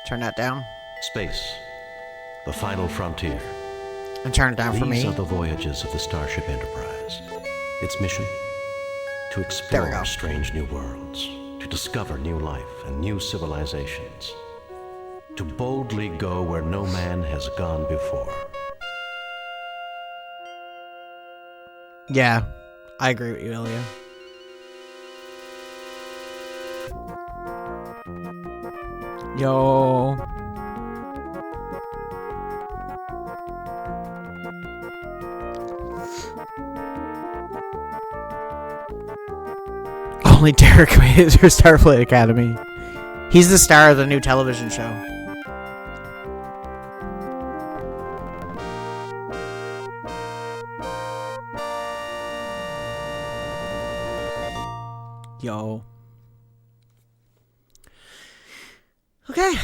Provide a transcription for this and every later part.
Turn that down. Space, the final frontier. And turn it down for me. These are the voyages of the Starship Enterprise. Its mission? To explore strange new worlds, to discover new life and new civilizations, to boldly go where no man has gone before. Yeah, I agree with you, Ilya. Yo. Only Derek is your Starfleet Academy. He's the star of the new television show. Yo. Okay.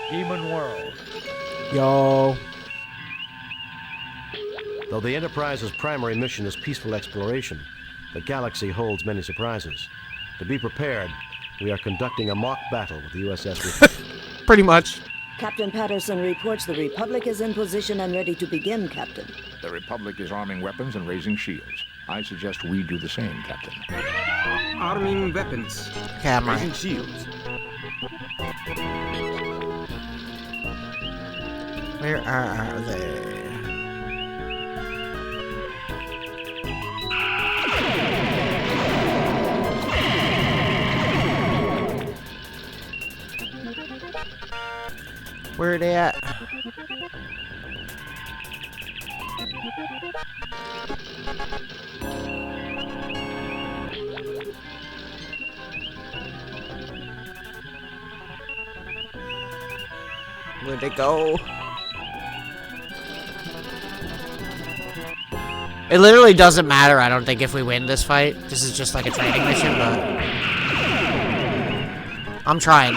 Demon World. Yo. Though the Enterprise's primary mission is peaceful exploration, the galaxy holds many surprises. To be prepared, we are conducting a mock battle with the USS Republic. Pretty much. Captain Patterson reports the Republic is in position and ready to begin, Captain. The Republic is arming weapons and raising shields. I suggest we do the same, Captain. Arming weapons. Camera. Raising shields. Where are they? Where are they at? Where'd they go? It literally doesn't matter, I don't think, if we win this fight. This is just like a training mission, but I'm trying.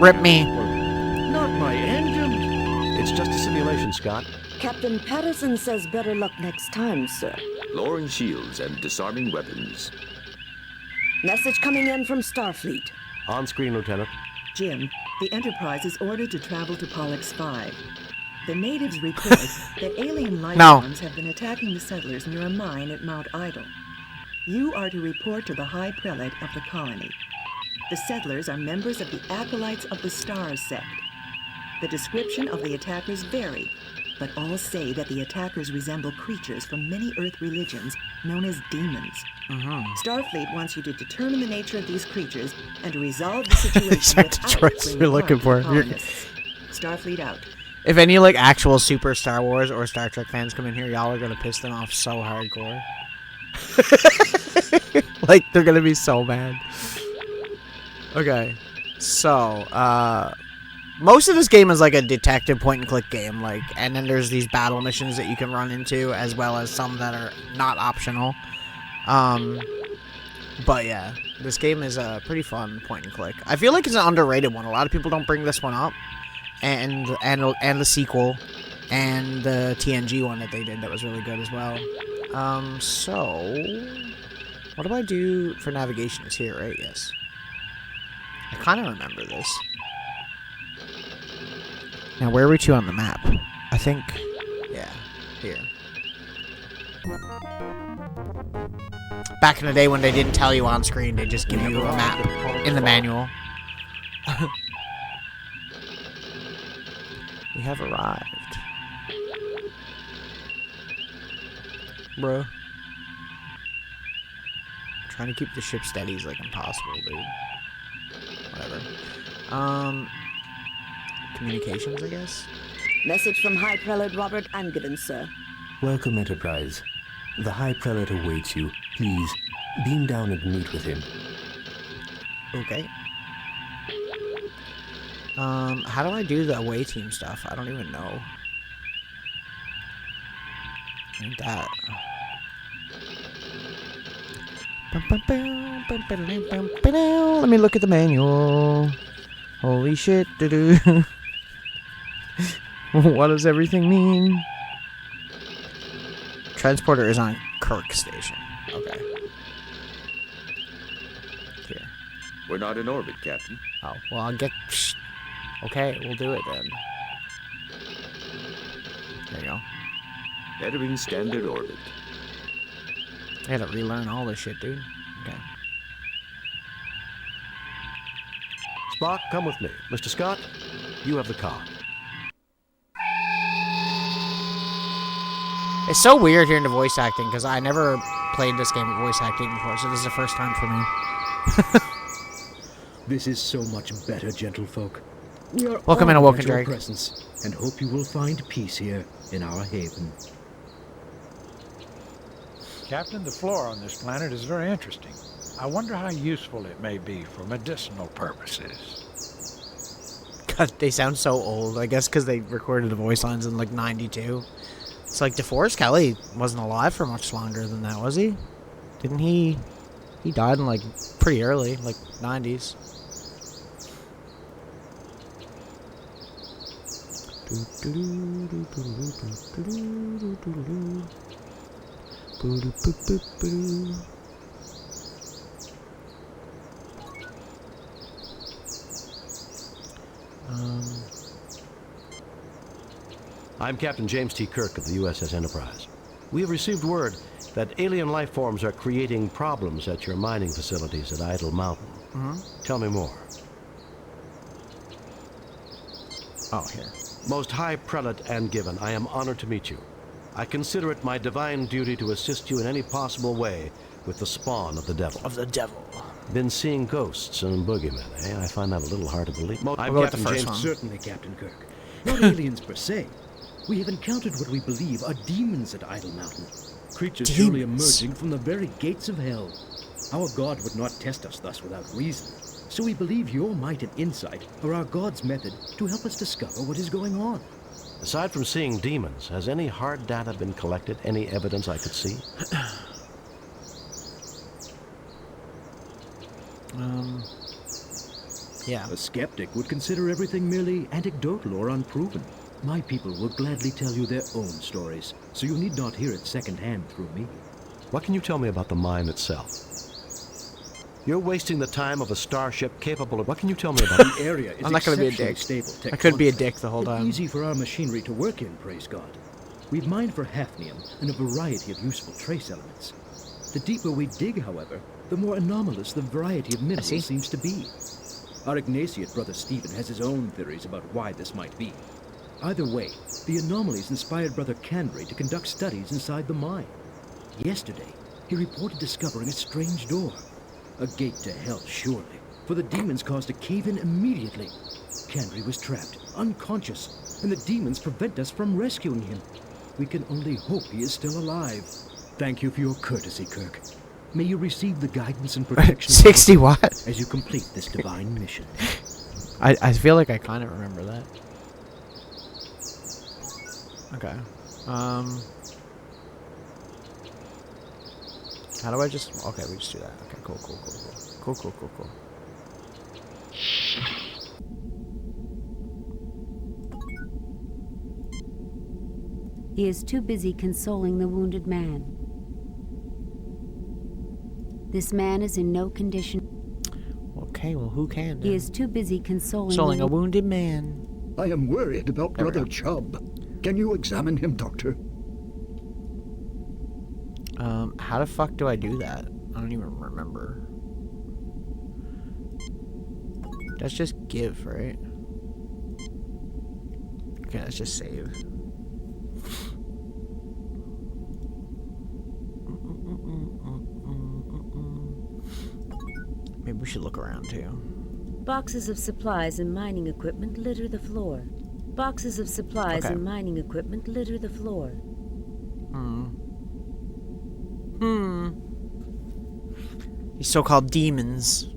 Rip me. Not my engine. It's just a simulation, Scott. Captain Patterson says better luck next time, sir. Lowering shields and disarming weapons. Message coming in from Starfleet. On screen, Lieutenant. Jim, the Enterprise is ordered to travel to Pollux 5. The natives report that alien life forms have been attacking the settlers near a mine at Mount Idle. You are to report to the High Prelate of the colony. The settlers are members of the Acolytes of the Stars sect. The description of the attackers vary, but all say that the attackers resemble creatures from many Earth religions known as demons. Starfleet wants you to determine the nature of these creatures and to resolve the situation without bringing you're looking for. Starfleet out. If any like actual super Star Wars or Star Trek fans come in here, y'all are gonna piss them off so hardcore. Like they're gonna be so mad. Okay, so most of this game is like a detective point-and-click game, like, and then there's these battle missions that you can run into, as well as some that are not optional. But yeah, this game is a pretty fun point-and-click. I feel like it's an underrated one. A lot of people don't bring this one up, and the sequel, and the TNG one that they did that was really good as well. So what do I do for navigation? It's here, right? Yes. I kind of remember this. Now, where are we to on the map? I think, yeah, here. Back in the day when they didn't tell you on screen, they just give you a map in the manual. We have arrived. Bro. Trying to keep the ship steady is like impossible, dude. Whatever. Communications, I guess? Message from High Prelate Robert Angevin, sir. Welcome, Enterprise. The High Prelate awaits you. Please, beam down and meet with him. Okay. How do I do the away team stuff? I don't even know. Ain't that. Let me look at the manual. Holy shit. What does everything mean? Transporter is on Kirk Station. Okay. Here. We're not in orbit, Captain. Oh, well, I'll get... Okay, we'll do it then. There you go. Entering standard orbit. I gotta relearn all this shit, dude. Okay. Spock, come with me. Mr. Scott, you have the car. It's so weird hearing the voice acting, because I never played this game with voice acting before, so this is the first time for me. This is so much better, gentlefolk. We are Welcome in, honored Awoken at your Drake. presence, and hope you will find peace here in our haven. Captain, the flora on this planet is very interesting. I wonder how useful it may be for medicinal purposes. God, they sound so old, I guess because they recorded the voice lines in, like, 92. It's like DeForest Kelly wasn't alive for much longer than that, was he? Didn't he? He died in, like, pretty early, like, 90s. I'm Captain James T. Kirk of the USS Enterprise. We have received word that alien life forms are creating problems at your mining facilities at Idle Mountain. Tell me more. Oh, here. Most High Prelate and Given, I am honored to meet you. I consider it my divine duty to assist you in any possible way with the spawn of the devil. Of the devil. Been seeing ghosts and boogeymen, eh? I find that a little hard to believe. I'll I'm go with the Captain first James. one. Certainly, Captain Kirk. Not aliens per se. We have encountered what we believe are demons at Idle Mountain. Creatures surely emerging from the very gates of hell. Our God would not test us thus without reason. So we believe your might and insight are our God's method to help us discover what is going on. Aside from seeing demons, has any hard data been collected? Any evidence I could see? Yeah. A skeptic would consider everything merely anecdotal or unproven. My people will gladly tell you their own stories, so you need not hear it secondhand through me. What can you tell me about the mine itself? You're wasting the time of a starship capable of... What can you tell me about The area is I'm not gonna be a exceptionally dick. stable I could be a tectonically, dick the whole and time. easy for our machinery to work in, praise God. We've mined for hafnium and a variety of useful trace elements. The deeper we dig, however, the more anomalous the variety of minerals seems to be. Our Ignatiate brother Stephen has his own theories about why this might be. Either way, the anomalies inspired Brother Canry to conduct studies inside the mine. Yesterday, he reported discovering a strange door. A gate to hell, surely, for the demons caused a cave-in immediately. Canry was trapped, unconscious, and the demons prevent us from rescuing him. We can only hope he is still alive. Thank you for your courtesy, Kirk. May you receive the guidance and protection 60 what? as you complete this divine mission. I feel like I kind of remember that. Okay. How do I just... Okay, we just do that. Okay, cool. Cool. He is too busy consoling the wounded man. This man is in no condition. Okay, well, who can? He is too busy consoling a wounded man. I am worried about Brother Chubb. Can you examine him, Doctor? How the fuck do I do that? I don't even remember. That's just give, right? Okay, let's just save. Maybe we should look around too. Boxes of supplies and mining equipment litter the floor. Boxes of supplies and mining equipment litter the floor. These so-called demons.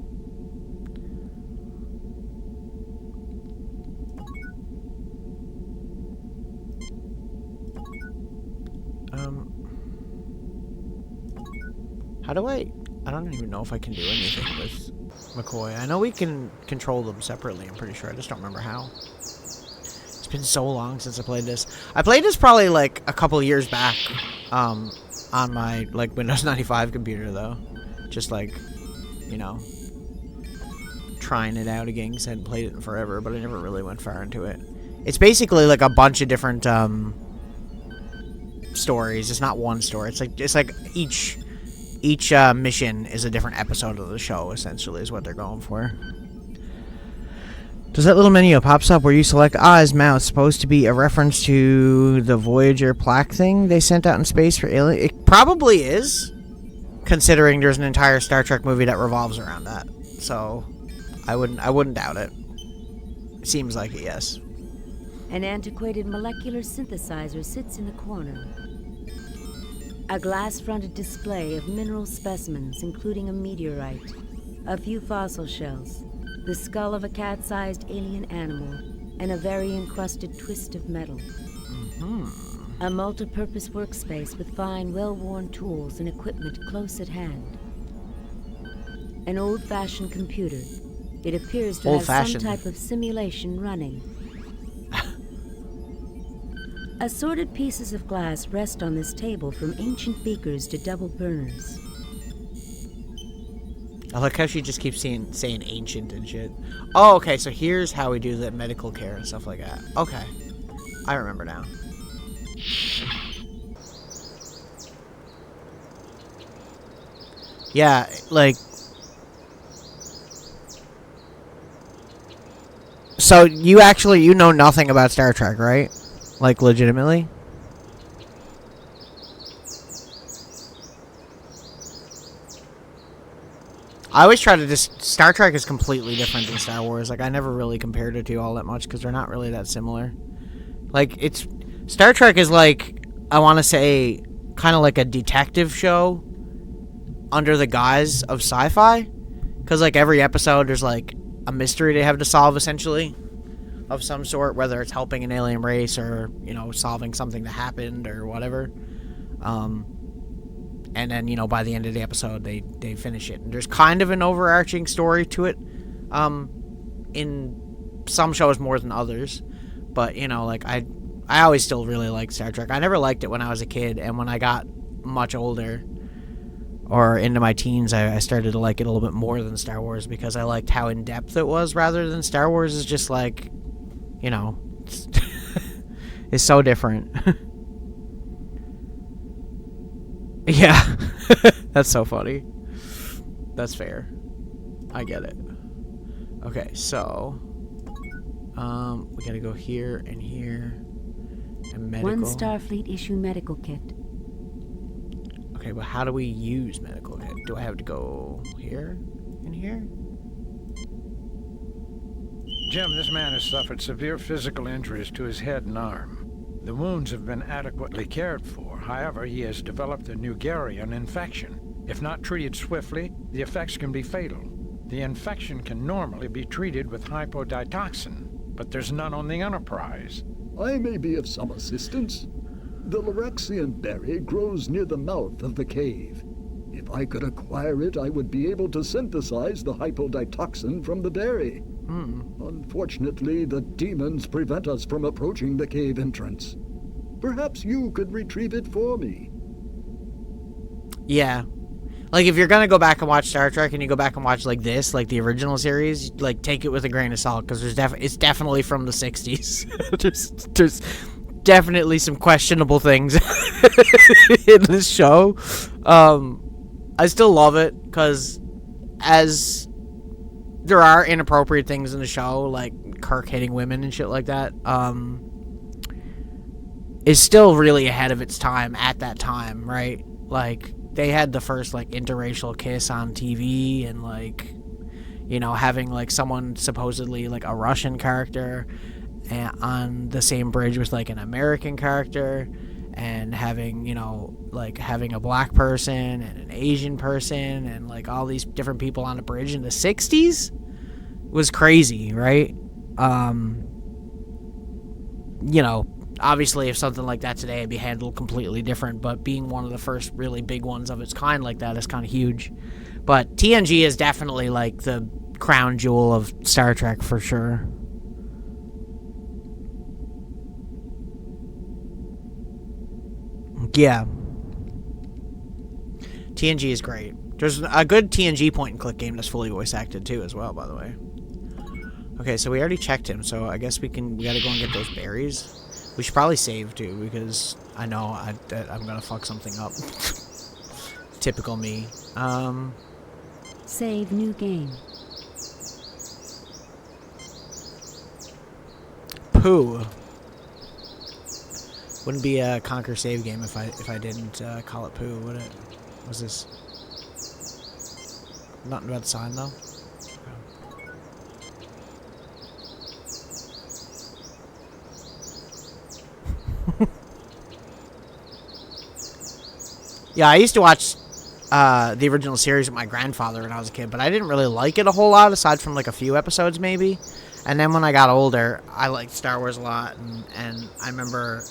How do I don't even know if I can do anything with McCoy. I know we can control them separately, I'm pretty sure. I just don't remember how. It's been so long since I played this. I played this probably, like, a couple years back, on my, like, Windows 95 computer, though. Just, like, you know, trying it out again, because I hadn't played it in forever, but I never really went far into it. It's basically, like, a bunch of different, stories. It's not one story. It's like each mission is a different episode of the show, essentially, is what they're going for. Does that little menu that pops up where you select Oz mouse supposed to be a reference to the Voyager plaque thing they sent out in space for alien? It probably is, considering there's an entire Star Trek movie that revolves around that. So, I wouldn't doubt it. Seems like it, yes. An antiquated molecular synthesizer sits in the corner. A glass-fronted display of mineral specimens, including a meteorite, a few fossil shells, the skull of a cat-sized alien animal, and a very encrusted twist of metal. A multi-purpose workspace with fine, well-worn tools and equipment close at hand. An old-fashioned computer. It appears to have some type of simulation running. Assorted pieces of glass rest on this table, from ancient beakers to double burners. I like how she just keeps saying ancient and shit. Oh, okay, so here's how we do the medical care and stuff like that. Okay. I remember now. Yeah, like... So, you know nothing about Star Trek, right? Like, legitimately? I always try to just... Star Trek is completely different than Star Wars. Like, I never really compared it to all that much, because they're not really that similar. Like, it's... Star Trek is like, I want to say, kind of like a detective show under the guise of sci-fi. Because, like, every episode, there's, like, a mystery they have to solve, essentially. Of some sort, whether it's helping an alien race or, you know, solving something that happened or whatever. And then, you know, by the end of the episode, they finish it. And there's kind of an overarching story to it. In some shows more than others. But, you know, like, I always still really liked Star Trek. I never liked it when I was a kid, and when I got much older, or into my teens, I started to like it a little bit more than Star Wars, because I liked how in-depth it was, rather than Star Wars is just like... You know, it's so different. Yeah, that's so funny. That's fair. I get it. Okay, so we gotta go here and here and medical. One Starfleet issue medical kit. Okay, but how do we use medical kit? Do I have to go here and here? Jim, this man has suffered severe physical injuries to his head and arm. The wounds have been adequately cared for. However, he has developed a Nugarian infection. If not treated swiftly, the effects can be fatal. The infection can normally be treated with hypoditoxin, but there's none on the Enterprise. I may be of some assistance. The Lorexian berry grows near the mouth of the cave. If I could acquire it, I would be able to synthesize the hypoditoxin from the berry. Unfortunately, the demons prevent us from approaching the cave entrance. Perhaps you could retrieve it for me. Yeah. Like, if you're gonna go back and watch Star Trek and you go back and watch, like, this, like, the original series, like, take it with a grain of salt, because it's definitely from the 60s. there's definitely some questionable things in this show. I still love it, because as there are inappropriate things in the show, like Kirk hitting women and shit like that, is still really ahead of its time at that time, right? Like, they had the first, like, interracial kiss on TV, and, like, you know, having, like, someone supposedly, like, a Russian character on the same bridge with, like, an American character, and having, you know, like, having a black person and an Asian person and, like, all these different people on a bridge in the 60s was crazy, right? You know, Obviously, if something like that today, it'd be handled completely different, but being one of the first really big ones of its kind like that is kind of huge. But TNG is definitely, like, the crown jewel of Star Trek for sure. Yeah. TNG is great. There's a good TNG point-and-click game that's fully voice-acted, too, as well, by the way. Okay, so we already checked him, so I guess we gotta go and get those berries. We should probably save, too, because I know I'm gonna fuck something up. Typical me. Save new game. Pooh. Wouldn't be a Conquer save game if I didn't call it Pooh, would it? What's this? Nothing about the sign, though? Yeah, I used to watch the original series with my grandfather when I was a kid, but I didn't really like it a whole lot, aside from like a few episodes maybe. And then when I got older, I liked Star Wars a lot, and I remember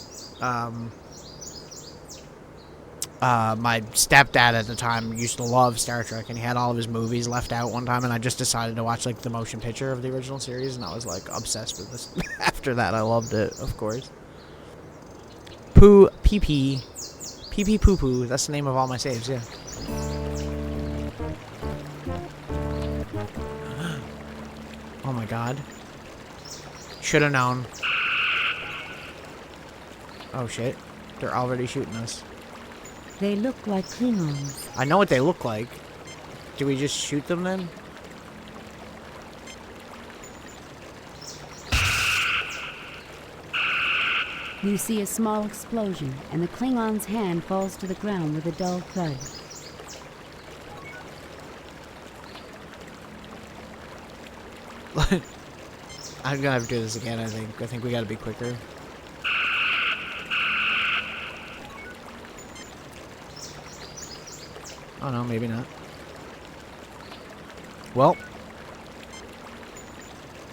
my stepdad at the time used to love Star Trek, and he had all of his movies left out one time, and I just decided to watch like the motion picture of the original series, and I was like obsessed with this. After that, I loved it, of course. Poo pee pee. Pee pee poo poo. That's the name of all my saves, yeah. Oh my god. Should have known. Oh shit. They're already shooting us. They look like Klingons. I know what they look like. Do we just shoot them then? You see a small explosion, and the Klingon's hand falls to the ground with a dull thud. I'm gonna have to do this again, I think. I think we gotta be quicker. Oh no, maybe not. Well.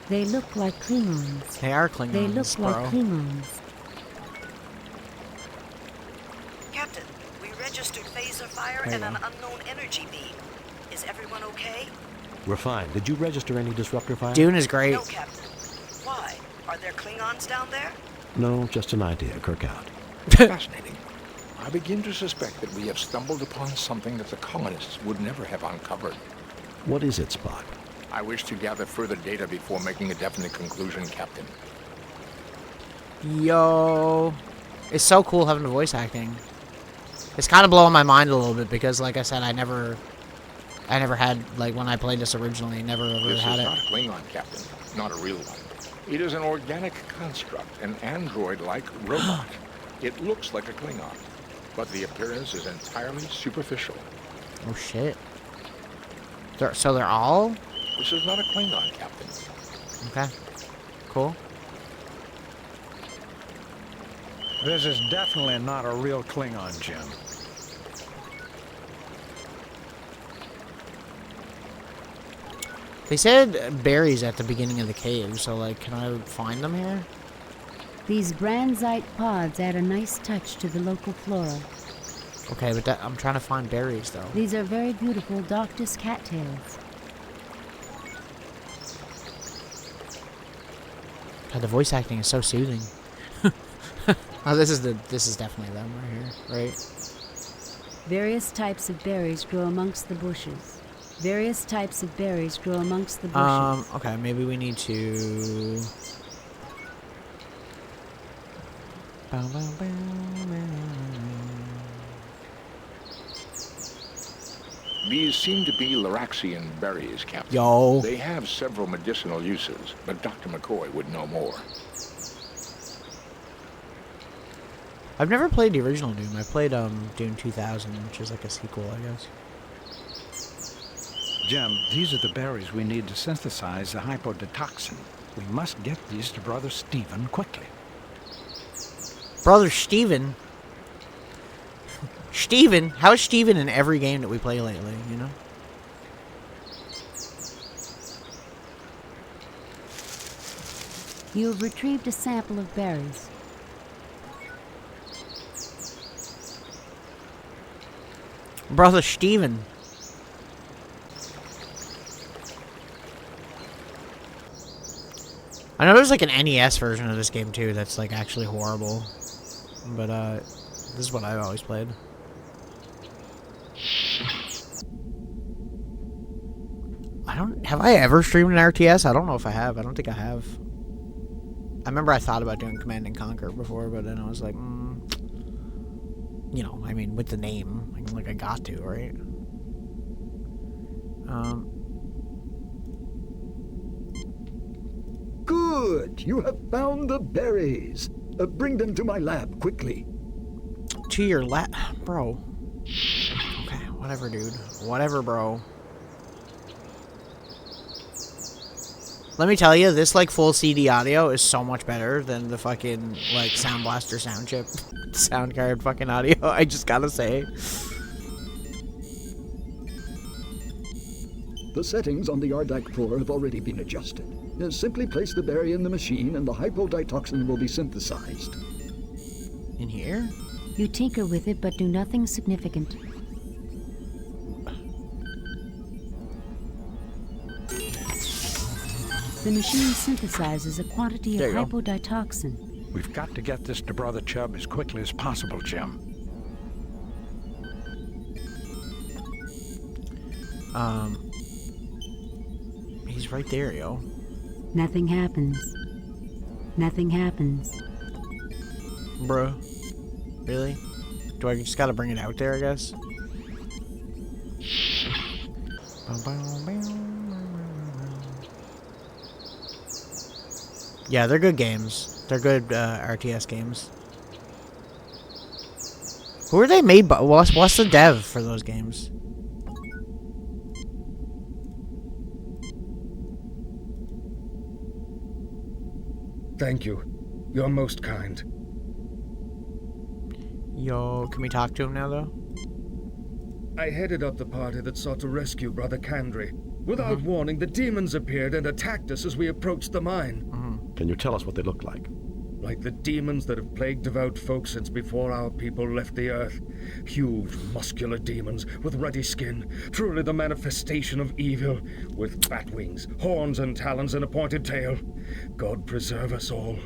They look like Klingons. They are Klingons, They look like Klingons. Captain, we registered phaser fire and an unknown energy beam. Is everyone okay? We're fine. Did you register any disruptor fire? Dune is great. No, Captain. Why? Are there Klingons down there? No, just an idea. Kirk out. Fascinating. I begin to suspect that we have stumbled upon something that the colonists would never have uncovered. What is it, Spock? I wish to gather further data before making a definite conclusion, Captain. Yo. It's so cool having the voice acting. It's kind of blowing my mind a little bit because, like I said, I never had, like, when I played this originally, never ever had it. This is not a Klingon, Captain. Not a real one. It is an organic construct, an android-like robot. It looks like a Klingon, but the appearance is entirely superficial. Oh, shit. So they're all? This is not a Klingon, Captain. Okay. Cool. This is definitely not a real Klingon, Jim. They said berries at the beginning of the cave, so, like, can I find them here? These Branzite pods add a nice touch to the local flora. Okay, but I'm trying to find berries, though. These are very beautiful Doctus cattails. God, the voice acting is so soothing. Oh, this is definitely them right here, right? Various types of berries grow amongst the bushes. Various types of berries grow amongst the bushes. Okay, maybe we need to... These seem to be Laraxian berries, Captain. Yo. They have several medicinal uses, but Dr. McCoy would know more. I've never played the original Doom. I played Doom 2000, which is like a sequel, I guess. Jim, these are the berries we need to synthesize the hypodetoxin. We must get these to Brother Stephen quickly. Brother Steven? Steven? How's Steven in every game that we play lately, you know? You have retrieved a sample of berries. Brother Steven. I know there's like an NES version of this game too that's like actually horrible. But this is what I've always played. Have I ever streamed an RTS? I don't know if I have. I don't think I have. I remember I thought about doing Command and Conquer before, but then I was like, you know, I mean, with the name, like I got to, right? Good! You have found the berries. Bring them to my lab, quickly. To your lab? Bro. Okay, whatever, dude. Whatever, bro. Let me tell you, this, like, full CD audio is so much better than the fucking, like, Sound Blaster sound chip, sound card fucking audio, I just gotta say. The settings on the Ardak Pro have already been adjusted. Simply place the berry in the machine and the hypoditoxin will be synthesized. In here? You tinker with it, but do nothing significant. The machine synthesizes a quantity of hypoditoxin. We've got to get this to Brother Chubb as quickly as possible, Jim. He's right there, yo. Nothing happens. Nothing happens. Bruh. Really? Do I just gotta bring it out there, I guess? Yeah, they're good games. They're good RTS games. Who are they made by? What's the dev for those games? Thank you. You're most kind. Yo, can we talk to him now, though? I headed up the party that sought to rescue Brother Kandri. Without warning, the demons appeared and attacked us as we approached the mine. Can you tell us what they look like? Like the demons that have plagued devout folk since before our people left the earth. Huge, muscular demons with ruddy skin, truly the manifestation of evil, with bat wings, horns and talons and a pointed tail. God preserve us all.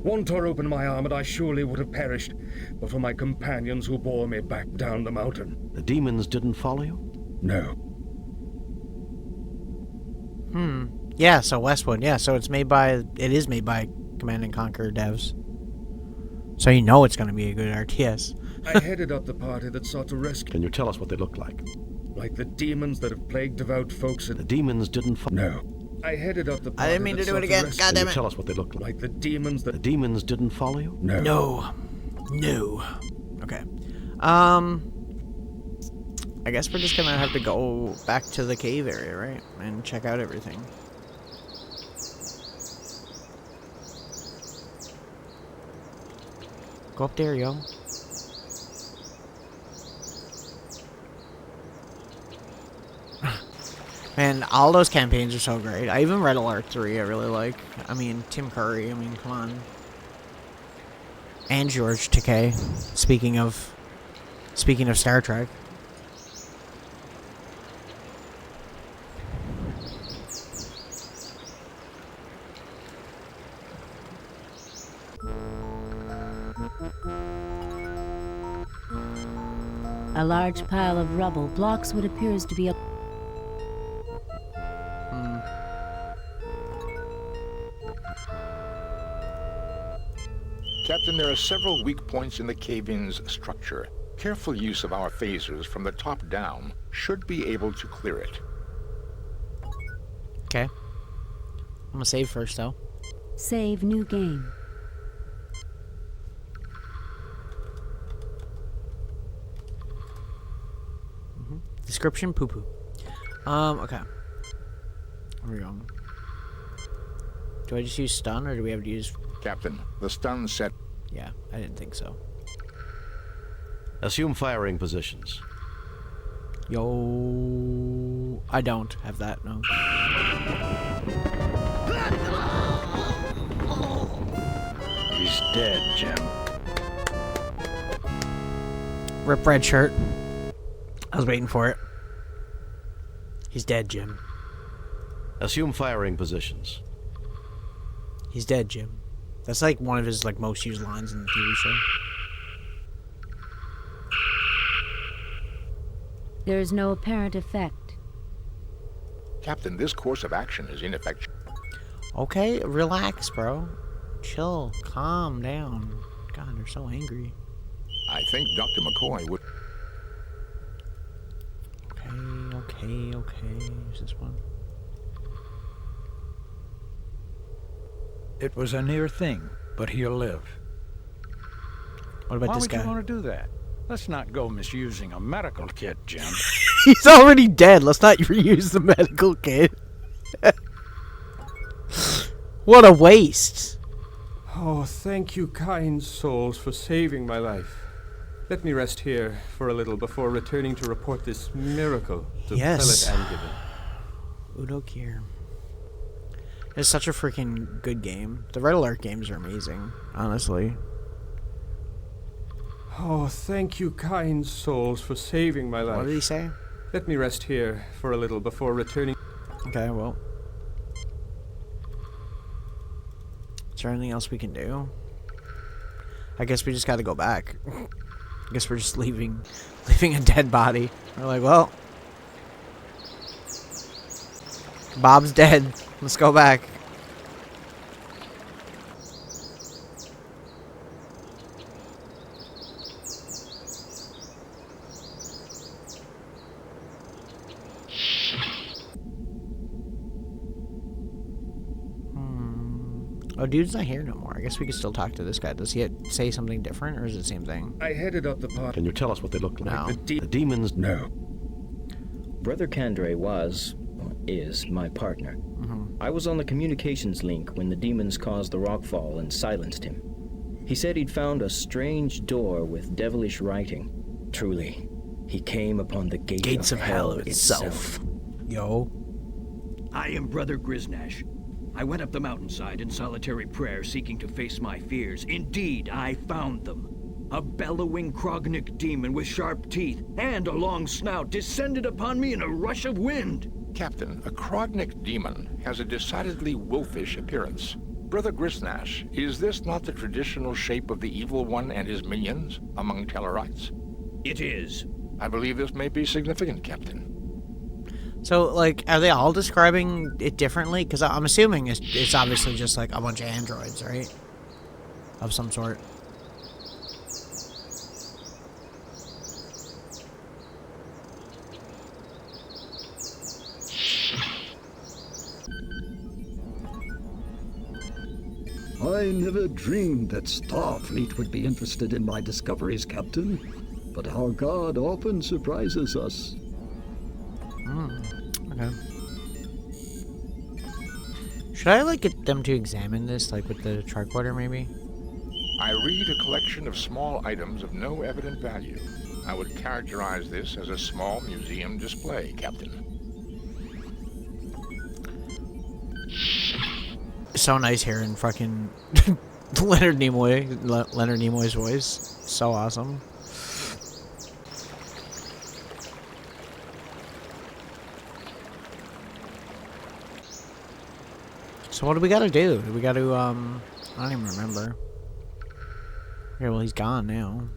One tore open my arm and I surely would have perished, but for my companions who bore me back down the mountain. The demons didn't follow you? No. Yeah, so Westwood, yeah, so it is made by Command & Conquer devs. So you know it's gonna be a good RTS. I headed up the party that sought to rescue... Can you tell us what they look like? Like the demons that have plagued devout folks in... The demons didn't follow... No. I headed up the party I didn't mean to do it again, god damn it. Tell us what they look like. Like the demons that... The demons didn't follow you? No. No. Okay. I guess we're just gonna have to go back to the cave area, right? And check out everything. Go up there, yo. Man, all those campaigns are so great. I even read Alert 3, I really like. I mean, Tim Curry, I mean, come on. And George Takei, speaking of Star Trek. A large pile of rubble blocks what appears to be a... Captain, there are several weak points in the cave-in's structure. Careful use of our phasers from the top down should be able to clear it. Okay. I'm gonna save first, though. Save new game. Description poo-poo. Okay. Where are we going? Do I just use stun, or do we have to use... Captain, the stun set... Yeah, I didn't think so. Assume firing positions. Yo... I don't have that, no. He's dead, Jim. Rip red shirt. I was waiting for it. He's dead, Jim. Assume firing positions. He's dead, Jim. That's like one of his like most used lines in the TV show. There is no apparent effect. Captain, this course of action is ineffectual. Okay, relax, bro. Chill. Calm down. God, they're so angry. I think Dr. McCoy would... Okay. Use this one. It was a near thing, but he'll live. What about this guy? Why would you want to do that? Let's not go misusing a medical kit, Jim. He's already dead. Let's not reuse the medical kit. What a waste. Oh, thank you, kind souls, for saving my life. Let me rest here for a little before returning to report this miracle to Yes. Pellet and Gibbon. Udo Kier. It's such a freaking good game. The Red Alert games are amazing, honestly. Oh, thank you, kind souls, for saving my life. What did he say? Let me rest here for a little before returning. Okay, well. Is there anything else we can do? I guess we just gotta go back. I guess we're just leaving a dead body. We're like, well, Bob's dead. Let's go back. Oh, dude's not here no more. I guess we can still talk to this guy. Does he say something different, or is it the same thing? I headed up the pot. Can you tell us what they look like? No. The demons? No. Brother Kandre is my partner. I was on the communications link when the demons caused the rockfall and silenced him. He said he'd found a strange door with devilish writing. Truly, he came upon the gates of hell itself. Yo. I am Brother Griznash. I went up the mountainside in solitary prayer, seeking to face my fears. Indeed, I found them. A bellowing Krognik demon with sharp teeth and a long snout descended upon me in a rush of wind. Captain, a Krognik demon has a decidedly wolfish appearance. Brother Griznash, is this not the traditional shape of the Evil One and his minions among Tellarites? It is. I believe this may be significant, Captain. So, like, are they all describing it differently? Because I'm assuming it's obviously just, like, a bunch of androids, right? Of some sort. I never dreamed that Starfleet would be interested in my discoveries, Captain. But our God often surprises us. Okay. Should I, like, get them to examine this, like, with the tricorder, maybe? I read a collection of small items of no evident value. I would characterize this as a small museum display, Captain. So nice hearing fucking Leonard Nimoy's voice. So awesome. So what do we gotta do? Do we gotta, I don't even remember. Okay, well, he's gone now.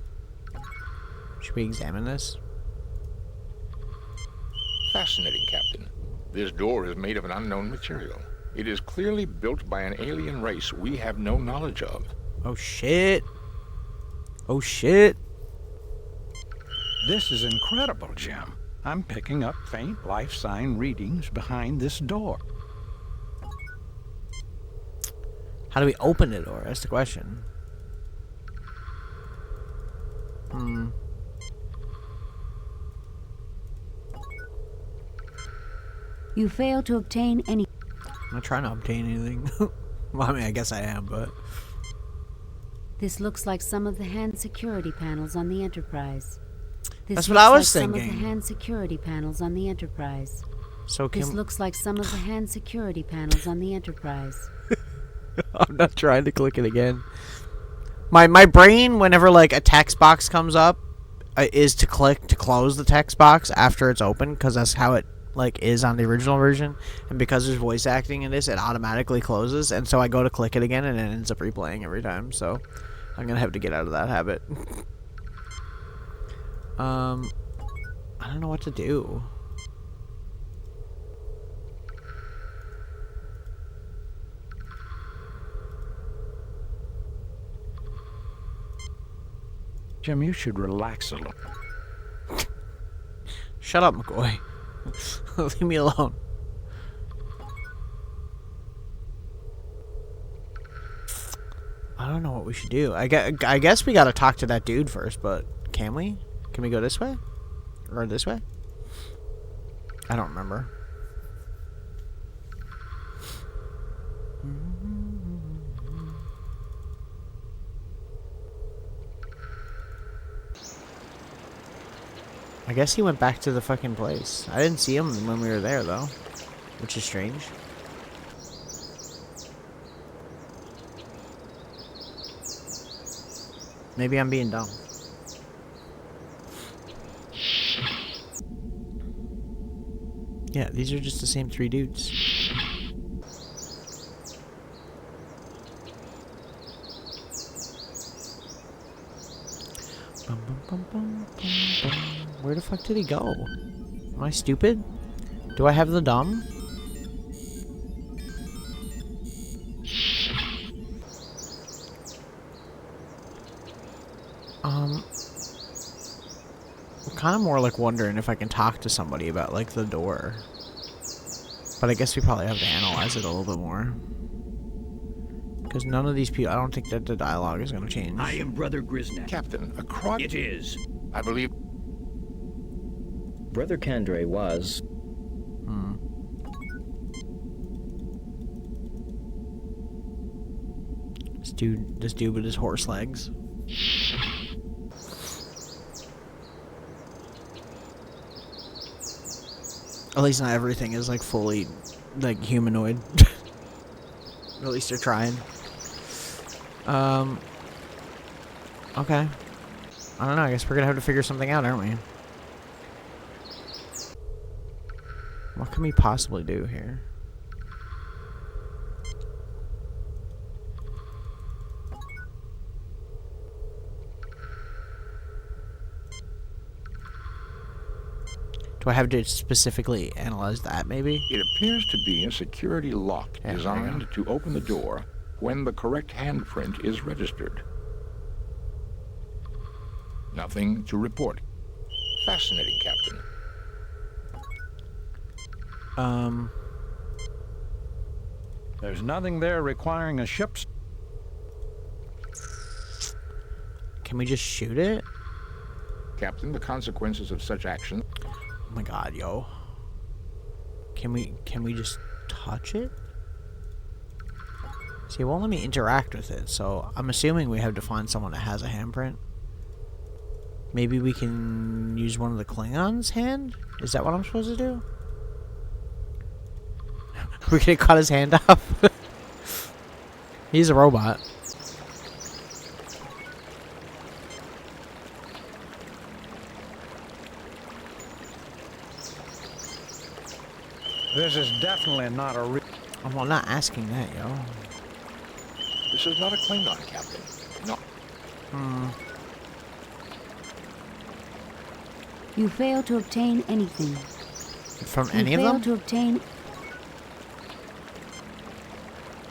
Should we examine this? Fascinating, Captain. This door is made of an unknown material. It is clearly built by an alien race we have no knowledge of. Oh, shit. Oh, shit. This is incredible, Jim. I'm picking up faint life sign readings behind this door. How do we open the door? That's the question. You fail to obtain any... I'm not trying to obtain anything. Well, I mean, I guess I am, but... This looks like some of the hand security panels on the Enterprise. That's what I was Some of thinking. the hand security panels on the Enterprise. So This looks like some of the hand security panels on the Enterprise. I'm not trying to click it again. My brain, whenever, like, a text box comes up, is to click to close the text box after it's open, because that's how it like is on the original version, and because there's voice acting in this, it automatically closes, and so I go to click it again and it ends up replaying every time. So I'm gonna have to get out of that habit. I don't know what to do. Jim, you should relax a little. Shut up, McCoy. Leave me alone. I don't know what we should do. I guess we gotta talk to that dude first, but can we? Can we go this way? Or this way? I don't remember. I guess he went back to the fucking place. I didn't see him when we were there, though. Which is strange. Maybe I'm being dumb. Yeah, these are just the same 3 dudes. Bum, bum, bum, bum, bum, bum. Where the fuck did he go? Am I stupid? Do I have the dumb? I'm kind of more like wondering if I can talk to somebody about like the door. But I guess we probably have to analyze it a little bit more. Because none of these people, I don't think that the dialogue is going to change. I am Brother Grisnack. Captain, a crog... It is. I believe... Brother Kandre was... This dude with his horse legs. At least not everything is like fully like humanoid. At least they're trying. Okay. I don't know, I guess we're gonna have to figure something out, aren't we? What can we possibly do here? Do I have to specifically analyze that, maybe? It appears to be a security lock designed to open the door when the correct handprint is registered. Nothing to report. Fascinating, Captain. There's nothing there requiring a ship's... Can we just shoot it? Captain, the consequences of such action... Oh my god, yo. Can we just touch it? See, it won't let me interact with it, so I'm assuming we have to find someone that has a handprint. Maybe we can use one of the Klingons' hand? Is that what I'm supposed to do? We're gonna cut his hand off? He's a robot. This is definitely not a real... I'm not asking that, yo. This is not a Klingon, Captain. No. You fail to obtain anything. From any of them? You fail to obtain...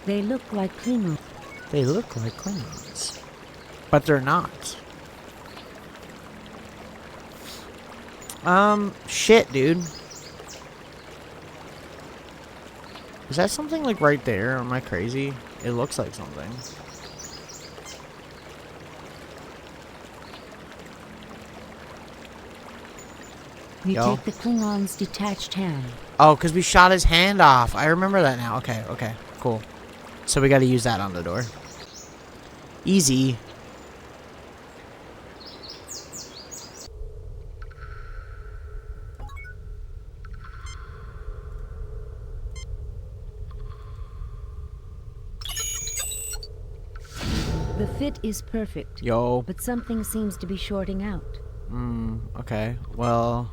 They look like Klingons. They look like Klingons. But they're not. Shit, dude. Is that something like right there? Am I crazy? It looks like something. You take the Klingon's detached hand. Oh, because we shot his hand off. I remember that now. Okay, okay, cool. So we got to use that on the door. Easy. The fit is perfect. Yo. But something seems to be shorting out. Okay. Well...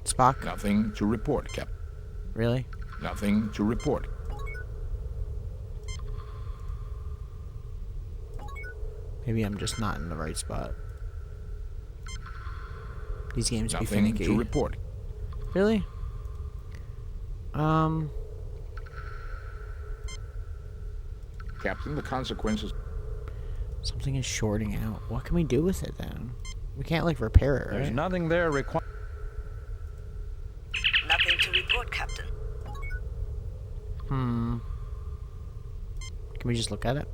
Spock? Nothing to report, Captain. Really? Nothing to report. Maybe I'm just not in the right spot. These games be Nothing finicky. to report. Really? Captain, the consequences... Something is shorting out. What can we do with it then? We can't, like, repair it, right? There's nothing there required. Nothing to report, Captain. Can we just look at it?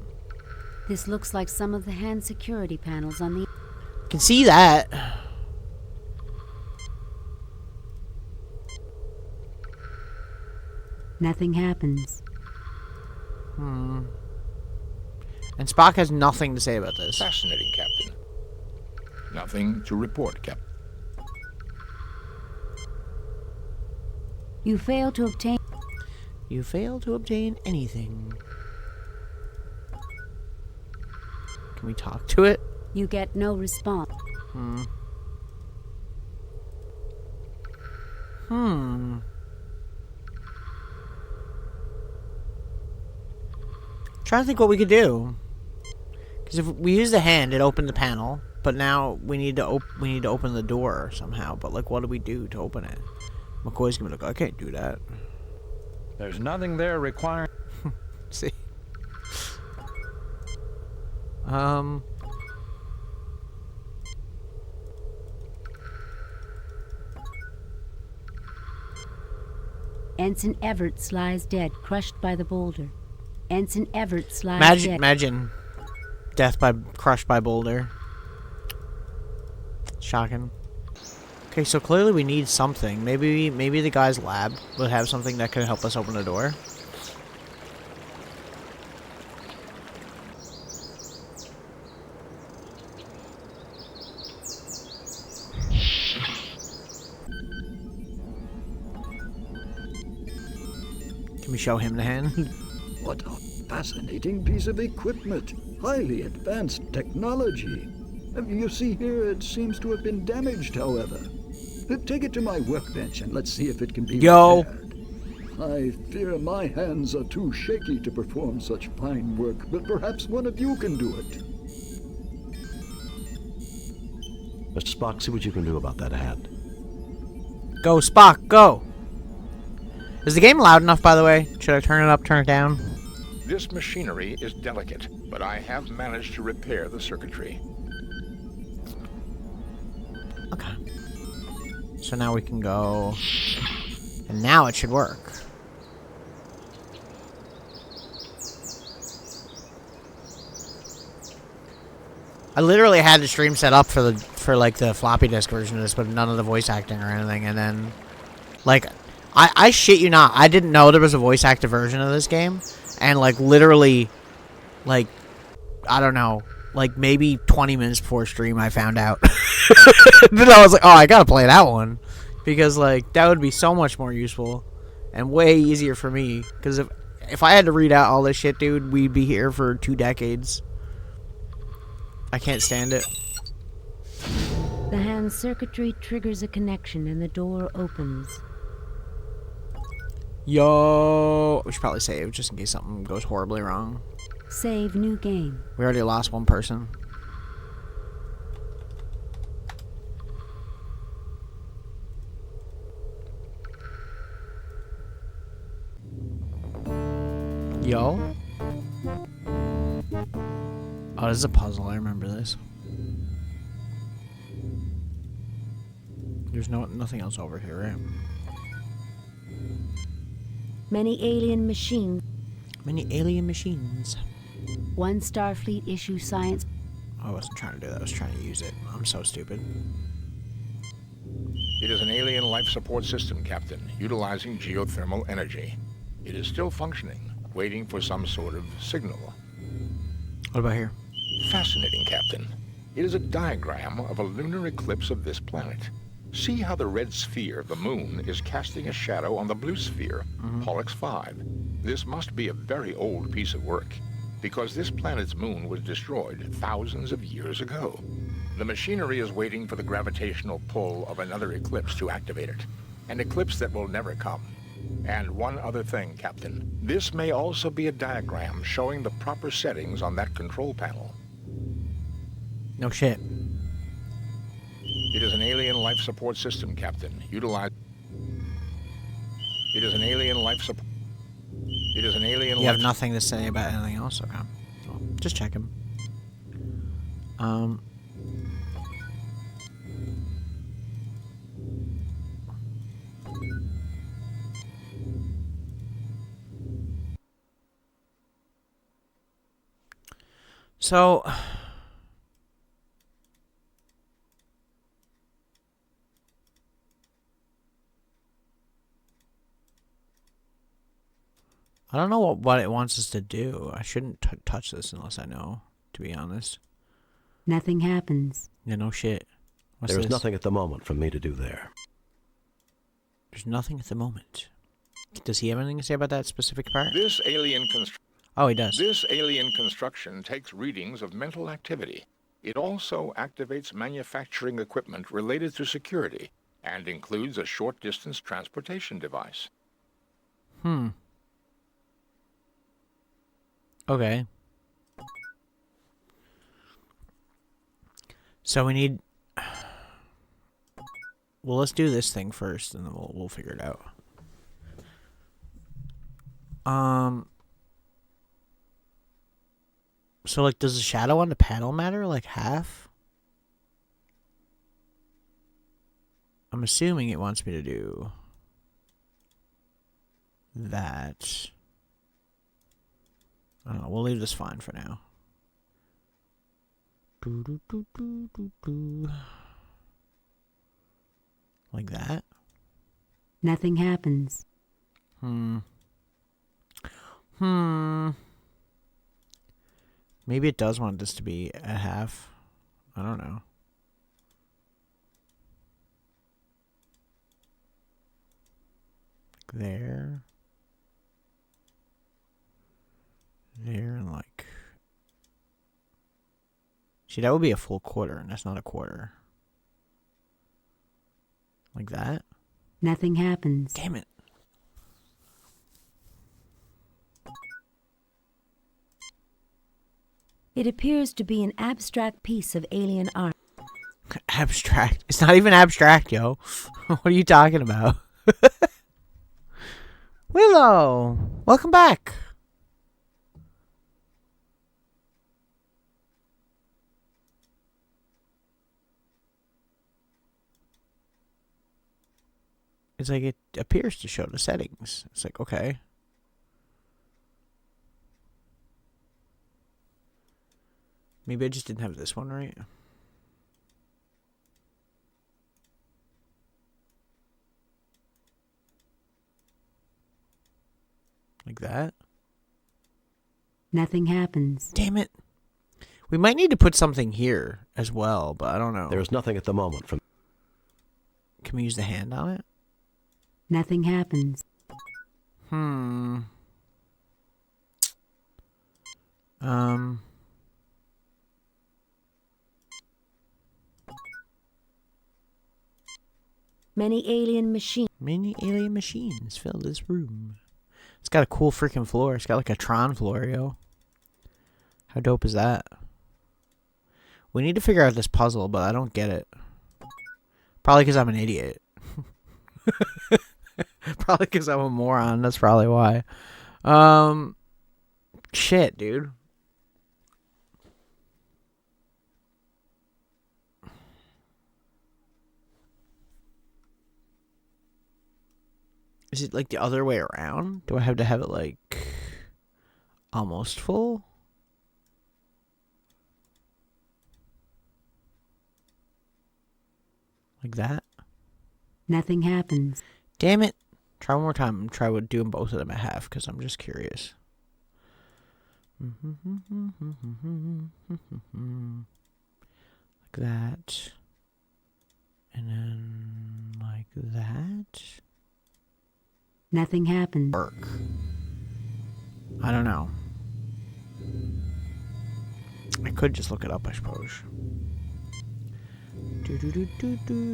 This looks like some of the hand security panels on the... Can see that. Nothing happens. And Spock has nothing to say about this. Fascinating, Captain. Nothing to report, Captain. You fail to obtain... You fail to obtain anything. Can we talk to it? You get no response. Trying to think what we could do. Because if we use the hand, it opened the panel. But now we need to open the door somehow. But like, what do we do to open it? McCoy's gonna be like, I can't do that. There's nothing there requiring... See. Ensign Everts lies dead, crushed by the boulder. Ensign Everts lies dead. Imagine death by crushed by boulder. Shocking. Okay, so clearly we need something. Maybe the guy's lab would have something that could help us open the door. Can we show him the hand? What a fascinating piece of equipment. Highly advanced technology. You see here, it seems to have been damaged, however. Take it to my workbench and let's see if it can be repaired. I fear my hands are too shaky to perform such fine work, but perhaps one of you can do it. Mr. Spock, see what you can do about that hand. Go, Spock, go! Is the game loud enough, by the way? Should I turn it up, turn it down? This machinery is delicate, but I have managed to repair the circuitry. Okay. So now we can go... And now it should work. I literally had the stream set up for like the floppy disk version of this, but none of the voice acting or anything, and then... Like... I shit you not, I didn't know there was a voice acted version of this game, and like literally, like, I don't know, like maybe 20 minutes before stream I found out. Then I was like, oh, I gotta play that one, because like, that would be so much more useful, and way easier for me, because if I had to read out all this shit, dude, we'd be here for 2 decades. I can't stand it. The hand circuitry triggers a connection and the door opens. Yo, we should probably save just in case something goes horribly wrong. Save new game. We already lost one person. Yo. Oh, this is a puzzle. I remember this. There's nothing else over here, right? Many alien machines. Many alien machines. One Starfleet issue science. I wasn't trying to do that. I was trying to use it. I'm so stupid. It is an alien life support system, Captain, utilizing geothermal energy. It is still functioning, waiting for some sort of signal. What about here? Fascinating, Captain. It is a diagram of a lunar eclipse of this planet. See how the red sphere of the moon is casting a shadow on the blue sphere, Pollux 5. This must be a very old piece of work, because this planet's moon was destroyed thousands of years ago. The machinery is waiting for the gravitational pull of another eclipse to activate it. An eclipse that will never come. And one other thing, Captain. This may also be a diagram showing the proper settings on that control panel. No shit. It is an alien life support system, Captain. Utilize... It is an alien life support... It is an alien You have nothing to say about anything else? Okay. Well, just check him. So... I don't know what it wants us to do. I shouldn't touch this unless I know, to be honest. Nothing happens. Yeah, no shit. What's There's this? nothing at the moment for me to do there. There's nothing at the moment. Does he have anything to say about that specific part? This alien Oh, he does. This alien construction takes readings of mental activity. It also activates manufacturing equipment related to security and includes a short-distance transportation device. Okay. So we need... Well, let's do this thing first, and then we'll figure it out. So, like, does the shadow on the panel matter? Like, half? I'm assuming it wants me to do... that. I don't know. We'll leave this fine for now. Like that? Nothing happens. Maybe it does want this to be a half. I don't know. There. There and like... See, that would be a full quarter, and that's not a quarter. Like that? Nothing happens. Damn it. It appears to be an abstract piece of alien art. Abstract? It's not even abstract, yo. What are you talking about? Willow! Welcome back! It's like it appears to show the settings. It's like, okay. Maybe I just didn't have this one right. Like that? Nothing happens. Damn it. We might need to put something here as well, but I don't know. There is nothing at the moment from... Can we use the hand on it? Nothing happens. Many alien machines fill this room. It's got a cool freaking floor. It's got like a Tron floor, yo. How dope is that? We need to figure out this puzzle, but I don't get it. Probably because I'm an idiot. Probably because I'm a moron. That's probably why. Shit, dude. Is it like the other way around? Do I have to have it like almost full? Like that? Nothing happens. Damn it. Try one more time. Try doing both of them at half because I'm just curious. Like that. And then like that. Nothing happens. Work. I don't know. I could just look it up, I suppose.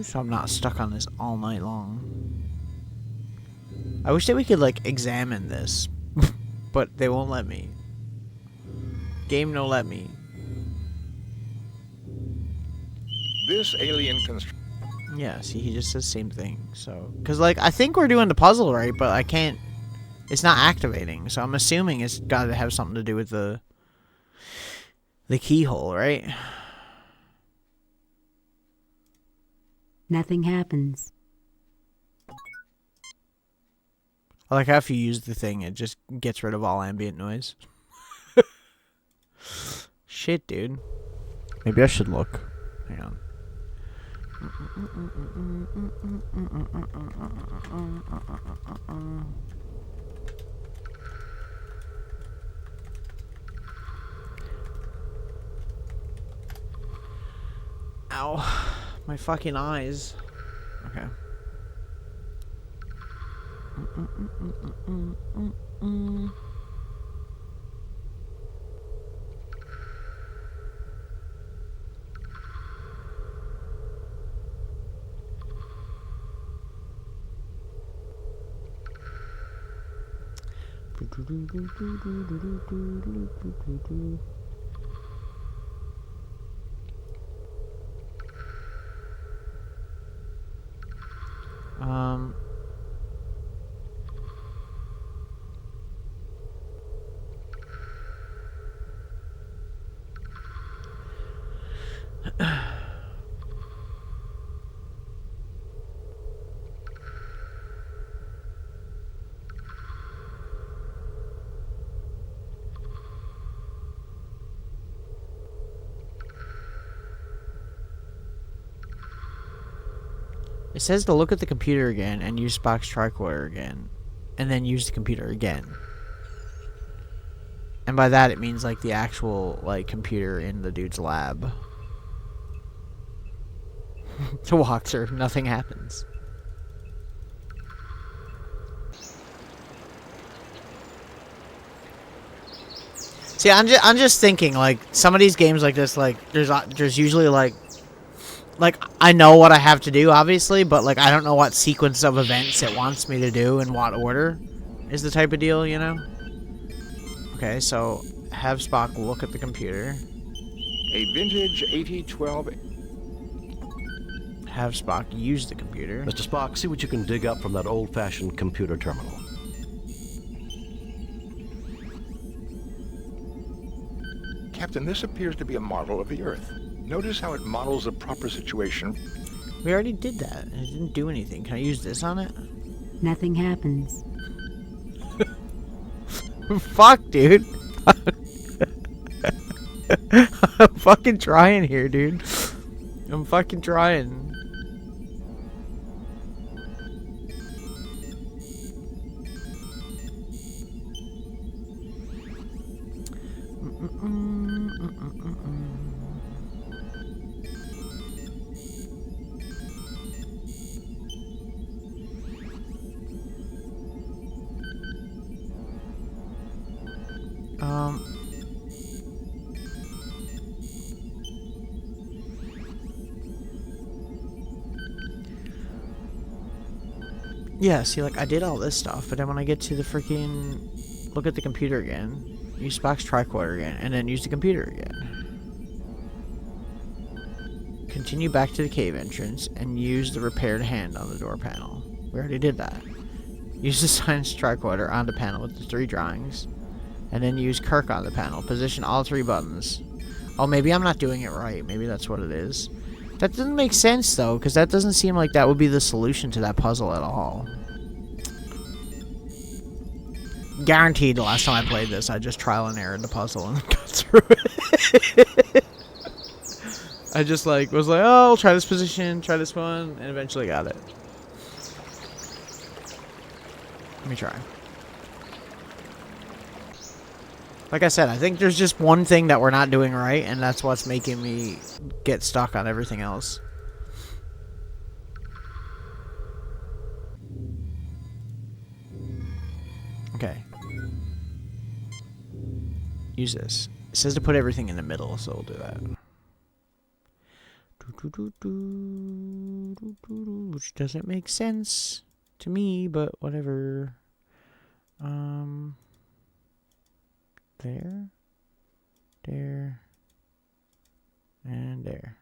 So I'm not stuck on this all night long. I wish that we could, like, examine this. But they won't let me. Game no let me. This alien construction. Yeah, see, he just says same thing. So, because, like, I think we're doing the puzzle right, but I can't. It's not activating, so I'm assuming it's got to have something to do with the keyhole, right? Nothing happens. I like how if you use the thing, it just gets rid of all ambient noise. Shit, dude. Maybe I should look. Hang on. Ow. My fucking eyes. Okay. It says to look at the computer again and use Spock's tricorder again. And then use the computer again. And by that it means like the actual like computer in the dude's lab. To walk through, nothing happens. See, I'm just thinking like some of these games like this, like there's usually like I know what I have to do, obviously, but like I don't know what sequence of events it wants me to do in what order is the type of deal, you know? Okay, so have Spock look at the computer. A vintage 8012. Have Spock use the computer. Mr. Spock, see what you can dig up from that old-fashioned computer terminal. Captain, this appears to be a model of the Earth. Notice how it models a proper situation. We already did that, and it didn't do anything. Can I use this on it? Nothing happens. Fuck, dude. I'm fucking trying here, dude. I'm fucking trying. Yeah, see, like, I did all this stuff, but then when I get to the freaking... Look at the computer again. Use Spock's tricorder again, and then use the computer again. Continue back to the cave entrance, and use the repaired hand on the door panel. We already did that. Use the science tricorder on the panel with the 3 drawings, and then use Kirk on the panel. Position all 3 buttons. Oh, maybe I'm not doing it right. Maybe that's what it is. That doesn't make sense, though, because that doesn't seem like that would be the solution to that puzzle at all. Guaranteed the last time I played this, I just trial and errored the puzzle and got through it. I just, like, was like, oh, I'll try this position, try this one, and eventually got it. Let me try. Like I said, I think there's just one thing that we're not doing right, and that's what's making me get stuck on everything else. Okay. Use this. It says to put everything in the middle, so we'll do that. Which doesn't make sense to me, but whatever. There, and there.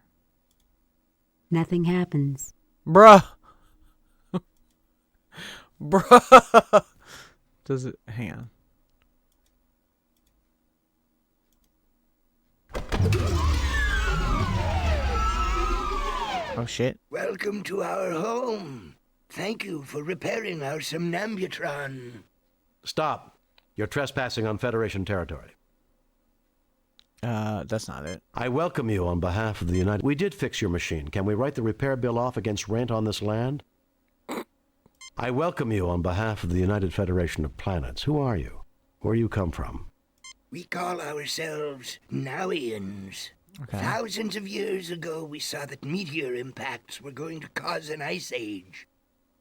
Nothing happens. Bruh. Bruh. Does it? Hang on. Oh shit. Welcome to our home. Thank you for repairing our somnambutron. Stop. You're trespassing on Federation territory. That's not it. I welcome you on behalf of the United... We did fix your machine. Can we write the repair bill off against rent on this land? I welcome you on behalf of the United Federation of Planets. Who are you? Where you come from? We call ourselves Nowians. Okay. Thousands of years ago, we saw that meteor impacts were going to cause an ice age.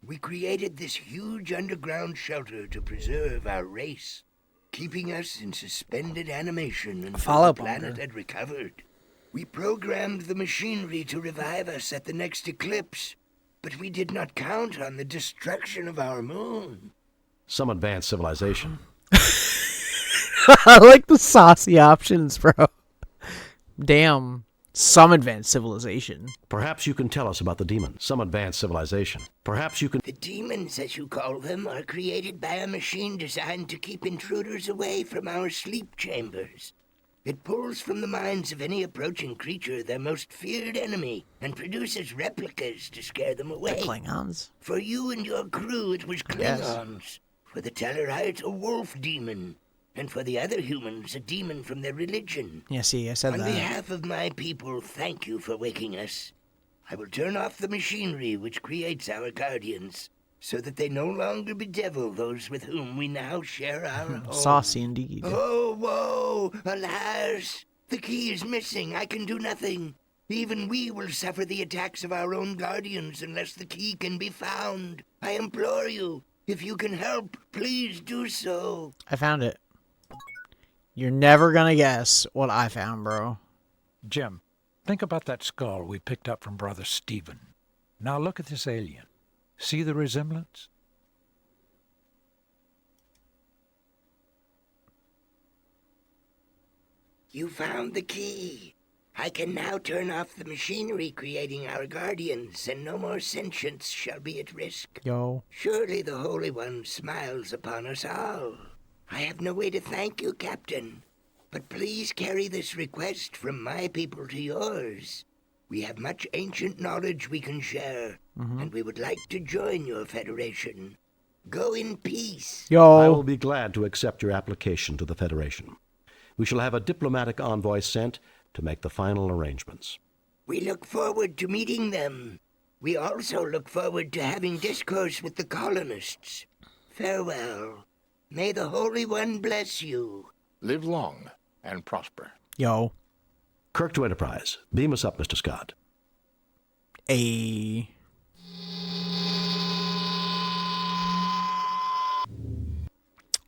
We created this huge underground shelter to preserve our race, keeping us in suspended animation until the planet had recovered. We programmed the machinery to revive us at the next eclipse, but we did not count on the destruction of our moon. Some advanced civilization. I like the saucy options, bro. Damn. Some advanced civilization. Perhaps you can tell us about the demons. Some advanced civilization. Perhaps you can... The demons, as you call them, are created by a machine designed to keep intruders away from our sleep chambers. It pulls from the minds of any approaching creature their most feared enemy and produces replicas to scare them away. The Klingons. For you and your crew, it was Klingons. Yes. For the Tellarites, a wolf demon. And for the other humans, a demon from their religion. Yeah, see, I said that. On behalf of my people, thank you for waking us. I will turn off the machinery which creates our guardians, so that they no longer bedevil those with whom we now share our home. Saucy indeed. Oh, whoa! Alas! The key is missing. I can do nothing. Even we will suffer the attacks of our own guardians unless the key can be found. I implore you, if you can help, please do so. I found it. You're never gonna guess what I found, bro. Jim, think about that skull we picked up from Brother Stephen. Now look at this alien. See the resemblance? You found the key. I can now turn off the machinery creating our guardians, and no more sentience shall be at risk. Yo. Surely the Holy One smiles upon us all. I have no way to thank you, Captain, but please carry this request from my people to yours. We have much ancient knowledge we can share, and we would like to join your federation. Go in peace. Yo. I will be glad to accept your application to the Federation. We shall have a diplomatic envoy sent to make the final arrangements. We look forward to meeting them. We also look forward to having discourse with the colonists. Farewell. May the Holy One bless you. Live long and prosper. Yo. Kirk to Enterprise. Beam us up, Mr. Scott.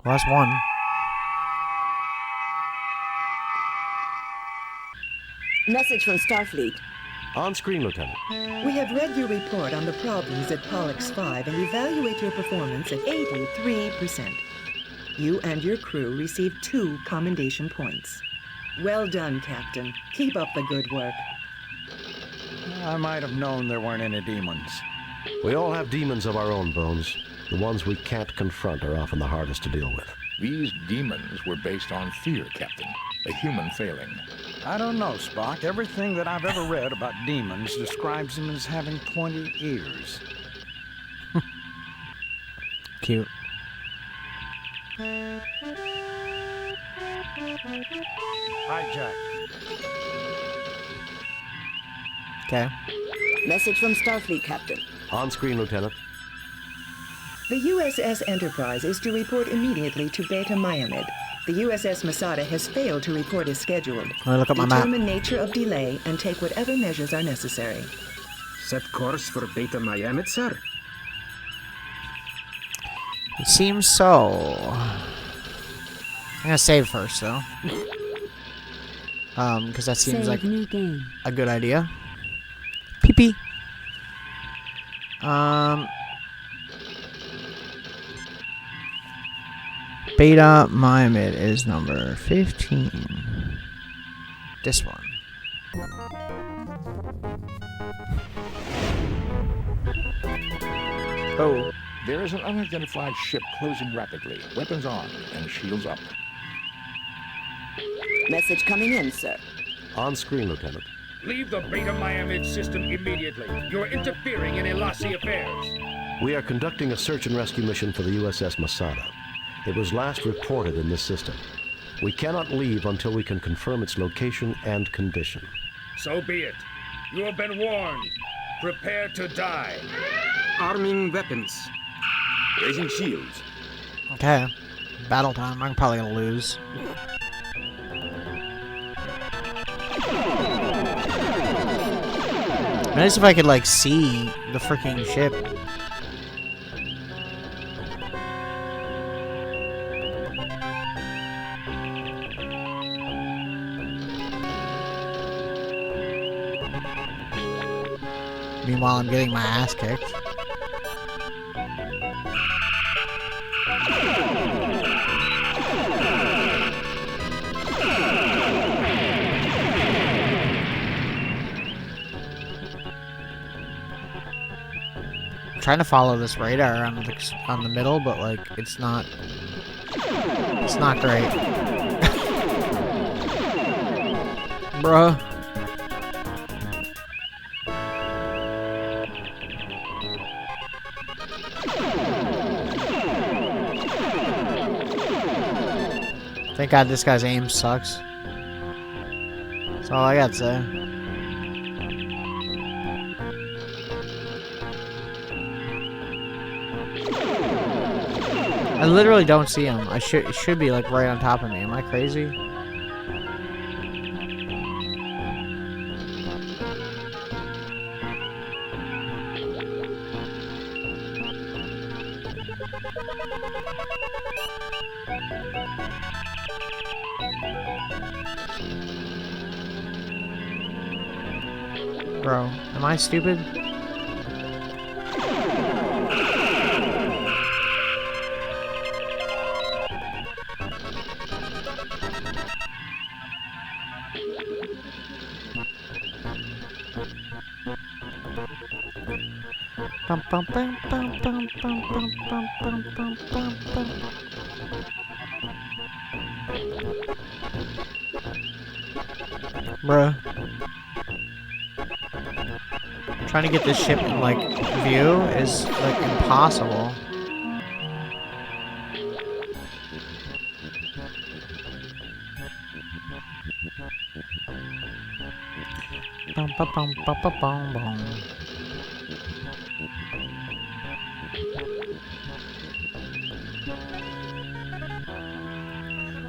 Last one. Message from Starfleet. On screen, Lieutenant. We have read your report on the problems at Pollux 5 and evaluate your performance at 83%. You and your crew received 2 commendation points. Well done, Captain. Keep up the good work. I might have known there weren't any demons. We all have demons of our own, Bones. The ones we can't confront are often the hardest to deal with. These demons were based on fear, Captain. A human failing. I don't know, Spock. Everything that I've ever read about demons describes them as having 20 ears. Cute. Hijack. Okay. Message from Starfleet, Captain. On screen, Lieutenant. The USS Enterprise is to report immediately to Beta Myamed. The USS Masada has failed to report as scheduled. Let me look at my map. Determine nature of delay and take whatever measures are necessary. Set course for Beta Myamed, sir. It seems so. I'm gonna save first, though. Because that seems Save like new game. a good idea. Pee-pee. Beta Myamid is number 15. This one. Oh. There is an unidentified ship closing rapidly. Weapons armed and shields up. Message coming in, sir. On screen, Lieutenant. Leave the Beta Myamid system immediately. You're interfering in Elasi affairs. We are conducting a search and rescue mission for the USS Masada. It was last reported in this system. We cannot leave until we can confirm its location and condition. So be it. You have been warned. Prepare to die. Arming weapons. Raising shields. Okay. Battle time. I'm probably gonna lose. Nice if I could, like, see the freaking ship. Meanwhile, I'm getting my ass kicked. I'm trying to follow this radar on the middle, but like it's not great. Bruh. Thank God this guy's aim sucks. That's all I got to say. I literally don't see him. It should be like right on top of me. Am I crazy? Bro, am I stupid? Bum, bum, bum, bum, bum, bum, bum, bum, bum, bum, bum, bum. Bruh. Trying to get this ship in, like, view is, like, impossible. Bum, bum, bum, bum, bum, bum, bum.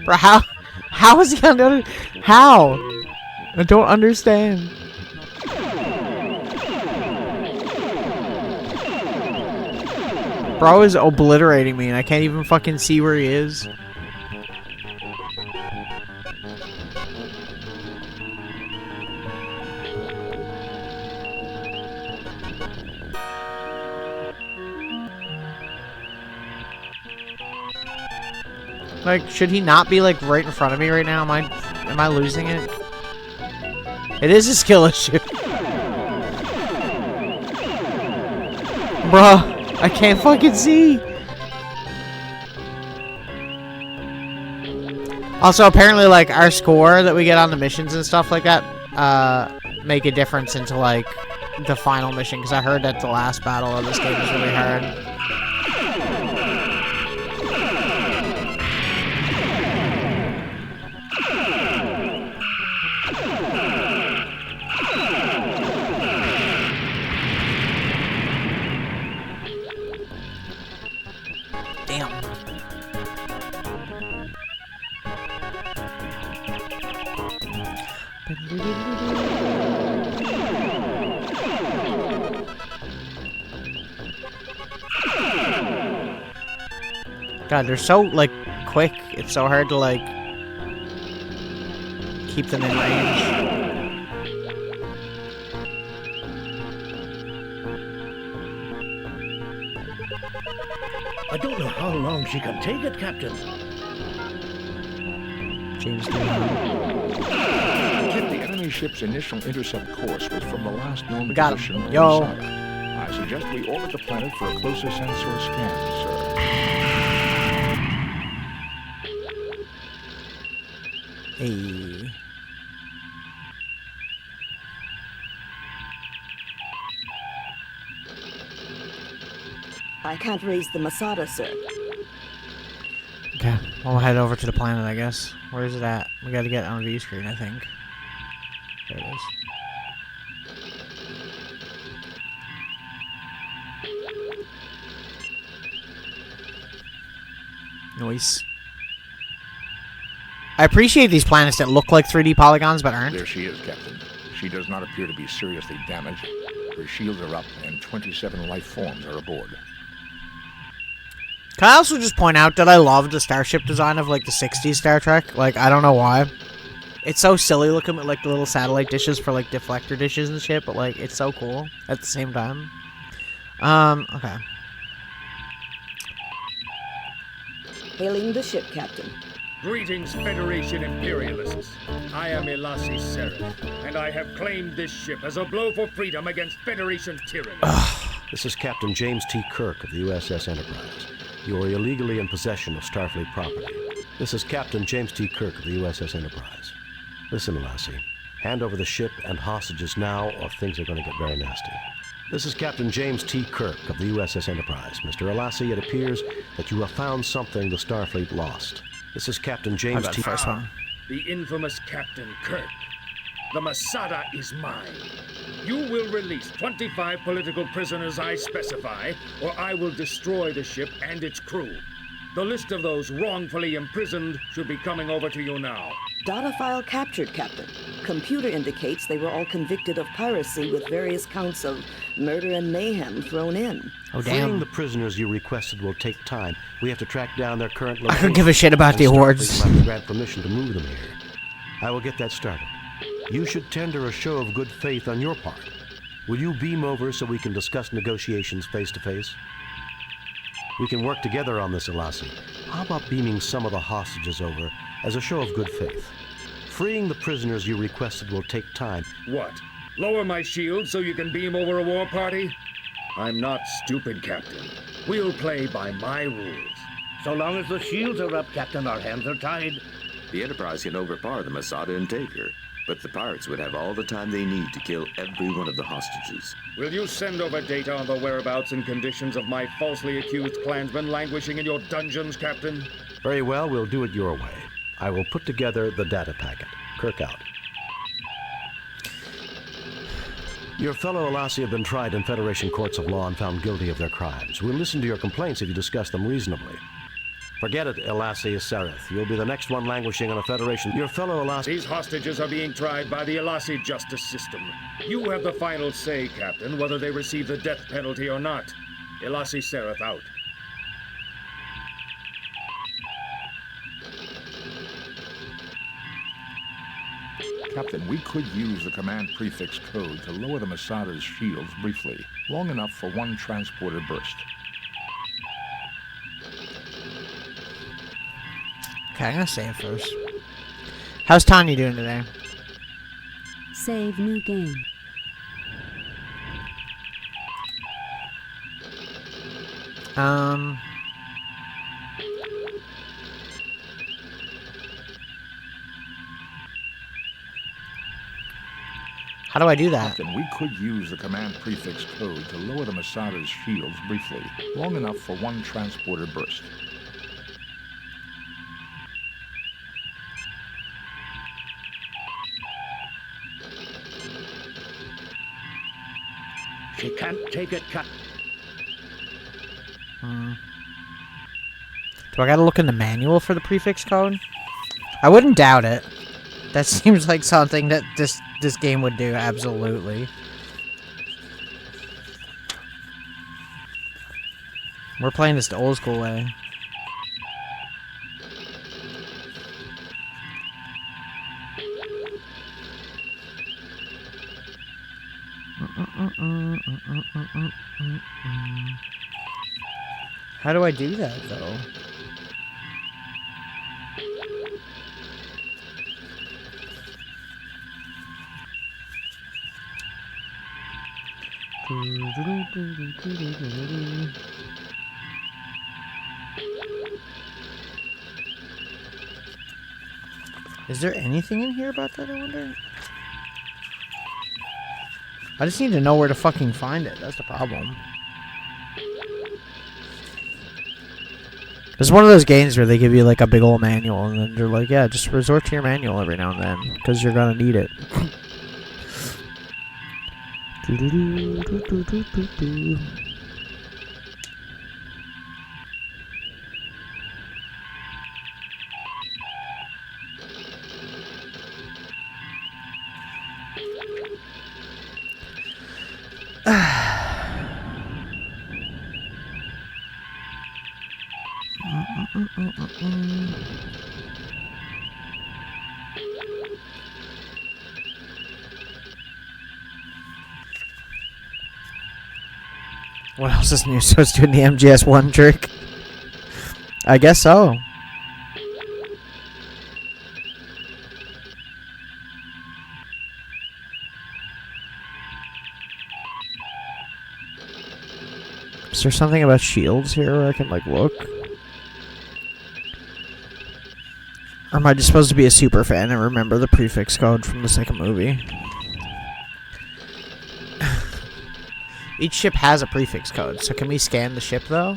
Bro, how is he gonna do it? How? I don't understand. Bro is obliterating me and I can't even fucking see where he is. Like, should he not be, like, right in front of me right now? Am I losing it? It is a skill issue. Bruh. I can't fucking see. Also, apparently, like, our score that we get on the missions and stuff like that, make a difference into, like, the final mission. Because I heard that the last battle of this game is really hard. God, they're so, like, quick. It's so hard to, like, keep them in range. I don't know how long she can take it, Captain. James Kit, the enemy ship's initial intercept course was from the last known got him. position on Yo. Masada. I suggest we orbit the planet for a closer sensor scan, sir. Hey. I can't raise the Masada, sir. Okay, we'll head over to the planet, I guess. Where is it at? We gotta get on the view screen, I think. There it is. Nice. I appreciate these planets that look like 3D polygons but aren't. There she is, Captain. She does not appear to be seriously damaged. Her shields are up, and 27 life forms are aboard. Can I also just point out that I love the starship design of, like, the 60s Star Trek? Like, I don't know why. It's so silly looking at, like, the little satellite dishes for, like, deflector dishes and shit, but, like, it's so cool at the same time. Okay. Hailing the ship, Captain. Greetings, Federation Imperialists. I am Elasi Seraph, and I have claimed this ship as a blow for freedom against Federation tyranny. This is Captain James T. Kirk of the USS Enterprise. You are illegally in possession of Starfleet property. This is Captain James T. Kirk of the USS Enterprise. Listen, Lassie. Hand over the ship and hostages now, or things are going to get very nasty. This is Captain James T. Kirk of the USS Enterprise. Mr. Elassi, it appears that you have found something the Starfleet lost. This is Captain James T. First one. The infamous Captain Kirk. The Masada is mine. You will release 25 political prisoners I specify, or I will destroy the ship and its crew. The list of those wrongfully imprisoned should be coming over to you now. Data file captured, Captain. Computer indicates they were all convicted of piracy with various counts of murder and mayhem thrown in. Oh, damn. Freeing the prisoners you requested will take time. We have to track down their current I location. don't give a shit about the and awards. Starfleet will have to grant permission to move them here. I will get that started. You should tender a show of good faith on your part. Will you beam over so we can discuss negotiations face to face? We can work together on this, Elasi. How about beaming some of the hostages over as a show of good faith? Freeing the prisoners you requested will take time. What? Lower my shield so you can beam over a war party? I'm not stupid, Captain. We'll play by my rules. So long as the shields are up, Captain, our hands are tied. The Enterprise can overpower the Masada and take her, but the pirates would have all the time they need to kill every one of the hostages. Will you send over data on the whereabouts and conditions of my falsely accused clansmen languishing in your dungeons, Captain? Very well, we'll do it your way. I will put together the data packet. Kirk out. Your fellow Elasi have been tried in Federation courts of law and found guilty of their crimes. We'll listen to your complaints if you discuss them reasonably. Forget it, Elasi Sarath. You'll be the next one languishing on a Federation. Your fellow Elasi... These hostages are being tried by the Elasi justice system. You have the final say, Captain, whether they receive the death penalty or not. Elasi Sarath out. Captain, we could use the command prefix code to lower the Masada's shields briefly, long enough for one transporter burst. Okay, I'm gonna save first. How's Tanya doing today? Save new game. How do I do that? Captain, we could use the command prefix code to lower the Masada's shields briefly, long enough for one transporter burst. She can't take it, Captain. Do I gotta look in the manual for the prefix code? I wouldn't doubt it. That seems like something that this game would do, absolutely. We're playing this the old school way. How do I do that, though? Is there anything in here about that, I wonder? I just need to know where to fucking find it. That's the problem. It's one of those games where they give you like a big old manual and then they're like, yeah, just resort to your manual every now and then because you're gonna need it. What else is new? So it's doing the MGS1 trick? I guess so. Is there something about shields here where I can, like, look? Or am I just supposed to be a super fan and remember the prefix code from the second movie? Each ship has a prefix code, so can we scan the ship, though?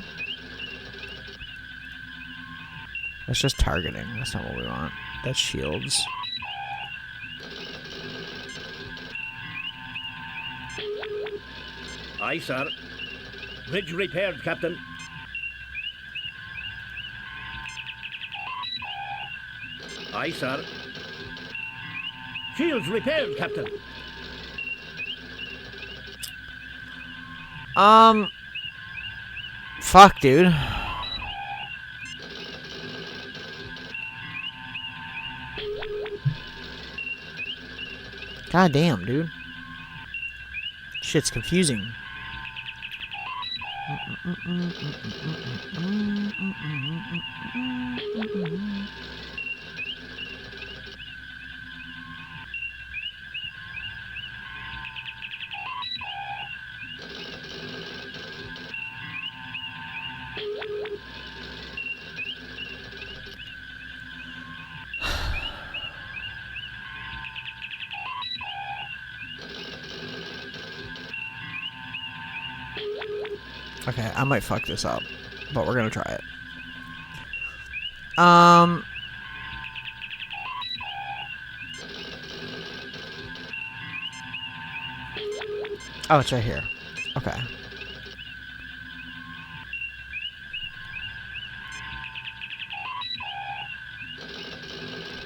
That's just targeting. That's not what we want. That's shields. Aye, sir. Bridge repaired, Captain. Aye, sir. Shields repaired, Captain. Fuck, dude. God damn, dude. Shit's confusing. Okay, I might fuck this up, but we're gonna try it. Oh, it's right here. Okay.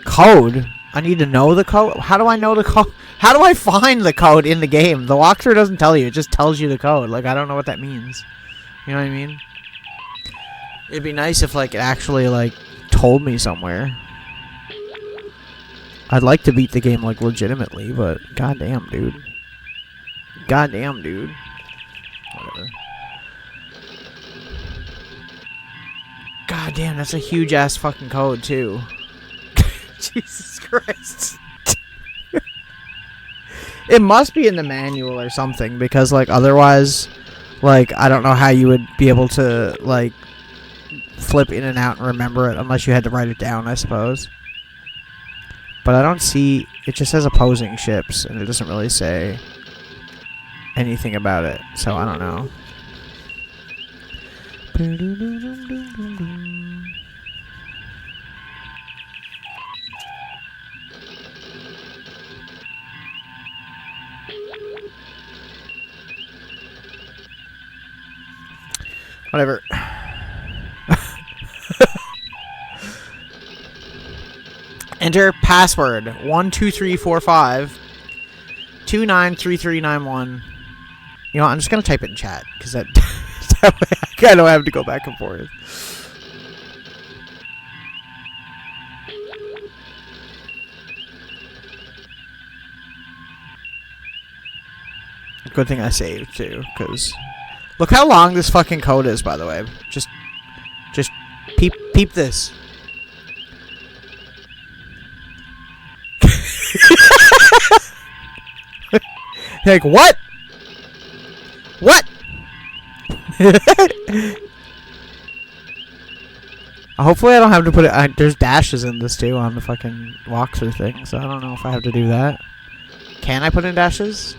Code? I need to know the code? How do I know the code? How do I find the code in the game? The walkthrough doesn't tell you. It just tells you the code. Like, I don't know what that means. You know what I mean? It'd be nice if, like, it actually, like, told me somewhere. I'd like to beat the game, like, legitimately, but goddamn, dude. Goddamn, dude. Whatever. Goddamn, that's a huge-ass fucking code, too. Jesus Christ. It must be in the manual or something, because, like, otherwise, like, I don't know how you would be able to, like, flip in and out and remember it, unless you had to write it down, I suppose. But I don't see... It just says opposing ships, and it doesn't really say anything about it, so I don't know. Whatever. Enter password 12345 293391. You know, I'm just gonna type it in chat because that way I kind of have to go back and forth. Good thing I saved too, because look how long this fucking code is, by the way. Just Just peep this. Like, what? What? Hopefully I don't have to put it... there's dashes in this, too, on the fucking walkthrough thing, so I don't know if I have to do that. Can I put in dashes?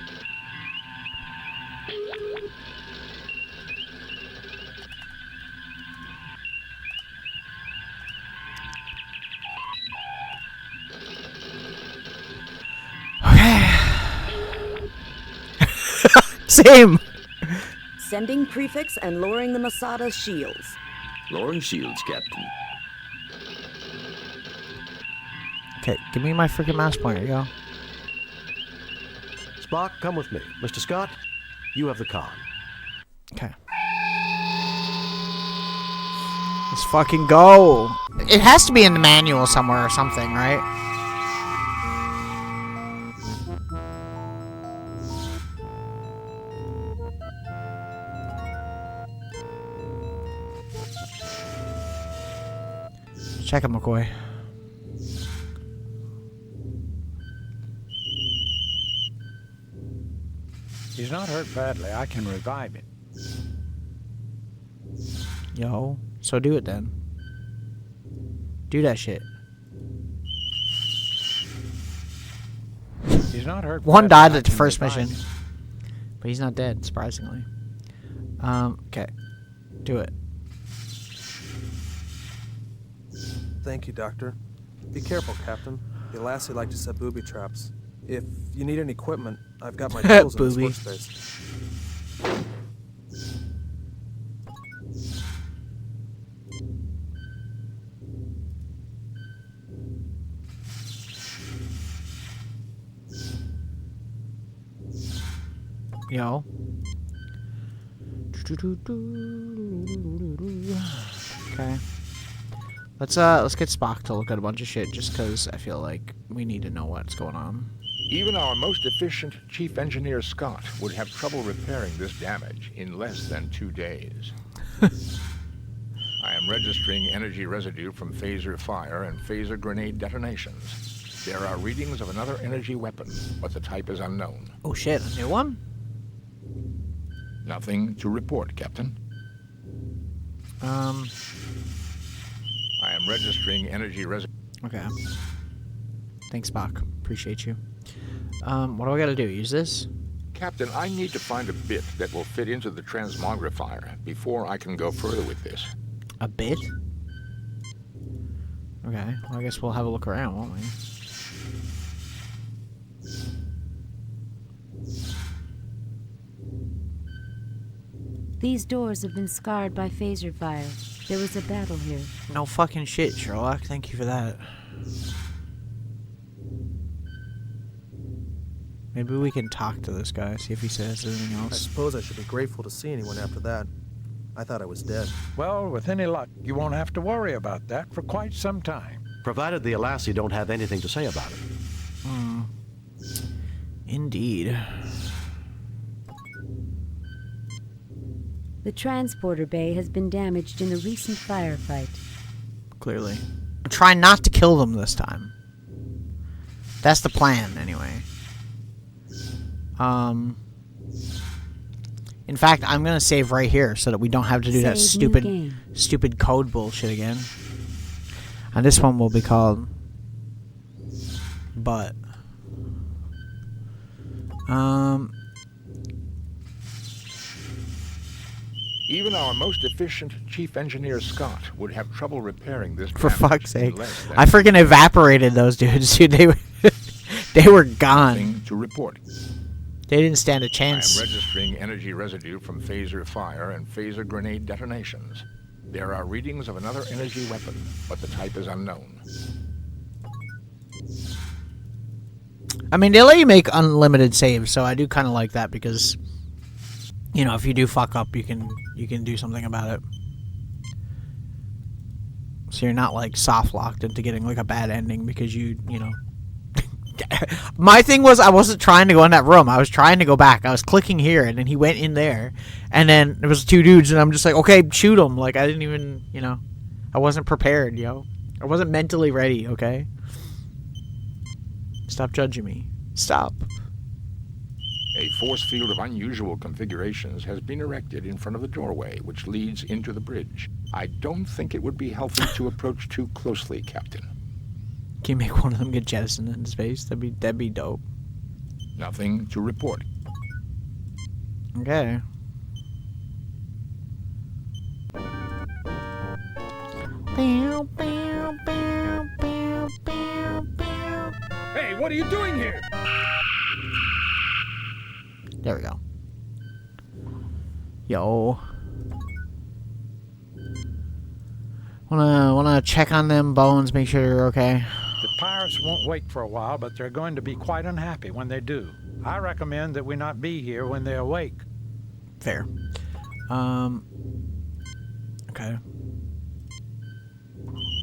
Okay. Same! Sending prefix and lowering the Masada's shields. Lowering shields, Captain. Okay, give me my freaking mouse pointer, yo. Spock, come with me. Mr. Scott, you have the con. Okay. Let's fucking go. It has to be in the manual somewhere or something, right? Check it, McCoy. He's not hurt badly. I can revive it. Yo, so do it then. Do that shit. He's not hurt. One badly. died at the first mission, but he's not dead, surprisingly. Okay, do it. Thank you, Doctor. Be careful, Captain. The Lassie like to set booby traps. If you need any equipment, I've got my tools in this Booby. workspace. Yo. Okay. Let's get Spock to look at a bunch of shit just because I feel like we need to know what's going on. Even our most efficient Chief Engineer Scott would have trouble repairing this damage in less than 2 days. I am registering energy residue from phaser fire and phaser grenade detonations. There are readings of another energy weapon, but the type is unknown. Oh shit, a new one? Nothing to report, Captain. I am registering energy residue. Okay. Thanks, Spock. Appreciate you. What do I gotta do? Use this? Captain, I need to find a bit that will fit into the transmogrifier before I can go further with this. A bit? Okay, well, I guess we'll have a look around, won't we? These doors have been scarred by phaser fire. There was a battle here. No fucking shit, Sherlock. Thank you for that. Maybe we can talk to this guy, see if he says anything I else. suppose I should be grateful to see anyone after that. I thought I was dead. Well, with any luck, you won't have to worry about that for quite some time. Provided the Alassi don't have anything to say about it. Indeed. The transporter bay has been damaged in a recent firefight. Clearly. Try not to kill them this time. That's the plan, anyway. In fact, I'm gonna save right here so that we don't have to do that stupid code bullshit again. And this one will be called But. Even our most efficient Chief Engineer Scott would have trouble repairing this For damage fuck's sake. in less than I freaking evaporated those dudes, dude. They were gone. Nothing to report. They didn't stand a I chance. am registering energy residue from phaser fire and phaser grenade detonations. There are readings of another energy weapon, but the type is unknown. I mean, they let you make unlimited saves, so I do kind of like that because, you know, if you do fuck up, you can do something about it. So you're not like soft locked into getting like a bad ending because you know, My thing was I wasn't trying to go in that room. I was trying to go back. I was clicking here, and then he went in there, and then there was 2 dudes, and I'm just like, okay, shoot them. Like, I didn't even, you know, I wasn't prepared, yo. I wasn't mentally ready, okay? Stop judging me. Stop. A force field of unusual configurations has been erected in front of the doorway, which leads into the bridge. I don't think it would be healthy to approach too closely, Captain. Can you make one of them get jettisoned into space? That'd be dope. Nothing to report. Okay. Hey, what are you doing here? There we go. Yo. Wanna check on them bones, make sure they're okay. The pirates won't wake for a while, but they're going to be quite unhappy when they do. I recommend that we not be here when they awake. Fair. Okay.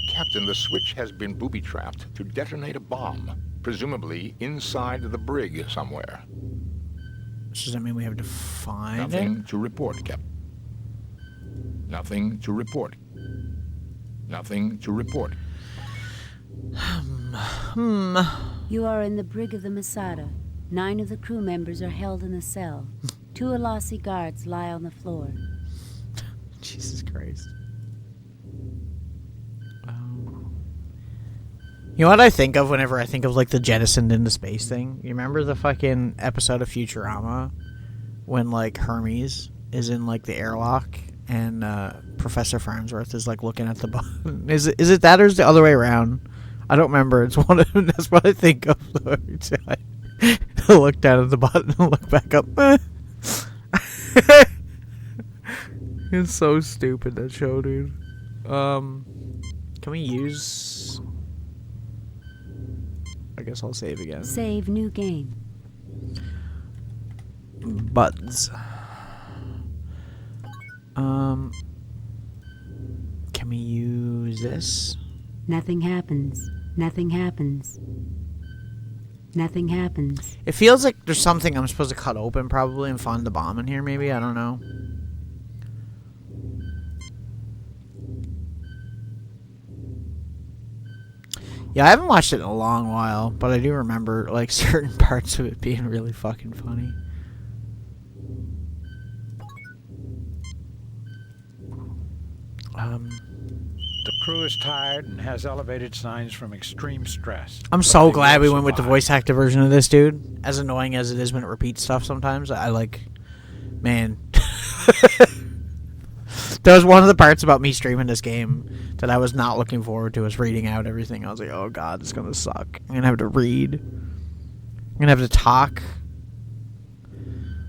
Captain, the switch has been booby-trapped to detonate a bomb, presumably inside the brig somewhere. Does that mean we have to find Nothing to report, Captain. Nothing to report. Nothing to report. You are in the brig of the Masada. 9 of the crew members are held in a cell. 2 Alasi guards lie on the floor. Jesus Christ. You know what I think of whenever I think of, like, the jettisoned into space thing? You remember the fucking episode of Futurama when, like, Hermes is in, like, the airlock and Professor Farnsworth is, like, looking at the button? Is it that or is it the other way around? I don't remember. It's one of them. That's what I think of. I look down at the button and look back up. It's so stupid, that show, dude. Can we use... I guess I'll save again. Save new game. Buttons. Can we use this? Nothing happens. Nothing happens. Nothing happens. It feels like there's something I'm supposed to cut open probably and find the bomb in here maybe. I don't know. Yeah, I haven't watched it in a long while, but I do remember, like, certain parts of it being really fucking funny. The crew is tired and has elevated signs from extreme stress. I'm so glad we went with the voice actor version of this, dude. As annoying as it is when it repeats stuff sometimes, I like... Man. There was one of the parts about me streaming this game that I was not looking forward to, was reading out everything. I was like, oh god, it's gonna suck. I'm gonna have to read. I'm gonna have to talk.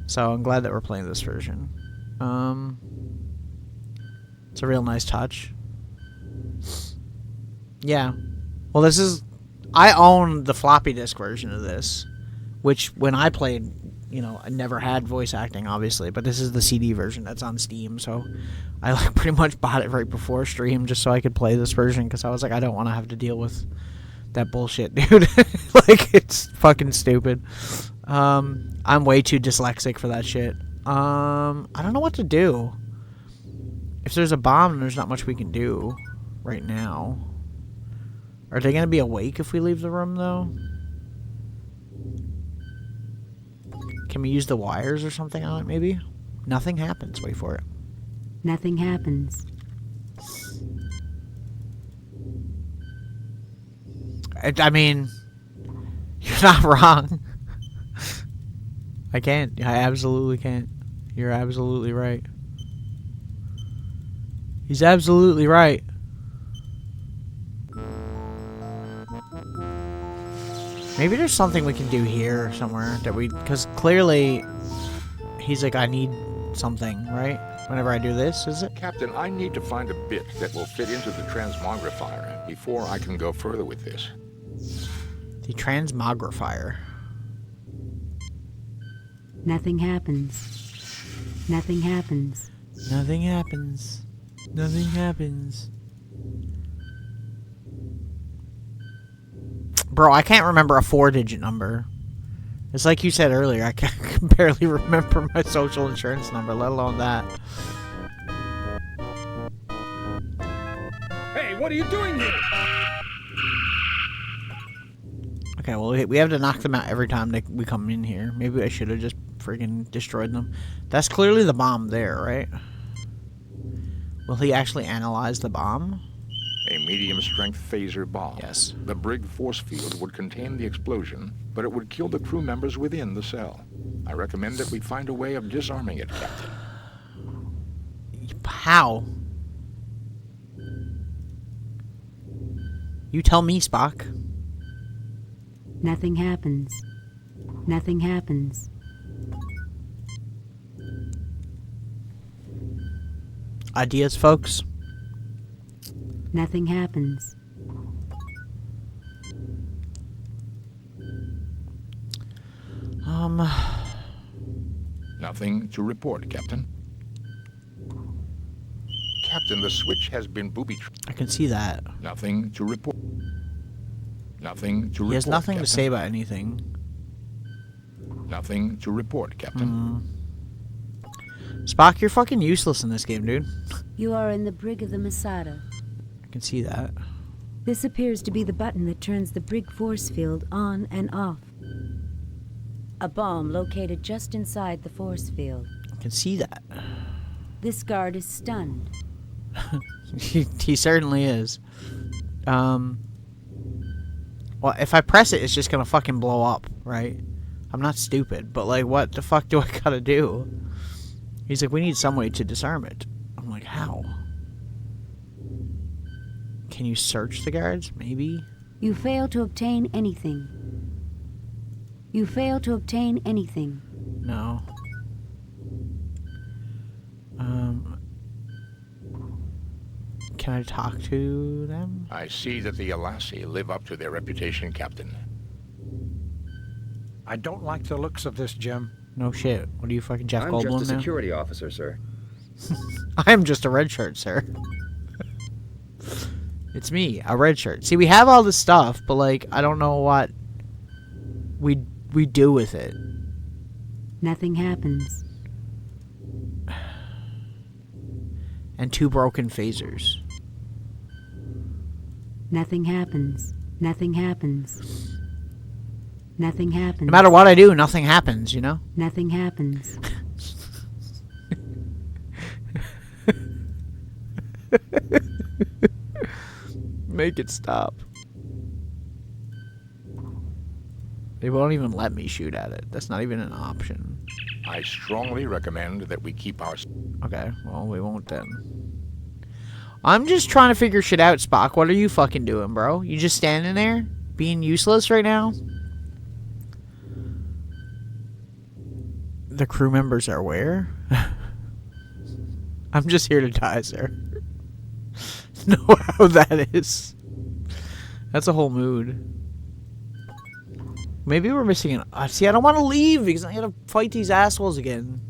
So I'm glad that we're playing this version. It's a real nice touch. Yeah. Well, this is... I own the floppy disk version of this, which when I played, you know, I never had voice acting, obviously, but this is the CD version that's on Steam, so I like pretty much bought it right before stream just so I could play this version, because I was like, I don't want to have to deal with that bullshit, dude. Like, it's fucking stupid. I'm way too dyslexic for that shit. I don't know what to do. If there's a bomb, there's not much we can do right now. Are they going to be awake if we leave the room, though? Can we use the wires or something on it, maybe? Nothing happens. Wait for it. Nothing happens. I mean, you're not wrong. I can't. I absolutely can't. You're absolutely right. He's absolutely right. Maybe there's something we can do here somewhere that we... Because clearly, he's like, I need something, right? Whenever I do this, is it? Captain, I need to find a bit that will fit into the transmogrifier before I can go further with this. The transmogrifier. Nothing happens. Nothing happens. Nothing happens. Nothing happens. Bro, I can't remember a 4-digit number. It's like you said earlier, I can barely remember my social insurance number, let alone that. Hey, what are you doing here? Okay, well, we have to knock them out every time we come in here. Maybe I should have just friggin' destroyed them. That's clearly the bomb there, right? Will he actually analyze the bomb? A medium-strength phaser bomb. Yes. The Brig force field would contain the explosion, but it would kill the crew members within the cell. I recommend that we find a way of disarming it, Captain. How? You tell me, Spock. Nothing happens. Nothing happens. Ideas, folks? Nothing happens. Nothing to report, Captain. Captain, the switch has been booby-trapped. I can see that. Nothing to report. Nothing to report, He has nothing Captain. to say about anything. Nothing to report, Captain. Spock, you're fucking useless in this game, dude. You are in the brig of the Masada. I can see that. This appears to be the button that turns the brig force field on and off. A bomb located just inside the force field. I can see that. This guard is stunned. He certainly is. Well, if I press it, it's just gonna fucking blow up, right? I'm not stupid, but like, what the fuck do I gotta do? He's like, we need some way to disarm it. I'm like, how? Can you search the guards? Maybe? You fail to obtain anything. You fail to obtain anything. No. Can I talk to them? I see that the Alassi live up to their reputation, Captain. I don't like the looks of this, Jim. No shit. What are you, fucking Jeff Goldblum I'm just a now? security officer, sir. I am just a red shirt, sir. It's me, a red shirt. See, we have all this stuff, but like, I don't know what we do with it. Nothing happens. And 2 broken phasers. Nothing happens. Nothing happens. Nothing happens. No matter what I do, nothing happens, you know? Nothing happens. Make it stop. They won't even let me shoot at it. That's not even an option. I strongly recommend that we keep our... Okay, well, we won't then. I'm just trying to figure shit out, Spock. What are you fucking doing, bro? You just standing there? Being useless right now? The crew members are where? I'm just here to die, sir. Know how that is. That's a whole mood. Maybe we're missing an... see, I don't want to leave because I gotta fight these assholes again.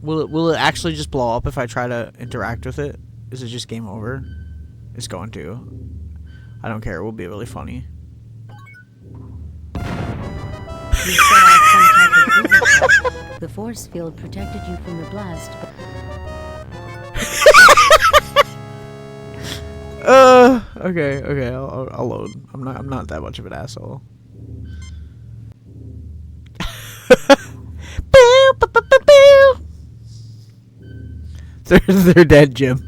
Will it actually just blow up if I try to interact with it? Is it just game over? It's going to. I don't care. It will be really funny. You set off some type of booby trap. The force field protected you from the blast. Okay. I'll load. I'm not that much of an asshole. They're dead, Jim.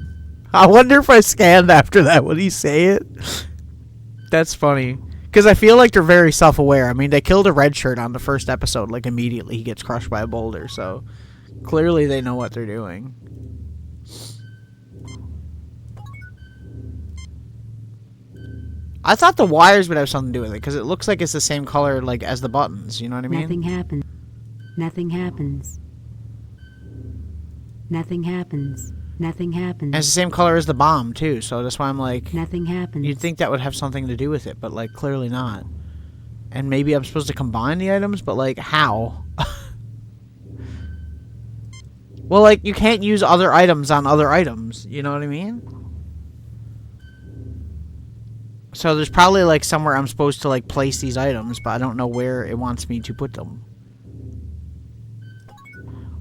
I wonder if I scanned after that. Would he say it? That's funny. Because I feel like they're very self-aware. I mean, they killed a red shirt on the first episode. Like, immediately he gets crushed by a boulder. So, clearly they know what they're doing. I thought the wires would have something to do with it. Because it looks like it's the same color, like, as the buttons. You know what I mean? Nothing happens. Nothing happens. Nothing happens. Nothing happens. And it's the same color as the bomb, too. So that's why I'm like... Nothing happens. You'd think that would have something to do with it, but, like, clearly not. And maybe I'm supposed to combine the items, but, like, how? Well, like, you can't use other items on other items. You know what I mean? So there's probably, like, somewhere I'm supposed to, like, place these items, but I don't know where it wants me to put them.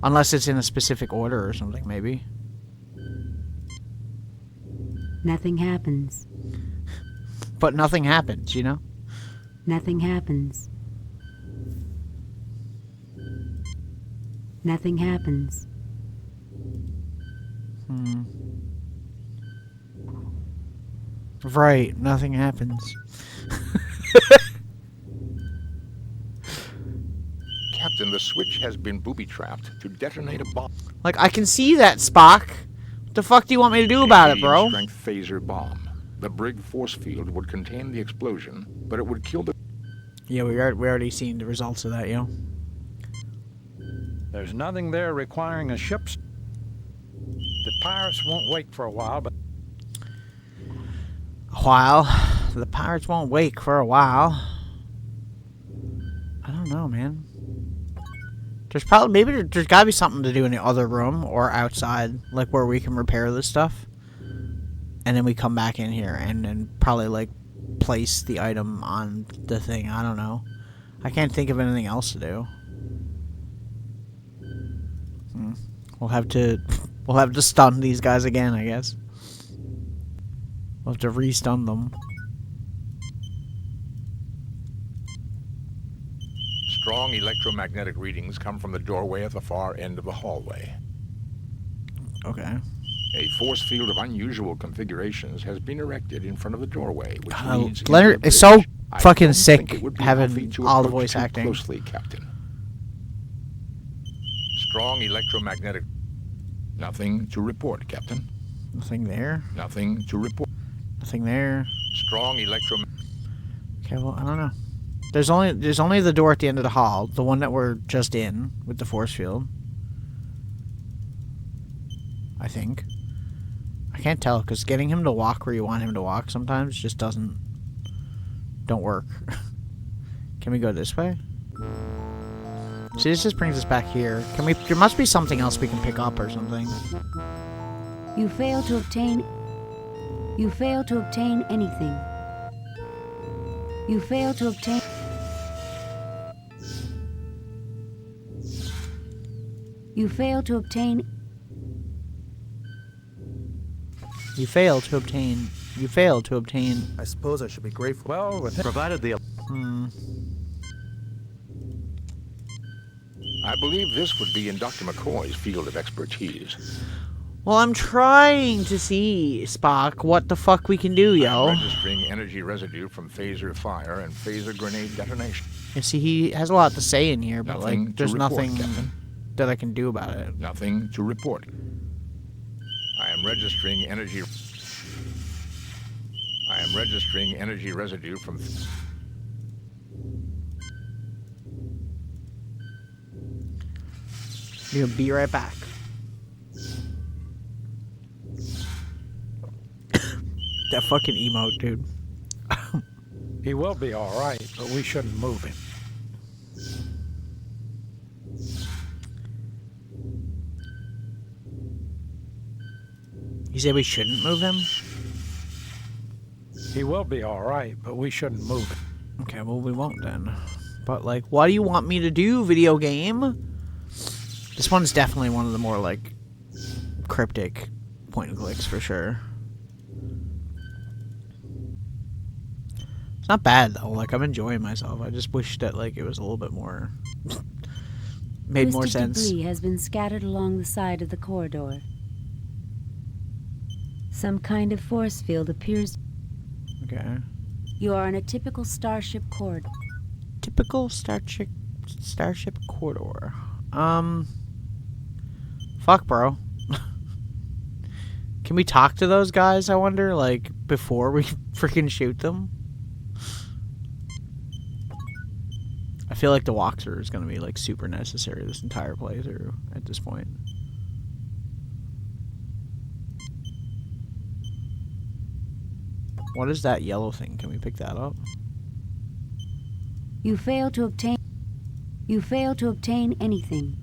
Unless it's in a specific order or something, maybe. Nothing happens. But nothing happens, you know? Nothing happens. Nothing happens. Right, nothing happens. Captain, the switch has been booby-trapped to detonate a bomb. Like, I can see that, Spock. What the fuck do you want me to do about it, bro? Medium-strength phaser bomb. The Brig force field would contain the explosion, but it would kill the... Yeah, we already seen the results of that, yo. There's nothing there requiring a ship's... The pirates won't wake for a while, but... The pirates won't wake for a while. I don't know, man. There's probably... Maybe there's gotta be something to do in the other room or outside. Like, where we can repair this stuff. And then we come back in here and then probably, like, place the item on the thing. I don't know. I can't think of anything else to do. We'll have to stun these guys again, I guess. We'll have to re-stun them. Strong electromagnetic readings come from the doorway at the far end of the hallway. Okay. A force field of unusual configurations has been erected in front of the doorway, which leads into Leonard the is so bridge. fucking I sick don't think it would be having healthy to all the approach voice too acting. closely, Captain. Strong electromagnetic... Nothing to report, Captain. Nothing there. Nothing to report. Nothing there. Strong electro... Okay, well, I don't know. There's only the door at the end of the hall, the one that we're just in with the force field. I think. I can't tell because getting him to walk where you want him to walk sometimes just don't work. Can we go this way? See, this just brings us back here. There must be something else we can pick up or something. You fail to obtain anything. You fail to obtain... You fail to obtain... You fail to obtain... You fail to obtain... I suppose I should be grateful. Well, with provided the... I believe this would be in Dr. McCoy's field of expertise. Well, I'm trying to see, Spock, what the fuck we can do, yo. I'm registering energy residue from phaser fire and phaser grenade detonation. You see, he has a lot to say in here, but, Nothing like, there's to report, nothing Captain. that I can do about it. Nothing to report. I am registering energy residue from... You'll be right back. That fucking emote, dude. he will be all right, but we shouldn't move him. You said we shouldn't move him? He will be all right, but we shouldn't move him. Okay, well, we won't then. But, like, what do you want me to do, video game? This one's definitely one of the more, like, cryptic point and clicks for sure. It's not bad, though. Like, I'm enjoying myself. I just wish that, like, it was a little bit more... made more sense. Debris has been scattered along the side of the corridor. Some kind of force field appears... Okay. You are in a typical starship corridor. Typical starship corridor. Fuck, bro. Can we talk to those guys, I wonder, like, before we freaking shoot them? I feel like the walkthrough is going to be, like, super necessary this entire playthrough at this point. What is that yellow thing? Can we pick that up? You fail to obtain anything.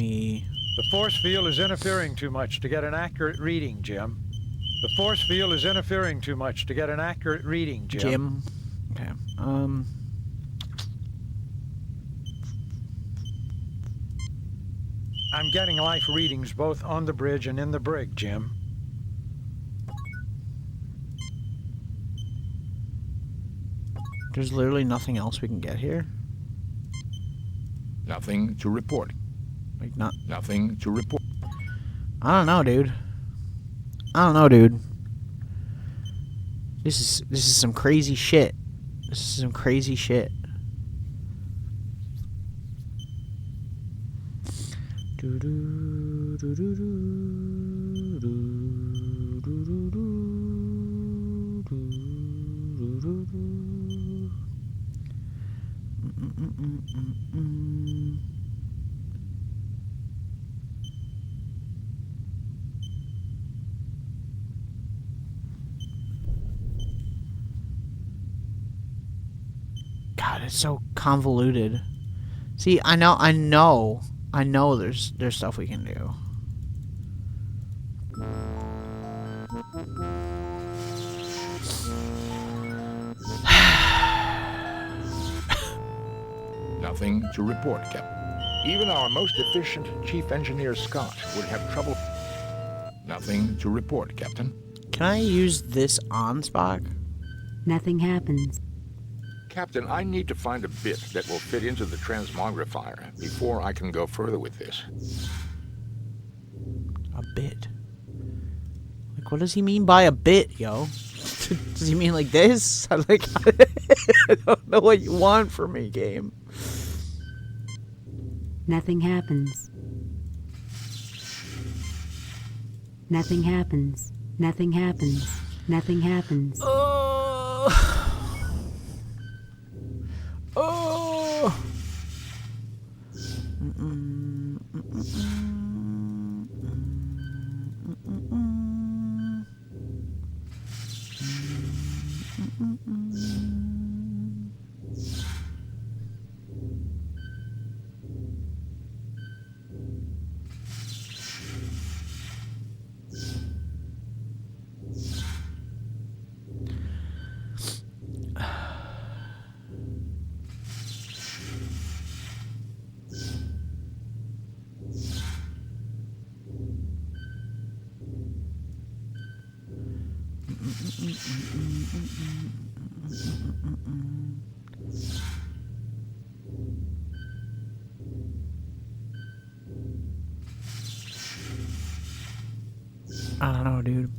me... The force field is interfering too much to get an accurate reading, Jim. The force field is interfering too much to get an accurate reading, Jim. Okay. I'm getting life readings both on the bridge and in the brig, Jim. There's literally nothing else we can get here? Nothing to report. Like, not... Nothing to report. I don't know, dude. I don't know, dude. This is some crazy shit. This is some crazy shit. God, it's so convoluted. See, I know there's stuff we can do. Nothing to report, Captain. Even our most efficient Chief Engineer Scott would have trouble. Nothing to report, Captain. Can I use this on Spock? Nothing happens. Captain, I need to find a bit that will fit into the transmogrifier before I can go further with this. A bit? Like, what does he mean by a bit, yo? Does he mean like this? I don't know what you want from me, game. Nothing happens. Nothing happens. Nothing happens. Nothing happens. Oh. I don't know, dude.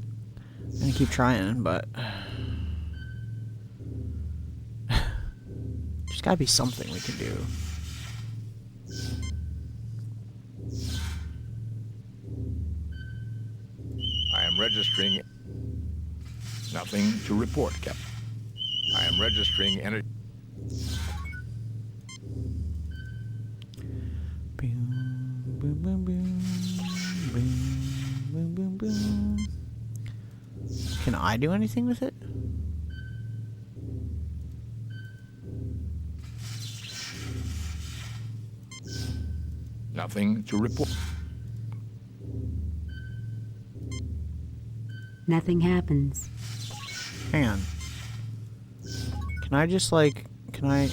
I'm gonna keep trying, but there's gotta be something we can do. I am registering. Nothing to report, Captain. I am registering energy. Can I do anything with it? Nothing to report. Nothing happens. Hang on. Can I just, like... Can I...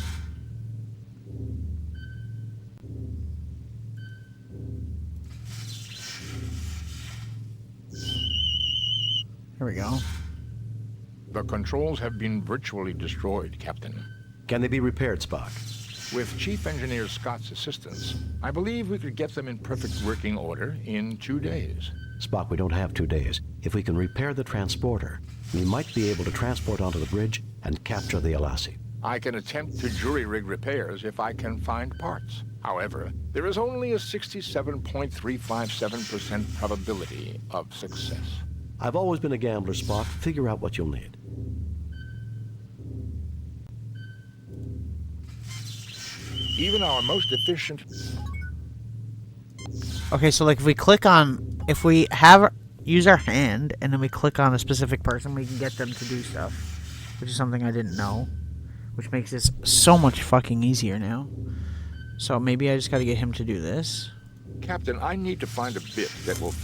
Here we go. The controls have been virtually destroyed, Captain. Can they be repaired, Spock? With Chief Engineer Scott's assistance, I believe we could get them in perfect working order in 2 days. Spock, we don't have 2 days. If we can repair the transporter, we might be able to transport onto the bridge and capture the Alassi. I can attempt to jury-rig repairs if I can find parts. However, there is only a 67.357% probability of success. I've always been a gambler, Spock. Figure out what you'll need. Even our most efficient... Okay, so like if we click on... If we use our hand and then we click on a specific person, we can get them to do stuff. Which is something I didn't know. Which makes this so much fucking easier now. So maybe I just gotta get him to do this. Captain, I need to find a bit that will...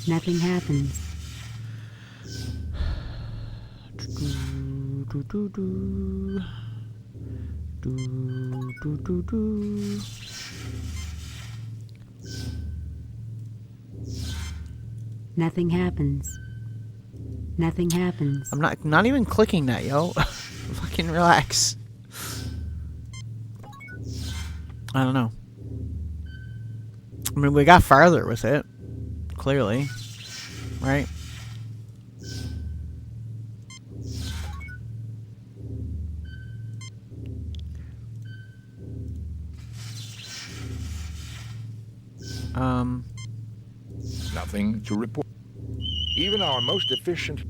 Nothing happens. Nothing happens. Nothing happens. I'm not even clicking that, yo. Fucking relax. I don't know. I mean, we got farther with it. Clearly. Right? Nothing to report. Even our most efficient...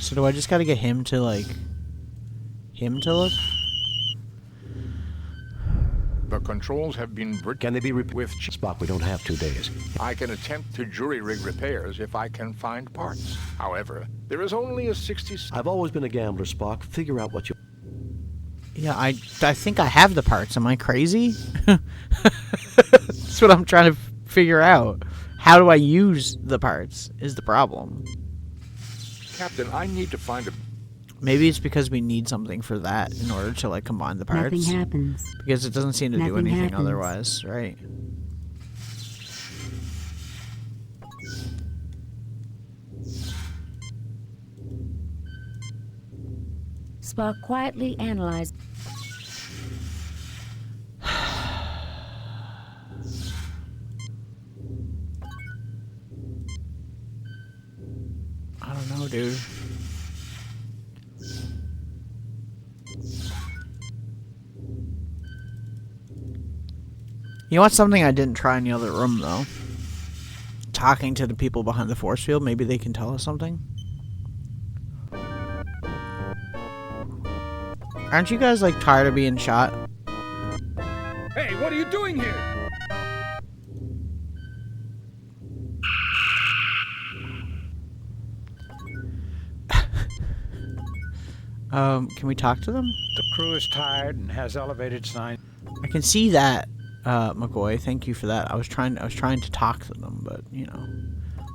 So do I just gotta get him to, like... him to look? The controls have been... Can they be repaired? With Spock, we don't have 2 days. I can attempt to jury-rig repairs if I can find parts. However, there is only a 60... I've always been a gambler, Spock. Figure out what you... Yeah, I think I have the parts. Am I crazy? That's what I'm trying to figure out. How do I use the parts is the problem. Captain, I need to find a... Maybe it's because we need something for that in order to, like, combine the parts. Nothing happens. Because it doesn't seem to do Nothing anything happens. otherwise, right? Spock quietly analyzed. I don't know, dude. You know what's something I didn't try in the other room, though? Talking to the people behind the force field. Maybe they can tell us something. Aren't you guys, like, tired of being shot? Hey, what are you doing here? Can we talk to them? The crew is tired and has elevated signs. I can see that, McCoy. Thank you for that. I was trying to talk to them, but, you know,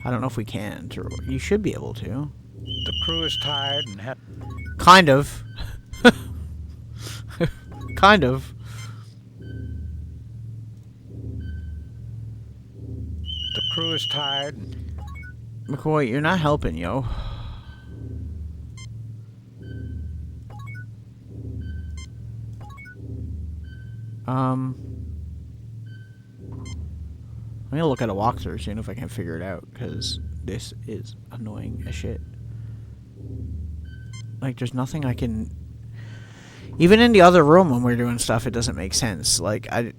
I don't know if we can. You should be able to. The crew is tired and has... Kind of. Kind of. The crew is tired. McCoy, you're not helping, yo. I'm gonna look at a walkthrough soon if I can figure it out, because this is annoying as shit. Like, there's nothing I can... Even in the other room when we're doing stuff, it doesn't make sense. Like, I...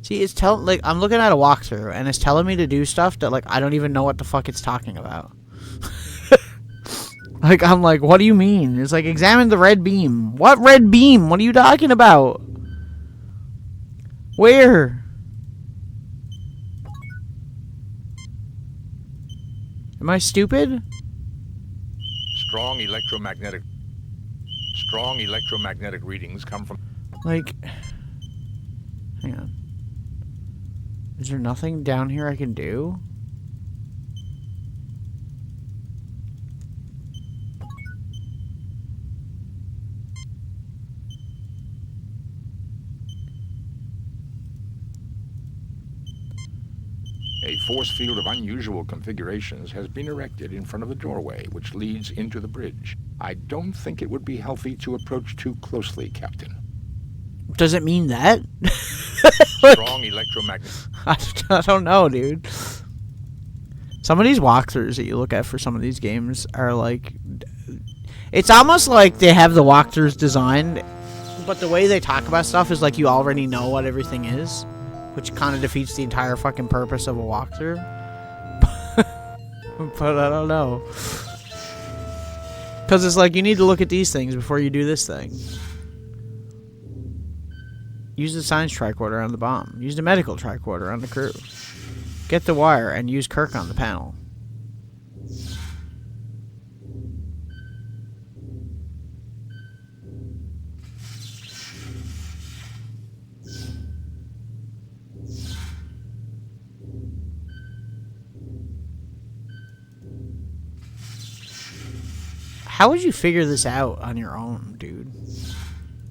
See, it's like, I'm looking at a walkthrough, and it's telling me to do stuff that, like, I don't even know what the fuck it's talking about. Like, I'm like, what do you mean? It's like, examine the red beam. What red beam? What are you talking about? Where? Am I stupid? Strong electromagnetic readings come from... Like... Hang on. Is there nothing down here I can do? A force field of unusual configurations has been erected in front of the doorway, which leads into the bridge. I don't think it would be healthy to approach too closely, Captain. Does it mean that? Strong electromagnet. I don't know, dude. Some of these walkthroughs that you look at for some of these games are like... It's almost like they have the walkthroughs designed, but the way they talk about stuff is like you already know what everything is, which kind of defeats the entire fucking purpose of a walkthrough. But I don't know. Because it's like, you need to look at these things before you do this thing. Use the science tricorder on the bomb. Use the medical tricorder on the crew. Get the wire and use Kirk on the panel. How would you figure this out on your own, dude?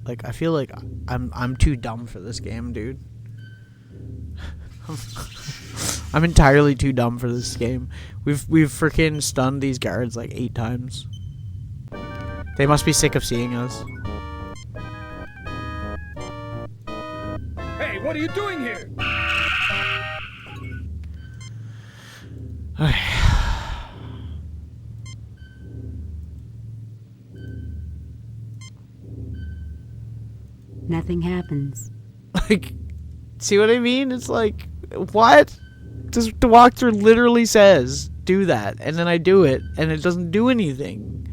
Like, I feel like I'm too dumb for this game, dude. I'm entirely too dumb for this game. We've freaking stunned these guards like 8 times. They must be sick of seeing us. Hey, what are you doing here? Okay. Nothing happens. Like, see what I mean? It's like, what? Just the walkthrough literally says, do that, and then I do it, and it doesn't do anything.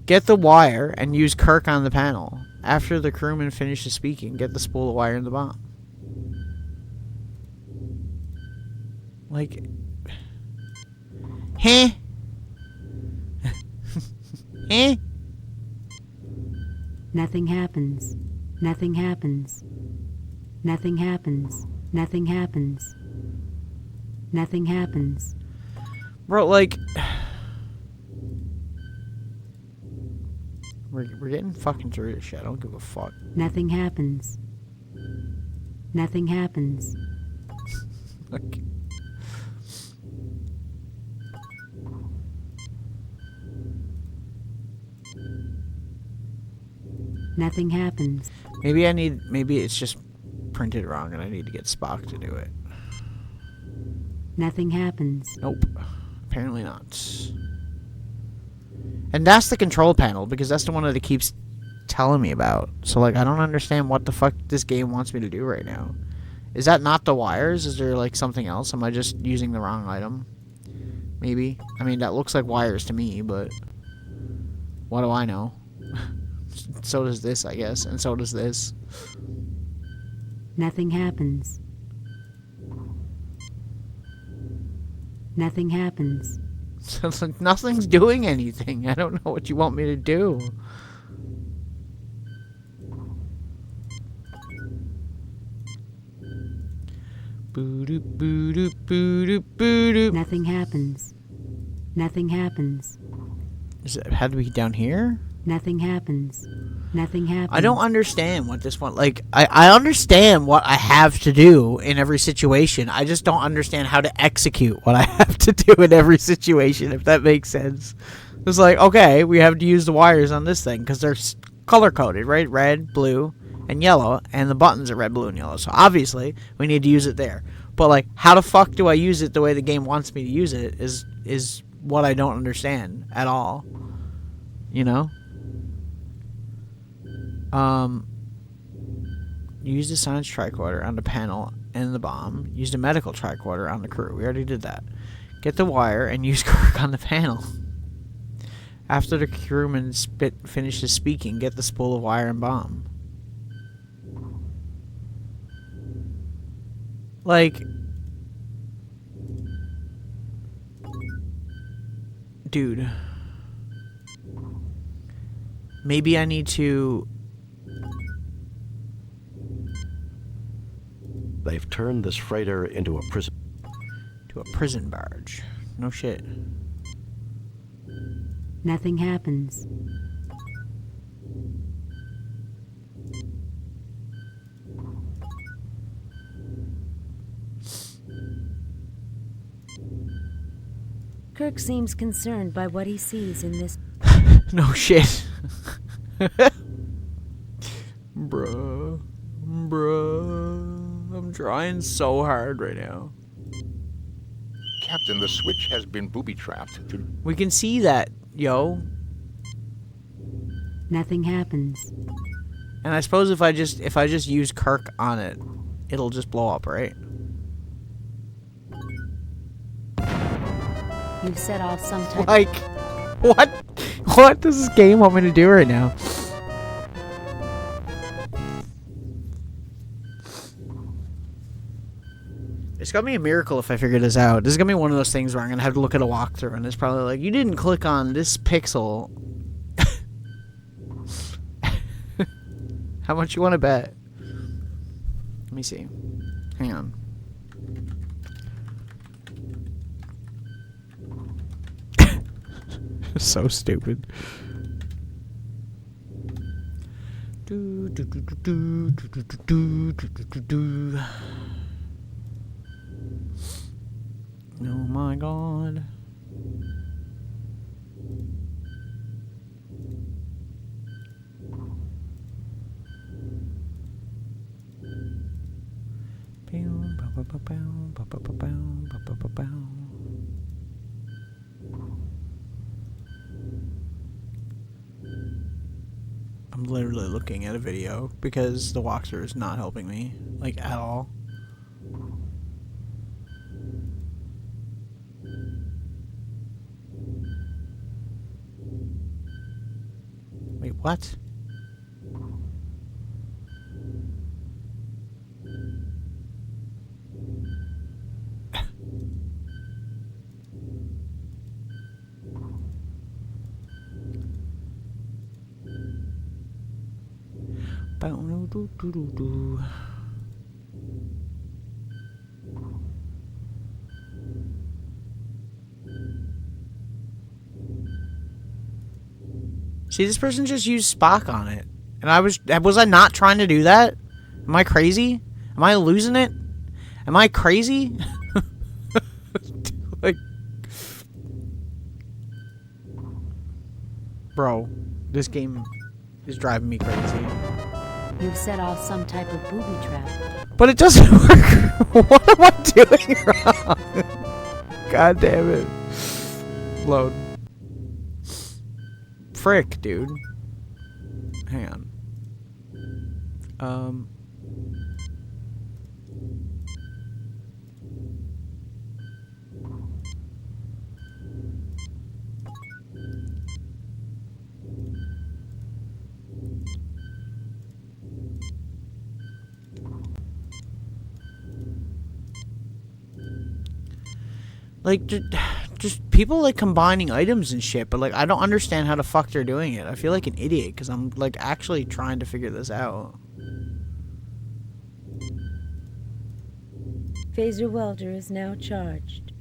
Get the wire and use Kirk on the panel. After the crewman finishes speaking, get the spool of wire in the bomb. Like, huh? Huh? Nothing happens. Nothing happens. Nothing happens. Nothing happens. Nothing happens. Bro, like... We're getting fucking through this shit. I don't give a fuck. Nothing happens. Nothing happens. Okay. Nothing happens. Maybe it's just printed wrong and I need to get Spock to do it. Nothing happens. Nope. Apparently not. And that's the control panel, because that's the one that it keeps telling me about. So, like, I don't understand what the fuck this game wants me to do right now. Is that not the wires? Is there, like, something else? Am I just using the wrong item? Maybe. I mean, that looks like wires to me, but... what do I know? So does this, I guess. And so does this. Nothing happens. Nothing happens. It's like nothing's doing anything. I don't know what you want me to do. Boo-doop, boo-doop, boo-doop, boo-doop. Nothing happens. Nothing happens. Is it had to be down here? Nothing happens. Nothing happens. I don't understand what this one... Like, I understand what I have to do in every situation. I just don't understand how to execute what I have to do in every situation, if that makes sense. It's like, okay, we have to use the wires on this thing, because they're color-coded, right? Red, blue, and yellow, and the buttons are red, blue, and yellow. So, obviously, we need to use it there. But, like, how the fuck do I use it the way the game wants me to use it is what I don't understand at all. You know? Use the science tricorder on the panel and the bomb. Use the medical tricorder on the crew. We already did that. Get the wire and use Kirk on the panel. After the crewman finishes speaking, get the spool of wire and bomb. Like... dude. Maybe I need to... They've turned this freighter into a prison. To a prison barge. No shit. Nothing happens. Kirk seems concerned by what he sees in this. No shit. Bruh. I'm trying so hard right now. Captain, the switch has been booby-trapped to... We can see that, yo. Nothing happens. And I suppose if I just use Kirk on it, it'll just blow up, right? You've set off some type. Like, what? What does this game want me to do right now? It's gonna be a miracle if I figure this out. This is gonna be one of those things where I'm gonna have to look at a walkthrough and it's probably like, you didn't click on this pixel. How much you want to bet? Let me see. Hang on. So stupid. Oh my god. I'm literally looking at a video because the walkthrough is not helping me, like, at all. Wait, what? See, this person just used Spock on it. And was I not trying to do that? Am I crazy? Am I losing it? Am I crazy? Like, bro, this game is driving me crazy. You've set off some type of booby trap. But it doesn't work. What am I doing wrong? God damn it. Load. Frick, dude. Hang on. Like, just people, like, combining items and shit, but, like, I don't understand how the fuck they're doing it. I feel like an idiot, because I'm, like, actually trying to figure this out. Phaser welder is now charged.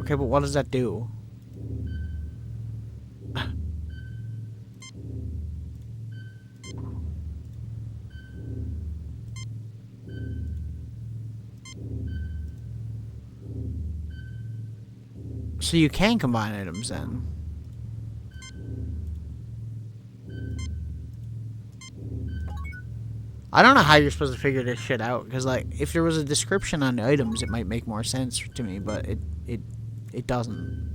Okay, but what does that do? So you can combine items then. I don't know how you're supposed to figure this shit out, because, like, if there was a description on the items, it might make more sense to me, but it doesn't.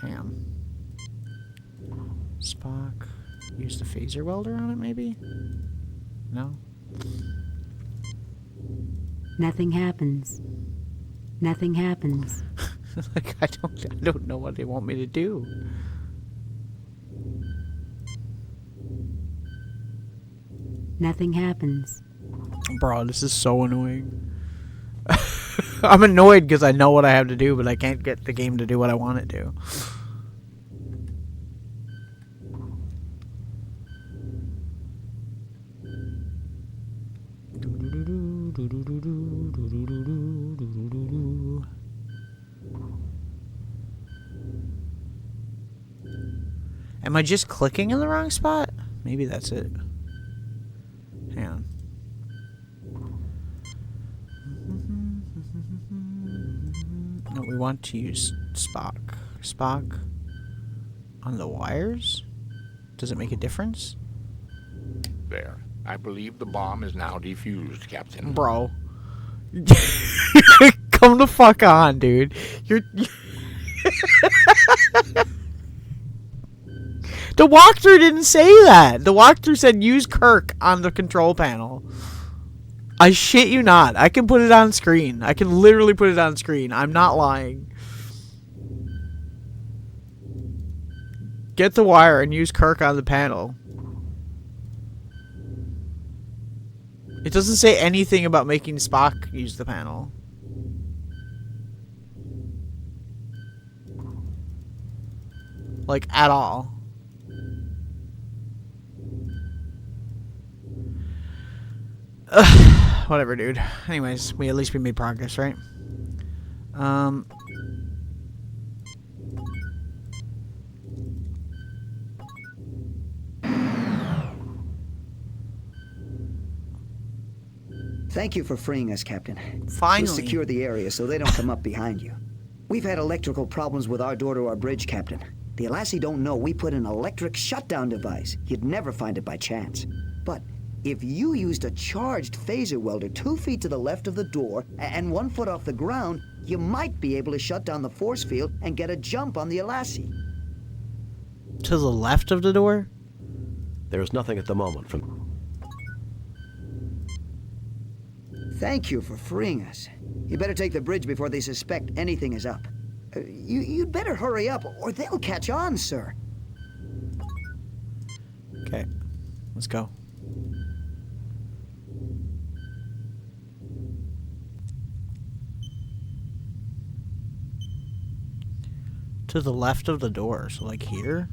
Hang on. Spock. Use the phaser welder on it, maybe? No? Nothing happens. Nothing happens. Like, I don't know what they want me to do. Nothing happens. Bro, this is so annoying. I'm annoyed because I know what I have to do, but I can't get the game to do what I want it to. Am I just clicking in the wrong spot? Maybe that's it. Hang on. We want to use Spock. Spock on the wires? Does it make a difference? There. I believe the bomb is now defused, Captain. Bro. Come the fuck on, dude. The walkthrough didn't say that. The walkthrough said use Kirk on the control panel. I shit you not. I can put it on screen. I can literally put it on screen. I'm not lying. Get the wire and use Kirk on the panel. It doesn't say anything about making Spock use the panel. Like, at all. Ugh, whatever, dude. Anyways, at least we made progress, right? Thank you for freeing us, Captain. Finally. We'll secure the area so they don't come up behind you. We've had electrical problems with our door to our bridge, Captain. The Alassi don't know we put an electric shutdown device. You'd never find it by chance. But if you used a charged phaser welder 2 feet to the left of the door and 1 foot off the ground, you might be able to shut down the force field and get a jump on the Alassi. To the left of the door? There is nothing at the moment from... Thank you for freeing us. You better take the bridge before they suspect anything is up. You'd better hurry up, or they'll catch on, sir. Okay, let's go. To the left of the door, so like here?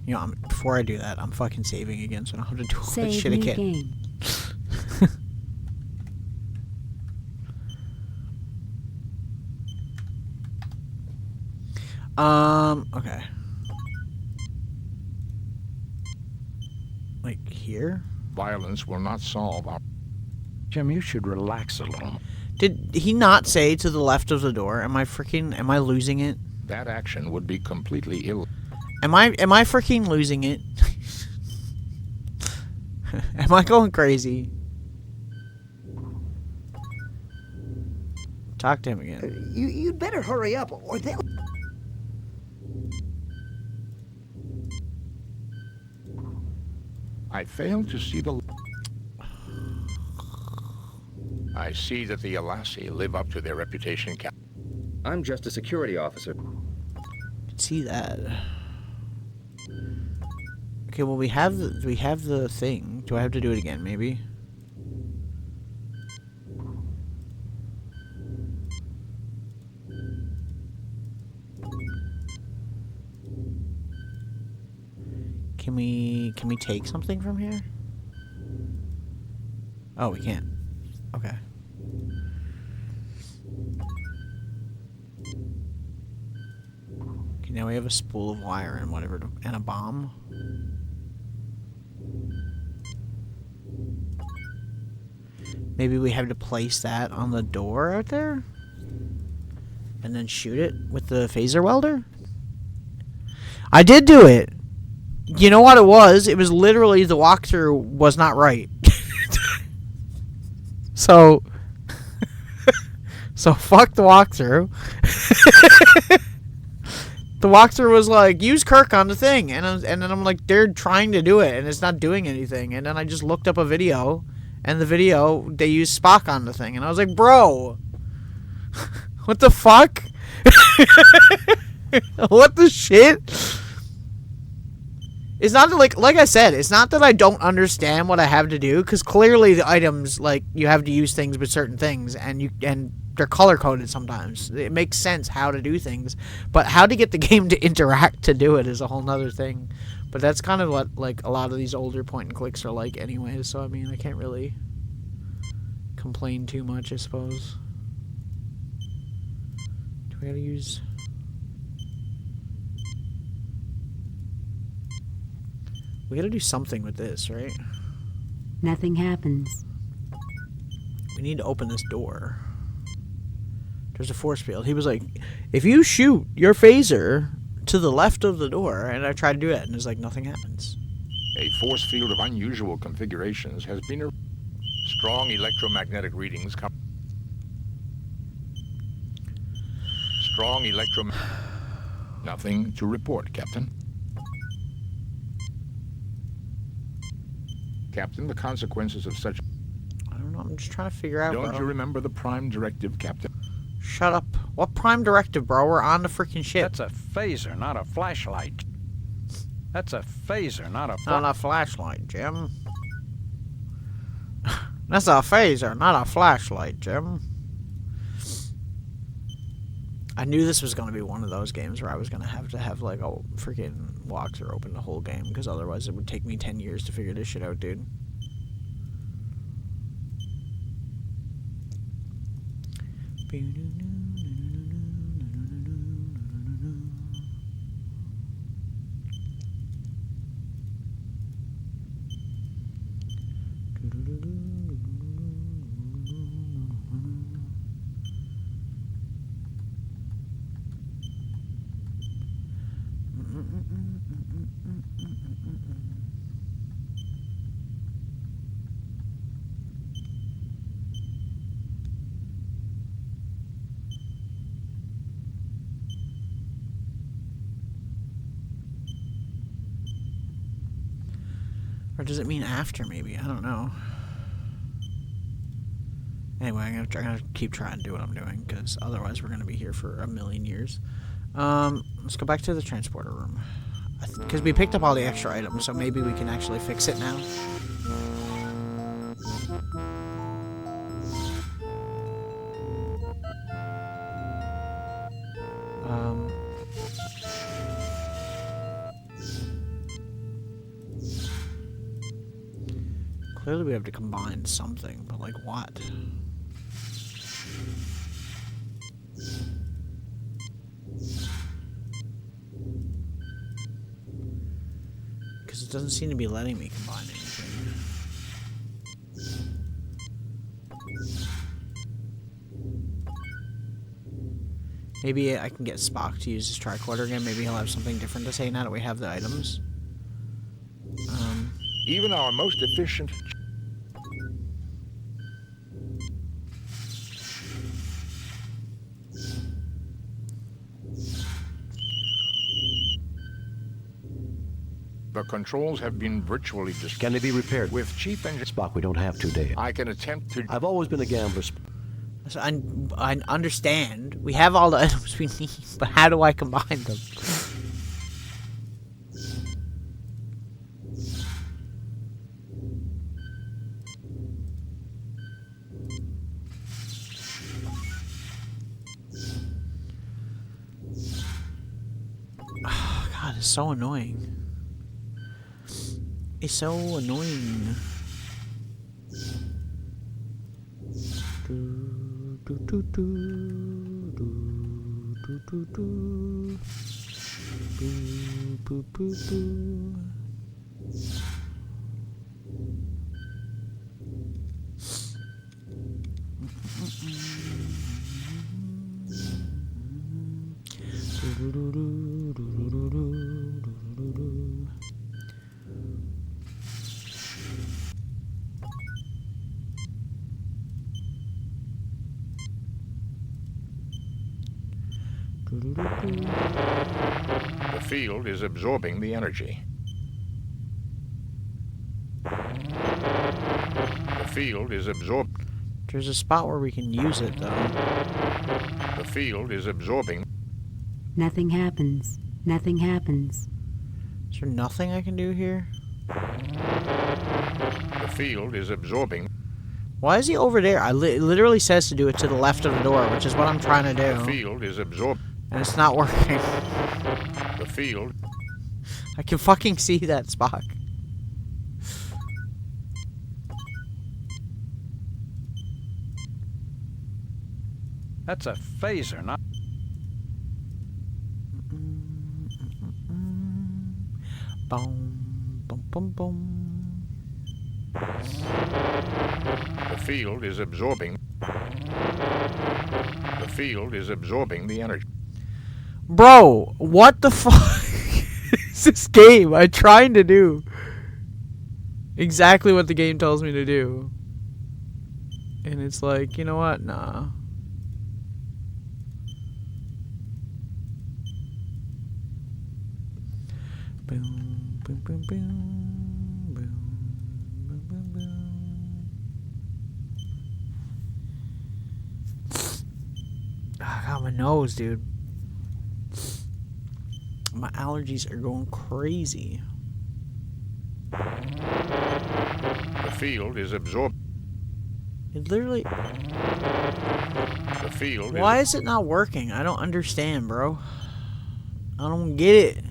You know, before I do that, I'm fucking saving again, so I don't have to do all that shit again. Game. Okay. Like here? Violence will not solve our... Jim, you should relax a little. Did he not say to the left of the door? Am I losing it? That action would be completely ill. Am I freaking losing it? Am I going crazy? Talk to him again. You'd better hurry up, or they'll... I failed to see the... I see that the Alassi live up to their reputation, Captain. I'm just a security officer. I can see that. Okay, well we have the thing. Do I have to do it again, maybe? Can we take something from here? Oh, we can't. Okay. Okay, now we have a spool of wire and whatever, and a bomb. Maybe we have to place that on the door out there? And then shoot it with the phaser welder? I did do it! You know what it was? It was literally the walkthrough was not right. So fuck the walkthrough. The walkthrough was like, use Kirk on the thing. And then I'm like, they're trying to do it and it's not doing anything. And then I just looked up a video. And the video, they used Spock on the thing. And I was like, bro. What the fuck? What the shit? It's not that, like I said, it's not that I don't understand what I have to do, because clearly the items, like, you have to use things with certain things, and they're color-coded sometimes. It makes sense how to do things, but how to get the game to interact to do it is a whole nother thing. But that's kind of what, like, a lot of these older point-and-clicks are like anyways, so, I mean, I can't really complain too much, I suppose. Do we gotta use... We gotta do something with this, right? Nothing happens. We need to open this door. There's a force field. He was like, if you shoot your phaser to the left of the door, and I tried to do it, and it's like nothing happens. A force field of unusual configurations has been strong electromagnetic readings come. Strong Nothing to report, Captain. Captain, the consequences of such... I don't know, I'm just trying to figure out, Don't bro. you remember the Prime Directive, Captain? Shut up. What Prime Directive, bro? We're on the freaking ship. That's a phaser, not a flashlight. That's a phaser, not a... Not a flashlight, Jim. That's a phaser, not a flashlight, Jim. I knew this was going to be one of those games where I was going to have like a freaking walkthrough open the whole game, because otherwise it would take me 10 years to figure this shit out, dude. Or does it mean after, maybe? I don't know. Anyway, I'm gonna keep trying to do what I'm doing, because otherwise we're gonna be here for a million years. Let's go back to the transporter room. Because we picked up all the extra items, so maybe we can actually fix it now. Clearly we have to combine something, but like what? Because it doesn't seem to be letting me combine anything. Maybe I can get Spock to use his tricorder again. Maybe he'll have something different to say now that we have the items. Even our most efficient... The controls have been virtually destroyed. Can they be repaired? With Chief Engineer... Spock, we don't have to, Dave. I can attempt to... I've always been a gambler. So I understand. We have all the items we need, but how do I combine them? Oh, God, it's so annoying. It's so annoying. The field is absorbing the energy. The field is absorbed. There's a spot where we can use it, though. The field is absorbing. Nothing happens. Nothing happens. Is there nothing I can do here? The field is absorbing. Why is he over there? It literally says to do it to the left of the door, which is what I'm trying to do. The field is absorbed. And it's not working. The field. I can fucking see that, Spock. That's a phaser, not... Boom, boom, boom, boom. The field is absorbing. The field is absorbing the energy. Bro, what the fuck is this game? I'm trying to do exactly what the game tells me to do. And it's like, you know what? Nah. Boom, boom, boom, boom, boom, boom, boom, boom. I got my nose, dude. My allergies are going crazy. The field is absorbed. It literally... The field Why is it not working? I don't understand, bro. I don't get it.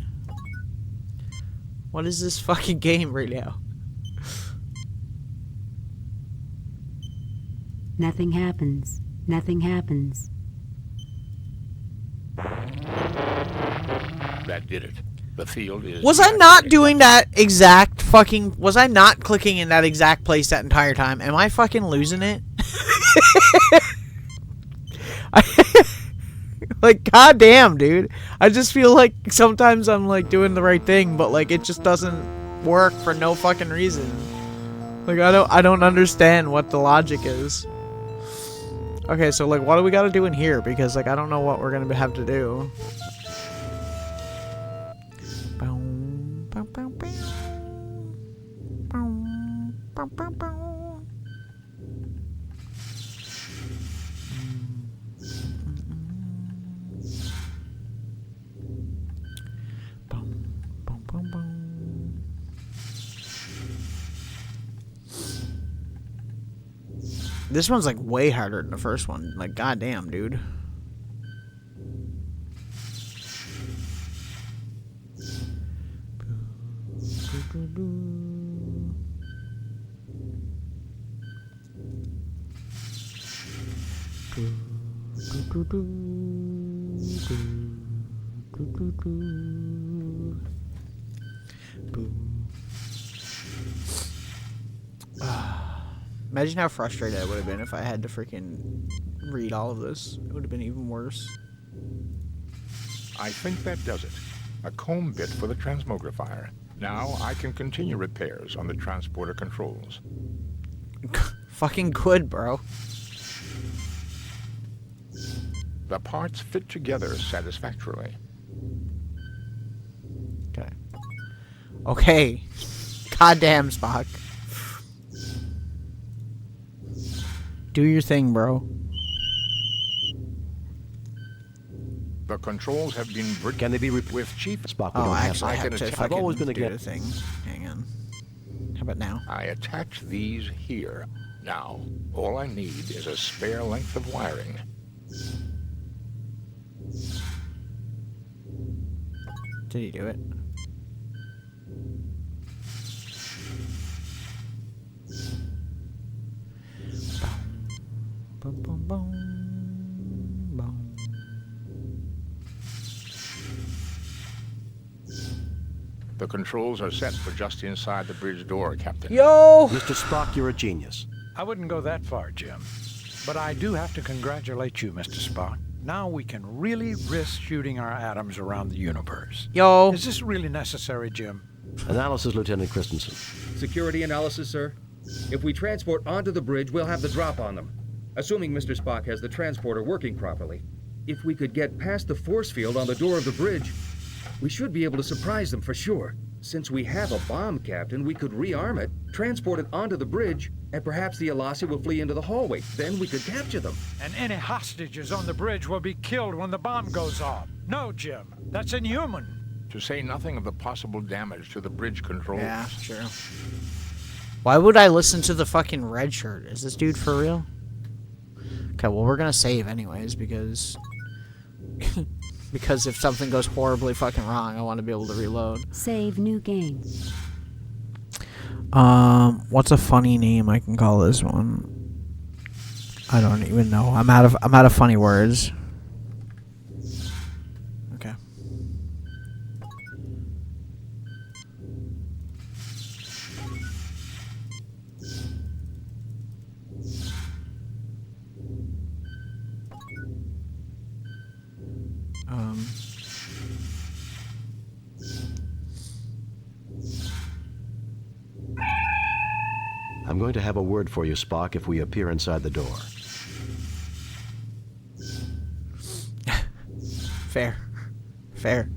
What is this fucking game right now? Nothing happens. Nothing happens. That did it. The field is... Was I not doing that exact fucking... Was I not clicking in that exact place that entire time? Am I fucking losing it? Like, goddamn, dude. I just feel like sometimes I'm, like, doing the right thing, but, like, it just doesn't work for no fucking reason. Like, I don't understand what the logic is. Okay, so, like, what do we gotta do in here? Because, like, I don't know what we're gonna have to do. This one's like way harder than the first one. Like, goddamn, dude. Imagine how frustrated I would have been if I had to freaking read all of this. It would have been even worse. I think that does it. A comb bit for the transmogrifier. Now I can continue repairs on the transporter controls. Fucking good, bro. The parts fit together satisfactorily. Okay. Okay. Goddamn, Spock. Do your thing, bro. The controls have been... Can they be with Chief Spock? Oh, actually, I have to I've always been do the against... thing. Hang on. How about now? I attach these here. Now, all I need is a spare length of wiring. Did he do it? Boom, boom, boom, boom. The controls are set for just inside the bridge door, Captain. Yo! Mr. Spock, you're a genius. I wouldn't go that far, Jim. But I do have to congratulate you, Mr. Spock. Now we can really risk shooting our atoms around the universe. Yo! Is this really necessary, Jim? Analysis, Lieutenant Christensen. Security analysis, sir. If we transport onto the bridge, we'll have the drop on them. Assuming Mr. Spock has the transporter working properly. If we could get past the force field on the door of the bridge, we should be able to surprise them for sure. Since we have a bomb, Captain, we could rearm it, transport it onto the bridge, and perhaps the Alassi will flee into the hallway. Then we could capture them. And any hostages on the bridge will be killed when the bomb goes off. No, Jim. That's inhuman. To say nothing of the possible damage to the bridge controls. Yeah, true. Why would I listen to the fucking red shirt? Is this dude for real? Okay, well, we're gonna save anyways, because... because if something goes horribly fucking wrong, I want to be able to reload. Save new game. What's a funny name I can call this one? I don't even know. I'm out of funny words. Okay. I'm going to have a word for you, Spock, if we appear inside the door. Fair. Fair.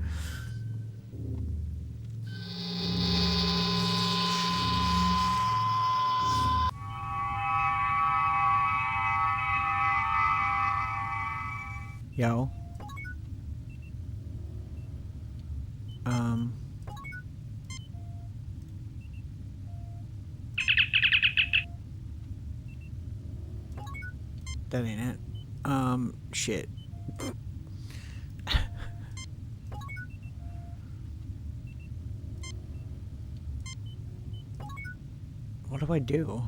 Yo. That ain't it. Shit. What do I do?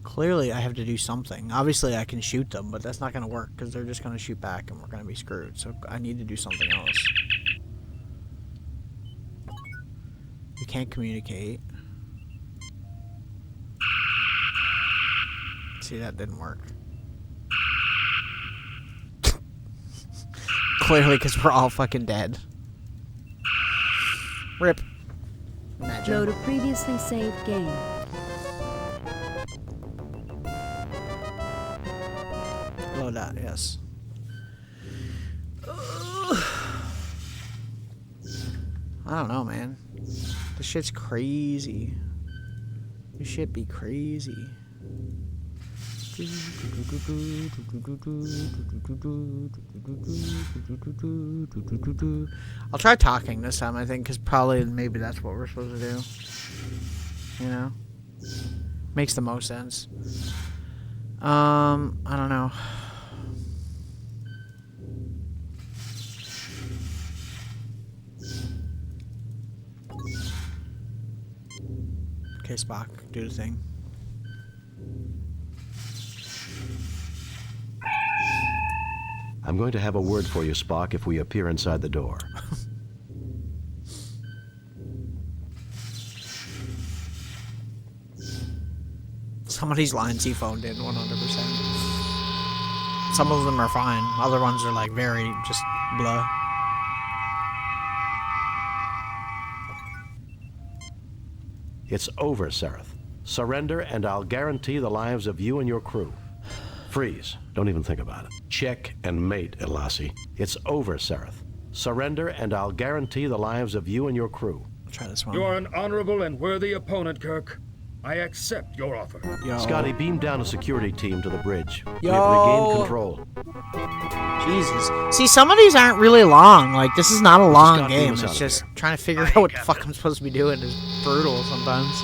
Clearly, I have to do something. Obviously, I can shoot them, but that's not going to work because they're just going to shoot back and we're going to be screwed. So I need to do something else. We can't communicate. See, that didn't work. Clearly, because we're all fucking dead. Rip. Imagine. Load a previously saved game. Load that, yes. I don't know, man. This shit's crazy. This shit be crazy. I'll try talking this time, I think, because probably maybe that's what we're supposed to do. You know? Makes the most sense. I don't know. Okay, Spock, do the thing. I'm going to have a word for you, Spock, if we appear inside the door. Some of these lines he phoned in 100%. Some of them are fine. Other ones are like very just blah. It's over, Sereth. Surrender, and I'll guarantee the lives of you and your crew. Freeze. Don't even think about it. Check and mate, Elasi. It's over, Sereth. Surrender, and I'll guarantee the lives of you and your crew. I'll try this one. You are an honorable and worthy opponent, Kirk. I accept your offer. Yo. Scotty, beam down a security team to the bridge. Yo. We have regained control. Jesus. See, some of these aren't really long. Like, this is not a long game. It's just trying to figure out what the fuck I'm supposed to be doing is brutal sometimes.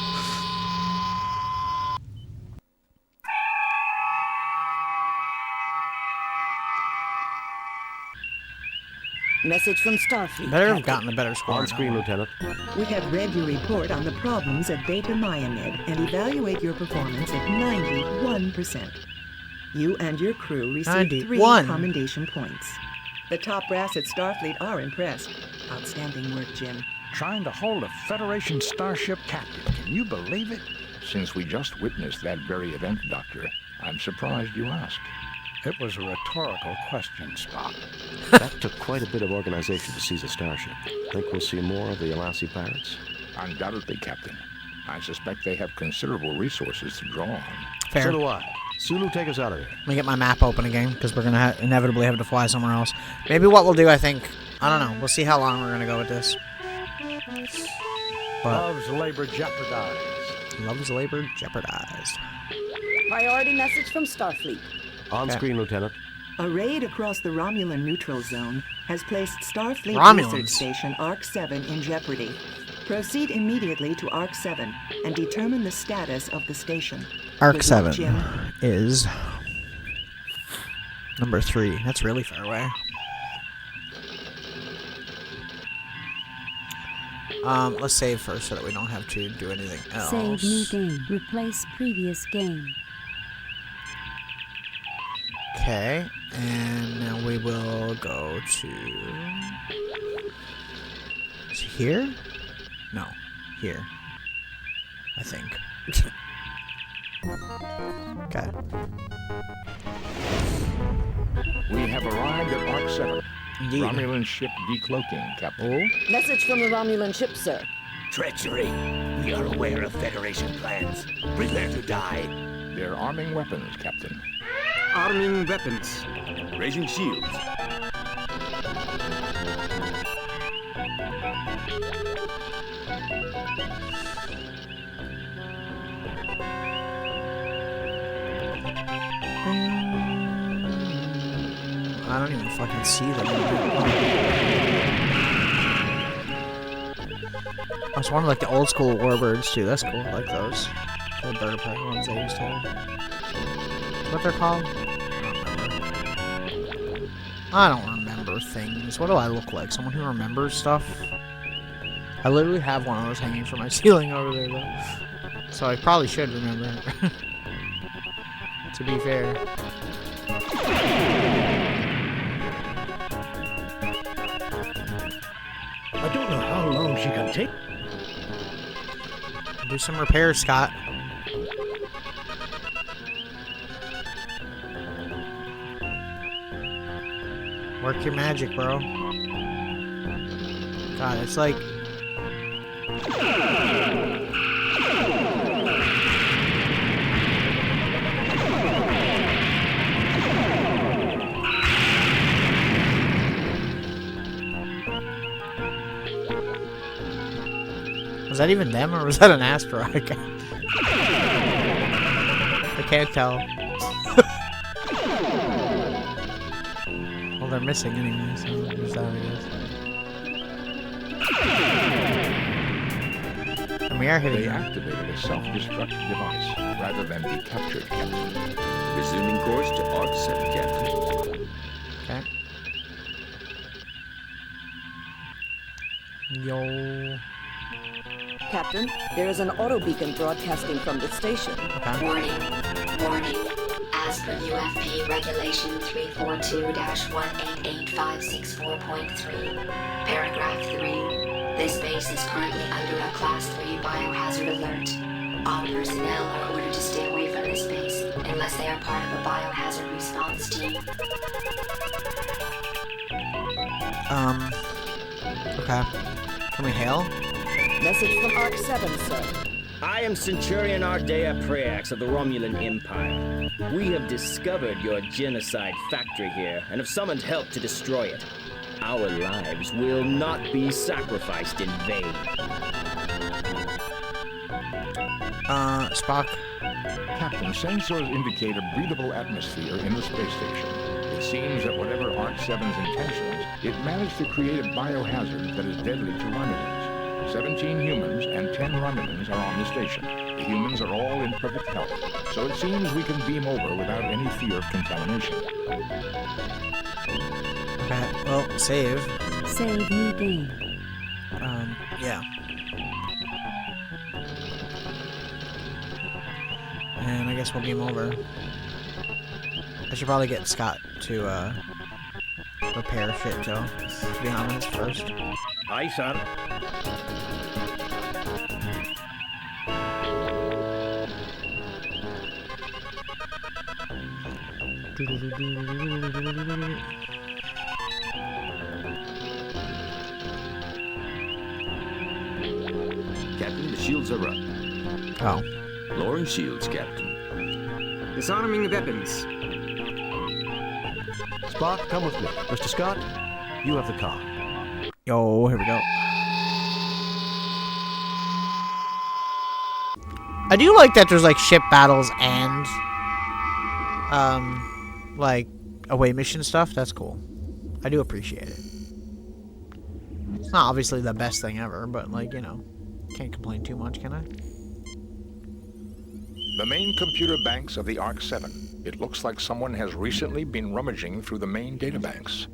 Message from Starfleet. Better have gotten a better score. On screen, Lieutenant. We have read your report on the problems at Beta Mayamed and evaluate your performance at 91%. You and your crew received 3 commendation points. The top brass at Starfleet are impressed. Outstanding work, Jim. Trying to hold a Federation starship captive. Can you believe it? Since we just witnessed that very event, Doctor, I'm surprised you asked. It was a rhetorical question, Spock. That took quite a bit of organization to seize a starship. Think we'll see more of the Elasi pirates? Undoubtedly, Captain. I suspect they have considerable resources to draw on. Fair. So do I. Sulu, take us out of here. Let me get my map open again, because we're going to inevitably have to fly somewhere else. Maybe what we'll do, I think, I don't know. We'll see how long we're going to go with this. But Love's labor jeopardized. Love's labor jeopardized. Priority message from Starfleet. On screen, Lieutenant. A raid across the Romulan neutral zone has placed Starfleet Research Station ARC-7 in jeopardy. Proceed immediately to ARC-7 and determine the status of the station. ARC-7 is number 3. That's really far away. Let's save first so that we don't have to do anything else. Save new game. Replace previous game. Okay, and now we will go to here? No, here. I think. Okay. We have arrived at ARC-7. Indeed. Romulan ship decloaking, Captain. Oh? Message from the Romulan ship, sir. Treachery. We are aware of Federation plans. Prepare to die. They're arming weapons, Captain. Arming weapons. Raising shields. I don't even fucking see them. I was wondering, like, the old school warbirds, too. That's cool. I like those. The bird of prey ones they used to have. Is what they're called? I don't remember things. What do I look like? Someone who remembers stuff? I literally have one of those hanging from my ceiling over there, though. So I probably should remember. To be fair. I don't know how long she can take. Do some repairs, Scott. Work your magic, bro. God, it's like... Was that even them, or was that an asteroid? I can't tell. Well, they're missing anyway, so there's that, I guess. And we are hitting. They activated a self-destruct device rather than be captured, Captain. Resuming course to Arc 7, Captain. Okay. Yo. Captain, there is an auto beacon broadcasting from the station. Okay. Warning. As per UFP Regulation 342-18856.4.3, Paragraph 3, this base is currently under a Class 3 biohazard alert. All personnel are ordered to stay away from this base unless they are part of a biohazard response team. Okay. Can we hail? Message from Arc 7, sir. I am Centurion Ardea Preax of the Romulan Empire. We have discovered your genocide factory here and have summoned help to destroy it. Our lives will not be sacrificed in vain. Spock. Captain, sensors indicate a breathable atmosphere in the space station. It seems that whatever Arc 7's intentions, it managed to create a biohazard that is deadly to Romulans. 17 humans and 10 Romulans are on the station. The humans are all in perfect health, so it seems we can beam over without any fear of contamination. Okay, well, save. Save new game. Yeah. And I guess we'll beam over. I should probably get Scott to, repair shit, Joe. To be honest, first. Aye, sir. Captain, the shields are up. Oh. Lowering shields, Captain. Disarming weapons. Spock, come with me. Mr. Scott, you have the car. Yo, here we go. I do like that there's like ship battles and like away mission stuff. That's cool. I do appreciate it. It's not obviously the best thing ever, but like, you know, can't complain too much, can I? The main computer banks of the Arc 7. It looks like someone has recently been rummaging through the main databanks.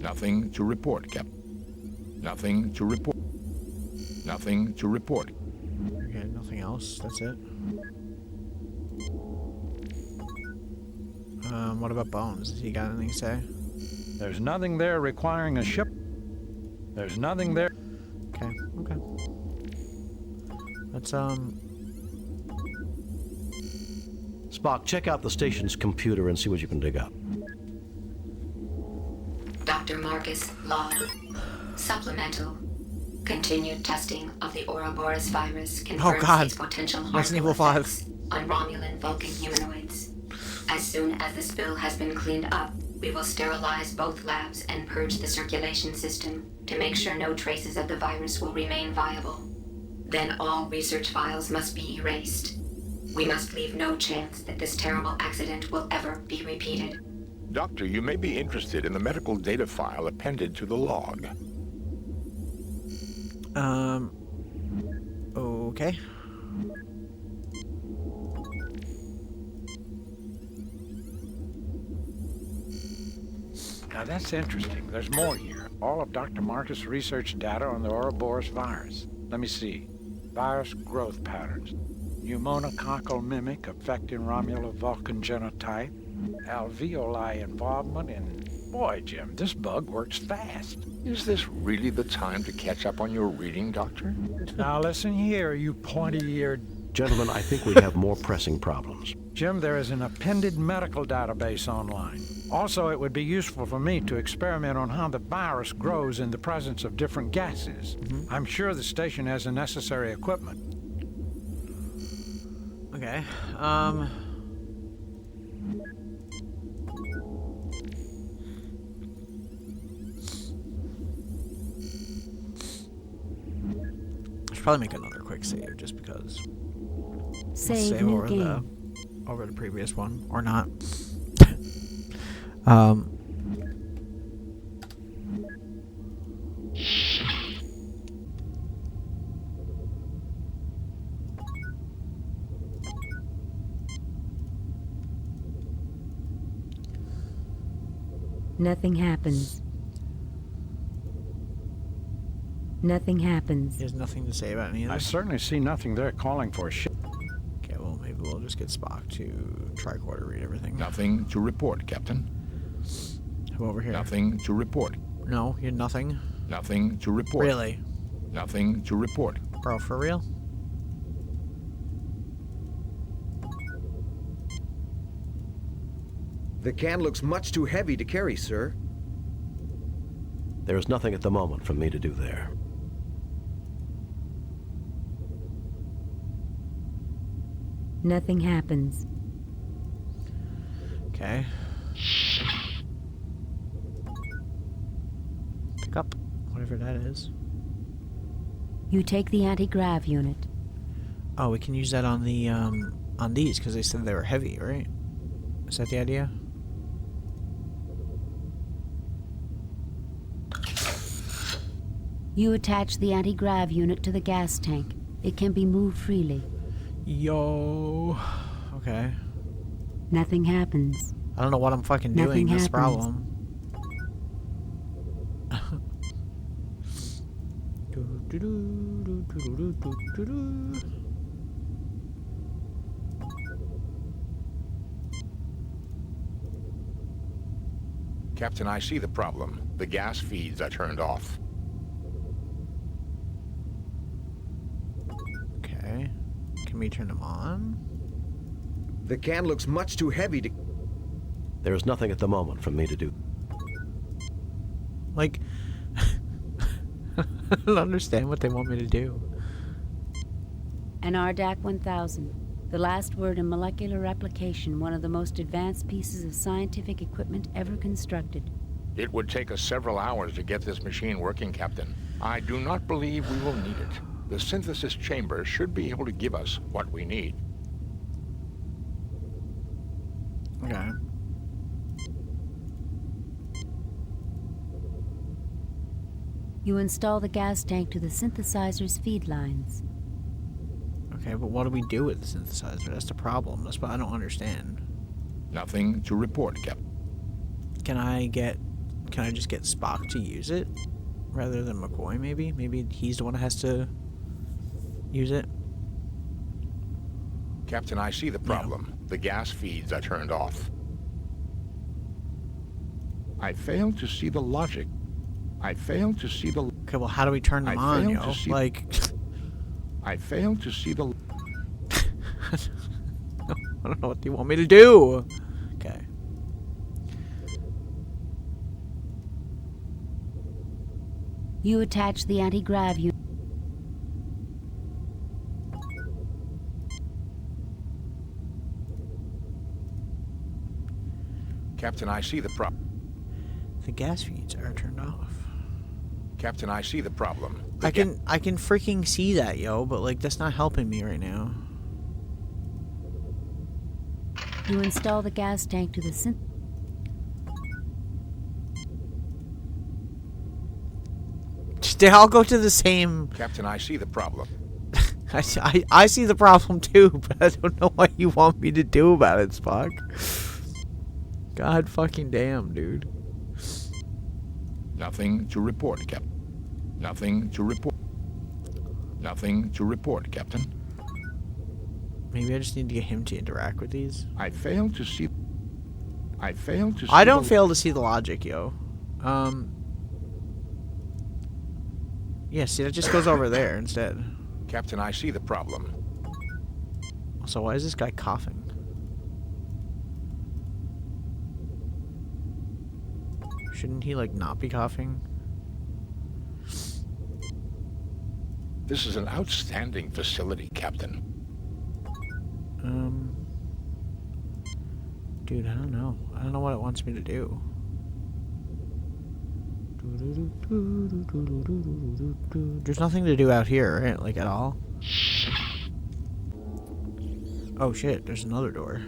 Nothing to report, Captain. Nothing to report. Nothing to report. Okay, nothing else. That's it. What about Bones? Has he got anything to say? There's nothing there requiring a ship. There's nothing there. Okay, okay. Let's, Spock, check out the station's computer and see what you can dig up. Dr. Marcus Log. Supplemental. Continued testing of the Ouroboros virus confirms its potential harmful effects on Romulan Vulcan humanoids. As soon as the spill has been cleaned up, we will sterilize both labs and purge the circulation system to make sure no traces of the virus will remain viable. Then all research files must be erased. We must leave no chance that this terrible accident will ever be repeated. Doctor, you may be interested in the medical data file appended to the log. Okay. Now that's interesting. There's more here. All of Dr. Marcus' research data on the Ouroboros virus. Let me see. Virus growth patterns. Pneumococcal mimic affecting Romulo-Vulcan genotype. Alveoli involvement in... Boy, Jim, this bug works fast. Is this really the time to catch up on your reading, Doctor? Now listen here, you pointy-eared... Gentlemen, I think we have more pressing problems. Jim, there is an appended medical database online. Also, it would be useful for me to experiment on how the virus grows in the presence of different gases. I'm sure the station has the necessary equipment. Okay. I should probably make another quick save just because. Save new game. Over the previous one, or not. Nothing happens. Nothing happens. There's nothing to say about any of I this. certainly see nothing there calling for a ship. Okay, well, maybe we'll just get Spock to tricorder read everything. Nothing to report, Captain. Who over here? Nothing to report. No, you're nothing. Nothing to report. Really? Nothing to report. Bro, for real? The can looks much too heavy to carry, sir. There is nothing at the moment for me to do there. Nothing happens. Okay. Pick up whatever that is. You take the anti-grav unit. Oh, we can use that on the on these because they said they were heavy, right? Is that the idea? You attach the anti-grav unit to the gas tank. It can be moved freely. Yo. Okay. Nothing happens. I don't know what I'm fucking doing. That's the problem. Captain, I see the problem. The gas feeds are turned off. Okay. Can we turn them on? The can looks much too heavy to... There is nothing at the moment for me to do. Like, I don't understand what they want me to do. An RDAC 1000. The last word in molecular replication, one of the most advanced pieces of scientific equipment ever constructed. It would take us several hours to get this machine working, Captain. I do not believe we will need it. The synthesis chamber should be able to give us what we need. Okay. You install the gas tank to the synthesizer's feed lines. Okay, but what do we do with the synthesizer? That's the problem. That's what I don't understand. Nothing to report, Captain. Can I just get Spock to use it? Rather than McCoy, maybe? Maybe he's the one that has to use it? Captain, I see the problem. Yeah. The gas feeds are turned off. I fail to see the logic. I fail to see the... Okay, well, how do we turn them on, yo? Like... I fail to see the... I don't know what they want me to do. Okay. You attach the anti-grav unit. Captain, I see the problem. The gas feeds are turned off. Captain, I see the problem. I can freaking see that, yo, but like that's not helping me right now. You install the gas tank to the synth. They all go to the same. Captain, I see the problem. I see the problem too, but I don't know what you want me to do about it, Spock. God fucking damn, dude. Nothing to report, Captain. Nothing to report. Nothing to report, Captain. Maybe I just need to get him to interact with these. I failed to see. I don't fail to see the logic, yo. Yeah, see, that just goes over there instead. Captain, I see the problem. So why is this guy coughing? Shouldn't he, like, not be coughing? This is an outstanding facility, Captain. Dude, I don't know. I don't know what it wants me to do. There's nothing to do out here, right? Like, at all? Oh, shit. There's another door.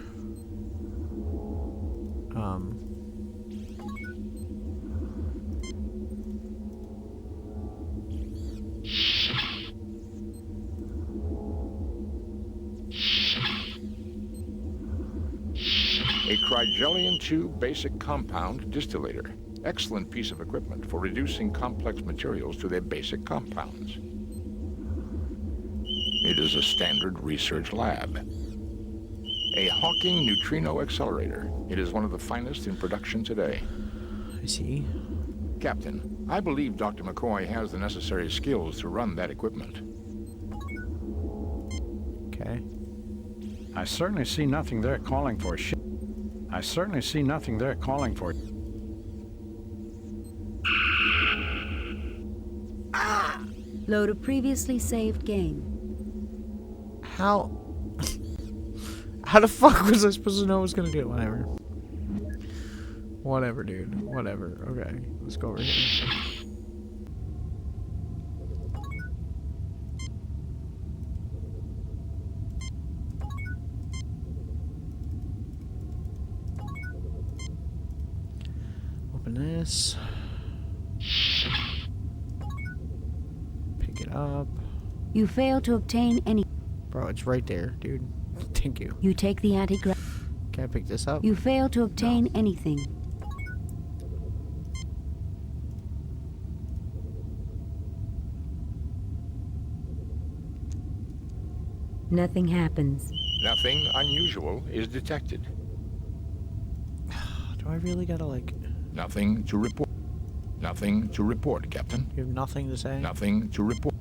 A Crygelion 2 basic compound distillator. Excellent piece of equipment for reducing complex materials to their basic compounds. It is a standard research lab. A Hawking neutrino accelerator. It is one of the finest in production today. I see. Captain, I believe Dr. McCoy has the necessary skills to run that equipment. Okay. I certainly see nothing there calling for shit. I certainly see nothing there calling for. Load a previously saved game. How the fuck was I supposed to know what I was gonna do? Whatever. Whatever, dude. Whatever. Okay, let's go over here. Open this. Pick it up. You fail to obtain any. Bro, it's right there, dude. Thank you. You take the anti-grav. Can I pick this up? You fail to obtain anything. Nothing happens. Nothing unusual is detected. Do I really gotta, like... Nothing to report. Nothing to report, Captain. You have nothing to say? Nothing to report.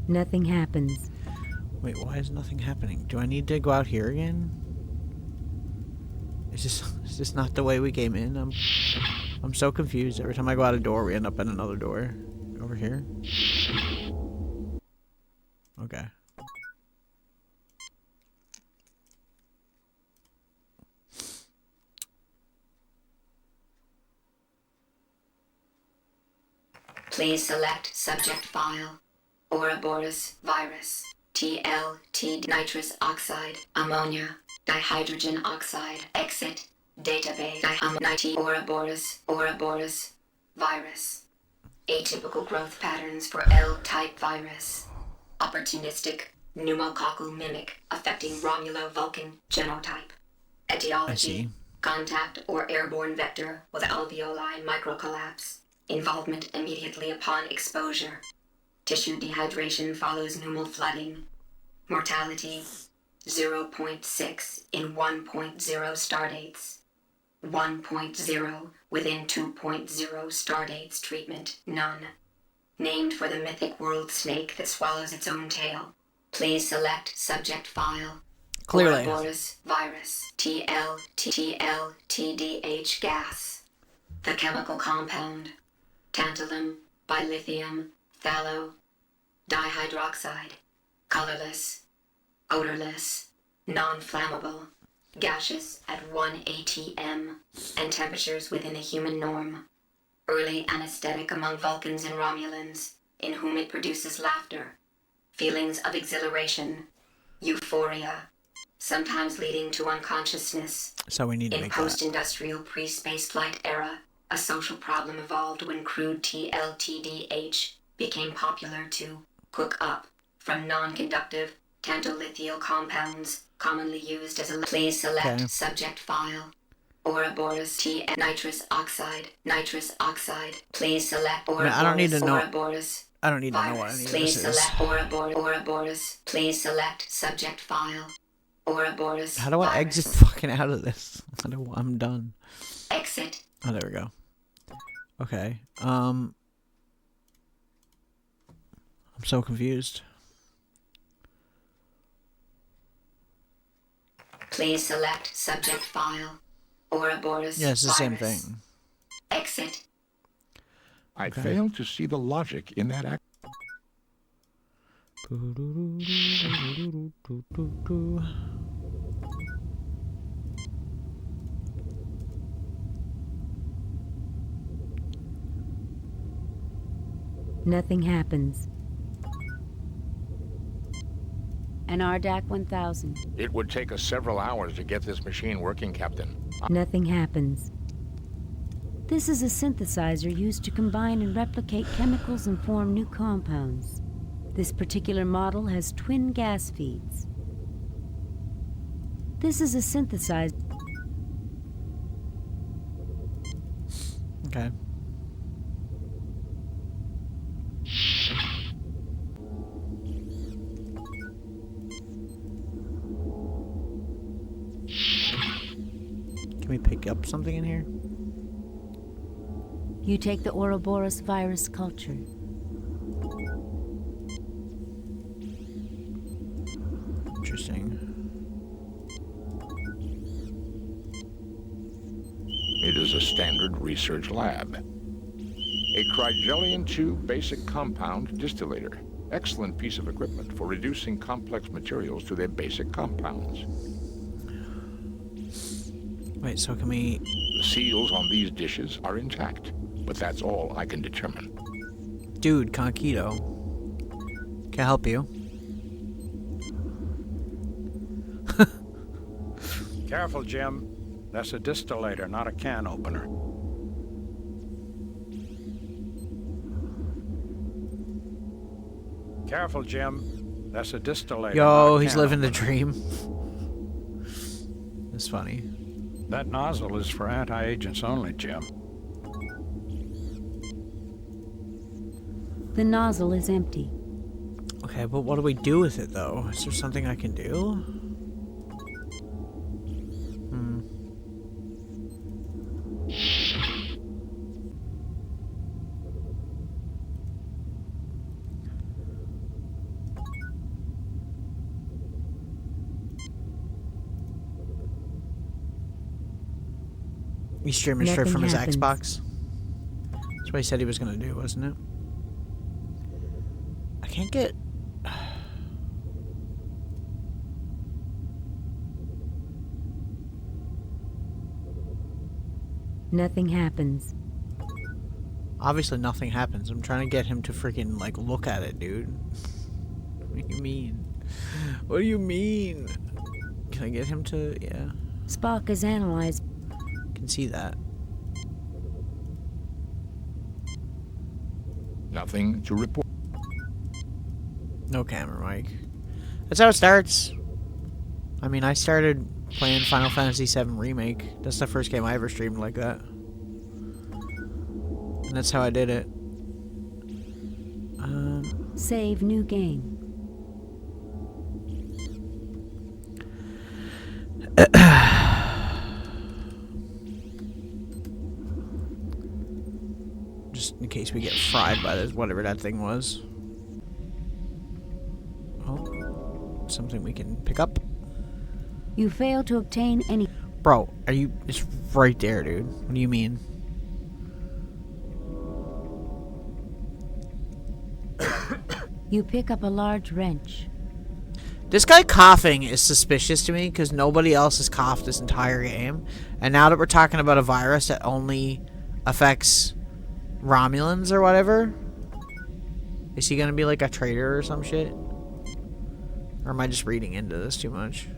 Nothing happens. Wait, why is nothing happening? Do I need to go out here again? Is this not the way we came in? I'm so confused. Every time I go out a door, we end up in another door. Over here? Okay. Please select subject file. Ouroboros virus. TLT nitrous oxide. Ammonia. Dihydrogen oxide. Exit. Database. Ouroboros virus. Atypical growth patterns for L-type virus. Opportunistic pneumococcal mimic affecting Romulo-Vulcan genotype. Etiology. Contact or airborne vector with alveoli microcollapse. Involvement immediately upon exposure. Tissue dehydration follows pneumal flooding. Mortality 0.6 in 1.0 stardates. 1.0 within 2.0 stardates treatment, none. Named for the mythic world snake that swallows its own tail. Please select subject file. Clearly. Ouroboros virus, TLTDH gas. The chemical compound, tantalum, bilithium, phthalo, dihydroxide, colorless, odorless, non-flammable, gaseous at 1 atm, and temperatures within the human norm. Early anesthetic among Vulcans and Romulans, in whom it produces laughter, feelings of exhilaration, euphoria, sometimes leading to unconsciousness. So we need to in make that. post-industrial pre-spaceflight era, a social problem evolved when crude TLTDH became popular to cook up from non-conductive tantalithial compounds commonly used as a... Please select subject file. Ouroboros T nitrous oxide. Please select Ouroboros. I don't need to know. Ouroboros. I don't need to know what any of Please this is. select Ouroboros. Please select subject file. Ouroboros. How do I exit fucking out of this? I'm done. Exit. Oh, there we go. Okay. I'm so confused. Please select subject file. Ouroboros. Yeah, it's the same thing. Exit. I fail to see the logic in that act. Nothing happens. An RDAC 1000. It would take us several hours to get this machine working, Captain. Nothing happens. This is a synthesizer used to combine and replicate chemicals and form new compounds. This particular model has twin gas feeds. This is a synthesizer. Okay. Can we pick up something in here? You take the Ouroboros virus culture. Interesting. It is a standard research lab. A Crygelion 2 basic compound distillator. Excellent piece of equipment for reducing complex materials to their basic compounds. Wait, so can we... The seals on these dishes are intact, but that's all I can determine. Dude, Conquito. Can I help you? Careful, Jim. That's a distillator, not a can opener. Careful, Jim. That's a distillator. Yo, he's living the dream. That's funny. That nozzle is for anti-agents only, Jim. The nozzle is empty. Okay, but what do we do with it, though? Is there something I can do? He's streaming straight from his Xbox. That's what he said he was gonna do, wasn't it? I can't get... Nothing happens. Obviously nothing happens. I'm trying to get him to freaking, like, look at it, dude. What do you mean? What do you mean? Can I get him to... yeah. Spock is analyzed. Can see that. Nothing to report. No camera, Mike. That's how it starts. I mean, I started playing Final Fantasy VII Remake. That's the first game I ever streamed like that. And that's how I did it. Save new game. Just in case we get fried by this, whatever that thing was. Oh, something we can pick up. You failed to obtain any... Bro, are you... It's right there, dude. What do you mean? You pick up a large wrench. This guy coughing is suspicious to me because nobody else has coughed this entire game. And now that we're talking about a virus that only affects Romulans or whatever, is he gonna be like a traitor or some shit? Or am I just reading into this too much?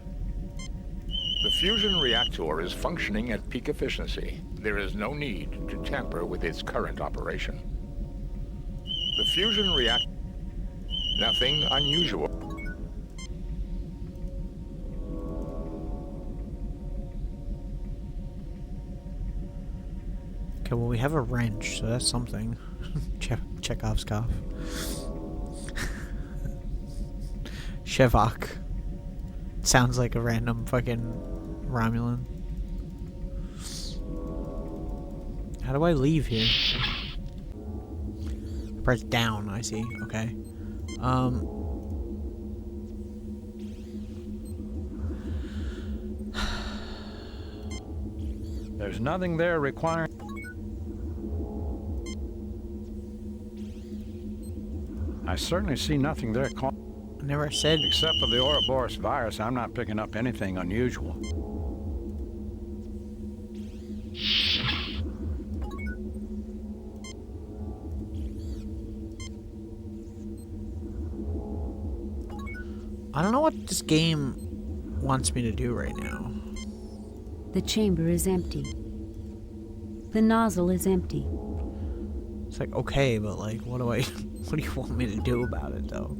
The fusion reactor is functioning at peak efficiency. There is no need to tamper with its current operation. The fusion reactor... Nothing unusual. Okay, well, we have a wrench, so that's something. Chekhov's cough. Shevok. Sounds like a random fucking Romulan. How do I leave here? Press down, I see. Okay. There's nothing there requiring... I certainly see nothing there never said... Except for the Ouroboros virus, I'm not picking up anything unusual. I don't know what this game wants me to do right now. The chamber is empty. The nozzle is empty. It's like, okay, but like, what do you want me to do about it, though?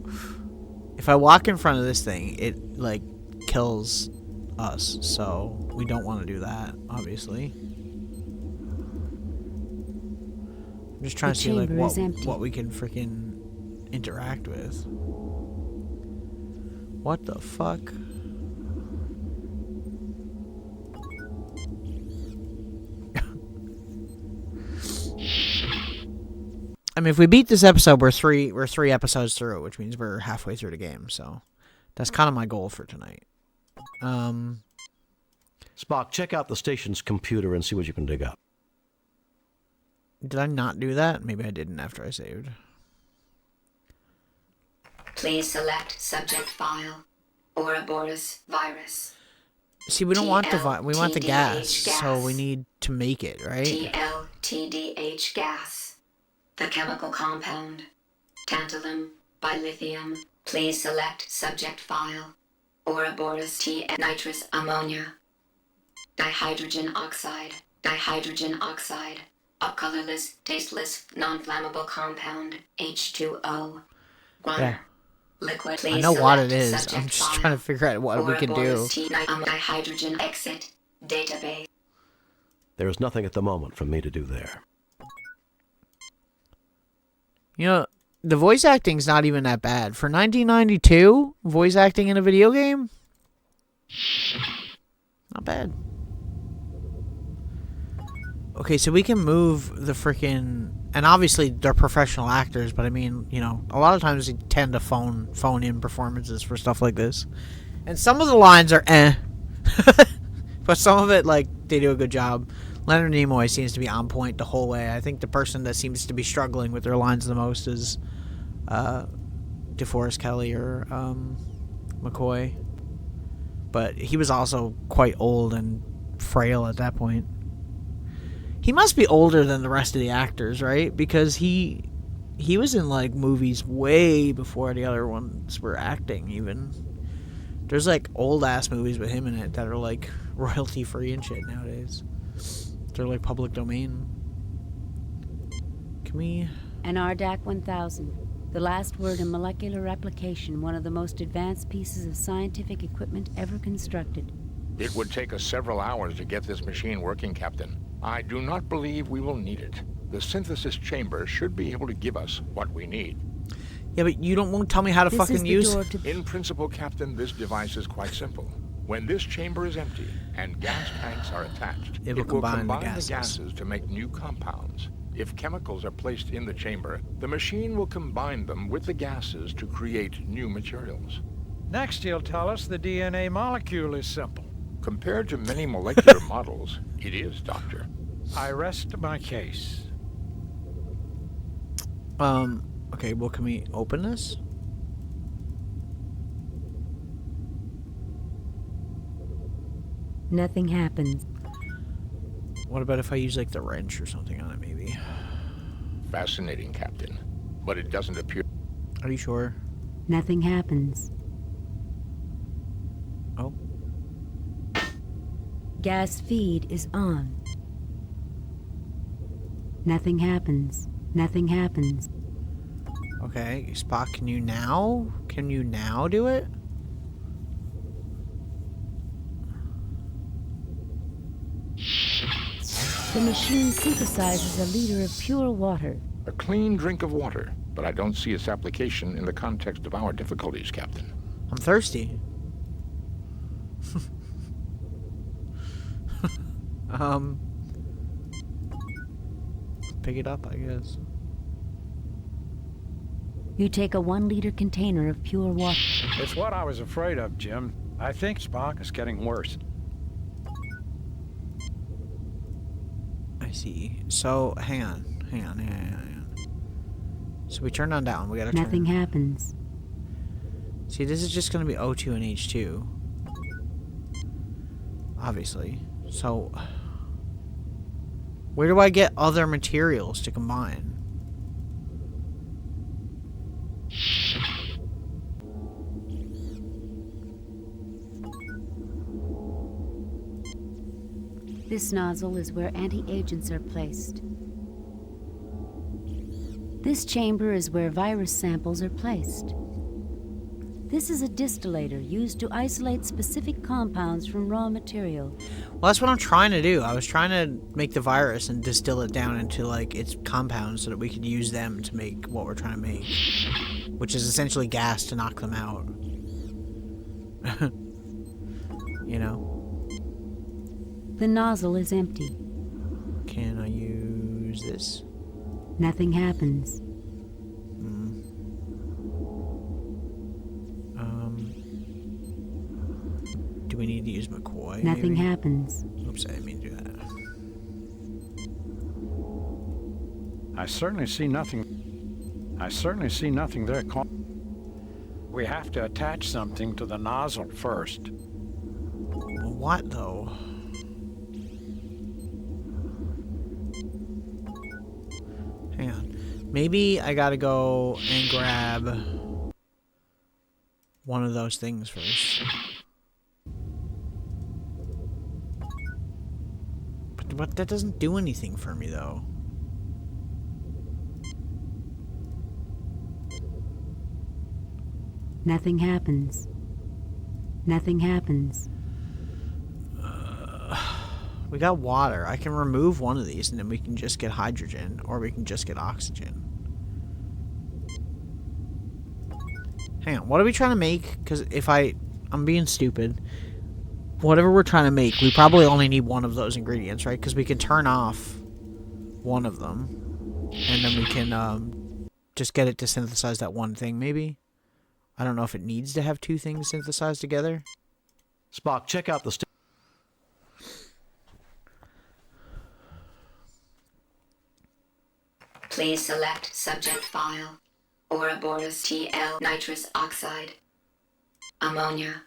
If I walk in front of this thing, it, like, kills us, so we don't want to do that, obviously. I'm just trying to see, like, what we can freaking interact with. What the fuck? I mean, if we beat this episode, we're three episodes through, which means we're halfway through the game. So that's kind of my goal for tonight. Spock, check out the station's computer and see what you can dig up. Did I not do that? Maybe I didn't after I saved. Please select subject file. Ouroboros virus. See, we don't want the we want the gas, so we need to make it, right? TLTDH gas. The chemical compound. Tantalum, bilithium. Please select subject file. Ouroboros T nitrous ammonia. Dihydrogen oxide. Dihydrogen oxide. A colorless, tasteless, non-flammable compound. H2O. Yeah. Liquid. I know what it is. I'm just trying to figure out what we can do. Dihydrogen exit. Database. There is nothing at the moment for me to do there. You know, the voice acting's not even that bad. For 1992, voice acting in a video game? Not bad. Okay, so we can move the freaking... And obviously, they're professional actors, but I mean, you know, a lot of times they tend to phone in performances for stuff like this. And some of the lines are eh. But some of it, like, they do a good job. Leonard Nimoy seems to be on point the whole way. I think the person that seems to be struggling with their lines the most is DeForest Kelley or McCoy. But he was also quite old and frail at that point. He must be older than the rest of the actors, right? Because he was in, like, movies way before the other ones were acting, even. There's, like, old-ass movies with him in it that are, like, royalty-free and shit nowadays. They're, like, public domain. Can we... An RDAC 1000. The last word in molecular replication, one of the most advanced pieces of scientific equipment ever constructed. It would take us several hours to get this machine working, Captain. I do not believe we will need it. The synthesis chamber should be able to give us what we need. Yeah, but you won't tell me how to fucking use it. In principle, Captain, this device is quite simple. When this chamber is empty and gas tanks are attached, it will combine the gases to make new compounds. If chemicals are placed in the chamber, the machine will combine them with the gases to create new materials. Next, he'll tell us the DNA molecule is simple. Compared to many molecular models, it is, Doctor. I rest my case. Okay, well, can we open this? Nothing happens. What about if I use, like, the wrench or something on it, maybe? Fascinating, Captain. But it doesn't appear... Are you sure? Nothing happens. Oh. Gas feed is on. Nothing happens. Nothing happens. Okay, Spock, can you now do it? The machine synthesizes a liter of pure water. A clean drink of water, but I don't see its application in the context of our difficulties, Captain. I'm thirsty. Pick it up, I guess. You take a 1-liter container of pure water. It's what I was afraid of, Jim. I think Spock is getting worse. I see. So, hang on. So we turn on down. We gotta turn... Nothing happens. See, this is just gonna be O2 and H2. Obviously. So... where do I get other materials to combine? This nozzle is where anti-agents are placed. This chamber is where virus samples are placed. This is a distillator used to isolate specific compounds from raw material. Well, that's what I'm trying to do. I was trying to make the virus and distill it down into, like, its compounds so that we could use them to make what we're trying to make. Which is essentially gas to knock them out. You know? The nozzle is empty. Can I use this? Nothing happens. Do we need to use McCoy? Nothing maybe? happens. Oops, I didn't mean to do that. I certainly see nothing there. We have to attach something to the nozzle first. Well, what, though? Hang on. Maybe I gotta go and grab one of those things first. But that doesn't do anything for me, though. Nothing happens. Nothing happens. We got water. I can remove one of these and then we can just get hydrogen, or we can just get oxygen. Hang on, what are we trying to make? Because if I'm being stupid. Whatever we're trying to make, we probably only need one of those ingredients, right? Because we can turn off one of them, and then we can just get it to synthesize that one thing, maybe? I don't know if it needs to have two things synthesized together. Spock, check out the... Please select subject file. Ouroboros TL nitrous oxide. Ammonia.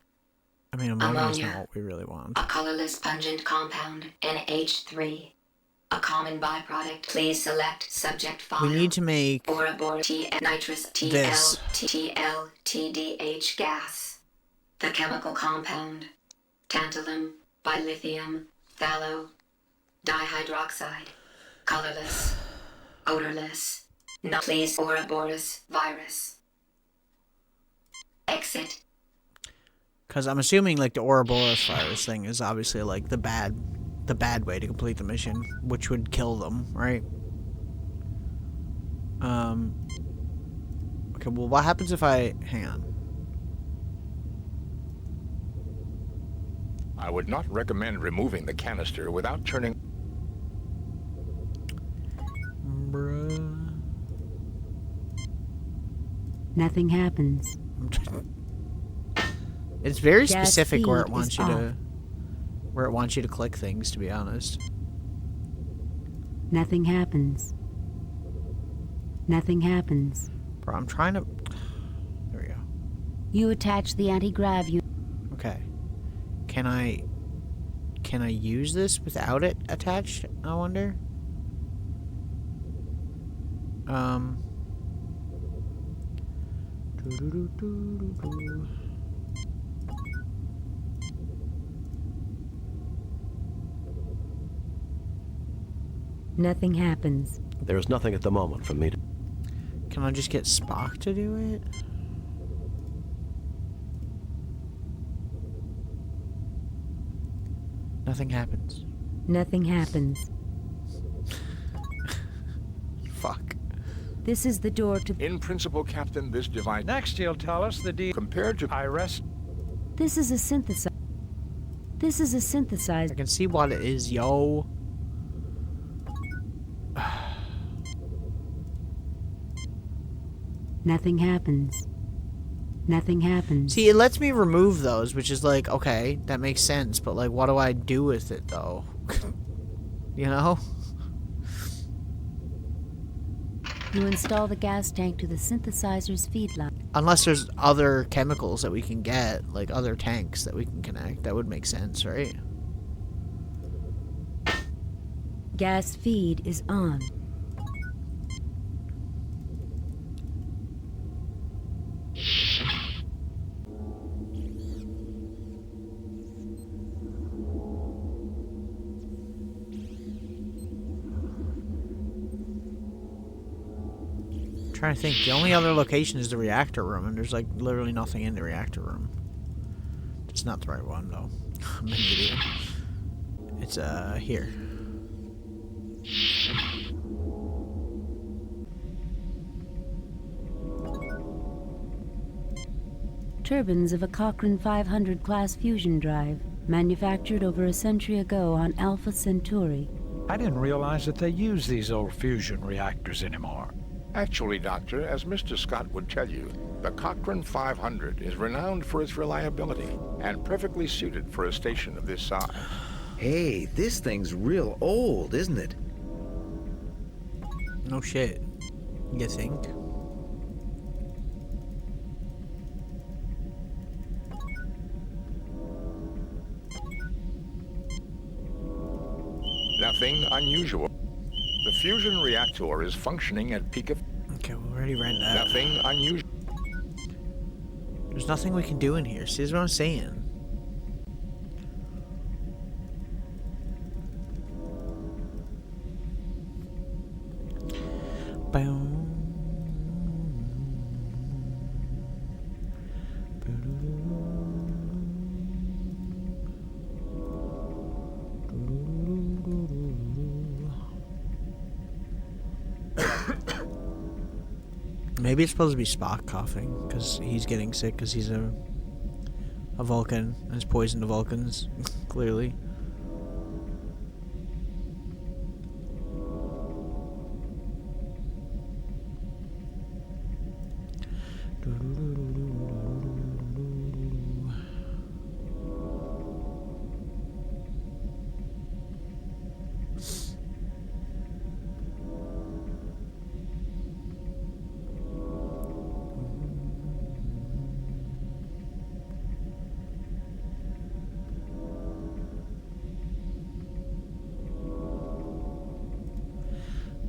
I mean, ammonia is not what we really want. A colorless pungent compound, NH3. A common byproduct. Please select subject file. We need to make Ouroboros nitrous this. TDH gas. The chemical compound. Tantalum, bilithium, phthalo, dihydroxide. Colorless. Odorless. Not please Ouroboros virus. Exit. Because I'm assuming, like, the Ouroboros virus thing is obviously, like, the bad way to complete the mission, which would kill them, right? Okay, well, what happens if I... Hang on. I would not recommend removing the canister without turning... Bruh. Nothing happens. It's very specific where it wants you to... where it wants you to click things, to be honest. Nothing happens. Nothing happens. Bro, I'm trying to... There we go. You attach the anti-grav unit. Okay. Can I use this without it attached, I wonder? Nothing happens. There is nothing at the moment for me to... Can I just get Spock to do it? Nothing happens. Nothing happens. Fuck. This is the door to... In principle, Captain, this device... Next, he'll tell us the Compared to... I rest... This is a synthesizer. This is a synthesizer. I can see what it is, yo. Nothing happens. Nothing happens. See, it lets me remove those, which is like, okay, that makes sense, but like, what do I do with it, though? You know? You install the gas tank to the synthesizer's feed line. Unless there's other chemicals that we can get, like other tanks that we can connect, that would make sense, right? Gas feed is on. Trying to think. The only other location is the reactor room, and there's like literally nothing in the reactor room. It's not the right one though. I'm an idiot. It's here. Turbines of a Cochrane 500 class fusion drive, manufactured over a century ago on Alpha Centauri. I didn't realize that they use these old fusion reactors anymore. Actually, Doctor, as Mr. Scott would tell you, the Cochrane 500 is renowned for its reliability and perfectly suited for a station of this size. Hey, this thing's real old, isn't it? No shit. You think? Nothing unusual. The fusion reactor is functioning at peak of... Okay, we already ran that. Nothing unusual. There's nothing we can do in here. See, that's what I'm saying. Boom. Maybe it's supposed to be Spock coughing, because he's getting sick, because he's a Vulcan, and it's poison to Vulcans, clearly.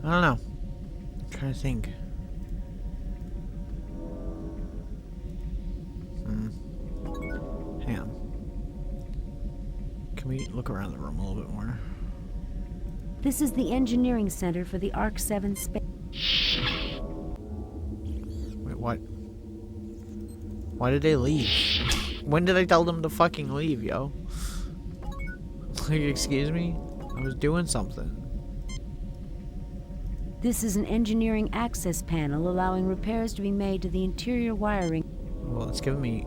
I don't know. I'm trying to think. Hang on. Can we look around the room a little bit more? This is the engineering center for the Arc 7 space. Wait, what? Why did they leave? When did I tell them to fucking leave, yo? Like, excuse me? I was doing something. This is an engineering access panel allowing repairs to be made to the interior wiring. Well, it's giving me...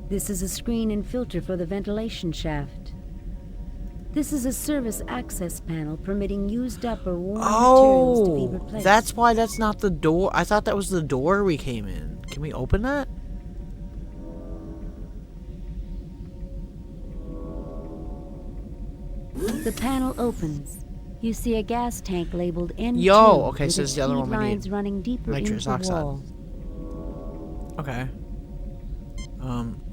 This is a screen and filter for the ventilation shaft. This is a service access panel permitting used up or worn materials to be replaced. That's why that's not the door. I thought that was the door we came in. Can we open that? The panel opens. You see a gas tank labeled N2 Yo, okay, with so this its is the other feed one we lines need. running deeper into Nitrous the oxide. wall. Okay.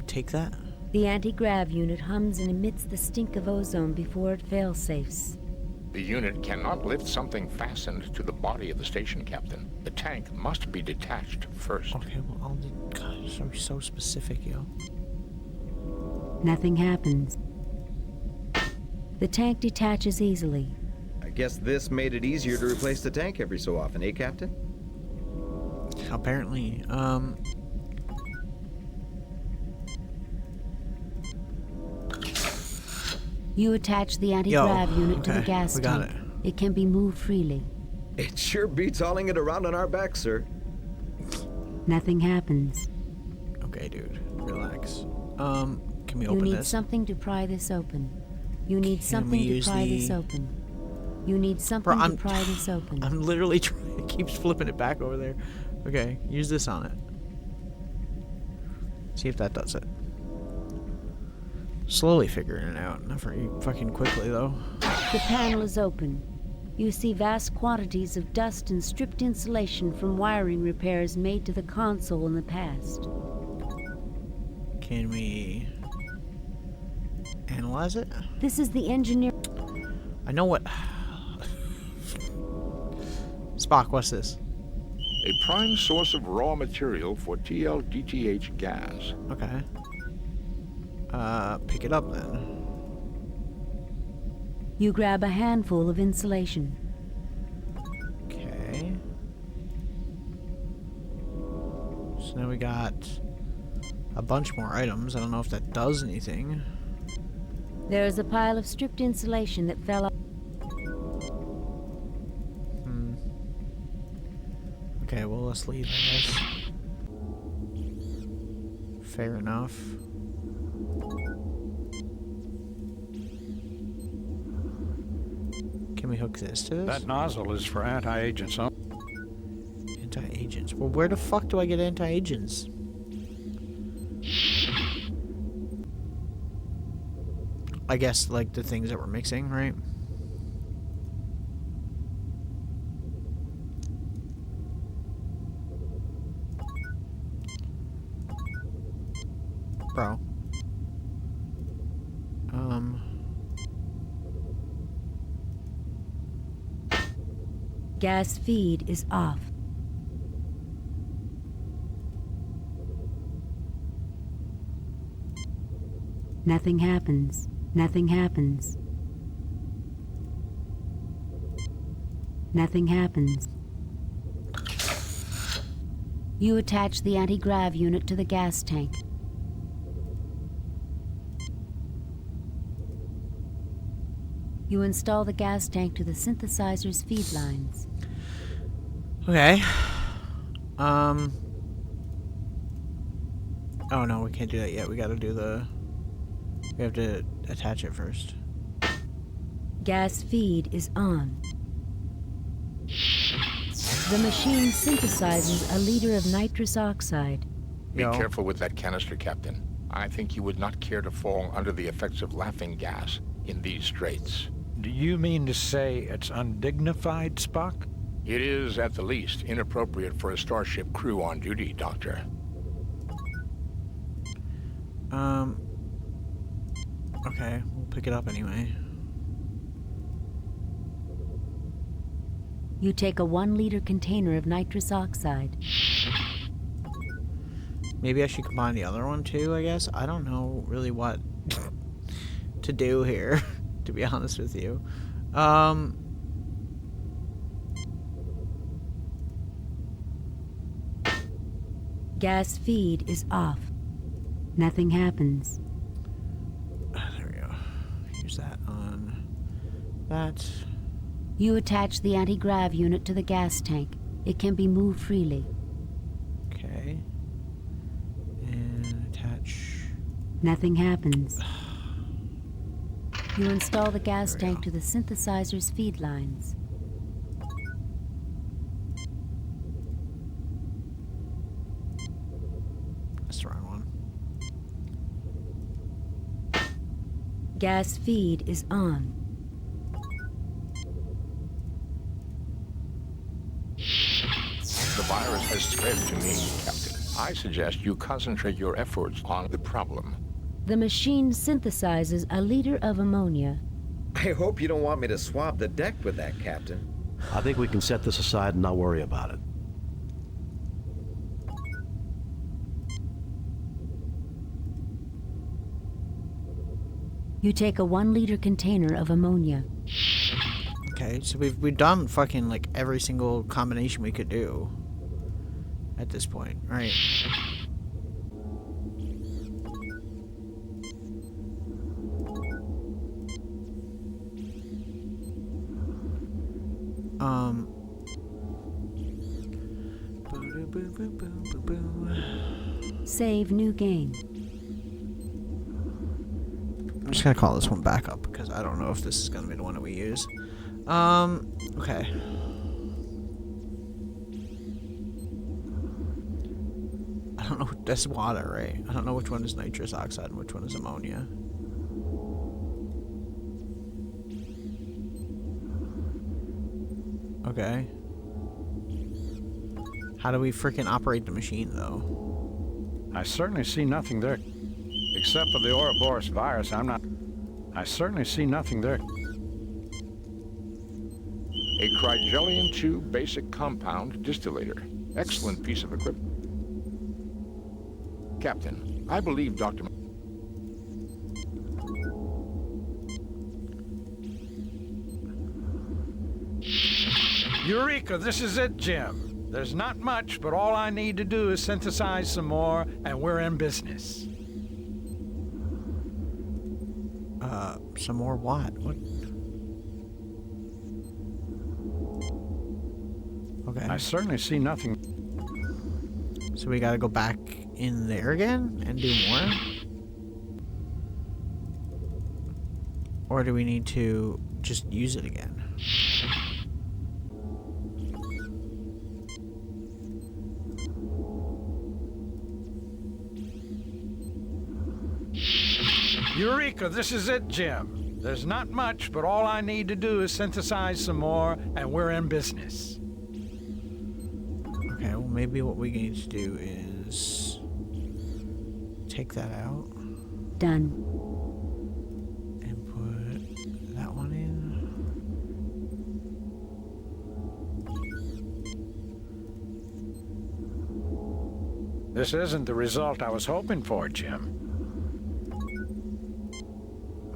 Take that. The anti-grav unit hums and emits the stink of ozone before it fail-safes. The unit cannot lift something fastened to the body of the station, Captain. The tank must be detached first. Okay, well, I'll need... God, so specific, yo. Nothing happens. The tank detaches easily. I guess this made it easier to replace the tank every so often, eh, Captain? Apparently, You attach the anti-grav unit to the okay, gas we got tank. It can be moved freely. It sure beats hauling it around on our backs, sir. Nothing happens. Okay, dude. Relax. Can we You open need this? something to pry this open. You need Can something we to use pry the- this open. You need something Bro, to pry this open. I'm literally trying. It keeps flipping it back over there. Okay, use this on it. See if that does it. Slowly figuring it out. Not very fucking quickly, though. The panel is open. You see vast quantities of dust and stripped insulation from wiring repairs made to the console in the past. Can we analyze it? This is the engineer. I know what. Spock, what's this? A prime source of raw material for TLDTH gas. Okay. Pick it up then. You grab a handful of insulation. Okay. So now we got a bunch more items. I don't know if that does anything. There is a pile of stripped insulation that fell off. Okay, well, let's leave, I guess. Fair enough. Can we hook this to this? That nozzle is for anti-agents only. Anti-agents. Well, where the fuck do I get anti-agents? I guess, like, the things that we're mixing, right? Bro. Gas feed is off. Nothing happens. Nothing happens. Nothing happens. You attach the anti-grav unit to the gas tank. You install the gas tank to the synthesizer's feed lines. Okay. Oh no, we can't do that yet. We gotta do the... We have to attach it first. Gas feed is on. The machine synthesizes a liter of nitrous oxide. Be careful with that canister, Captain. I think you would not care to fall under the effects of laughing gas in these straits. Do you mean to say it's undignified, Spock? It is, at the least, inappropriate for a starship crew on duty, Doctor. Okay, we'll pick it up anyway. You take a 1-liter container of nitrous oxide. Maybe I should combine the other one too, I guess? I don't know really what to do here, to be honest with you. Gas feed is off. Nothing happens. There we go. Use that on that. You attach the anti-grav unit to the gas tank. It can be moved freely. Okay. And attach. Nothing happens. You install the gas tank to the synthesizer's feed lines. That's the wrong one. Gas feed is on. virus has spread to me, Captain. I suggest you concentrate your efforts on the problem. The machine synthesizes a liter of ammonia. I hope you don't want me to swab the deck with that, Captain. I think we can set this aside and not worry about it. You take a 1-liter container of ammonia. Okay, so we've done fucking like every single combination we could do at this point, right? Save new game. I'm just gonna call this one backup because I don't know if this is gonna be the one that we use. Okay. I don't know. That's water, right? I don't know which one is nitrous oxide and which one is ammonia. Okay. How do we freaking operate the machine, though? I certainly see nothing there. Except for the Ouroboros virus, I certainly see nothing there. A Crygelion 2 basic compound distillator. Excellent piece of equipment. Captain, I believe Dr. Eureka, this is it, Jim. There's not much, but all I need to do is synthesize some more, and we're in business. Some more what? What? Okay. I certainly see nothing. So we gotta go back in there again and do more? Or do we need to just use it again? Eureka, this is it, Jim. There's not much, but all I need to do is synthesize some more, and we're in business. Okay, well maybe what we need to do is take that out. Done. And put that one in. This isn't the result I was hoping for, Jim.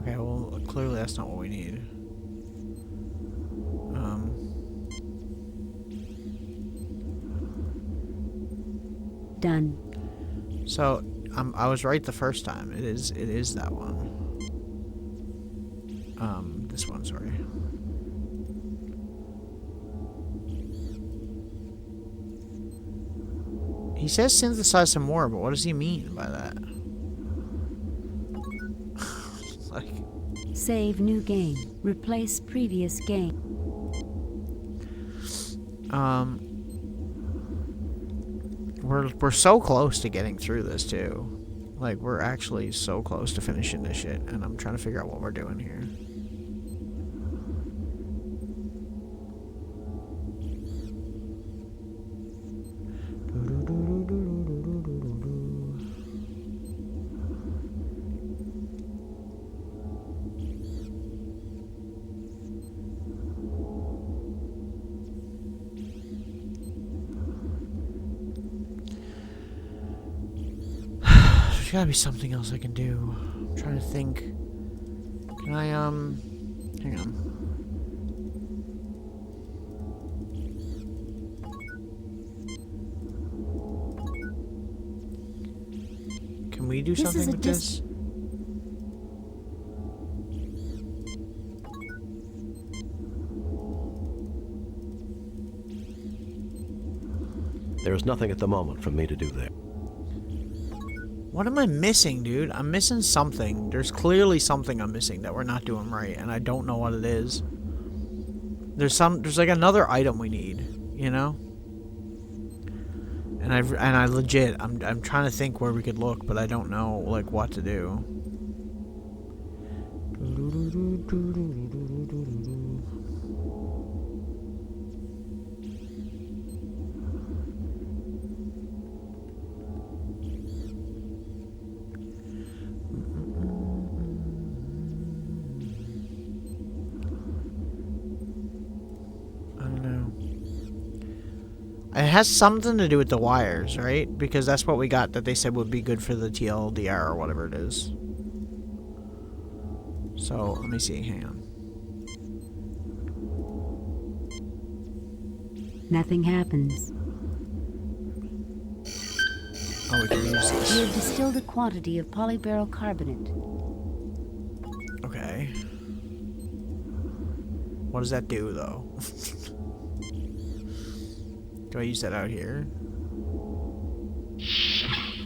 Okay, well, clearly that's not what we need. Done. So, I was right the first time. It is that one. This one, sorry. He says synthesize some more, but what does he mean by that? Like, Save new game. Replace previous game. we're so close to getting through this too. Like, we're actually so close to finishing this shit, and I'm trying to figure out what we're doing here. There's gotta be something else I can do. I'm trying to think. Can I, hang on. Can we do something with this? There is nothing at the moment for me to do there. What am I missing, dude? I'm missing something. There's clearly something I'm missing that we're not doing right, and I don't know what it is. There's like another item we need, you know? And I legit, I'm trying to think where we could look, but I don't know, like, what to do. It has something to do with the wires, right? Because that's what we got that they said would be good for the TLDR or whatever it is. So, let me see. Hang on. Nothing happens. Oh, we can use this. You have distilled a quantity of polyberyl carbonate. Okay. What does that do, though? Do I use that out here?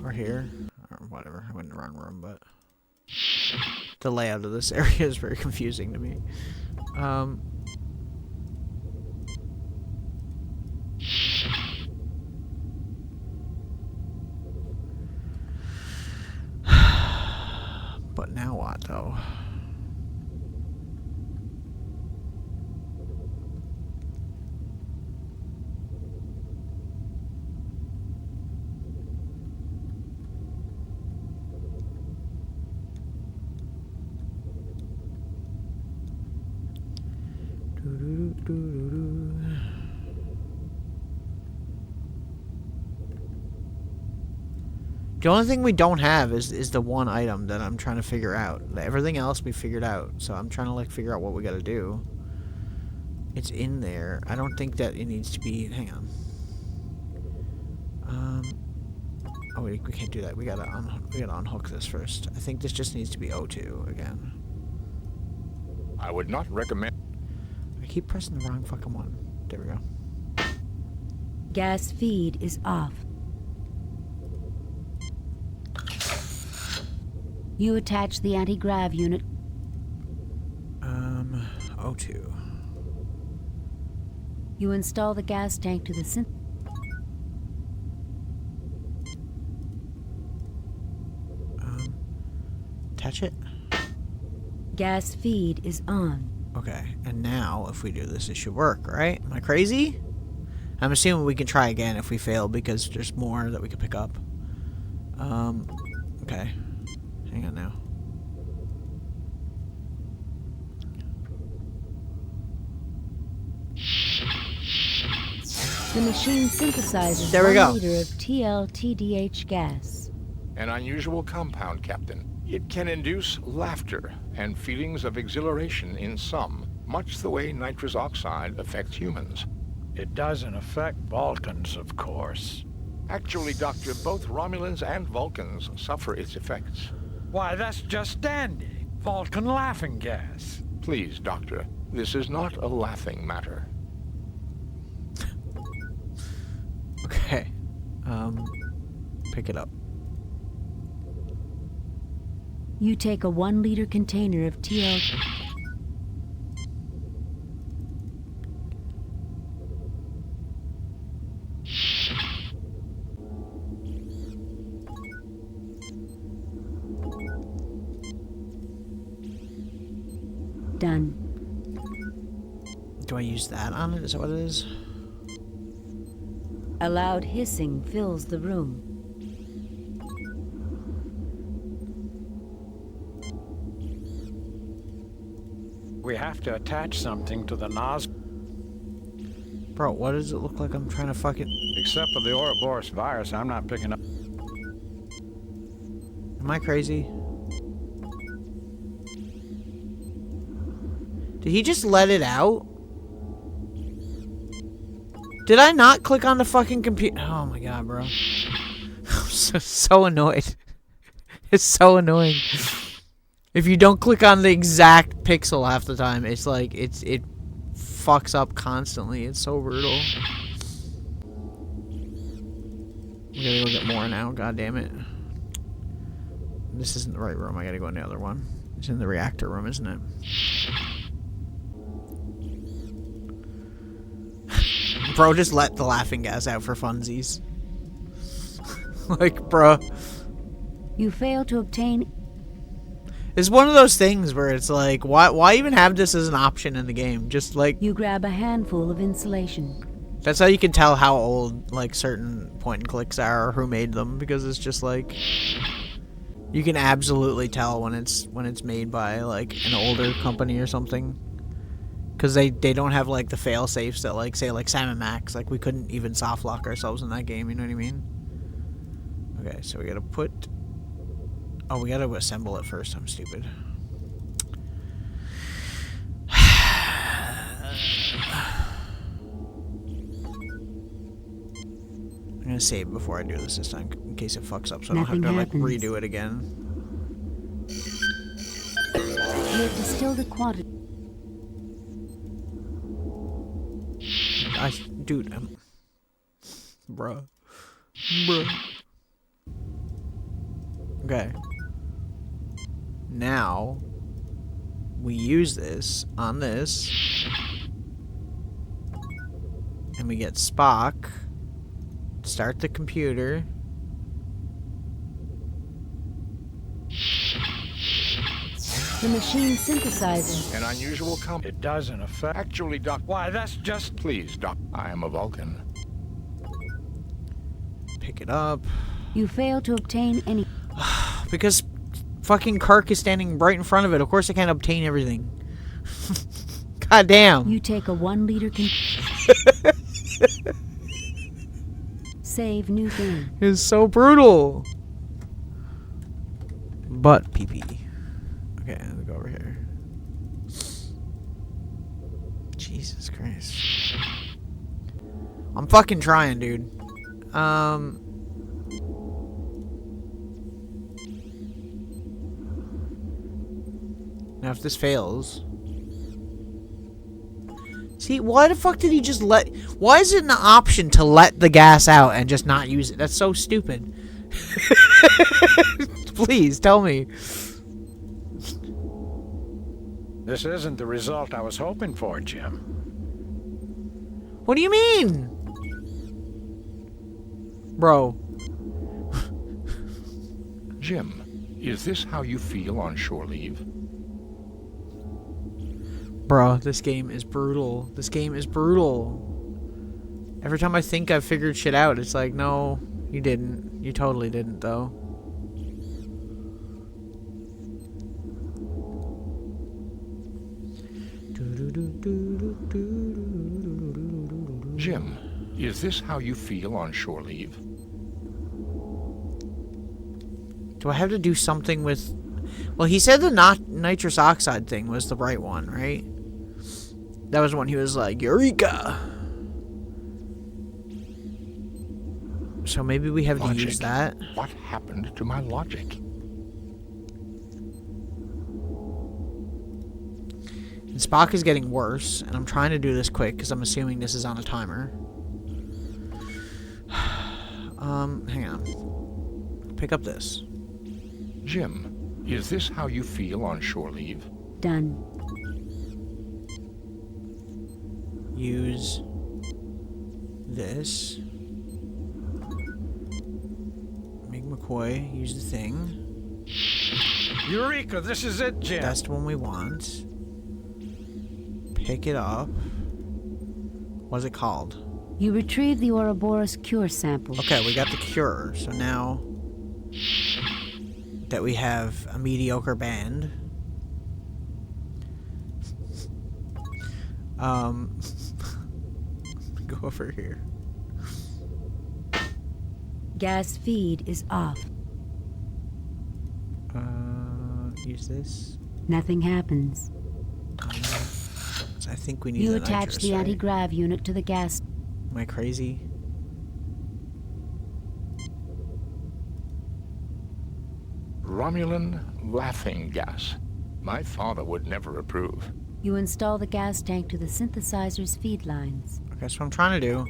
Or here? Or whatever. I went in the wrong room, but... The layout of this area is very confusing to me. But now what, though? The only thing we don't have is the one item that I'm trying to figure out. Everything else we figured out, so I'm trying to like figure out what we gotta do. It's in there. I don't think that it needs to be. Hang on. Oh, we can't do that. We gotta unhook this first. I think this just needs to be O2 again. I would not recommend. I keep pressing the wrong fucking one. There we go. Gas feed is off. You attach the anti-grav unit. O2. You install the gas tank to the synth. Attach it. Gas feed is on. Okay, and now if we do this, it should work, right? Am I crazy? I'm assuming we can try again if we fail because there's more that we can pick up. Okay. Hang on now. The machine synthesizes there we 1 go. liter of TLTDH gas. An unusual compound, Captain. It can induce laughter and feelings of exhilaration in some, much the way nitrous oxide affects humans. It doesn't affect Vulcans, of course. Actually, Doctor, both Romulans and Vulcans suffer its effects. Why, that's just dandy. Vulcan laughing gas. Please, Doctor, this is not a laughing matter. Okay. Pick it up. You take a 1 liter container of TL. Done. Do I use that on it? Is that what it is? A loud hissing fills the room. We have to attach something to the nozzle. Bro, what does it look like I'm trying to fucking... Except for the Ouroboros virus, I'm not picking up. Am I crazy? Did he just let it out? Did I not click on the fucking computer? Oh my god, bro. I'm so annoyed. It's so annoying. If you don't click on the exact pixel half the time, it's like, it fucks up constantly. It's so brutal. We gotta go get more now, god damn it. This isn't the right room, I gotta go in the other one. It's in the reactor room, isn't it? Bro, just let the laughing gas out for funsies. Like, bro. You fail to obtain... It's one of those things where it's like, why even have this as an option in the game? Just like... You grab a handful of insulation. That's how you can tell how old, like, certain point and clicks are or who made them, because it's just like... You can absolutely tell when it's made by, like, an older company or something. Because they don't have, like, the fail-safes that, like, say, like, Salmon Max. Like, we couldn't even soft-lock ourselves in that game, you know what I mean? Okay, so we gotta put... Oh, we gotta assemble it first. I'm stupid. I'm gonna save before I do this time, in case it fucks up, so I don't have to, like, redo it again. You have distilled a quantity. Dude, bruh. Okay. Now, we use this on this, and we get Spock. Start the computer. The machine synthesizer. An unusual It does, in effect. Actually, Doc. Why, that's just... Please, Doc. I am a Vulcan. Pick it up. You fail to obtain any... Because fucking Kark is standing right in front of it. Of course I can't obtain everything. God damn. You take a 1 liter... Save new game. It's so brutal. But PP. Okay, let me go over here. Jesus Christ. I'm fucking trying, dude. Now if this fails... See, why the fuck did he just let... Why is it an option to let the gas out and just not use it? That's so stupid. Please, tell me. This isn't the result I was hoping for, Jim. What do you mean? Bro. Jim, is this how you feel on shore leave? Bro, this game is brutal. This game is brutal. Every time I think I've figured shit out, it's like, no, you didn't. You totally didn't, though. Jim, is this how you feel on shore leave? Do I have to do something with... Well, he said the nitrous oxide thing was the right one, right? That was when he was like, Eureka! So maybe we have to use that. What happened to my logic? And Spock is getting worse, and I'm trying to do this quick because I'm assuming this is on a timer. Hang on. Pick up this. Jim, is this how you feel on shore leave? Done. Use this. Make McCoy use the thing. Eureka, this is it, Jim. That's the one we want. Pick it up. What's it called? You retrieve the Ouroboros cure sample. Okay, we got the cure. So now that we have a mediocre band, go over here. Gas feed is off. Use this. Nothing happens. So I think we need You the attach nitrous, the right? anti-grav unit to the gas. Am I crazy? Romulan laughing gas. My father would never approve. You install the gas tank to the synthesizer's feed lines. Okay, that's what I'm trying to do.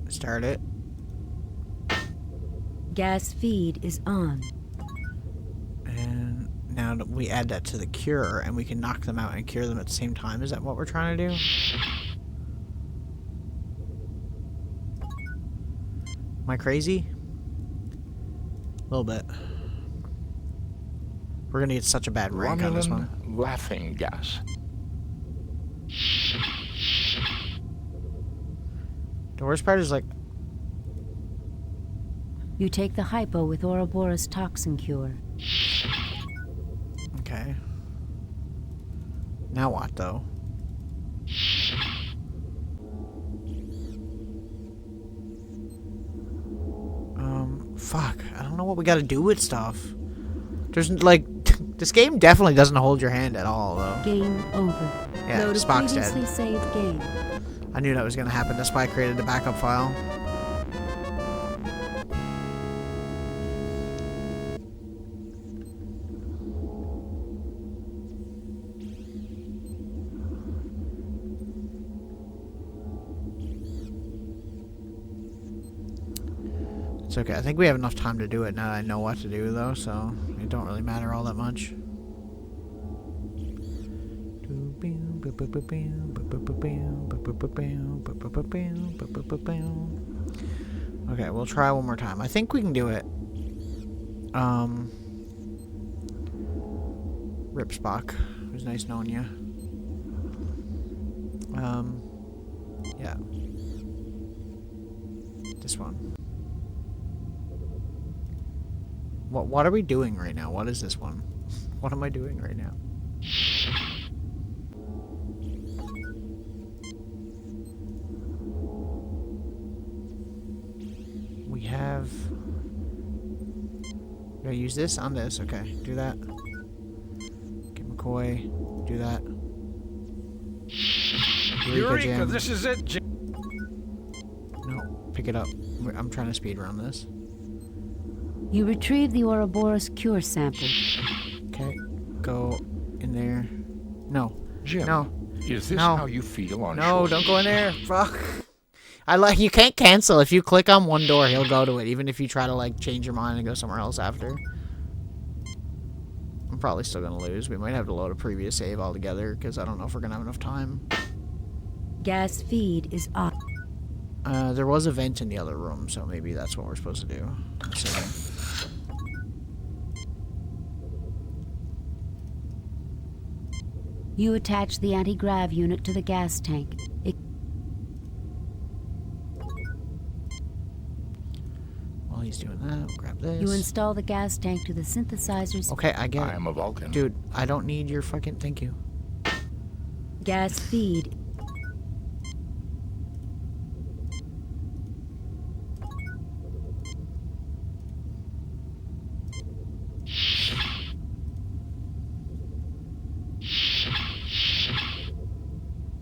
Start it. Gas feed is on. And now that we add that to the cure, and we can knock them out and cure them at the same time. Is that what we're trying to do? Am I crazy? A little bit. We're gonna get such a bad rank on this one. Romulan laughing gas. The worst part is like... You take the hypo with Ouroboros toxin cure. Okay. Now what, though? Fuck. I don't know what we gotta do with stuff. There's, like... This game definitely doesn't hold your hand at all, though. Game over. Yeah, Load Spock's of previously dead. saved game. I knew that was gonna happen. That's why I created the backup file. It's okay. I think we have enough time to do it now that I know what to do, though, so it don't really matter all that much. Okay, we'll try one more time. I think we can do it. Rip Spock. It was nice knowing you. Yeah. This one. What are we doing right now? What is this one? What am I doing right now? We have... Do I use this on this? Okay, do that. Okay, McCoy, do that. Eureka, this is it, Jim. No, pick it up. I'm trying to speed run this. You retrieve the Ouroboros cure sample. Okay, go in there. No. Jim, no. Is this no. how you feel on No, shore? don't go in there. Fuck. You can't cancel. If you click on one door, he'll go to it, even if you try to, like, change your mind and go somewhere else after. I'm probably still gonna lose. We might have to load a previous save altogether, because I don't know if we're gonna have enough time. Gas feed is off. There was a vent in the other room, so maybe that's what we're supposed to do. You attach the anti-grav unit to the gas tank. While he's doing that, we'll grab this. You install the gas tank to the synthesizers. Okay, I get it. I am a Vulcan. Dude, I don't need your fucking... Thank you. Gas feed.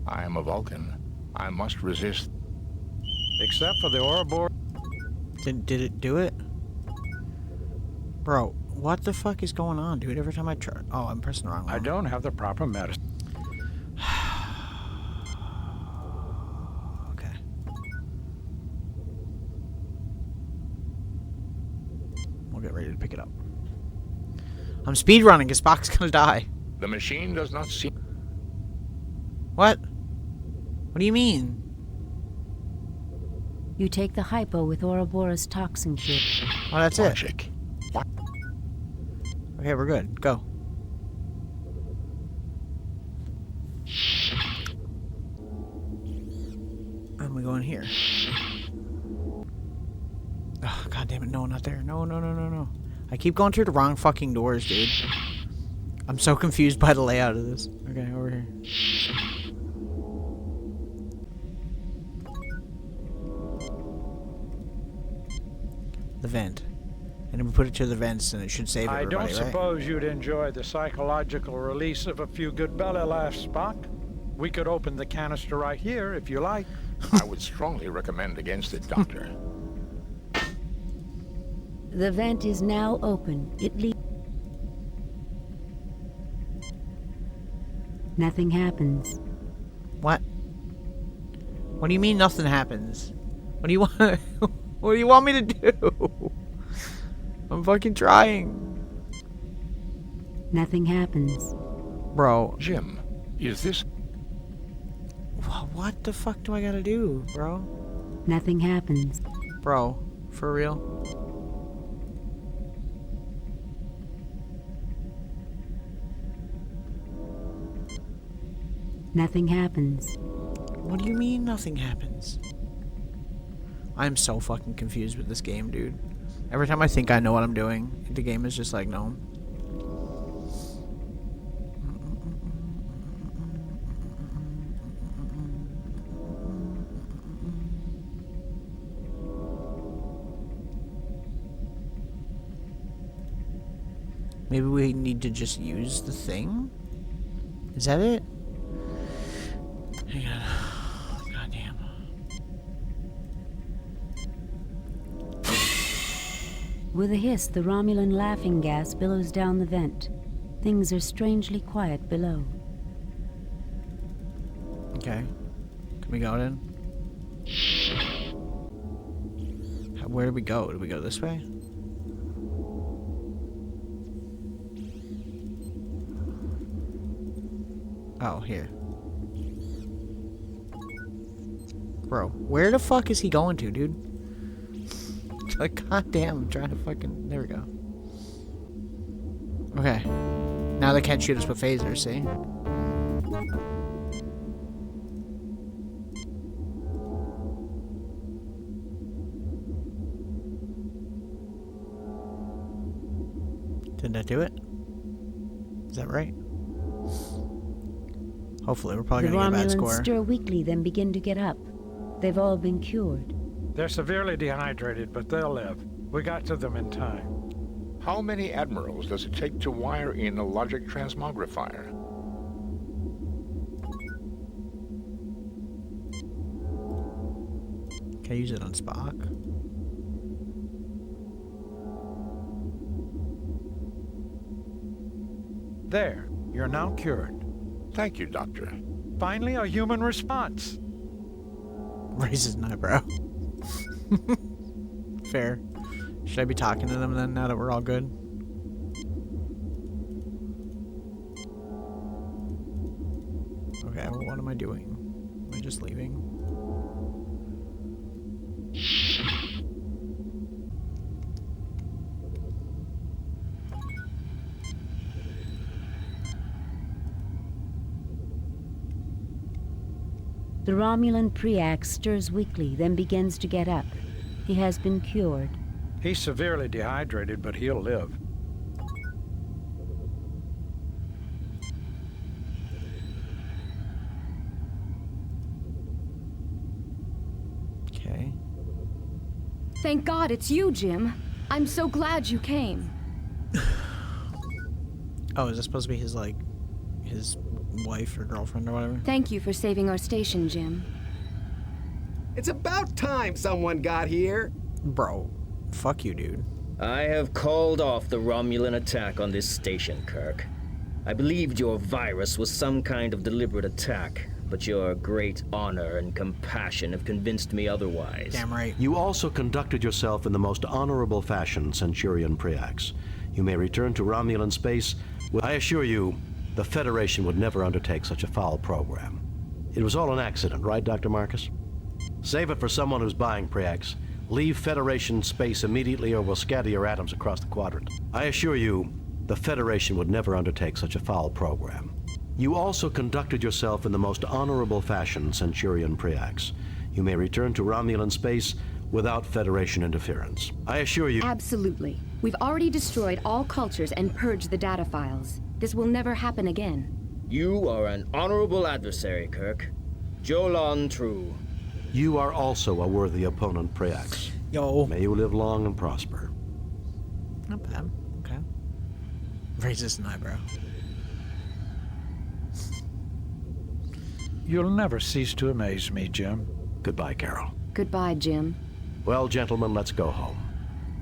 I am a Vulcan. I must resist. Except for the Ouroboros. Did it do it? Bro, what the fuck is going on, dude? Every time I try... Oh, I'm pressing the wrong one. I don't have the proper medicine. Okay. We'll get ready to pick it up. I'm speedrunning because Spock's gonna die. The machine does not seem... What? What do you mean? You take the hypo with Ouroboros toxin cure. Oh, that's Logic. it. Okay, we're good. Go. And we go in here. Oh, God damn it. No, not there. No, no, no, no, no. I keep going through the wrong fucking doors, dude. I'm so confused by the layout of this. Okay, over here. The vent. And then we put it to the vents and it should save everybody, I don't right? suppose you'd enjoy the psychological release of a few good belly laughs, Spock. We could open the canister right here if you like. I would strongly recommend against it, Doctor. The vent is now open. It leads. Nothing happens. What? What do you mean nothing happens? What do you want? What do you want me to do? I'm fucking trying. Nothing happens. Bro. Jim, is this... What the fuck do I gotta do, bro? Nothing happens. Bro, for real? Nothing happens. What do you mean nothing happens? I'm so fucking confused with this game, dude. Every time I think I know what I'm doing, the game is just like, no. Maybe we need to just use the thing? Is that it? Hang on. Goddamn. With a hiss, the Romulan laughing gas billows down the vent. Things are strangely quiet below. Okay. Can we go in? Where do we go? Do we go this way? Oh, here. Bro, where the fuck is he going to, dude? Like, goddamn, I'm trying to fucking... There we go. Okay. Now they can't shoot us with phasers, see? Did that do it? Is that right? Hopefully, we're probably going to get a bad score. The Romulans stir weakly, then begin to get up. They've all been cured. They're severely dehydrated, but they'll live. We got to them in time. How many admirals does it take to wire in a logic transmogrifier? Can I use it on Spock? There, you're now cured. Thank you, Doctor. Finally, a human response. Raises an eyebrow. Fair. Should I be talking to them then, now that we're all good? Okay, well, what am I doing? Am I just leaving? The Romulan Preax stirs weakly, then begins to get up. He has been cured. He's severely dehydrated, but he'll live. Okay. Thank God it's you, Jim. I'm so glad you came. Oh, is this supposed to be his, like, his wife or girlfriend or whatever? Thank you for saving our station, Jim. It's about time someone got here. Bro, fuck you, dude. I have called off the Romulan attack on this station, Kirk. I believed your virus was some kind of deliberate attack, but your great honor and compassion have convinced me otherwise. Damn right. You also conducted yourself in the most honorable fashion, Centurion Preax. You may return to Romulan space. I assure you, the Federation would never undertake such a foul program. It was all an accident, right, Dr. Marcus? Save it for someone who's buying, Preax. Leave Federation space immediately or we'll scatter your atoms across the quadrant. I assure you, the Federation would never undertake such a foul program. You also conducted yourself in the most honorable fashion, Centurion Preax. You may return to Romulan space without Federation interference. I assure you... Absolutely. We've already destroyed all cultures and purged the data files. This will never happen again. You are an honorable adversary, Kirk. Jolon true. You are also a worthy opponent, Preax. Yo. May you live long and prosper. Not bad. Okay. Raises an eyebrow. You'll never cease to amaze me, Jim. Goodbye, Carol. Goodbye, Jim. Well, gentlemen, let's go home.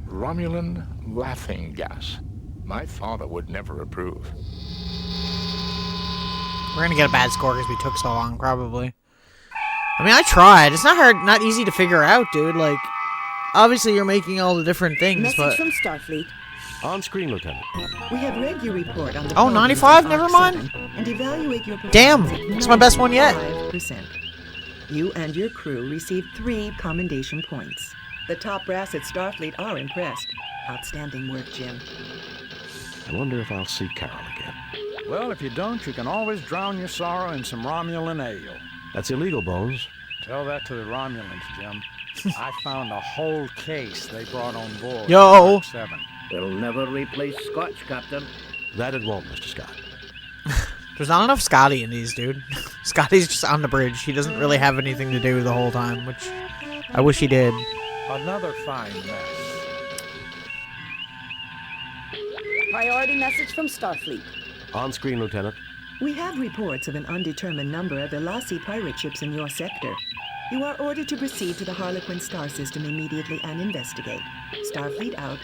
Romulan laughing gas. My father would never approve. We're gonna get a bad score because we took so long, probably. I mean, I tried. It's not hard, not easy to figure out, dude. Like, obviously you're making all the different things, Message but... from Starfleet. On screen, Lieutenant. We have read your report on the Oh, 95? Never mind. and evaluate your Damn, performance at it's my best one yet. 95%. You and your crew received 3 commendation points. The top brass at Starfleet are impressed. Outstanding work, Jim. I wonder if I'll see Carol again. Well, if you don't, you can always drown your sorrow in some Romulan ale. That's illegal, Bones. Tell that to the Romulans, Jim. I found a whole case they brought on board. Yo! Mark 7. It'll never replace Scotch, Captain. That it won't, Mr. Scott. There's not enough Scotty in these, dude. Scotty's just on the bridge. He doesn't really have anything to do the whole time, which I wish he did. Another fine mess. Priority message from Starfleet. On screen, Lieutenant. We have reports of an undetermined number of Elasi pirate ships in your sector. You are ordered to proceed to the Harlequin star system immediately and investigate. Starfleet out.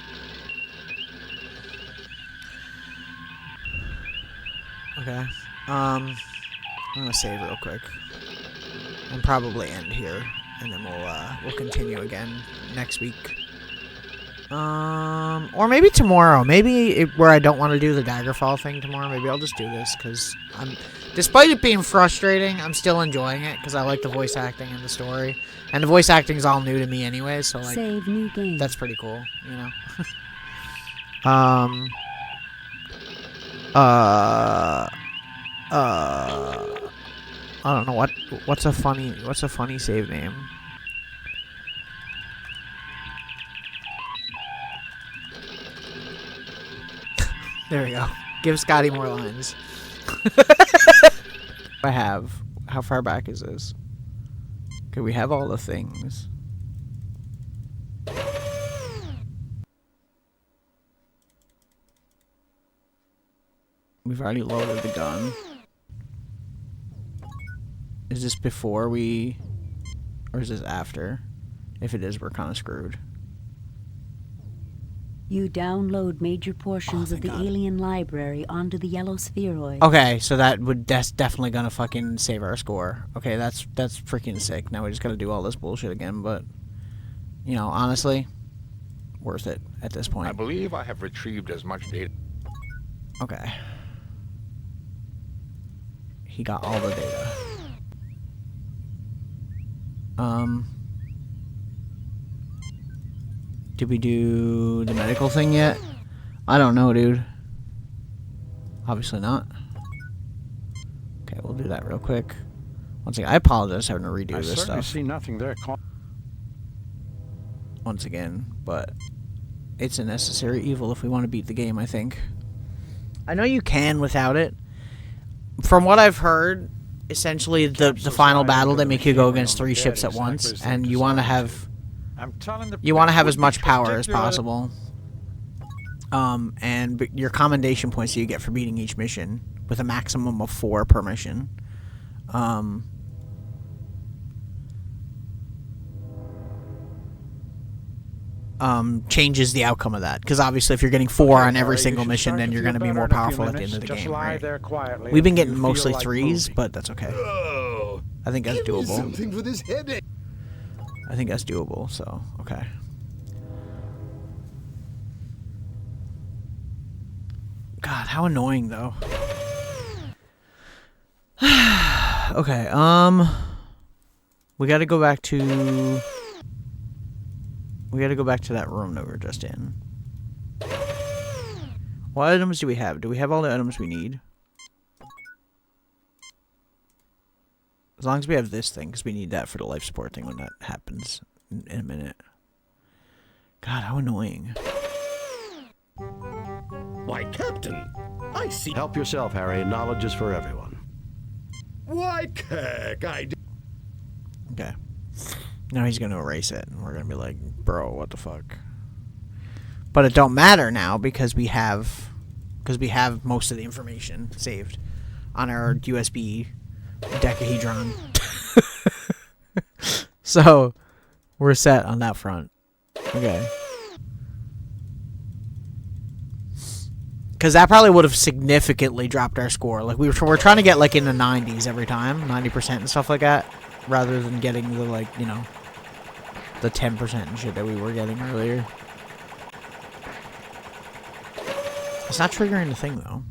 Okay. I'm gonna save real quick. And probably end here. And then we'll continue again next week. Or maybe tomorrow. Maybe where I don't want to do the Daggerfall thing tomorrow. Maybe I'll just do this because despite it being frustrating, I'm still enjoying it because I like the voice acting and the story. And the voice acting is all new to me anyway, so like Save new game. That's pretty cool, you know. I don't know what's a funny save name. There we go. Give Scotty more lines. I have. How far back is this? Okay, we have all the things. We've already loaded the gun. Is this before we... Or is this after? If it is, we're kind of screwed. You download major portions of the alien library onto the yellow spheroid. Okay, so that's definitely gonna fucking save our score. Okay, that's freaking sick. Now we just gotta do all this bullshit again, but you know, honestly, worth it at this point. I believe I have retrieved as much data. Okay. He got all the data. Did we do the medical thing yet? I don't know, dude. Obviously not. Okay, we'll do that real quick. Once again, I apologize having to redo this stuff. I certainly see nothing there. Once again, but it's a necessary evil if we want to beat the game, I think. I know you can without it. From what I've heard, essentially the final battle, they make you go against 3 ships at once, and you want to have as much power as possible. And your commendation points that you get for beating each mission, with a maximum of 4 per mission. Changes the outcome of that, because obviously if you're getting 4 on every single mission, then you're going to be more powerful at the end of the game, right? We've been getting mostly 3s, but that's okay. I think that's doable. Something for this headache. I think that's doable, so okay. God, how annoying though. Okay, we got to go back to that room that we were just in. What items do we have? Do we have all the items we need? As long as we have this thing, because we need that for the life support thing when that happens in a minute. God, how annoying. Why, Captain, I see... Help yourself, Harry. Knowledge is for everyone. Why, Kirk, Okay. Now he's going to erase it, and we're going to be like, bro, what the fuck? But it don't matter now, because we have most of the information saved on our USB decahedron. So, we're set on that front. Okay. Because that probably would have significantly dropped our score. Like, we're trying to get, like, in the 90s every time. 90% and stuff like that. Rather than getting the, like, you know, the 10% and shit that we were getting earlier. It's not triggering the thing, though.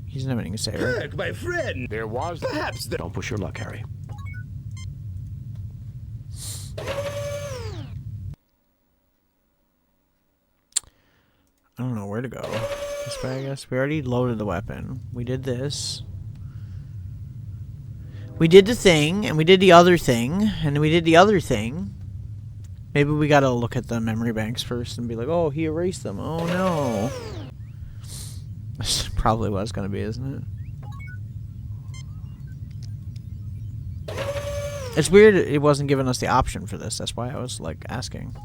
He doesn't have anything to say, right? Kirk, my friend. There was... Perhaps the... Don't push your luck, Harry. I don't know where to go. This way, I guess. We already loaded the weapon. We did this. We did the thing, and we did the other thing, and we did the other thing. Maybe we gotta look at the memory banks first and be like, oh, he erased them. Oh, no. That's probably what it's gonna be, isn't it? It's weird it wasn't giving us the option for this. That's why I was, like, asking.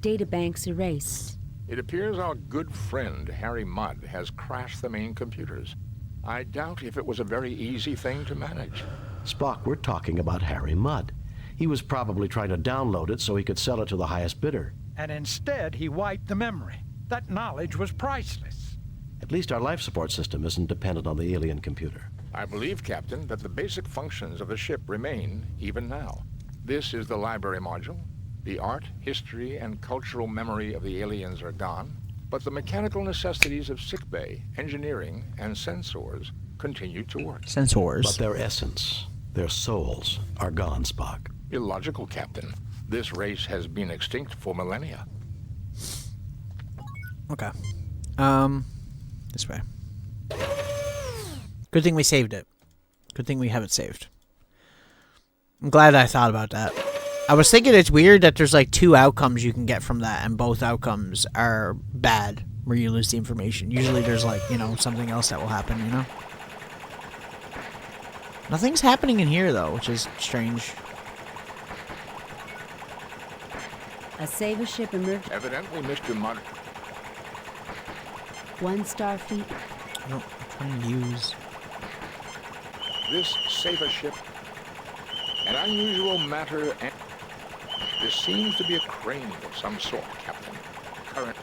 Databanks erased. It appears our good friend, Harry Mudd, has crashed the main computers. I doubt if it was a very easy thing to manage. Spock, we're talking about Harry Mudd. He was probably trying to download it so he could sell it to the highest bidder. And instead, he wiped the memory. That knowledge was priceless. At least our life support system isn't dependent on the alien computer. I believe, Captain, that the basic functions of the ship remain even now. This is the library module. The art, history, and cultural memory of the aliens are gone, but the mechanical necessities of sickbay, engineering, and sensors continue to work. Sensors. But their essence, their souls, are gone, Spock. Illogical, Captain. This race has been extinct for millennia. Okay. This way. Good thing we saved it. Good thing we have it saved. I'm glad I thought about that. I was thinking it's weird that there's like 2 outcomes you can get from that, and both outcomes are bad, where you lose the information. Usually there's like, you know, something else that will happen, you know? Nothing's happening in here, though, which is strange. A Saber ship emerged. Evidently, Mr. Mudd. 1 Starfleet. No, I'm trying to use. This Saber ship, an unusual matter, and this seems to be a crane of some sort, Captain. Current.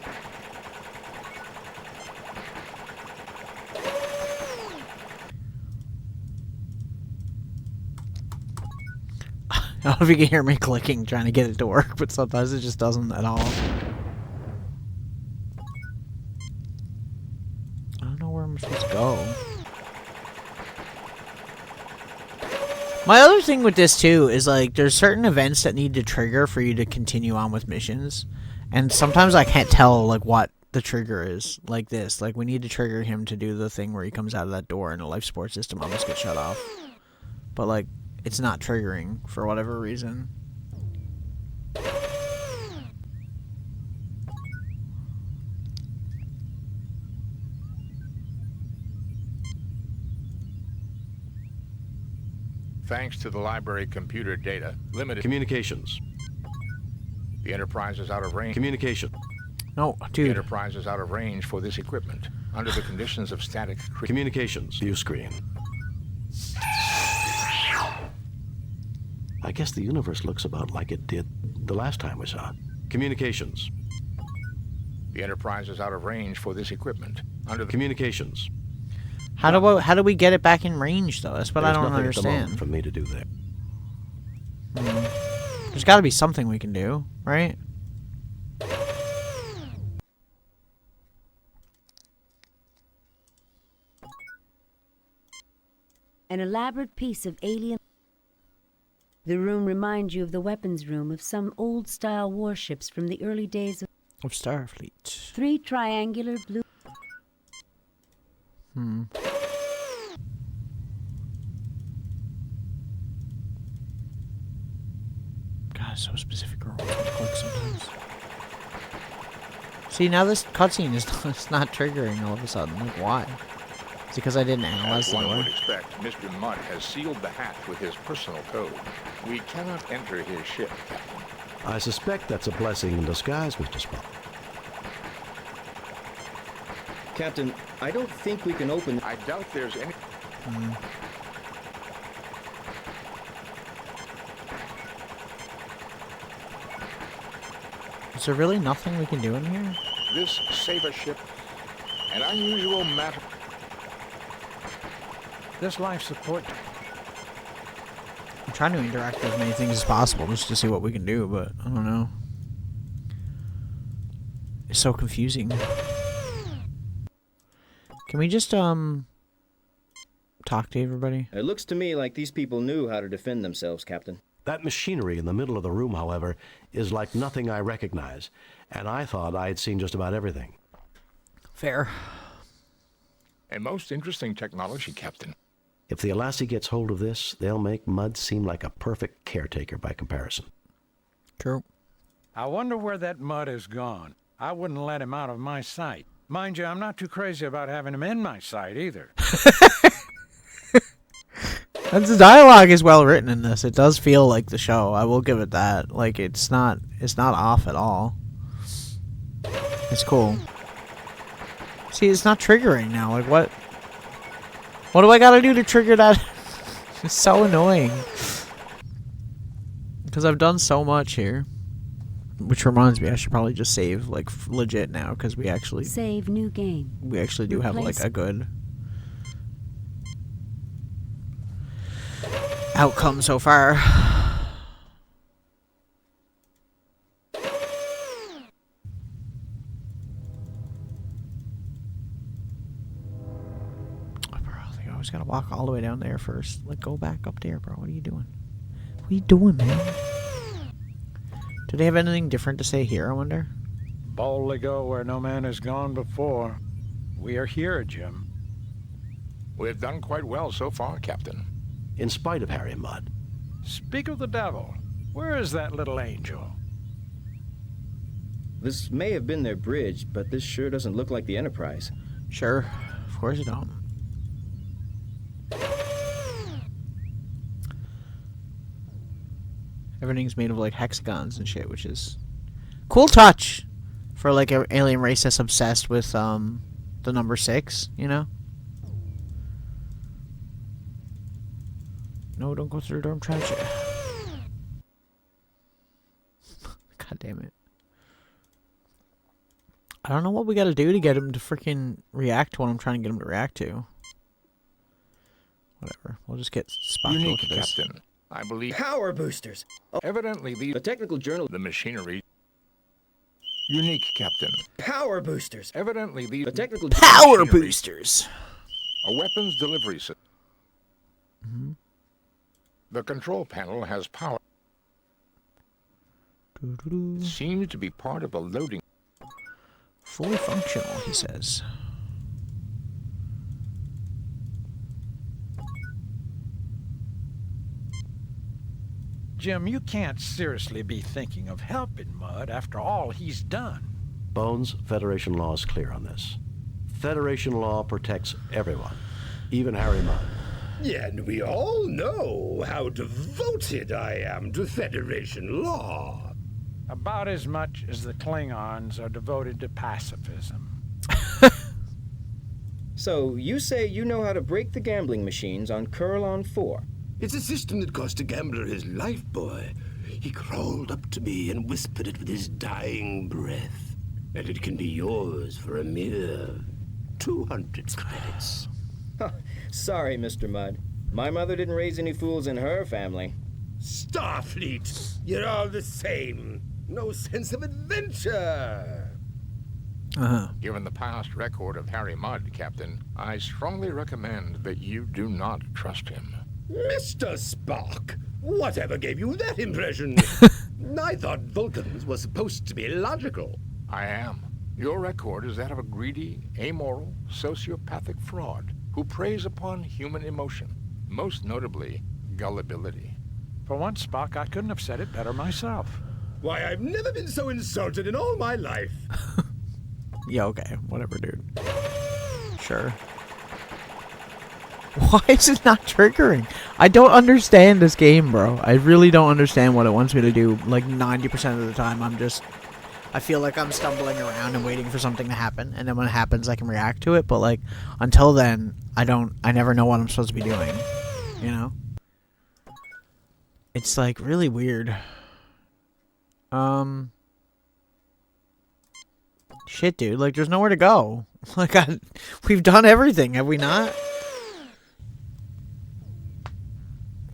I don't know if you can hear me clicking trying to get it to work, but sometimes it just doesn't at all. I don't know where I'm supposed to go. My other thing with this, too, is, like, there's certain events that need to trigger for you to continue on with missions. And sometimes I can't tell, like, what the trigger is. Like this. Like, we need to trigger him to do the thing where he comes out of that door and the life support system almost gets shut off. But, like, it's not triggering for whatever reason. Thanks to the library computer data, limited Communications. The Enterprise is out of range. Communication. No, dude. The Enterprise is out of range for this equipment. Under the conditions of static... Communications. View screen. I guess the universe looks about like it did the last time we saw it. Communications. The Enterprise is out of range for this equipment. Under the... Communications. How do we get it back in range, though? That's what I don't understand. For me to do there. There's got to be something we can do, right? An elaborate piece of alien... The room reminds you of the weapons room of some old-style warships from the early days of Starfleet. 3 triangular blue... God, it's so specific. Or click sometimes. See, now this cutscene is it's not triggering all of a sudden. Like, why? It's because I didn't analyze As the one door. would expect, Mr. Mudd has sealed the hatch with his personal code. We cannot enter his ship, Captain. I suspect that's a blessing in disguise, Mr. Spock. Captain, I don't think we can open... I doubt there's any... Is there really nothing we can do in here? This Saber ship, an unusual matter... This life support... I'm trying to interact with as many things as possible just to see what we can do, but I don't know. It's so confusing. Can we just, talk to everybody? It looks to me like these people knew how to defend themselves, Captain. That machinery in the middle of the room, however, is like nothing I recognize, and I thought I had seen just about everything. Fair. A most interesting technology, Captain. If the Alassi gets hold of this, they'll make Mudd seem like a perfect caretaker by comparison. True. I wonder where that Mudd has gone. I wouldn't let him out of my sight. Mind you, I'm not too crazy about having him in my sight either. And the dialogue is well written in this. It does feel like the show. I will give it that. Like it's not off at all. It's cool. See, it's not triggering now. Like what? What do I gotta do to trigger that? It's so annoying. Because I've done so much here. Which reminds me, I should probably just save like legit now because we actually save new game. We actually do have like a good outcome so far. I always gotta walk all the way down there first. Like, go back up there, bro. What are you doing? What are you doing, man? Do they have anything different to say here, I wonder? Boldly go where no man has gone before. We are here, Jim. We've done quite well so far, Captain. In spite of Harry Mudd. Speak of the devil. Where is that little angel? This may have been their bridge, but this sure doesn't look like the Enterprise. Sure. Of course you don't. Everything's made of like hexagons and shit, which is cool touch for like an alien race that's obsessed with the number 6, you know? No, don't go through the door. I'm trying to. God damn it. I don't know what we gotta do to get him to freaking react to what I'm trying to get him to react to. Whatever. We'll just get Spock to look at this. Captain. I believe power boosters. Oh. Evidently, the technical journal, the machinery. Unique, Captain. Power boosters. Evidently, the technical power boosters. A weapons delivery system. Mm-hmm. The control panel has power. It seems to be part of a loading. Fully functional, he says. Jim, you can't seriously be thinking of helping Mudd after all he's done. Bones, Federation law is clear on this. Federation law protects everyone, even Harry Mudd. Yeah, and we all know how devoted I am to Federation law. About as much as the Klingons are devoted to pacifism. So, you say you know how to break the gambling machines on Kurlon 4? It's a system that cost a gambler his life, boy. He crawled up to me and whispered it with his dying breath. And it can be yours for a mere 200 credits. Sorry, Mr. Mudd. My mother didn't raise any fools in her family. Starfleet, you're all the same. No sense of adventure. Given the past record of Harry Mudd, Captain, I strongly recommend that you do not trust him. Mr. Spock, whatever gave you that impression? I thought Vulcans were supposed to be logical. I am. Your record is that of a greedy, amoral, sociopathic fraud who preys upon human emotion, most notably gullibility. For once, Spock, I couldn't have said it better myself. Why, I've never been so insulted in all my life. Yeah, okay. Whatever, dude. Sure. Why is it not triggering? I don't understand this game, bro. I really don't understand what it wants me to do. Like 90% of the time, I feel like I'm stumbling around and waiting for something to happen, and then when it happens, I can react to it. But like, until then, I never know what I'm supposed to be doing. You know? It's like really weird. Shit, dude. Like, there's nowhere to go. Like, we've done everything, have we not?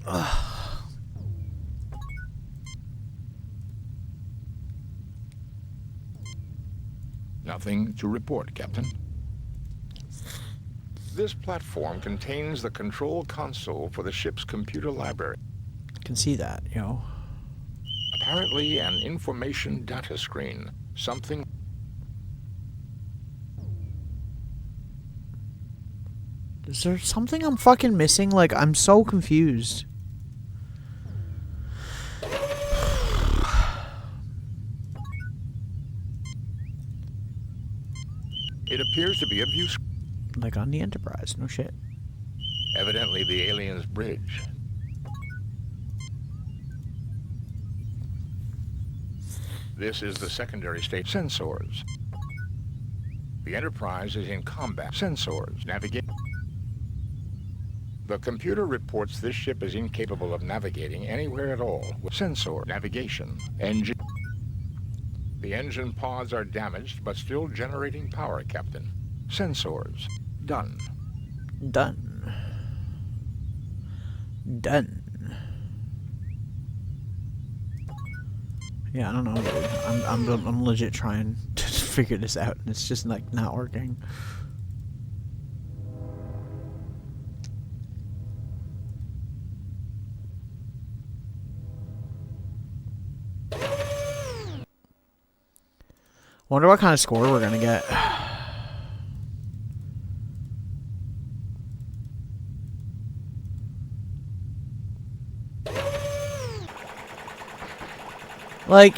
Ugh. Nothing to report, Captain. This platform contains the control console for the ship's computer library. Can see that, yo. Apparently an information data screen. Something... Is there something I'm fucking missing? Like, I'm so confused. It appears to be a view. Like on the Enterprise, no shit. Evidently the alien's bridge. This is the secondary state sensors. The Enterprise is in combat. Sensors. Navigate. The computer reports this ship is incapable of navigating anywhere at all with sensor navigation. Engine. The engine pods are damaged but still generating power, Captain. Sensors. Done. Done. Done. Yeah, I don't know, dude. I'm legit trying to figure this out, and it's just like not working. Wonder what kind of score we're gonna get. Like,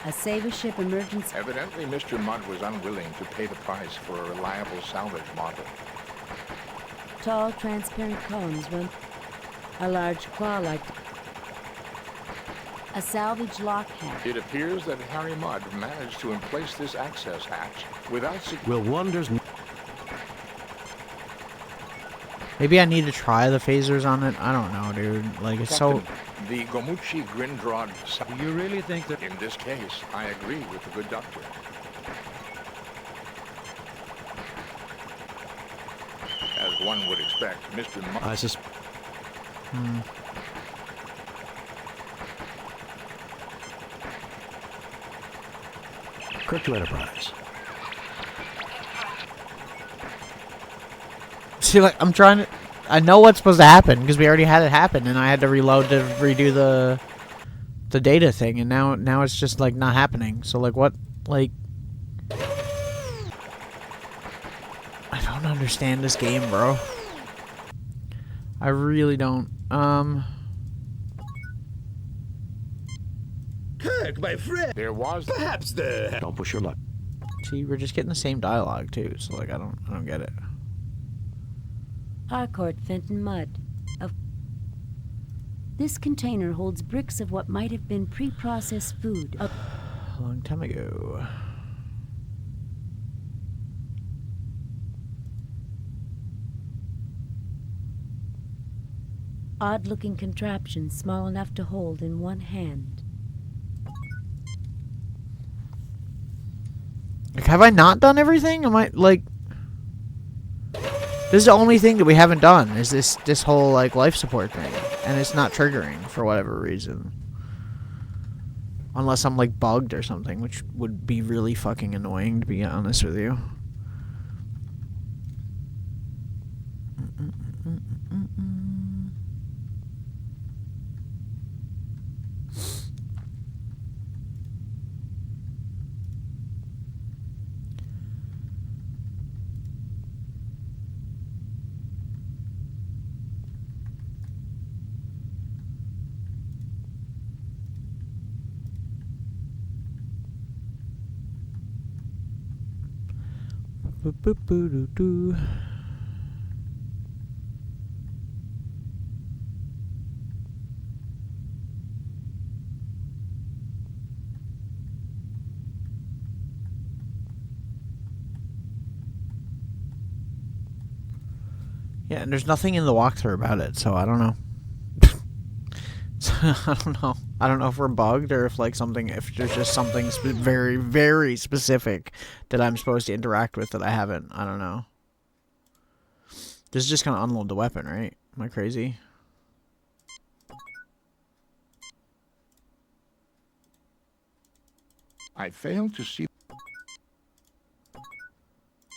a Saber ship emergency. Evidently, Mr. Mudd was unwilling to pay the price for a reliable salvage model. Tall, transparent columns run. A large claw-like. A salvage lock hatch. It appears that Harry Mudd managed to emplace this access hatch without... Will wonders... Maybe I need to try the phasers on it. I don't know, dude. Like, it's Captain, so... The Gomuchi Grindrod... Do you really think that... In this case, I agree with the good doctor. As one would expect, Mr. Mudd... I suspect... Kirk to Enterprise. See, like, I'm trying to... I know what's supposed to happen, because we already had it happen, and I had to reload to redo the data thing, and now it's just, like, not happening. So, like, what... Like... I don't understand this game, bro. I really don't. Kirk, my friend. There was... Perhaps the... Don't push your luck. See, we're just getting the same dialogue, too, so, like, I don't get it. Harcourt Fenton Mudd. This container holds bricks of what might have been pre-processed food. A long time ago. Odd-looking contraption small enough to hold in one hand. Like, have I not done everything? Am I, like... This is the only thing that we haven't done, is this whole, like, life support thing. And it's not triggering, for whatever reason. Unless I'm, like, bugged or something, which would be really fucking annoying, to be honest with you. Boo-boo-boo-doo-doo. Yeah, and there's nothing in the walkthrough about it, so I don't know. I don't know. I don't know if we're bugged or if, like, something, if there's just something very, very specific that I'm supposed to interact with that I haven't. I don't know. This is just gonna unload the weapon, right? Am I crazy? I failed to see...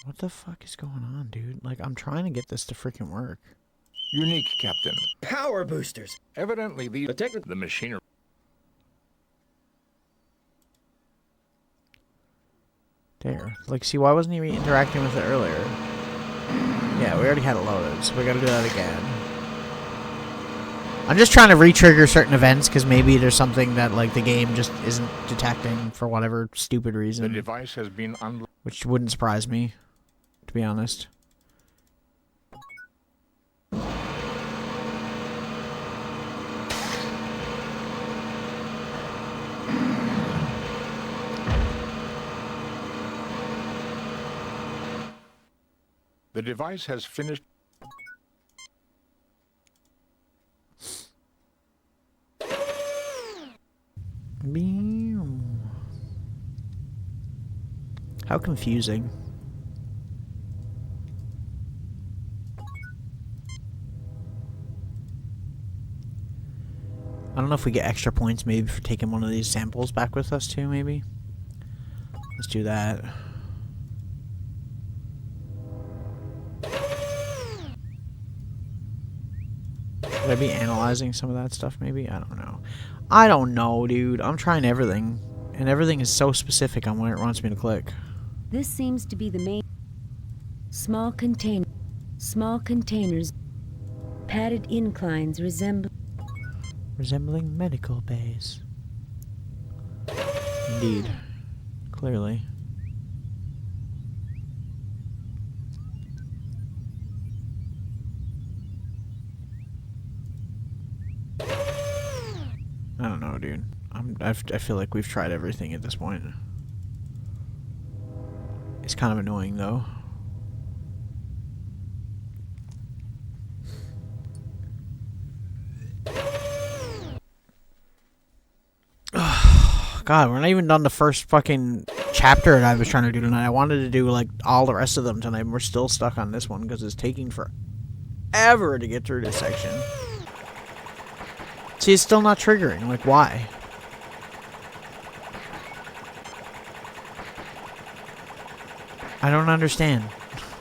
What the fuck is going on, dude? Like, I'm trying to get this to freaking work. Unique, Captain. Power boosters. Evidently, the machinery... There. Like, see, why wasn't he interacting with it earlier? Yeah, we already had it loaded, so we gotta do that again. I'm just trying to re-trigger certain events because maybe there's something that like the game just isn't detecting for whatever stupid reason. The device has been which wouldn't surprise me, to be honest. The device has finished. How confusing. I don't know if we get extra points maybe for taking one of these samples back with us too, maybe. Let's do that. Should I be analyzing some of that stuff maybe? I don't know. I don't know, dude. I'm trying everything. And everything is so specific on where it wants me to click. This seems to be the main... Small containers, padded inclines resembling medical bays. Indeed. Clearly. I don't know, dude. I feel like we've tried everything at this point. It's kind of annoying, though. God, we're not even done the first fucking chapter that I was trying to do tonight. I wanted to do, like, all the rest of them tonight, and we're still stuck on this one because it's taking forever to get through this section. See, it's still not triggering. Like, why? I don't understand.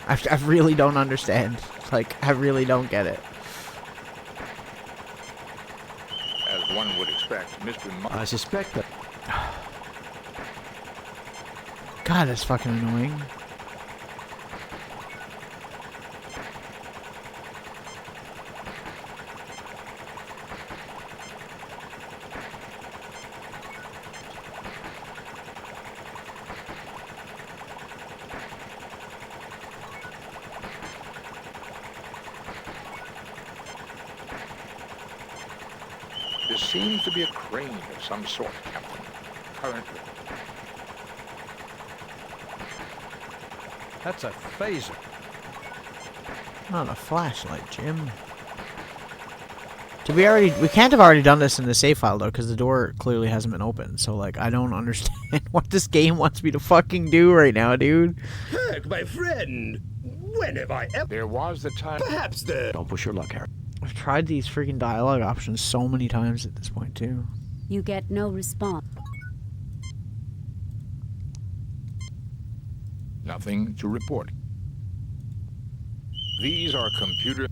I really don't understand. Like, I really don't get it. As one would expect, Mr. I suspect that... God, that's fucking annoying. This seems to be a crane of some sort, Captain. Currently. That's a phaser. Not a flashlight, Jim. We can't have already done this in the save file, though, because the door clearly hasn't been opened. So, like, I don't understand what this game wants me to fucking do right now, dude. Heck, my friend! When have I ever... There was the time... Perhaps the... Don't push your luck, Harry. I've tried these freaking dialogue options so many times at this point, too. You get no response. Nothing to report. These are computer...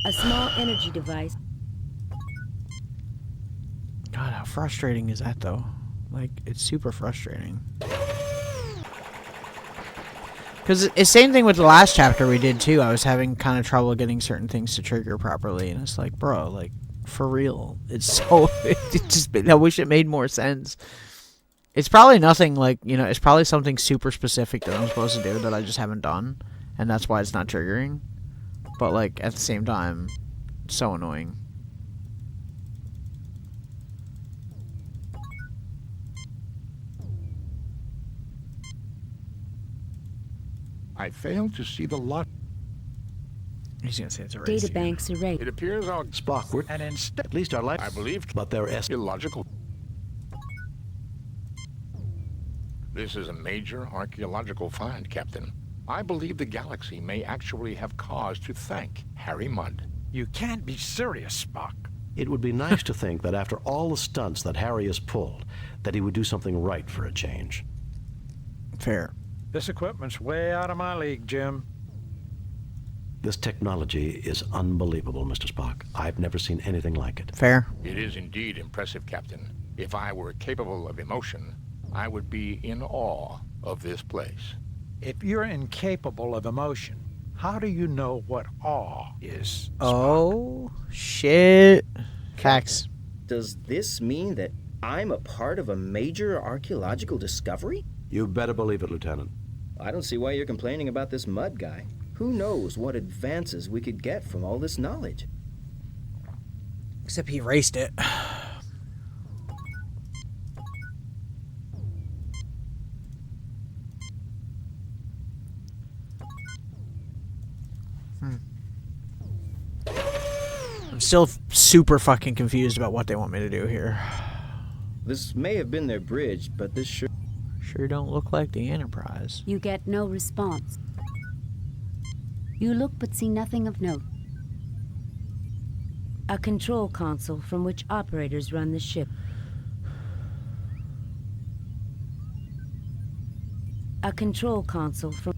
A small energy device. God, how frustrating is that, though? Like, it's super frustrating. Because it's the same thing with the last chapter we did, too. I was having kind of trouble getting certain things to trigger properly. And it's like, bro, like, for real. It's so... I wish it made more sense. It's probably nothing, like, you know, it's probably something super specific that I'm supposed to do that I just haven't done. And that's why it's not triggering. But, like, at the same time, it's so annoying. I failed to see the lot. He's gonna say it's erased. Data banks erased. It appears our Spock, we're... and instead, At least our life... I believe... But they're illogical. This is a major archaeological find, Captain. I believe the galaxy may actually have cause to thank Harry Mudd. You can't be serious, Spock. It would be nice to think that after all the stunts that Harry has pulled, that he would do something right for a change. Fair. This equipment's way out of my league, Jim. This technology is unbelievable, Mr. Spock. I've never seen anything like it. Fair. It is indeed impressive, Captain. If I were capable of emotion, I would be in awe of this place. If you're incapable of emotion, How do you know what awe is? Oh, shit. Facts. Does this mean that I'm a part of a major archaeological discovery? You better believe it, Lieutenant. I don't see why you're complaining about this mud guy. Who knows what advances we could get from all this knowledge? Except he erased it. I'm still super fucking confused about what they want me to do here. This may have been their bridge, but this sure don't look like the Enterprise. You get no response. You look but see nothing of note. A control console from which operators run the ship. A control console from...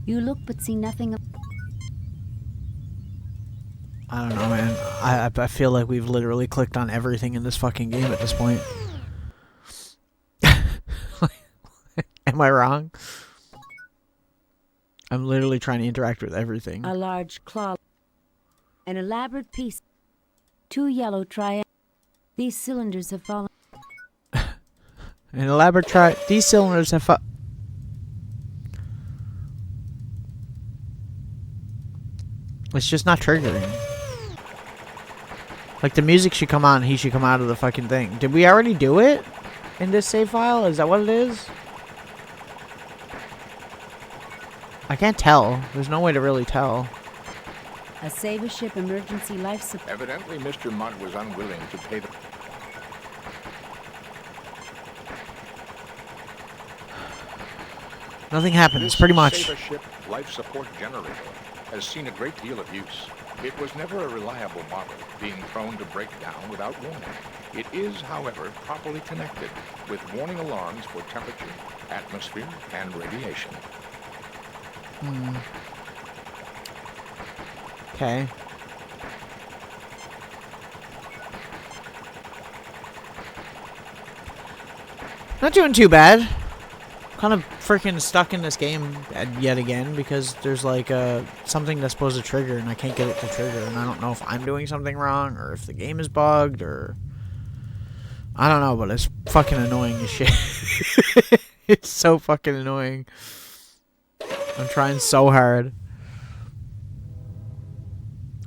You look but see nothing of... I don't know, man. I feel like we've literally clicked on everything in this fucking game at this point. Am I wrong? I'm literally trying to interact with everything. A large claw. An elaborate piece. 2 yellow triangles. These cylinders have fallen... An elaborate These cylinders have It's just not triggering. Like, the music should come on, he should come out of the fucking thing. Did we already do it in this save file? Is that what it is? I can't tell. There's no way to really tell. A Saber ship emergency life support. Evidently, Mr. Mudd was unwilling to pay the... Nothing happens, This pretty much. Saber ship life support generator has seen a great deal of use. It was never a reliable model, being prone to break down without warning. It is, however, properly connected with warning alarms for temperature, atmosphere, and radiation. Okay. Not doing too bad. Kind of freaking stuck in this game yet again because there's like something that's supposed to trigger and I can't get it to trigger, and I don't know if I'm doing something wrong or if the game is bugged or I don't know, but it's fucking annoying as shit. It's so fucking annoying. I'm trying so hard.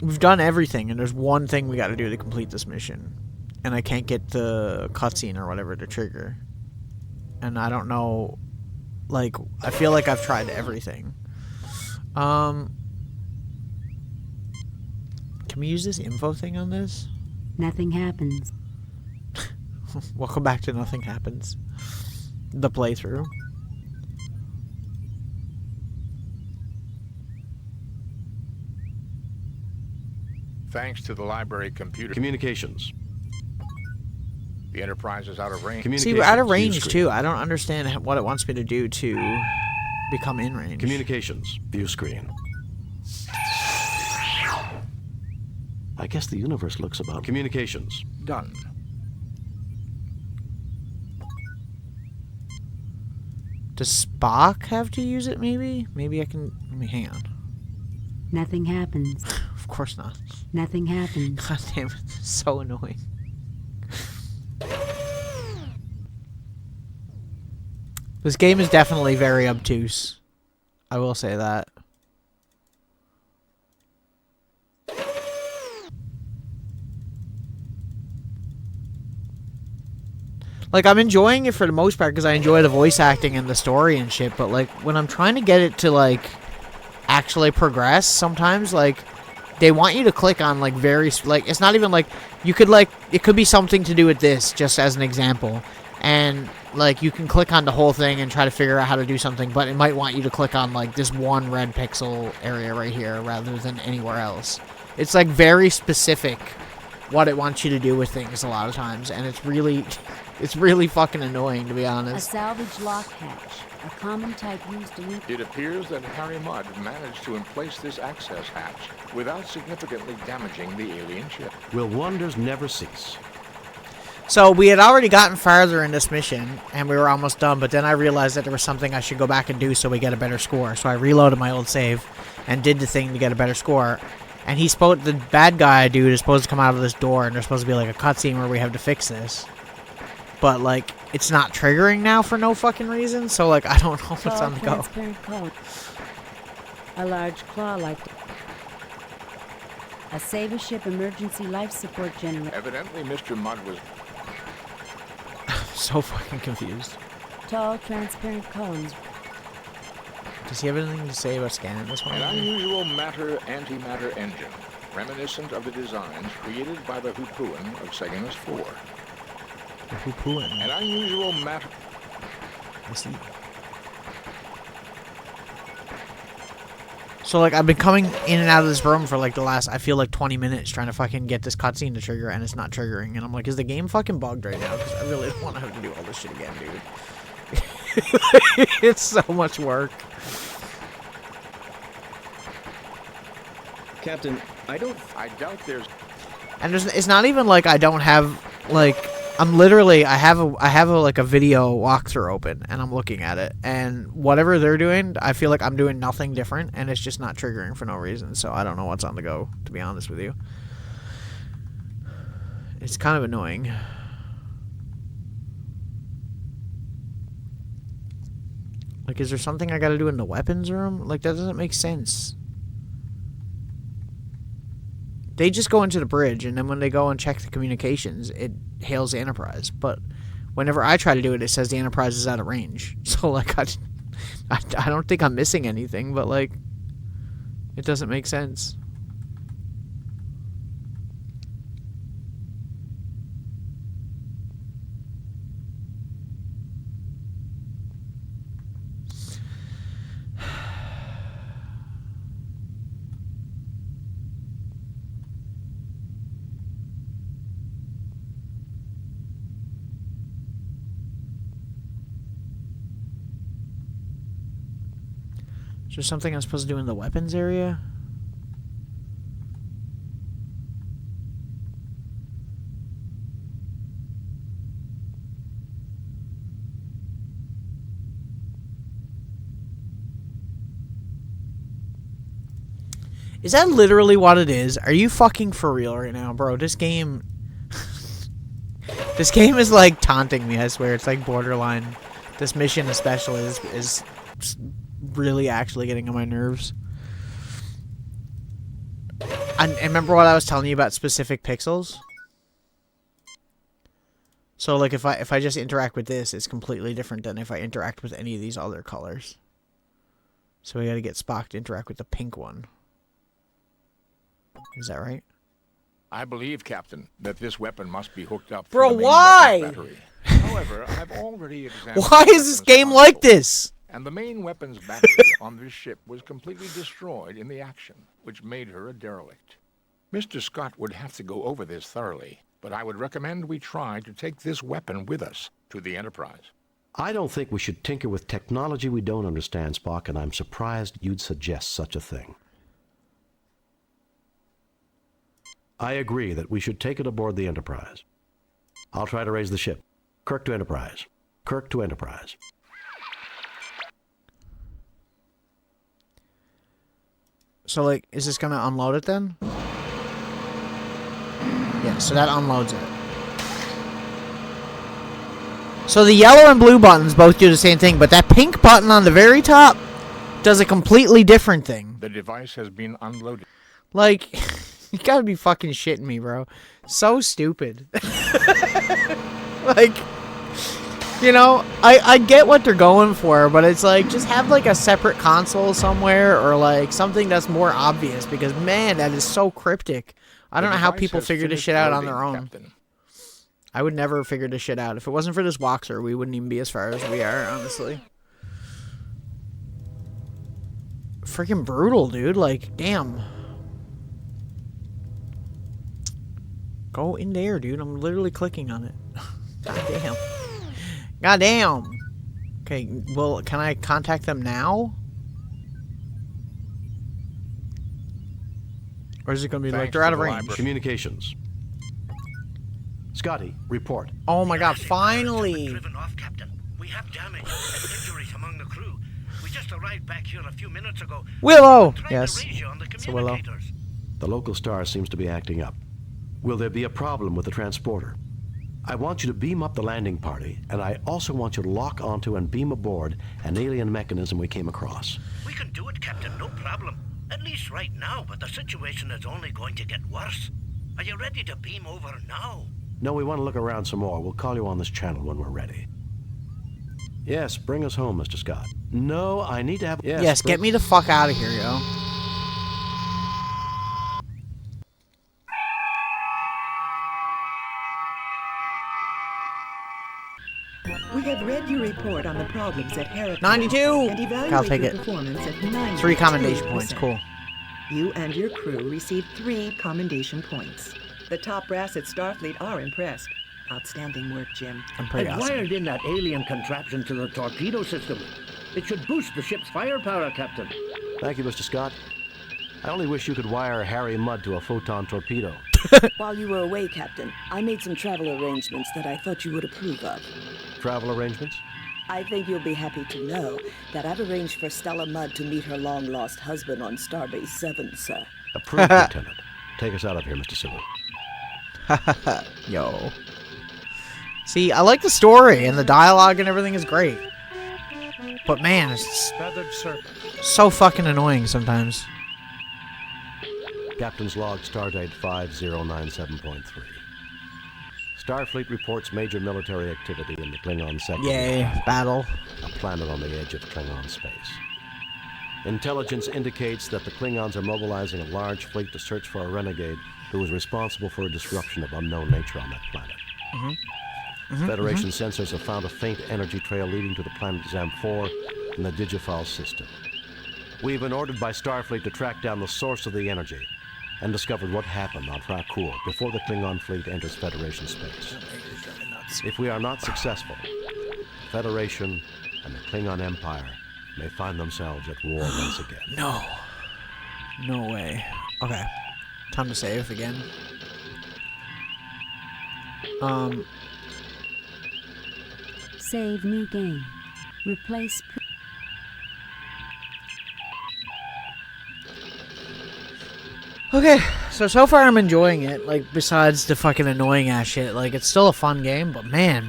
We've done everything and there's one thing we got to do to complete this mission, and I can't get the cutscene or whatever to trigger, and I don't know. Like, I feel like I've tried everything. Can we use this info thing on this? Nothing happens. Welcome back to Nothing Happens. The playthrough. Thanks to the library computer... Communications. The Enterprise is out of range. See, we're out of range, too. I don't understand what it wants me to do to become in range. Communications. View screen. I guess the universe looks about... Communications. Done. Does Spock have to use it, maybe? Maybe I can... Let me hang on. Nothing happens. Of course not. Nothing happens. God damn it. It's so annoying. This game is definitely very obtuse. I will say that. Like, I'm enjoying it for the most part because I enjoy the voice acting and the story and shit, but, like, when I'm trying to get it to, like, actually progress, sometimes, like, they want you to click on, like, like, it's not even, like, you could, like, it could be something to do with this, just as an example, and, like, you can click on the whole thing and try to figure out how to do something, but it might want you to click on, like, this one red pixel area right here rather than anywhere else. It's, like, very specific what it wants you to do with things a lot of times, and it's really fucking annoying, to be A honest. salvage lock hatch, a common type used to link... It appears that Harry Mudd managed to emplace this access hatch without significantly damaging the alien ship. Will wonders never cease? So we had already gotten farther in this mission, and we were almost done, but then I realized that there was something I should go back and do so we get a better score. So I reloaded my old save and did the thing to get a better score. And the bad guy dude is supposed to come out of this door, and there's supposed to be like a cutscene where we have to fix this. But like, it's not triggering now for no fucking reason, so like, I don't know what's on the go. Transparent column. A large claw-like. A Save-A-Ship emergency life support generator. Evidently, Mr. Mudd was so fucking confused. Tall, transparent columns. Does he have anything to say about scanning this one? An unusual matter-antimatter engine, reminiscent of the designs created by the Hoopoon of Seganas 4. The Hoopoon? An unusual matter... I see. So, like, I've been coming in and out of this room for, like, the last, I feel like, 20 minutes trying to fucking get this cutscene to trigger, and it's not triggering. And I'm like, is the game fucking bugged right now? Because I really don't want to have to do all this shit again, dude. It's so much work. Captain, I doubt there's... And it's not even like I don't have, like... I'm literally, I have like a video walkthrough open, and I'm looking at it, and whatever they're doing, I feel like I'm doing nothing different, and it's just not triggering for no reason, so I don't know what's on the go, to be honest with you. It's kind of annoying. Like, is there something I gotta do in the weapons room? Like, that doesn't make sense. They just go into the bridge, and then when they go and check the communications, it hails the Enterprise. But whenever I try to do it, it says the Enterprise is out of range. So, like, I don't think I'm missing anything, but, like, it doesn't make sense. Is there something I'm supposed to do in the weapons area? Is that literally what it is? Are you fucking for real right now, bro? This game... This game is, like, taunting me, I swear. It's, like, borderline. This mission especially is really actually getting on my nerves. And remember what I was telling you about specific pixels? So, like, if I just interact with this, it's completely different than if I interact with any of these other colors. So we gotta get Spock to interact with the pink one. Is that right? I believe, Captain, that this weapon must be hooked up. Bro, through the main why? weapons battery. However, I've already examined. Why is this game like this? And the main weapons battery on this ship was completely destroyed in the action, which made her a derelict. Mr. Scott would have to go over this thoroughly, but I would recommend we try to take this weapon with us to the Enterprise. I don't think we should tinker with technology we don't understand, Spock, and I'm surprised you'd suggest such a thing. I agree that we should take it aboard the Enterprise. I'll try to raise the ship. Kirk to Enterprise. Kirk to Enterprise. So, like, is this gonna unload it then? Yeah, so that unloads it. So the yellow and blue buttons both do the same thing, but that pink button on the very top does a completely different thing. The device has been unloaded. Like, you gotta be fucking shitting me, bro. So stupid. Like, you know, I get what they're going for, but it's like, just have like a separate console somewhere, or like something that's more obvious, because man, that is so cryptic. I don't know how people figure this shit out on their own. Captain. I would never figure this shit out. If it wasn't for this walkthrough, we wouldn't even be as far as we are, honestly. Freaking brutal, dude. Like, damn. Go in there, dude. I'm literally clicking on it. God damn. God damn. Okay, well, can I contact them now? Or is it going to be like, they're out of range? Communications. Scotty, report. Oh my God! Finally. Driven off, Captain. We have damage and injuries among the crew. We just arrived back here a few minutes ago. Willow. Yes. It's a Willow. The local star seems to be acting up. Will there be a problem with the transporter? I want you to beam up the landing party, and I also want you to lock onto and beam aboard an alien mechanism we came across. We can do it, Captain, no problem. At least right now, but the situation is only going to get worse. Are you ready to beam over now? No, we want to look around some more. We'll call you on this channel when we're ready. Yes, bring us home, Mr. Scott. No, I need to have... Yes, get me the fuck out of here, yo. We have read your report on the problems at Heracles 92! and evaluate I'll take your it. performance at 92%. 3 commendation points, cool. You and your crew received 3 commendation points. The top brass at Starfleet are impressed. Outstanding work, Jim. I'm pretty I've awesome. wired in that alien contraption to the torpedo system. It should boost the ship's firepower, Captain. Thank you, Mr. Scott. I only wish you could wire Harry Mudd to a photon torpedo. While you were away, Captain, I made some travel arrangements that I thought you would approve of. Travel arrangements? I think you'll be happy to know that I've arranged for Stella Mudd to meet her long-lost husband on Starbase 7, sir. Approved, Lieutenant. Take us out of here, Mr. Sewell. Yo. See, I like the story, and the dialogue and everything is great. But man, it's so fucking annoying sometimes. Captain's log, stardate 5097.3. Starfleet reports major military activity in the Klingon sector. Yay, battle. A planet on the edge of Klingon space. Intelligence indicates that the Klingons are mobilizing a large fleet to search for a renegade who is responsible for a disruption of unknown nature on that planet. Federation sensors have found a faint energy trail leading to the planet Zam-4 in the Digifal system. We've been ordered by Starfleet to track down the source of the energy and discovered what happened on Frakur before the Klingon fleet enters Federation space. If we are not successful, the Federation and the Klingon Empire may find themselves at war once again. No. No way. Okay. Time to save again. Save new game. Replace... Okay, so far I'm enjoying it, like, besides the fucking annoying ass shit. Like, it's still a fun game, but man.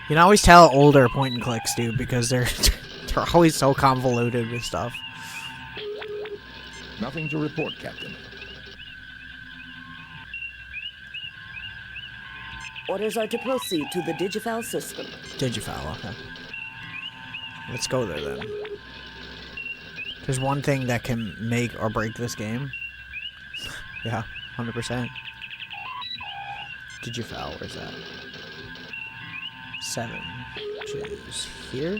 You can always tell older point and clicks, dude, because they're always so convoluted with stuff. Nothing to report, Captain. Orders are to proceed to the Digifal system. Digifal, okay. Let's go there, then. There's one thing that can make or break this game. Yeah, 100%. Digifal, where's that? 7, which is here.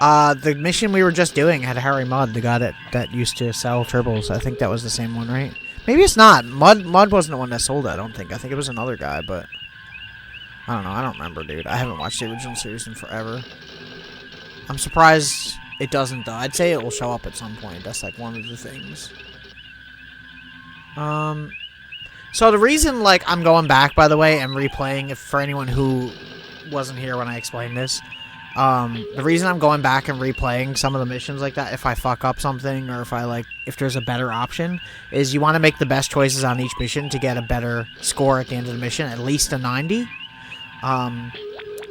The mission we were just doing had Harry Mudd, the guy that used to sell turbos. I think that was the same one, right? Maybe it's not. Mudd wasn't the one that sold it, I don't think. I think it was another guy, but... I don't know. I don't remember, dude. I haven't watched the original series in forever. I'm surprised it doesn't, though. I'd say it will show up at some point. That's, like, one of the things. So the reason, like, I'm going back, by the way, and replaying, for anyone who wasn't here when I explained this, the reason I'm going back and replaying some of the missions like that, if I fuck up something, or if there's a better option, is you want to make the best choices on each mission to get a better score at the end of the mission, at least a 90.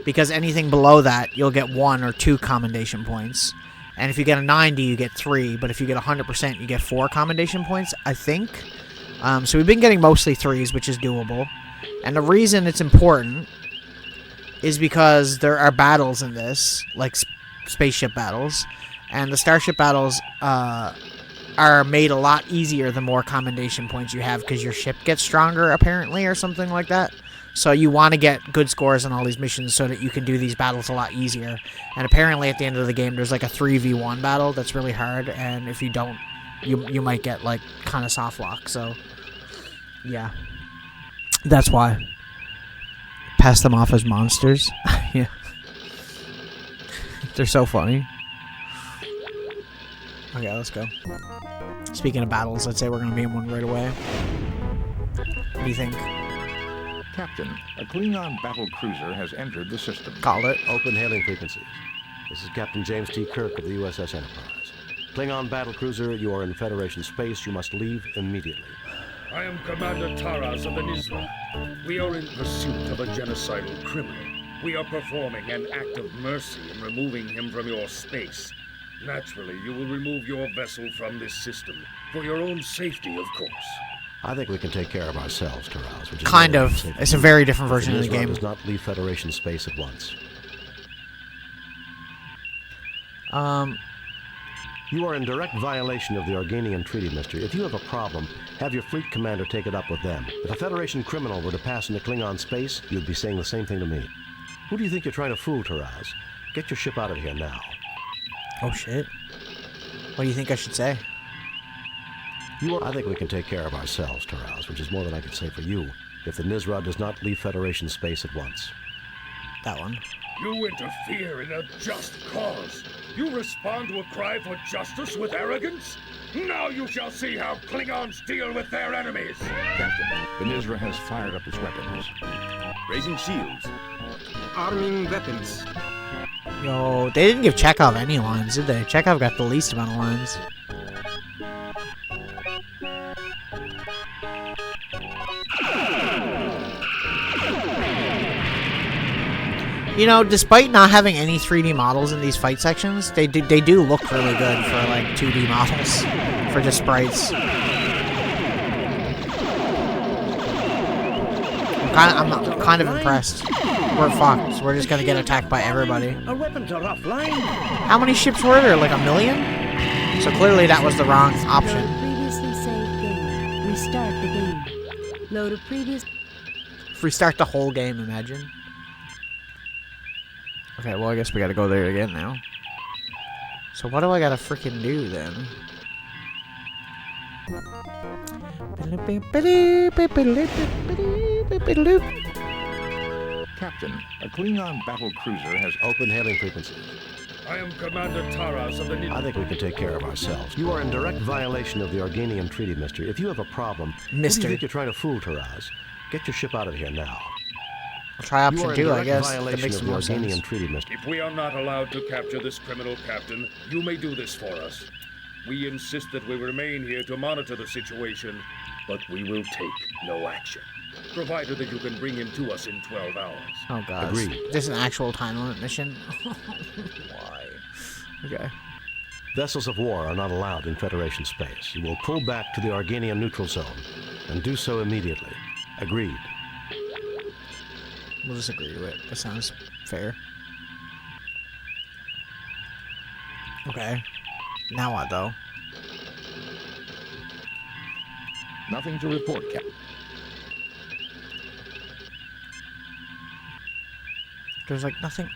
Because anything below that, you'll get 1 or 2 commendation points. And if you get a 90, you get 3. But if you get 100%, you get 4 commendation points, I think. So we've been getting mostly 3s, which is doable. And the reason it's important is because there are battles in this, like spaceship battles. And the starship battles are made a lot easier the more commendation points you have, because your ship gets stronger, apparently, or something like that. So you want to get good scores on all these missions so that you can do these battles a lot easier. And apparently at the end of the game, there's like a 3v1 battle that's really hard. And if you don't, you might get like kind of soft lock. So yeah, that's why. Pass them off as monsters. Yeah. They're so funny. Okay, let's go. Speaking of battles, I'd say we're going to be in one right away. What do you think? Captain, a Klingon battle cruiser has entered the system. Called it. Open hailing frequencies. This is Captain James T. Kirk of the USS Enterprise. Klingon battle cruiser, you are in Federation space. You must leave immediately. I am Commander Taras of the Nizra. We are in pursuit of a genocidal criminal. We are performing an act of mercy in removing him from your space. Naturally, you will remove your vessel from this system. For your own safety, of course. I think we can take care of ourselves, Taraz. Which is kind of. It's a very different version of the game. Does not leave Federation space at once. You are in direct violation of the Organian Treaty, mister. If you have a problem, have your fleet commander take it up with them. If a Federation criminal were to pass into Klingon space, you'd be saying the same thing to me. Who do you think you're trying to fool, Taraz? Get your ship out of here now. Oh, shit. What do you think I should say? I think we can take care of ourselves, Taraz, which is more than I can say for you, if the Nizra does not leave Federation space at once. That one. You interfere in a just cause. You respond to a cry for justice with arrogance? Now you shall see how Klingons deal with their enemies. Captain, the Nizra has fired up its weapons. Raising shields. Arming weapons. Yo, they didn't give Chekhov any lines, did they? Chekhov got the least amount of lines. You know, despite not having any 3D models in these fight sections, they do look really good for like 2D models, for just sprites. I'm kind of impressed. We're fucked. We're just gonna get attacked by everybody. Our weapons are offline. How many ships were there? Like 1 million? So clearly that was the wrong option. Previously saved game. Restart the game. Load a previous. Restart the whole game, imagine. Okay, well I guess we gotta go there again now. So what do I gotta freaking do then? Captain, a Klingon battle cruiser has open hailing frequencies. I am Commander Taras of the Nizra. I think we can take care of ourselves. You are in direct violation of the Organian Treaty, mister. If you have a problem, who do you think you're trying to fool, Taraz? Get your ship out of here now. I'll try option 2, I guess. That makes more sense. Treaty, mister. If we are not allowed to capture this criminal, Captain, you may do this for us. We insist that we remain here to monitor the situation, but we will take no action, provided that you can bring him to us in 12 hours. Oh god. Agreed. This is an actual time limit mission? Why? Okay. Vessels of war are not allowed in Federation space. You will pull back to the Organian neutral zone, and do so immediately. Agreed. We'll just agree to it. That sounds fair. Okay. Now what, though? nothing to report, Captain. There's like nothing.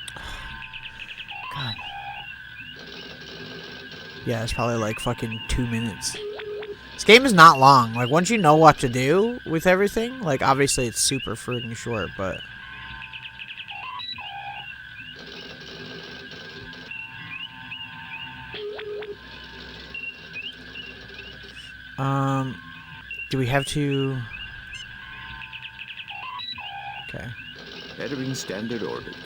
God. Yeah, it's probably like fucking 2 minutes. This game is not long. Like, once you know what to do with everything, like, obviously it's super freaking short, but... do we have to... Okay. Entering standard orbit.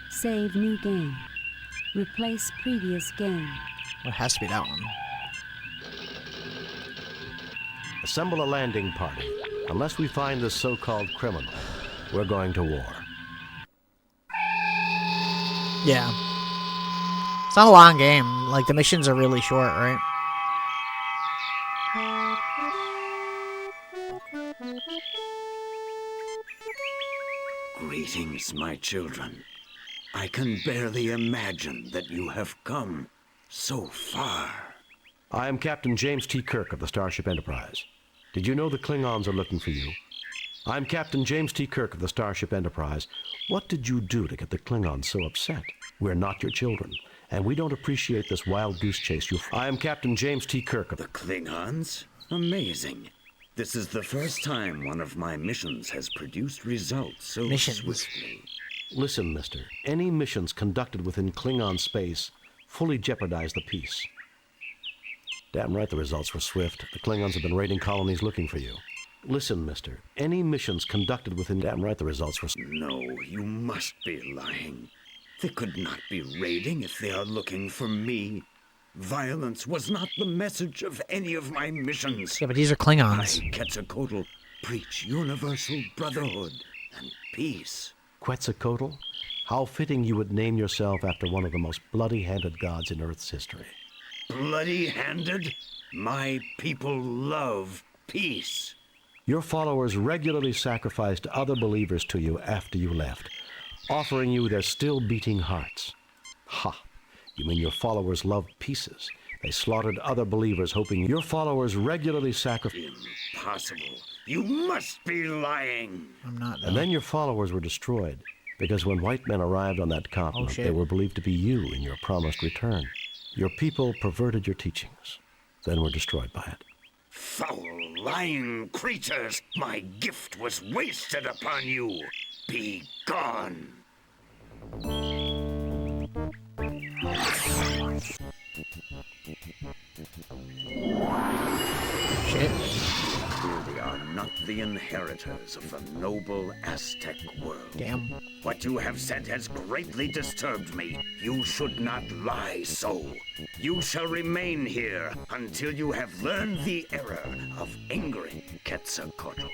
Save new game. Replace previous game. Well, it has to be that one. Assemble a landing party. Unless we find this so-called criminal, we're going to war. Yeah. It's not a long game. Like, the missions are really short, right? Greetings, my children. I can barely imagine that you have come so far. I am Captain James T. Kirk of the Starship Enterprise. Did you know the Klingons are looking for you? I'm Captain James T. Kirk of the Starship Enterprise. What did you do to get the Klingons so upset? We're not your children, and we don't appreciate this wild goose chase you... I am Captain James T. Kirk of... The Klingons? Amazing. This is the first time one of my missions has produced results so swiftly. Listen, mister. Any missions conducted within Klingon space fully jeopardize the peace. Damn right the results were swift. The Klingons have been raiding colonies looking for you. Listen, mister. Any missions conducted within... Damn right the results were... No, you must be lying. They could not be raiding if they are looking for me. Violence was not the message of any of my missions. Yeah, but these are Klingons. I, Quetzalcoatl, preach universal brotherhood and peace. Quetzalcoatl? How fitting you would name yourself after one of the most bloody-handed gods in Earth's history. Bloody-handed? My people love peace. Your followers regularly sacrificed other believers to you after you left, offering you their still-beating hearts. Ha! You mean your followers loved pieces? They slaughtered other believers, hoping your followers regularly sacrificed... Impossible. You must be lying. I'm not. And then your followers were destroyed, because when white men arrived on that continent, they were believed to be you in your promised return. Your people perverted your teachings, then were destroyed by it. Foul, lying creatures! My gift was wasted upon you! Be gone! Shit. We are not the inheritors of the noble Aztec world. Damn. What you have said has greatly disturbed me. You should not lie so. You shall remain here until you have learned the error of angering Quetzalcoatl.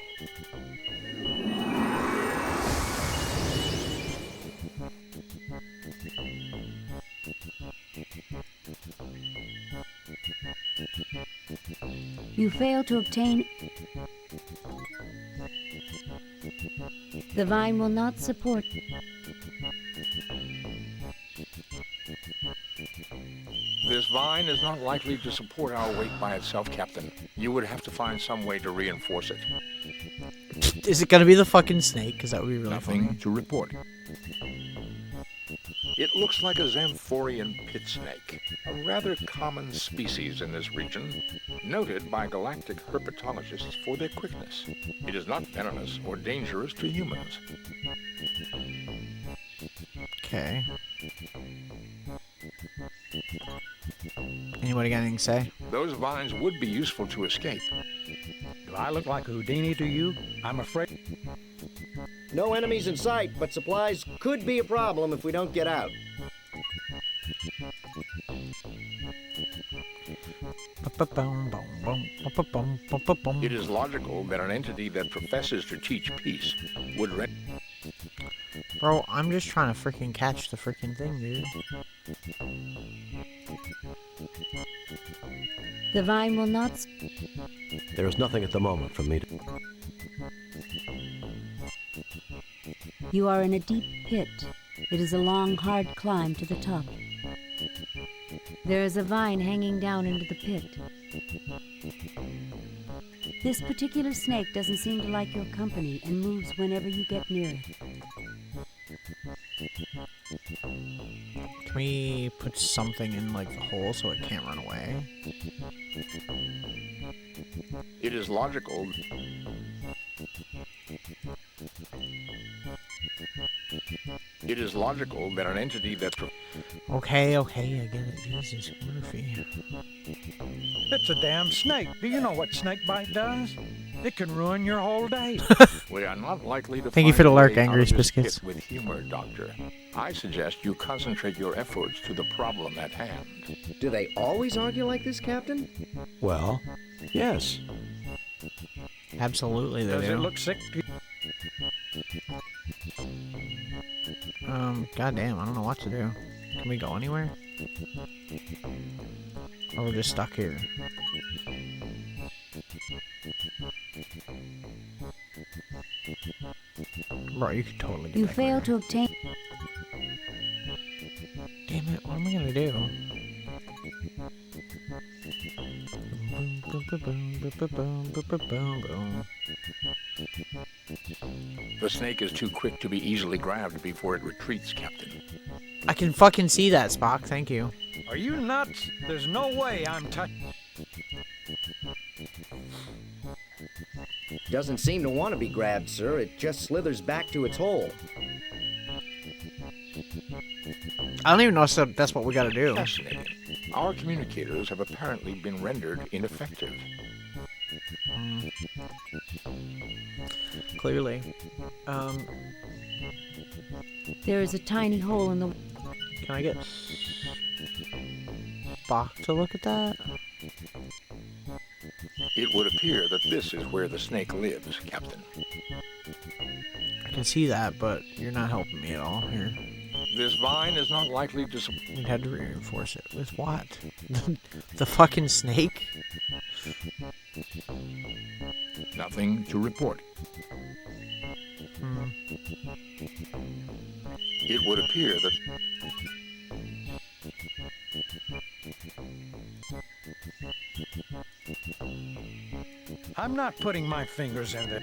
You fail to obtain... The vine will not support... This vine is not likely to support our weight by itself, Captain. You would have to find some way to reinforce it. Is it gonna be the fucking snake? Because that would be really Nothing funny. to report. It looks like a Xanthorian pit snake, a rather common species in this region, noted by galactic herpetologists for their quickness. It is not venomous or dangerous to humans. Okay. Anybody got anything to say? Those vines would be useful to escape. Do I look like Houdini to you? I'm afraid... No enemies in sight, but supplies could be a problem if we don't get out. It is logical that an entity that professes to teach peace would... Bro, I'm just trying to freaking catch the freaking thing, dude. The vine will not... There is nothing at the moment for me to... You are in a deep pit. It is a long, hard climb to the top. There is a vine hanging down into the pit. This particular snake doesn't seem to like your company and moves whenever you get near it. Can we put something in, like, the hole so it can't run away? It is logical... It is logical that an entity that... Okay, I get it. Jesus, Murphy. It's a damn snake. Do you know what snake bite does? It can ruin your whole day. We are not likely to Thank you find for the a lurk, way out Angry of this Biscuits. pit with humor, Doctor. I suggest you concentrate your efforts to the problem at hand. Do they always argue like this, Captain? Well, yes. Absolutely, they Does do. it look sick to you? Goddamn, I don't know what to do. Can we go anywhere? Or we're just stuck here? Bro, you could totally get You that fail clear. to obtain... Damn it, what am I gonna do? The snake is too quick to be easily grabbed before it retreats, Captain. I can fucking see that, Spock, thank you. Are you nuts? There's no way I'm Doesn't seem to want to be grabbed, sir. It just slithers back to its hole. I don't even know if that's what we gotta do. Fascinating. Our communicators have apparently been rendered ineffective. Clearly. There is a tiny hole in the... Can I get Bach to look at that? It would appear that this is where the snake lives, Captain. I can see that, but you're not helping me at all here. This vine is not likely to... We'd had to reinforce it. With what? The fucking snake? Nothing to report. It would appear that... I'm not putting my fingers in it.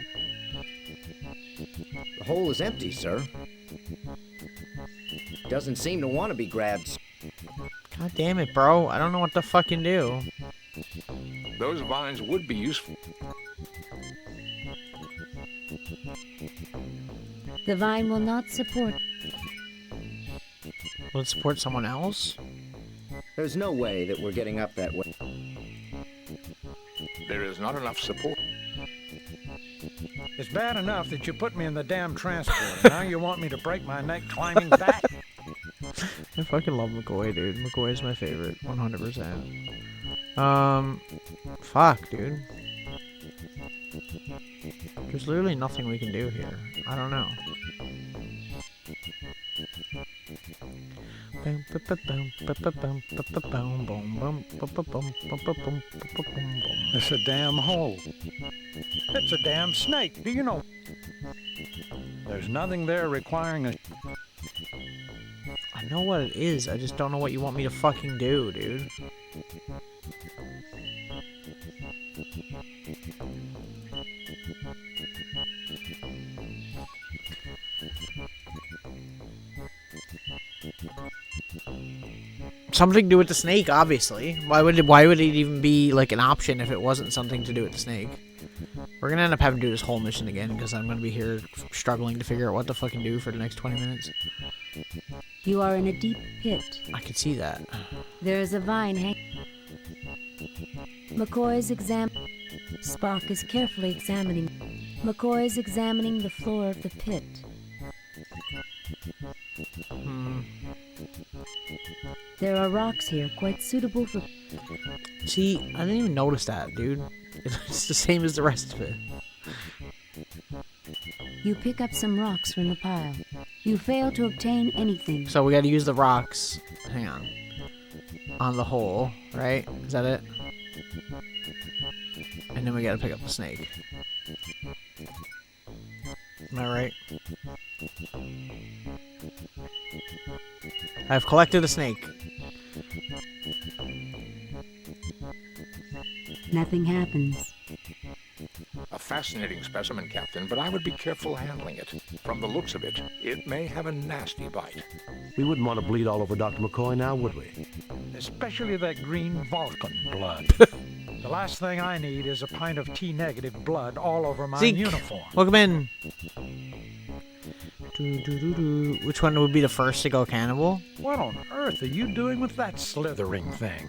The hole is empty, sir. Doesn't seem to want to be grabbed. God damn it, bro. I don't know what to fucking do. Those vines would be useful. The vine will not support... Will it support someone else? There's no way that we're getting up that way. There is not enough support. It's bad enough that you put me in the damn transport. Now you want me to break my neck climbing back? I fucking love McCoy, dude. McCoy is my favorite, 100%. Fuck, dude. There's literally nothing we can do here. I don't know. It's a damn hole. It's a damn snake. Do you know? There's nothing there requiring a... I know what it is. I just don't know what you want me to fucking do, dude. Something to do with the snake, obviously. Why would it even be like an option if it wasn't something to do with the snake? We're gonna end up having to do this whole mission again because I'm gonna be here struggling to figure out what to fucking do for the next 20 minutes. You are in a deep pit. I can see that. There is a vine McCoy's Spock is carefully examining. McCoy is examining the floor of the pit. There are rocks here, quite suitable for... See, I didn't even notice that, dude. It's the same as the rest of it. You pick up some rocks from the pile. You fail to obtain anything. So we gotta use the rocks. Hang on the hole, right? Is that it? And then we gotta pick up the snake. Am I right? I've collected a snake. Nothing happens. A fascinating specimen, Captain, but I would be careful handling it. From the looks of it, it may have a nasty bite. We wouldn't want to bleed all over Dr. McCoy now, would we? Especially that green Vulcan blood. The last thing I need is a pint of T-negative blood all over my uniform. Welcome in. Which one would be the first to go cannibal? What on earth are you doing with that slithering thing?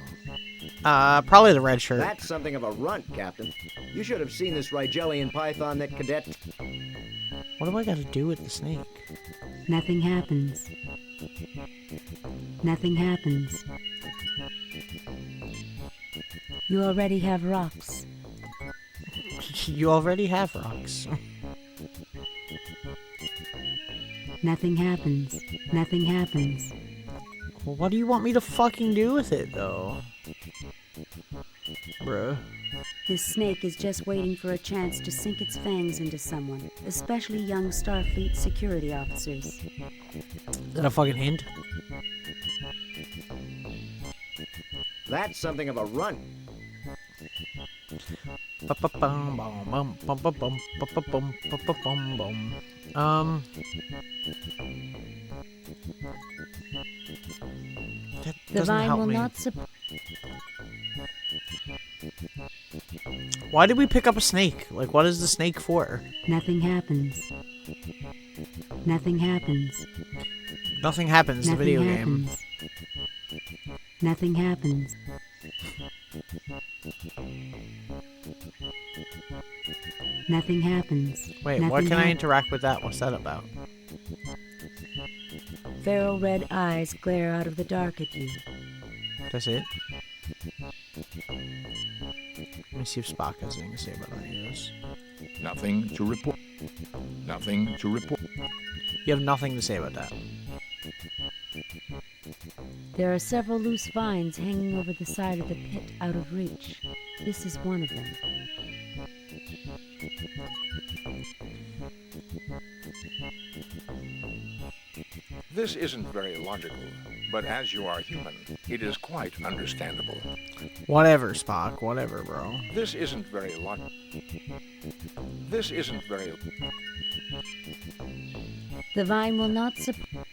Probably the red shirt. That's something of a runt, Captain. You should have seen this Rigelian python that cadet... What do I got to do with the snake? Nothing happens. Nothing happens. You already have rocks. You already have rocks. Nothing happens. Nothing happens. Well, what do you want me to fucking do with it, though? Bruh. This snake is just waiting for a chance to sink its fangs into someone, especially young Starfleet security officers. Is that a fucking hint? That's something of a runt. That the vine help will me. not support. Why did we pick up a snake? Like, what is the snake for? Nothing happens. Nothing happens. Nothing happens. The video game. Nothing happens. Nothing happens. Wait, what can I interact with that? What's that about? Feral red eyes glare out of the dark at you. That's it? Let me see if Spock has anything to say about any of this. Nothing to report. Nothing to report. You have nothing to say about that. There are several loose vines hanging over the side of the pit out of reach. This is one of them. This isn't very logical, but as you are human, it is quite understandable. Whatever, Spock. Whatever, bro. This isn't very logical. This isn't very... The vine will not support...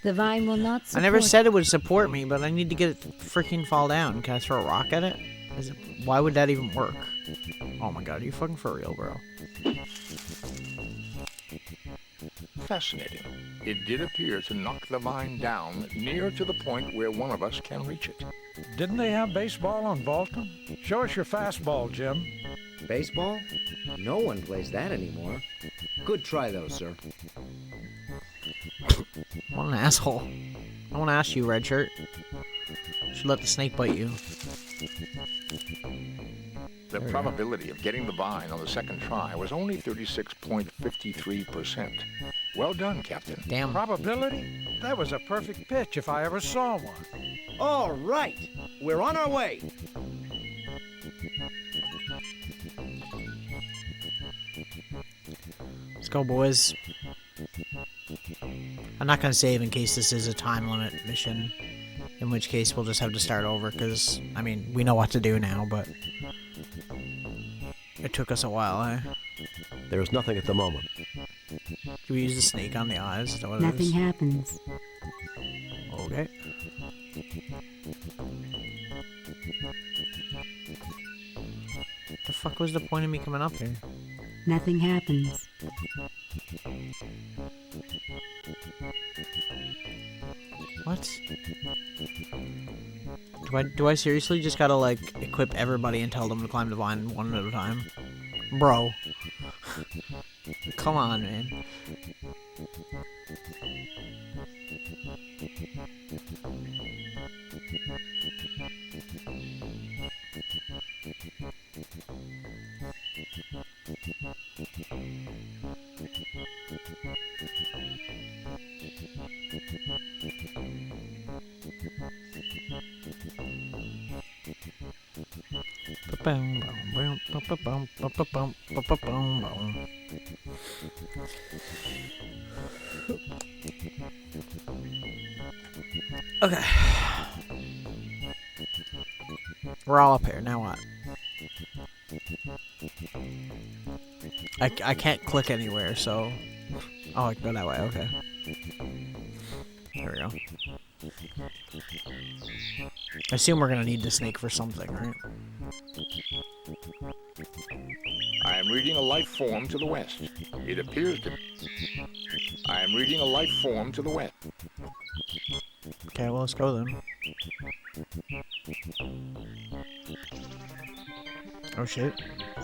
The vine will not support... I never said it would support me, but I need to get it to freaking fall down. Can I throw a rock at it? Why would that even work? Oh my god, are you fucking for real, bro? Fascinating. It did appear to knock the vine down near to the point where one of us can reach it. Didn't they have baseball on Vulcan? Show us your fastball, Jim. Baseball? No one plays that anymore. Good try, though, sir. What an asshole. I want to ask you, red shirt. Should let the snake bite you. The probability of getting the vine on the second try was only 36.53%. Well done, Captain. Damn. Probability? That was a perfect pitch if I ever saw one. All right. We're on our way. Let's go, boys. I'm not going to save in case this is a time limit mission. In which case, we'll just have to start over, because, I mean, we know what to do now, but... It took us a while, eh? There is nothing at the moment. Do we use the snake on the eyes? Is that what Nothing it is? happens. Okay. The fuck was the point of me coming up here? Nothing happens. What? Do I seriously just gotta, like, equip everybody and tell them to climb the vine one at a time? Bro. Come on, man. Okay. We're all up here. Now what? I can't click anywhere, so... Oh, I can go that way. Okay. There we go. I assume we're gonna need the snake for something, right? I am reading a life form to the west. It appears to... I am reading a life form to the west. Okay, well, let's go then. Oh, shit.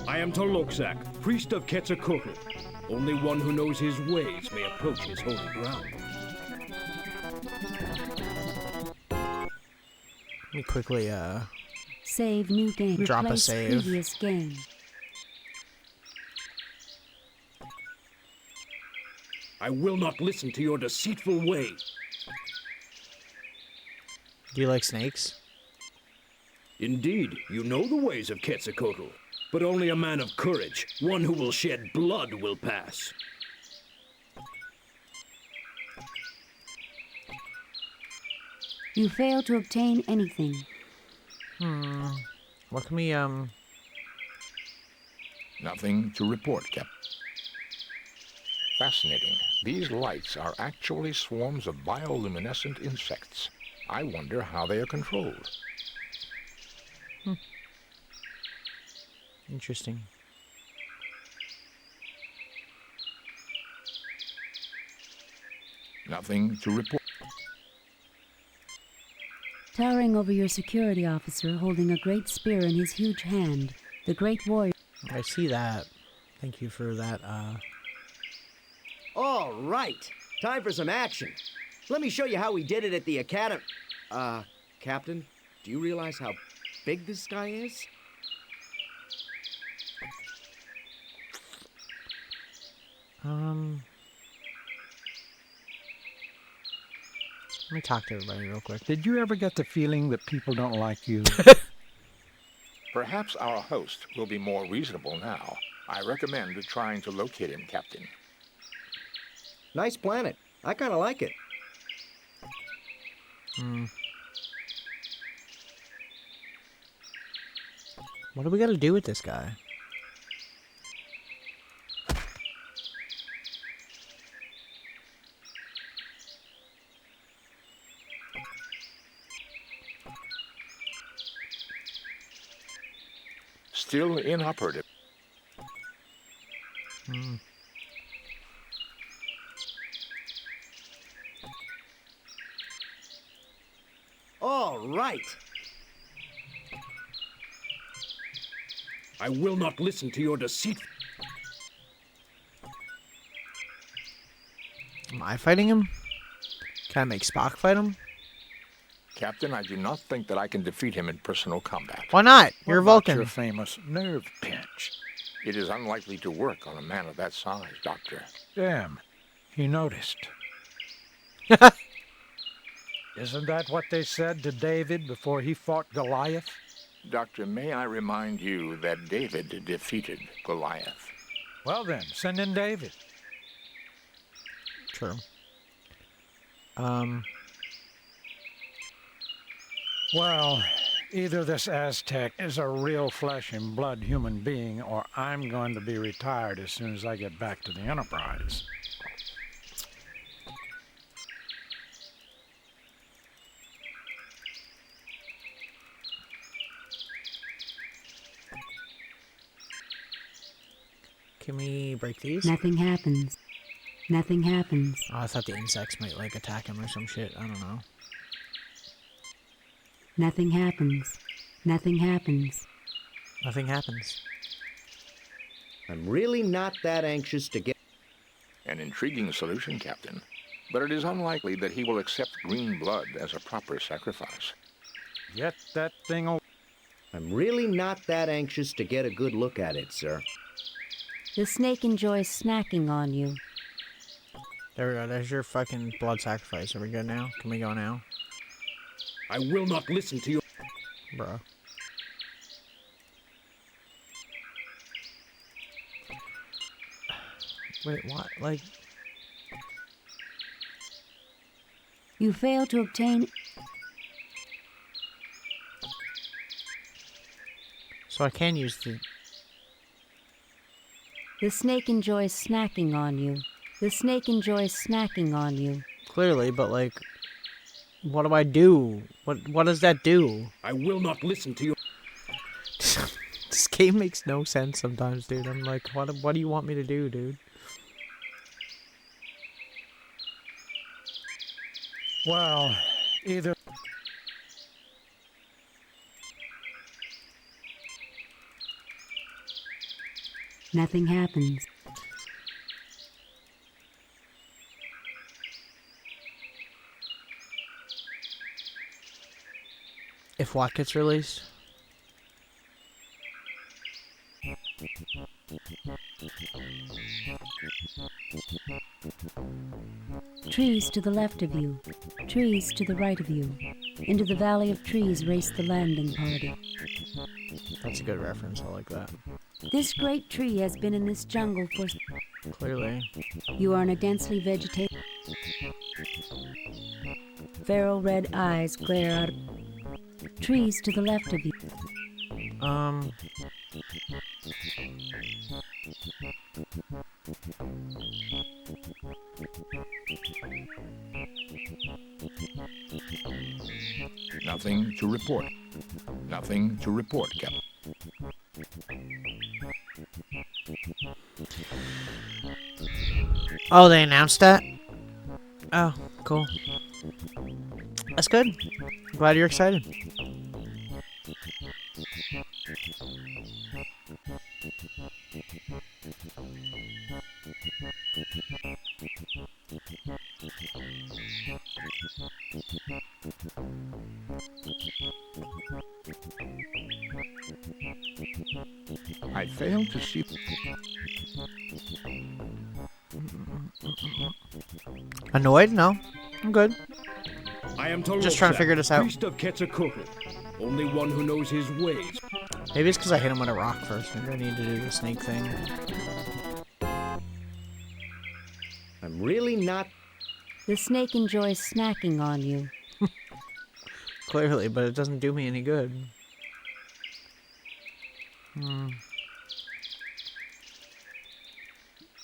I am Tolokzak, priest of Quetzalcoatl. Only one who knows his ways may approach his holy ground. Let me quickly, Save new game. Drop a Replace save. Previous game. I will not listen to your deceitful way. Do you like snakes? Indeed, you know the ways of Quetzalcoatl, but only a man of courage, one who will shed blood, will pass. You fail to obtain anything. What can we, Nothing to report, Captain. Fascinating. These lights are actually swarms of bioluminescent insects. I wonder how they are controlled. Interesting. Nothing to report. Towering over your security officer, holding a great spear in his huge hand, the great warrior... I see that. Thank you for that, All right. Time for some action. Let me show you how we did it at the academy. Captain, do you realize how big this guy is? Let me talk to everybody real quick. Did you ever get the feeling that people don't like you? Perhaps our host will be more reasonable now. I recommend trying to locate him, Captain. Nice planet. I kind of like it. What do we gotta do with this guy? Still inoperative. All right. I will not listen to your deceit. Am I fighting him? Can I make Spock fight him? Captain, I do not think that I can defeat him in personal combat. Why not? You're a What about Vulcan. your famous nerve pinch? It is unlikely to work on a man of that size, Doctor. Damn, he noticed. Isn't that what they said to David before he fought Goliath? Doctor, may I remind you that David defeated Goliath? Well then, send in David. True. Well, either this Aztec is a real flesh and blood human being, or I'm going to be retired as soon as I get back to the Enterprise. Can we break these? Nothing happens. Nothing happens. Oh, I thought the insects might, like, attack him or some shit. I don't know. Nothing happens. Nothing happens. Nothing happens. I'm really not that anxious to get... An intriguing solution, Captain. But it is unlikely that he will accept green blood as a proper sacrifice. Get that thing over. I'm really not that anxious to get a good look at it, sir. The snake enjoys snacking on you. There we go. There's your fucking blood sacrifice. Are we good now? Can we go now? I will not listen to you. Bro. Wait, what? Like... You fail to obtain... So I can use the... The snake enjoys snacking on you. The snake enjoys snacking on you. Clearly, but like... What do I do? What does that do? I will not listen to you. This game makes no sense sometimes, dude. I'm like, what do you want me to do, dude? Well, either... Nothing happens. If what gets released? Trees to the left of you. Trees to the right of you. Into the valley of trees raced the landing party. That's a good reference. I like that. This great tree has been in this jungle for... Clearly. You are in a densely vegetated... Feral red eyes glare out of... Trees to the left of you. Nothing to report. Nothing to report, Captain. Oh, they announced that? Oh, cool. That's good. Glad you're excited. I fail to see. Annoyed? No. I'm good. I am Torosha, Just trying to figure this out. priest of Quetzalcoatl, only one who knows his ways. Maybe it's because I hit him with a rock first. Maybe I need to do the snake thing. I'm really not... The snake enjoys snacking on you. Clearly, but it doesn't do me any good.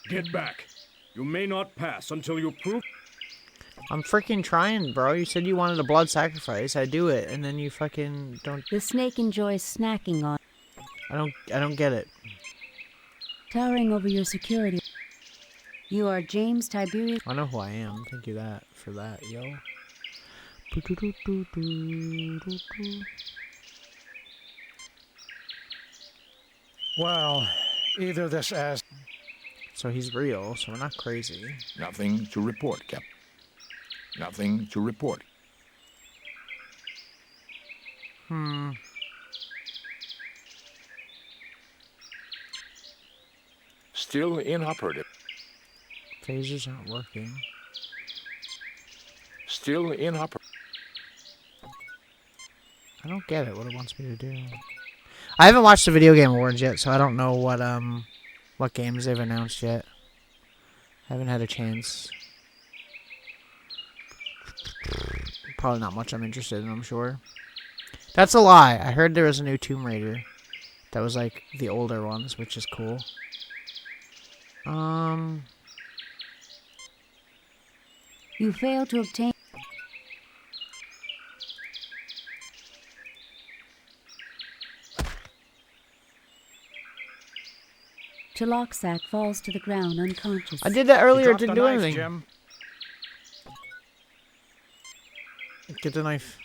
Get back. You may not pass until you prove... I'm freaking trying, bro. You said you wanted a blood sacrifice. I do it, and then you fucking don't... The snake enjoys snacking on... I don't get it. Towering over your security. You are James Tiberius... I know who I am. Thank you for that, yo. Well, either this ass... So he's real, so we're not crazy. Nothing to report, Captain. Nothing to report. Still inoperative. Phasers aren't working. Still inoperative. I don't get it, what it wants me to do. I haven't watched the Video Game Awards yet, so I don't know what games they've announced yet. I haven't had a chance. Probably not much I'm interested in, I'm sure. That's a lie. I heard there was a new Tomb Raider. That was like the older ones, which is cool. You fail to obtain... Taloxac falls to the ground unconscious. I did that earlier, it didn't do knife, anything. Jim. Get the knife.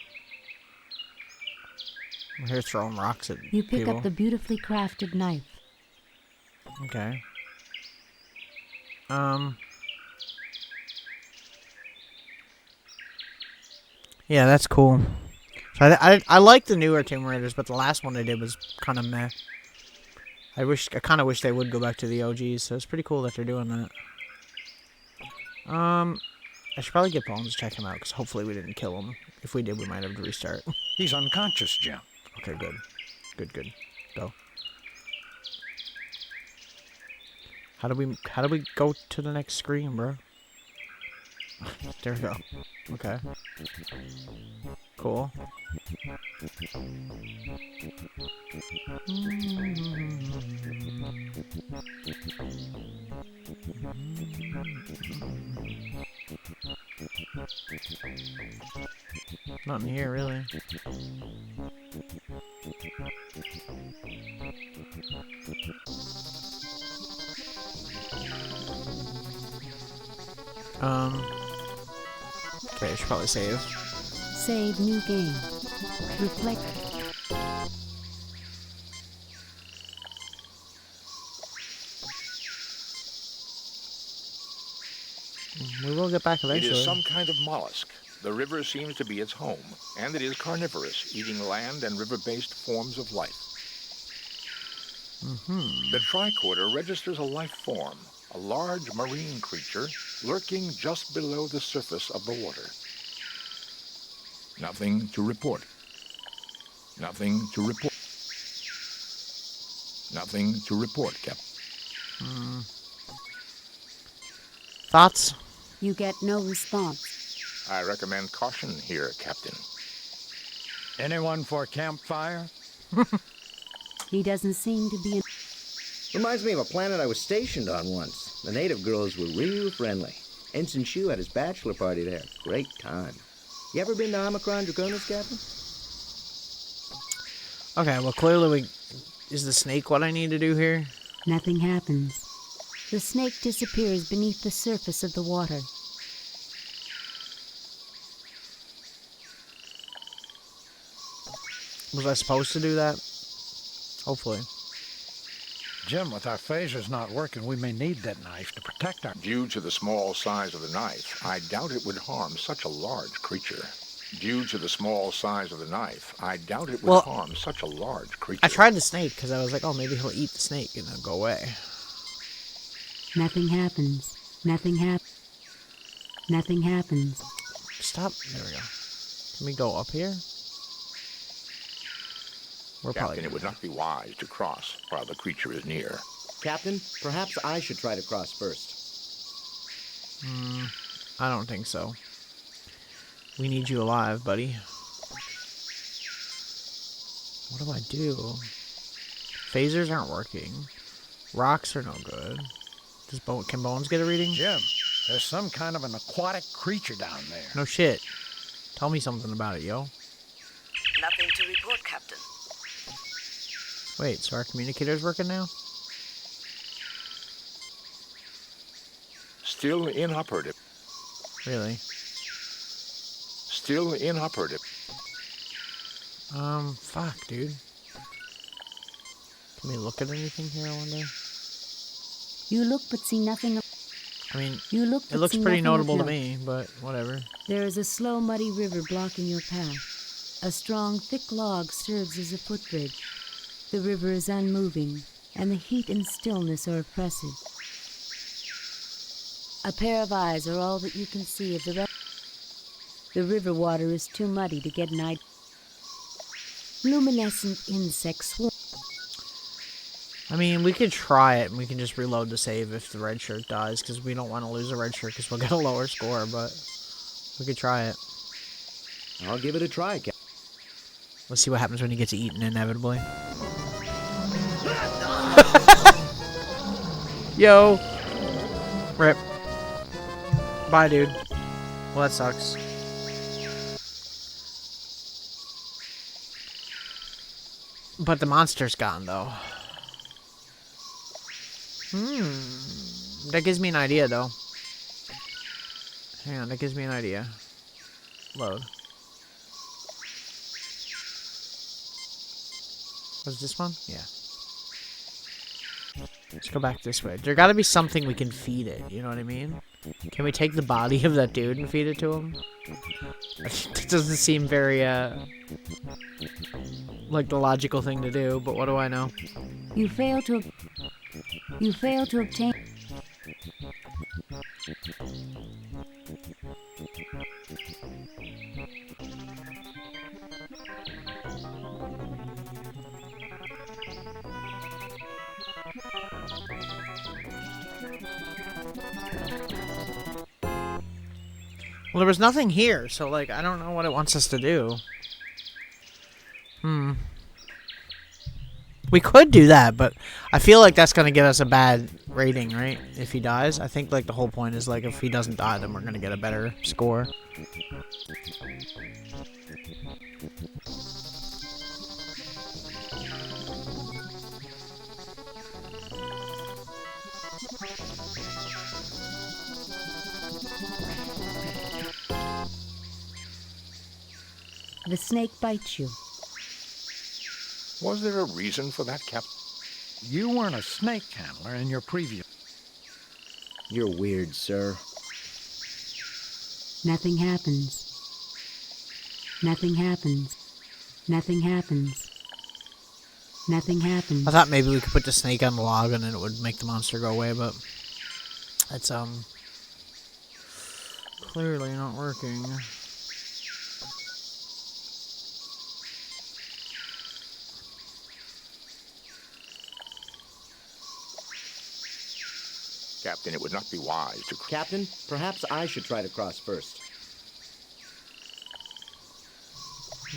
I'm here throwing rocks at You pick people. up the beautifully crafted knife. Okay. Yeah, that's cool. So I like the newer Tomb Raiders, but the last one they did was kind of meh. I kind of wish they would go back to the OGs, so it's pretty cool that they're doing that. I should probably get Bones to check him out, because hopefully we didn't kill him. If we did, we might have to restart. He's unconscious, Jim. Okay, good. Good. Go. How do we go to the next screen, bro? There we go. Okay. Cool. Nothing here, really. Okay, I should probably save. Save new game. Reflect. We will get back eventually. It is some kind of mollusk. The river seems to be its home, and it is carnivorous, eating land and river-based forms of life. The tricorder registers a life form, a large marine creature lurking just below the surface of the water. Nothing to report. Nothing to report. Nothing to report, Captain. Thoughts? You get no response. I recommend caution here, Captain. Anyone for campfire? He doesn't seem to be... Reminds me of a planet I was stationed on once. The native girls were real friendly. Ensign Shu had his bachelor party there. Great time. You ever been to Omicron Draconis, Captain? Okay, well clearly is the snake what I need to do here? Nothing happens. The snake disappears beneath the surface of the water. Was I supposed to do that? Hopefully. Jim, with our phasers not working, we may need that knife to protect our... Due to the small size of the knife, I doubt it would harm such a large creature. Due to the small size of the knife, I doubt it would harm such a large creature. I tried the snake because I was like, oh, maybe he'll eat the snake and then go away. Nothing happens. Nothing happens. Nothing happens. Stop. There we go. Can we go up here? We're Captain, it would not be wise to cross while the creature is near. Captain, perhaps I should try to cross first. I don't think so. We need you alive, buddy. What do I do? Phasers aren't working. Rocks are no good. Can Bones get a reading? Jim, there's some kind of an aquatic creature down there. No shit. Tell me something about it, yo. Nothing to report, Captain. Wait, so our communicator's working now? Still inoperative. Really? Still inoperative. Fuck, dude. Can we look at anything here, I wonder? You look but see nothing. I mean, you look it looks pretty notable to me, but whatever. There is a slow, muddy river blocking your path. A strong, thick log serves as a footbridge. The river is unmoving, and the heat and stillness are oppressive. A pair of eyes are all that you can see of the rest. The river water is too muddy to get an idea. Luminescent insects swarm. I mean, we could try it, and we can just reload the save if the red shirt dies, because we don't want to lose a red shirt, because we'll get a lower score, but we could try it. I'll give it a try, Captain. Let's see what happens when he gets eaten, inevitably. Yo! Rip. Bye, dude. Well, that sucks. But the monster's gone, though. That gives me an idea, though. Hang on, that gives me an idea. Load. Was this one? Yeah. Let's go back this way. There gotta be something we can feed it, you know what I mean? Can we take the body of that dude and feed it to him? It doesn't seem very, like the logical thing to do, but what do I know? You fail to obtain. Well, there was nothing here, so, like, I don't know what it wants us to do. We could do that, but I feel like that's going to give us a bad rating, right? If he dies. I think, like, the whole point is, like, if he doesn't die, then we're going to get a better score. The snake bites you. Was there a reason for that, Captain? You weren't a snake handler in your previous... You're weird, sir. Nothing happens. Nothing happens. Nothing happens. Nothing happens. I thought maybe we could put the snake on the log and then it would make the monster go away, but that's clearly not working. Captain, it would not be wise to... Captain, perhaps I should try to cross first.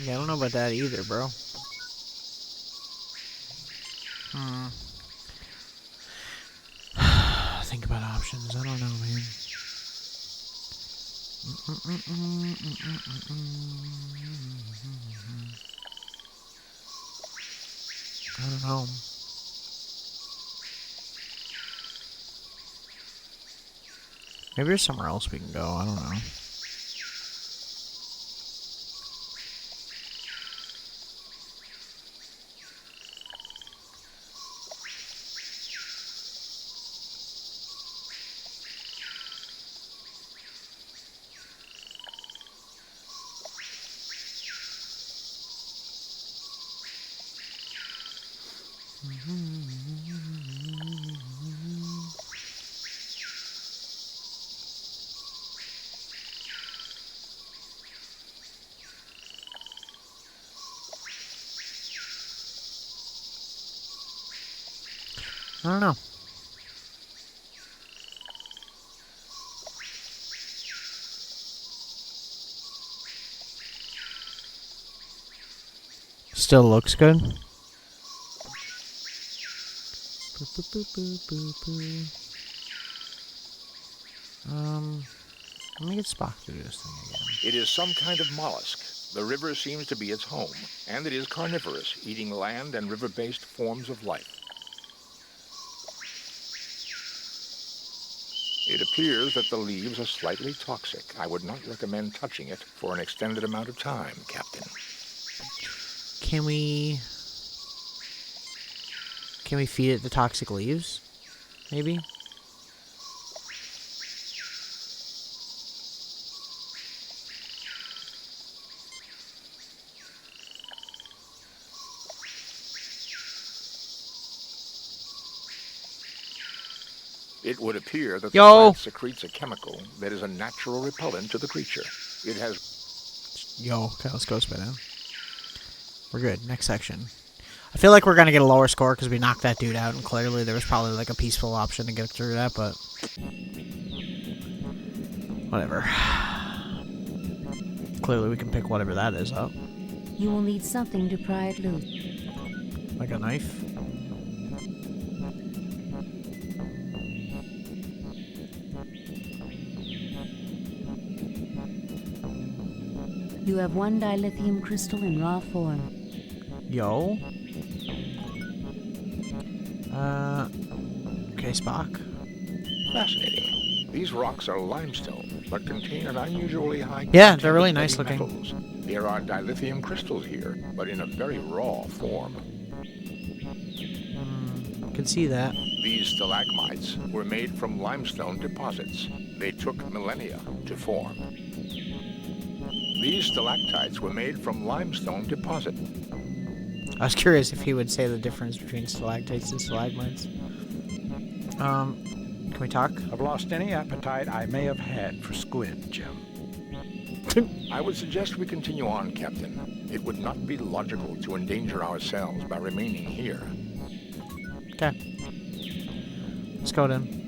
Yeah, I don't know about that either, bro. Think about options. I don't know, man. I don't know. Maybe there's somewhere else we can go. I don't know. I don't know. Still looks good. Let me get Spock to do this thing again. It is some kind of mollusk. The river seems to be its home, and it is carnivorous, eating land and river-based forms of life. It appears that the leaves are slightly toxic. I would not recommend touching it for an extended amount of time, Captain. Can we feed it the toxic leaves? Maybe? It would appear that the Yo! plant secretes a chemical that is a natural repellent to the creature. It has... Yo, okay, let's go spit in. We're good. Next section. I feel like we're gonna get a lower score because we knocked that dude out, and clearly there was probably like a peaceful option to get through that, but... whatever. Clearly we can pick whatever that is up. You will need something to pry it loose. Like a knife? You have one dilithium crystal in raw form. Yo. Okay, Spock. Fascinating. These rocks are limestone, but contain an unusually high... Yeah, they're really nice looking. Metals. There are dilithium crystals here, but in a very raw form. Can see that. These stalagmites were made from limestone deposits. They took millennia to form. These stalactites were made from limestone deposit. I was curious if he would say the difference between stalactites and stalagmites. Can we talk? I've lost any appetite I may have had for squid, Jim. I would suggest we continue on, Captain. It would not be logical to endanger ourselves by remaining here. Okay. Let's go then.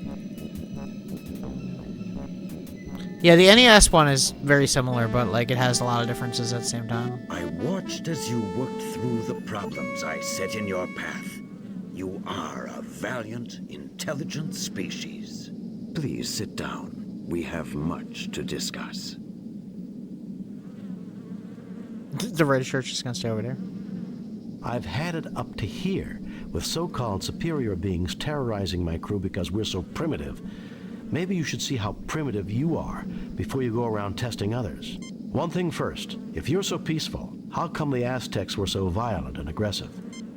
Yeah, the NES one is very similar, but like it has a lot of differences at the same time. I watched as you worked through the problems I set in your path. You are a valiant, intelligent species. Please sit down. We have much to discuss. The red shirt's just gonna stay over there. I've had it up to here, with so-called superior beings terrorizing my crew because we're so primitive. Maybe you should see how primitive you are before you go around testing others. One thing first, if you're so peaceful, how come the Aztecs were so violent and aggressive?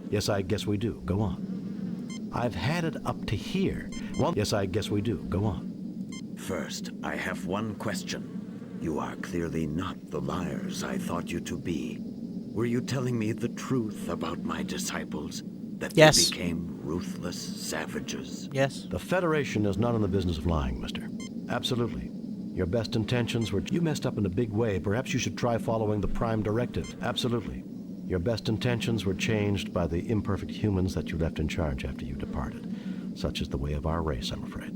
Yes, I guess we do. Go on. I've had it up to here. Yes, I guess we do. Go on. First, I have one question. You are clearly not the liars I thought you to be. Were you telling me the truth about my disciples? That yes. They became ruthless savages? Yes. The Federation is not in the business of lying, mister. Absolutely. Your best intentions were... You messed up in a big way. Perhaps you should try following the Prime Directive. Absolutely. Your best intentions were changed by the imperfect humans that you left in charge after you departed. Such is the way of our race, I'm afraid.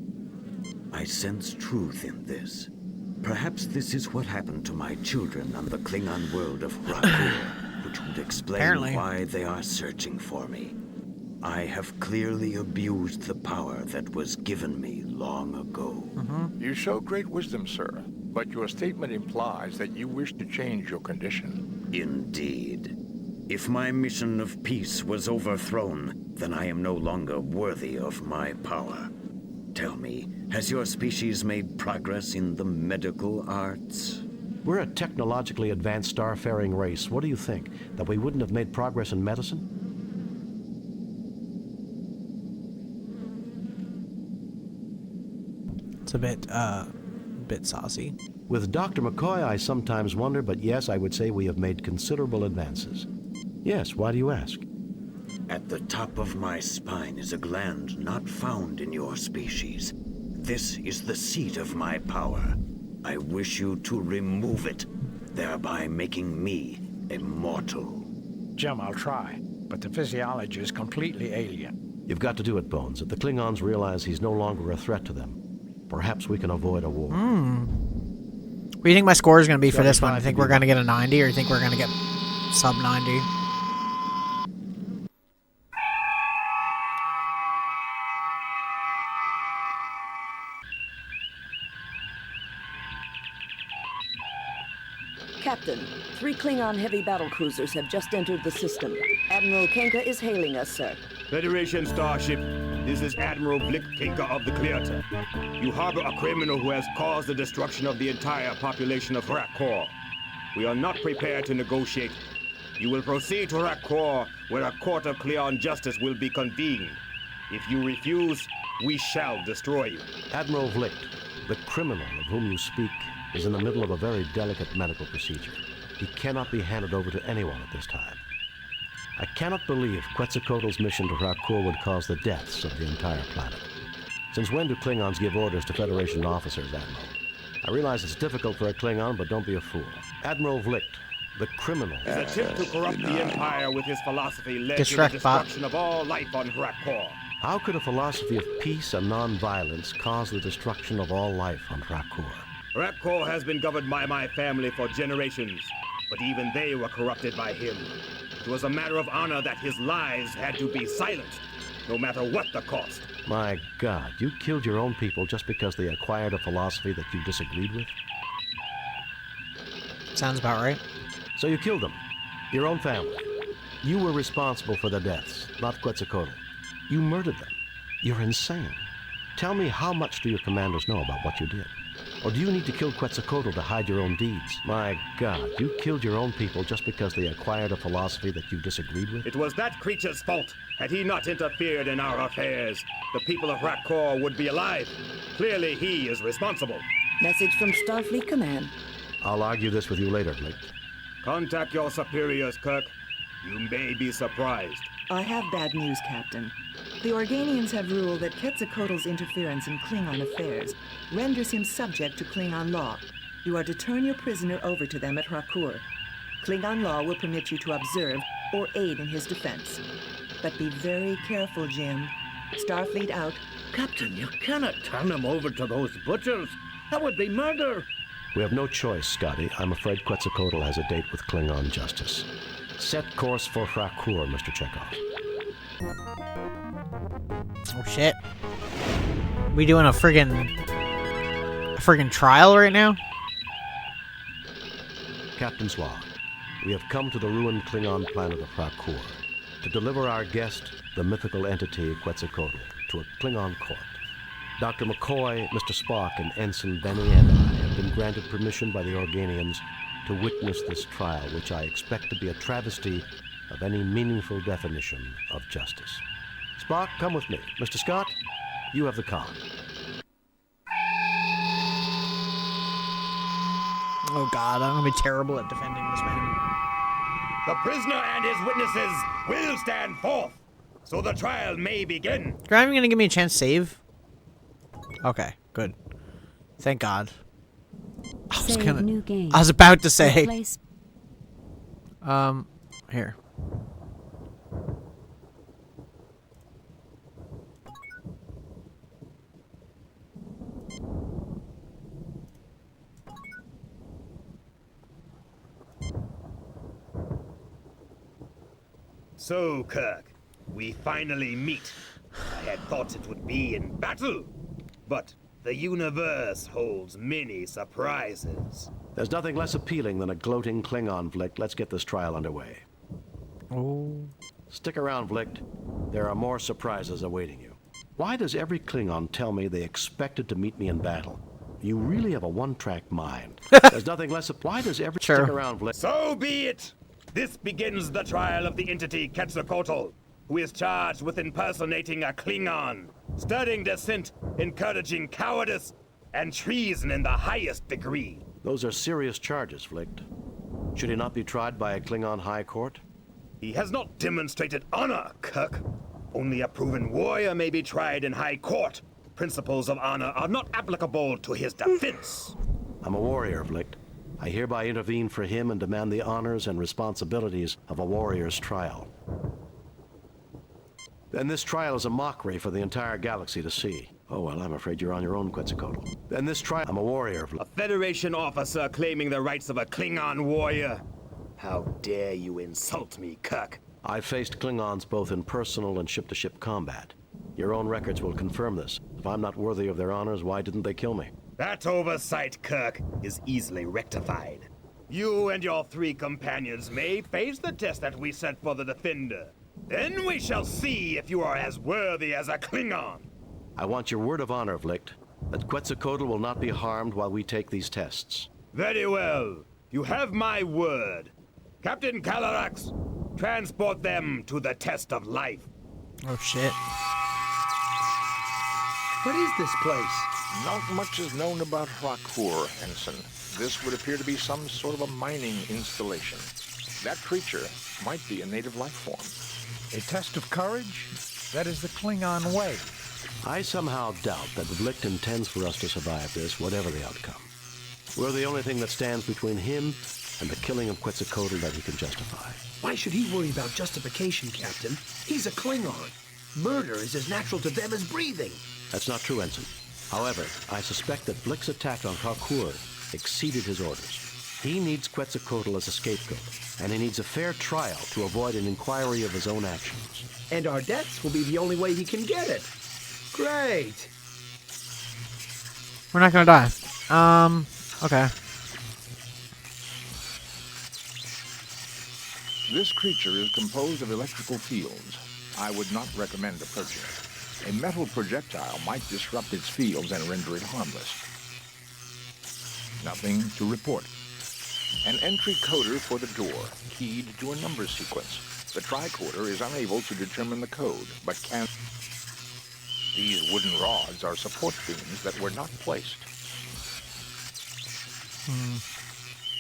I sense truth in this. Perhaps this is what happened to my children on the Klingon world of Rakur, which would explain why they are searching for me. I have clearly abused the power that was given me long ago. You show great wisdom, sir, but your statement implies that you wish to change your condition. Indeed. If my mission of peace was overthrown, then I am no longer worthy of my power. Tell me, has your species made progress in the medical arts? We're a technologically advanced starfaring race. What do you think? That we wouldn't have made progress in medicine? It's a bit saucy. With Dr. McCoy, I sometimes wonder, but yes, I would say we have made considerable advances. Yes, why do you ask? At the top of my spine is a gland not found in your species. This is the seat of my power. I wish you to remove it, thereby making me immortal. Jim, I'll try, but the physiology is completely alien. You've got to do it, Bones. If the Klingons realize he's no longer a threat to them, perhaps we can avoid a war. What do you think my score is going to be for this one? You think we're going to get a 90, or you think we're going to get sub 90? Captain, 3 Klingon heavy battle cruisers have just entered the system. Admiral Kenka is hailing us, sir. Federation starship, this is Admiral Blick Kinka of the Clearta. You harbor a criminal who has caused the destruction of the entire population of Rakor. We are not prepared to negotiate. You will proceed to Rakor, where a court of Cleon justice will be convened. If you refuse, we shall destroy you. Admiral Vlicht, the criminal of whom you speak, is in the middle of a very delicate medical procedure. He cannot be handed over to anyone at this time. I cannot believe Quetzalcoatl's mission to Rakor would cause the deaths of the entire planet. Since when do Klingons give orders to Federation officers, Admiral? I realize it's difficult for a Klingon, but don't be a fool. Admiral Vlicht, the criminal. His attempt to corrupt the Empire with his philosophy led to the destruction of all life on Rakor. How could a philosophy of peace and non-violence cause the destruction of all life on Rakor? Rakor has been governed by my family for generations, but even they were corrupted by him. It was a matter of honor that his lies had to be silenced, no matter what the cost. My God, you killed your own people just because they acquired a philosophy that you disagreed with? Sounds about right. So you killed them, your own family. You were responsible for their deaths, not Quetzalcoatl. You murdered them. You're insane. Tell me, how much do your commanders know about what you did? Or do you need to kill Quetzalcoatl to hide your own deeds? My God, you killed your own people just because they acquired a philosophy that you disagreed with? It was that creature's fault. Had he not interfered in our affairs, the people of Rakor would be alive. Clearly, he is responsible. Message from Starfleet Command. I'll argue this with you later, Blake. Contact your superiors, Kirk. You may be surprised. I have bad news, Captain. The Organians have ruled that Quetzalcoatl's interference in Klingon affairs renders him subject to Klingon law. You are to turn your prisoner over to them at Rakor. Klingon law will permit you to observe or aid in his defense. But be very careful, Jim. Starfleet out. Captain, you cannot turn him over to those butchers. That would be murder. We have no choice, Scotty. I'm afraid Quetzalcoatl has a date with Klingon justice. Set course for Rakor, Mr. Chekhov. Oh shit. We doing a friggin' trial right now? Captain's log. We have come to the ruined Klingon planet of Rakor to deliver our guest, the mythical entity Quetzalcoatl, to a Klingon court. Dr. McCoy, Mr. Spock, and Ensign Benny and I have been granted permission by the Organians to witness this trial, which I expect to be a travesty of any meaningful definition of justice. Spock, come with me. Mr. Scott, you have the con. Oh God, I'm gonna be terrible at defending this man. The prisoner and his witnesses will stand forth, so the trial may begin. You're not even gonna give me a chance to save? Okay, good. Thank God. I was about to say. Here. So, Kirk, we finally meet. I had thought it would be in battle, but the universe holds many surprises. There's nothing less appealing than a gloating Klingon, Vlicht. Let's get this trial underway. Oh. Stick around, Vlicht. There are more surprises awaiting you. Why does every Klingon tell me they expected to meet me in battle? You really have a one-track mind. There's nothing less... Why does every... Sure. Stick around, Vlicht. So be it! This begins the trial of the entity Quetzalcoatl, who is charged with impersonating a Klingon, stirring dissent, encouraging cowardice, and treason in the highest degree. Those are serious charges, Vlicht. Should he not be tried by a Klingon high court? He has not demonstrated honor, Kirk. Only a proven warrior may be tried in high court. Principles of honor are not applicable to his defense. I'm a warrior, Vlicht. I hereby intervene for him and demand the honors and responsibilities of a warrior's trial. Then this trial is a mockery for the entire galaxy to see. Oh, well, I'm afraid you're on your own, Quetzalcoatl. Then this trial... I'm a warrior, Vlicht. A Federation officer claiming the rights of a Klingon warrior. How dare you insult me, Kirk? I've faced Klingons both in personal and ship-to-ship combat. Your own records will confirm this. If I'm not worthy of their honors, why didn't they kill me? That oversight, Kirk, is easily rectified. You and your 3 companions may face the test that we set for the Defender. Then we shall see if you are as worthy as a Klingon. I want your word of honor, Vlicht, that Quetzalcoatl will not be harmed while we take these tests. Very well. You have my word. Captain Calarax, transport them to the test of life. Oh, shit. What is this place? Not much is known about Hrakur, Ensign. This would appear to be some sort of a mining installation. That creature might be a native life form. A test of courage? That is the Klingon way. I somehow doubt that Vlicht intends for us to survive this, whatever the outcome. We're the only thing that stands between him and the killing of Quetzalcoatl that he can justify. Why should he worry about justification, Captain? He's a Klingon. Murder is as natural to them as breathing. That's not true, Ensign. However, I suspect that Vlicht's attack on Hrakur exceeded his orders. He needs Quetzalcoatl as a scapegoat, and he needs a fair trial to avoid an inquiry of his own actions. And our deaths will be the only way he can get it. Great. We're not gonna die. Okay. This creature is composed of electrical fields. I would not recommend approaching it. A metal projectile might disrupt its fields and render it harmless. Nothing to report. An entry coder for the door, keyed to a number sequence. The tricorder is unable to determine the code, but can... These wooden rods are support beams that were not placed.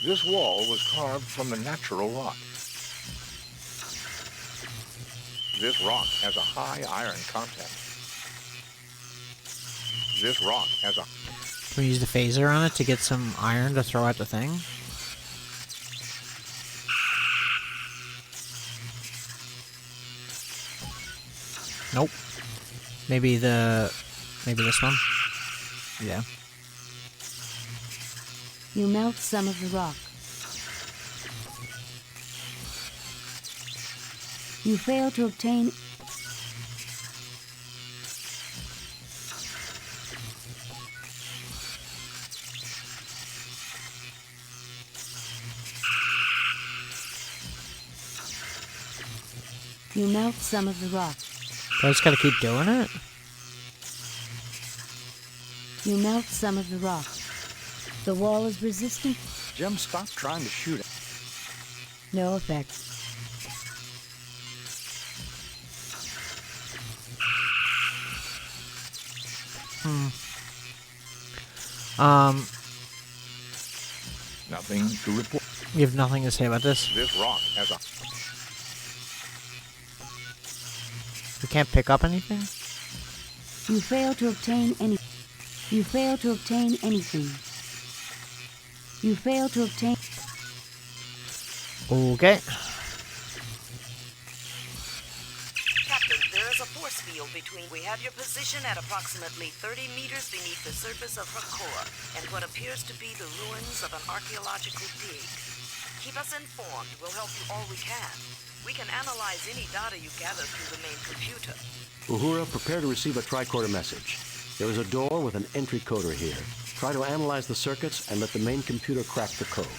This wall was carved from the natural rock. This rock has a high iron content. This rock has a... Can we use the phaser on it to get some iron to throw at the thing? Nope. Maybe this one? Yeah. You melt some of the rock. You fail to obtain... You melt some of the rock. I just gotta keep doing it? You melt some of the rock. The wall is resistant. Jim, stop trying to shoot it. No effect. Nothing to report. You have nothing to say about this? This rock has a... We can't pick up anything? You fail to obtain any... You fail to obtain anything. You fail to obtain... Okay. Captain, there is a force field between... We have your position at approximately 30 meters beneath the surface of Hrakur and what appears to be the ruins of an archaeological dig. Keep us informed. We'll help you all we can. We can analyze any data you gather through the main computer. Uhura, prepare to receive a tricorder message. There is a door with an entry coder here. Try to analyze the circuits and let the main computer crack the code.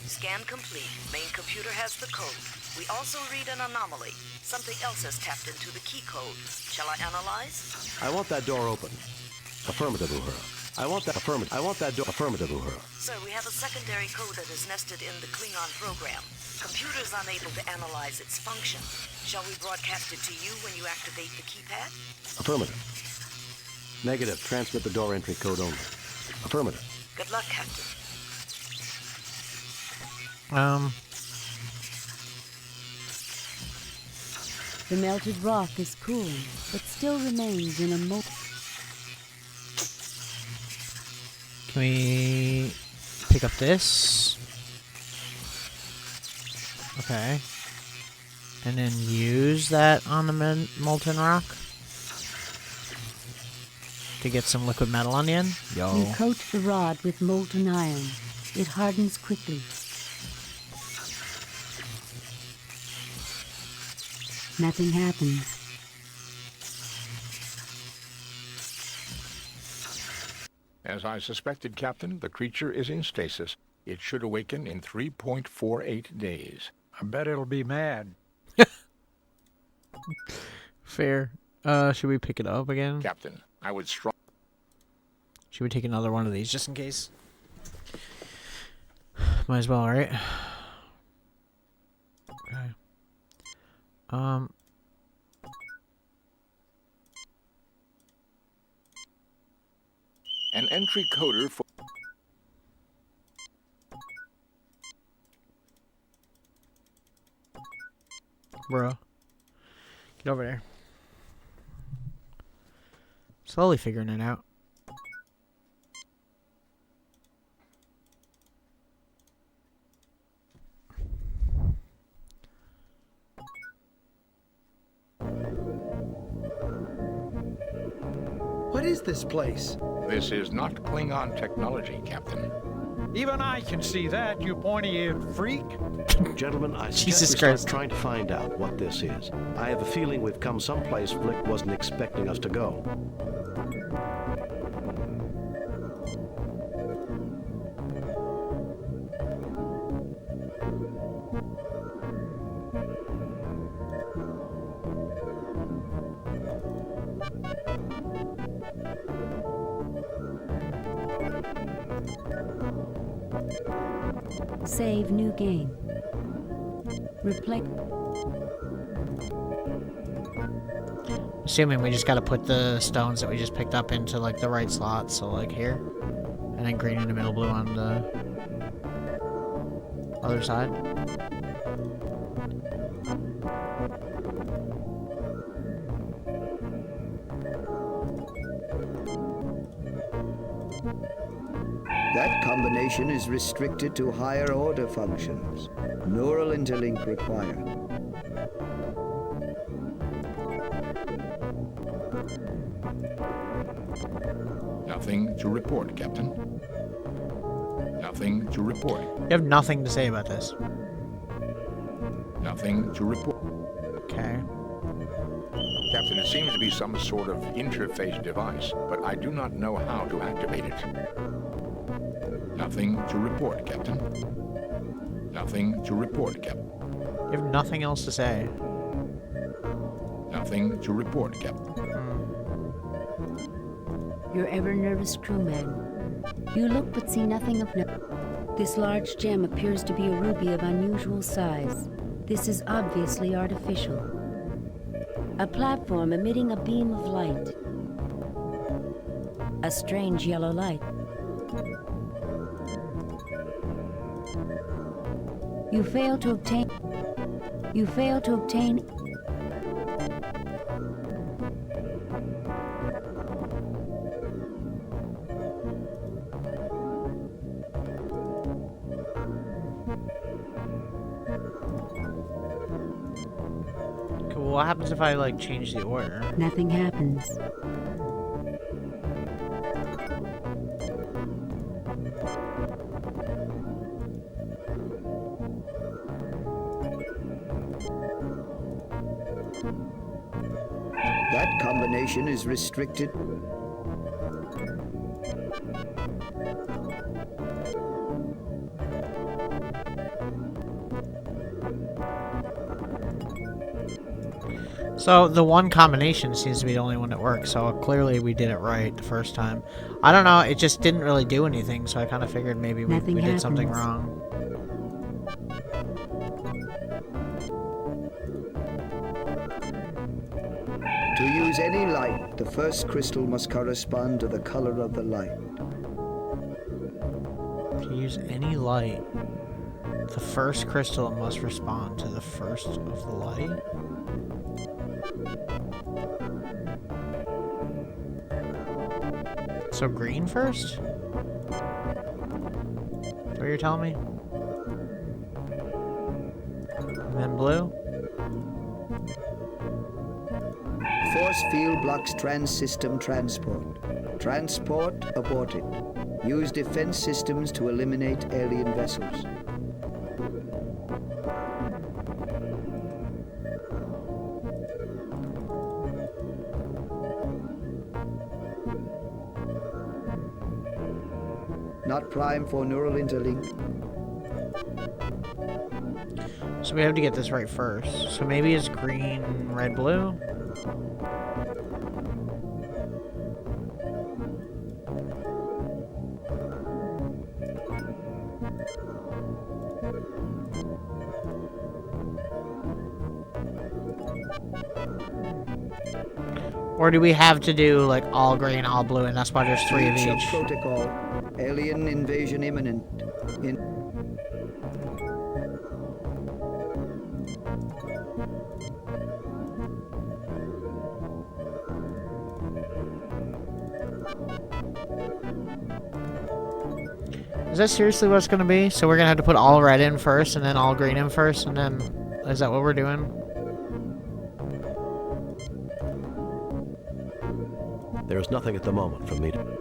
Scan complete. Main computer has the code. We also read an anomaly. Something else has tapped into the key code. Shall I analyze? I want that door open. Affirmative, Uhura. I want that door. Affirmative, Uhura. Sir, we have a secondary code that is nested in the Klingon program. Computer is unable to analyze its function. Shall we broadcast it to you when you activate the keypad? Affirmative. Negative. Transmit the door entry code only. Affirmative. Good luck, Captain. The melted rock is cooling, but still remains in a Can we pick up this? Okay. And then use that on the molten rock to get some liquid metal on the end? Yo. You coat the rod with molten iron. It hardens quickly. Nothing happens. As I suspected, Captain, the creature is in stasis. It should awaken in 3.48 days. I bet it'll be mad. Fair. Should we pick it up again? Captain, I would Should we take another one of these just in case? Might as well, right? Okay. An entry coder for... Bro. Get over there. Slowly figuring it out. What is this place? This is not Klingon technology, Captain. Even I can see that, you pointy-eared freak. Gentlemen, I Jesus suggest we Christ. start trying to find out what this is. I have a feeling we've come someplace Flick wasn't expecting us to go. Save new game. Replay. Assuming we just gotta put the stones that we just picked up into like the right slot, so like here. And then green in the middle, blue on the other side. That combination is restricted to higher order functions. Neural interlink required. Nothing to report, Captain. Nothing to report. You have nothing to say about this. Nothing to report. Okay. Captain, it seems to be some sort of interface device, but I do not know how to activate it. Nothing to report, Captain. Nothing to report, Captain. You have nothing else to say. Nothing to report, Captain. Your ever-nervous crewman. You look but see nothing of note. This large gem appears to be a ruby of unusual size. This is obviously artificial. A platform emitting a beam of light. A strange yellow light. You fail to obtain... Cool. What happens if I like change the order? Nothing happens. That combination is restricted. So the one combination seems to be the only one that works, so clearly we did it right the first time. I don't know, it just didn't really do anything, so I kind of figured maybe we did something wrong. To use any light, the first crystal must correspond to the color of the light. To use any light, the first crystal must respond to the first of the light? So green first? Is that what you're telling me? And then blue? Force field blocks trans-system transport. Transport aborted. Use defense systems to eliminate alien vessels. Not prime for neural interlink. So we have to get this right first. So maybe it's green, red, blue? Or do we have to do like all green, all blue, and that's why there's 3 of each? Protocol. Alien invasion imminent. Is that seriously what it's gonna be? So we're gonna have to put all red in first, and then all green in first, and then... Is that what we're doing? There's nothing at the moment for me to...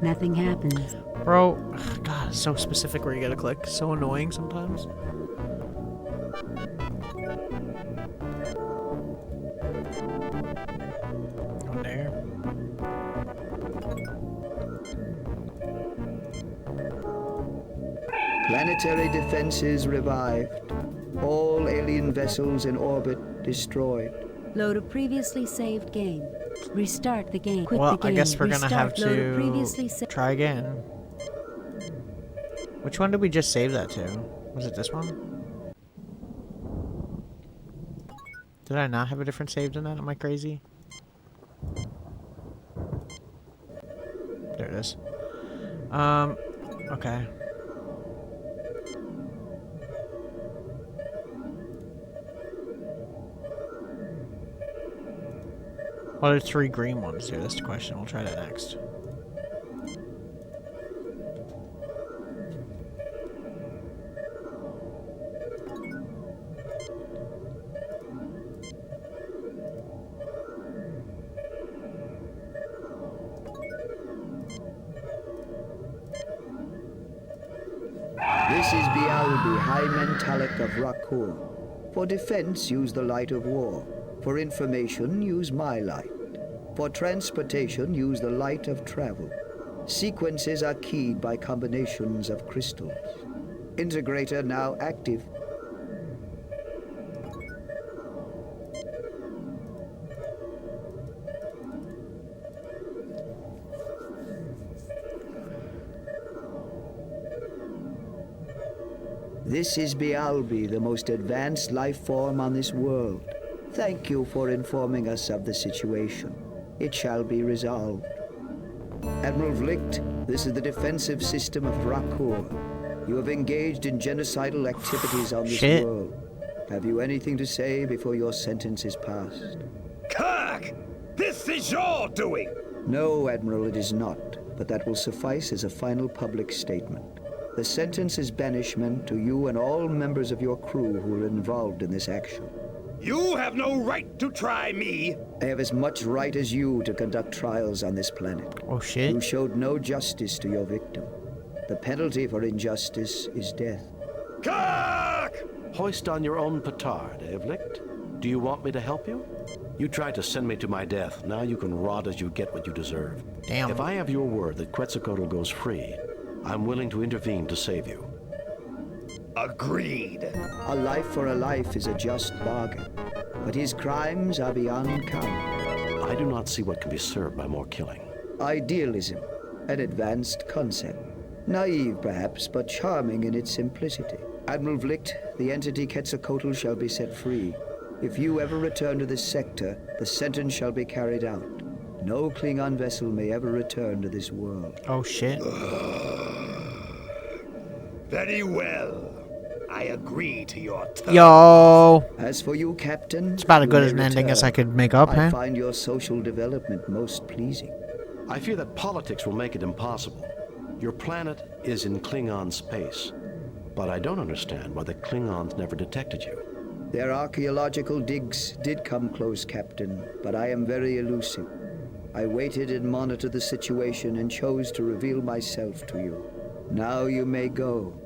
Nothing happens. Bro, God, it's so specific where you gotta click. So annoying sometimes. Oh, there. Planetary defenses revived. All alien vessels in orbit destroyed. Load a previously saved game. Restart the game. Quit Well, the game. I guess we're gonna have Restart. Load a to previously try again. Which one did we just save that to? Was it this one? Did I not have a different save than that? Am I crazy? There it is. Okay. What are 3 green ones here? That's the question. We'll try that next. This is Bialbi, High Mentalic of Rakur. For defense, use the light of war. For information, use my light. For transportation, use the light of travel. Sequences are keyed by combinations of crystals. Integrator now active. This is Bialbi, the most advanced life form on this world. Thank you for informing us of the situation. It shall be resolved. Admiral Vlicht, this is the defensive system of Rakur. You have engaged in genocidal activities on this world. Have you anything to say before your sentence is passed? Kirk! This is your doing! No, Admiral, it is not. But that will suffice as a final public statement. The sentence is banishment to you and all members of your crew who are involved in this action. You have no right to try me! I have as much right as you to conduct trials on this planet. Oh, shit. You showed no justice to your victim. The penalty for injustice is death. Kirk! Hoist on your own petard, eh, Vlicht? Do you want me to help you? You tried to send me to my death. Now you can rot as you get what you deserve. Damn. If I have your word that Quetzalcoatl goes free, I'm willing to intervene to save you. Agreed. A life for a life is a just bargain, but his crimes are beyond count. I do not see what can be served by more killing. Idealism, an advanced concept. Naive, perhaps, but charming in its simplicity. Admiral Vlicht, the entity Quetzalcoatl shall be set free. If you ever return to this sector, the sentence shall be carried out. No Klingon vessel may ever return to this world. Oh, shit. Very well. I agree to your terms. Yo. As for you, Captain, It's about as you good may as an ending as I return. could make up, I huh? find your social development most pleasing. I fear that politics will make it impossible. Your planet is in Klingon space, but I don't understand why the Klingons never detected you. Their archaeological digs did come close, Captain, but I am very elusive. I waited and monitored the situation and chose to reveal myself to you. Now you may go.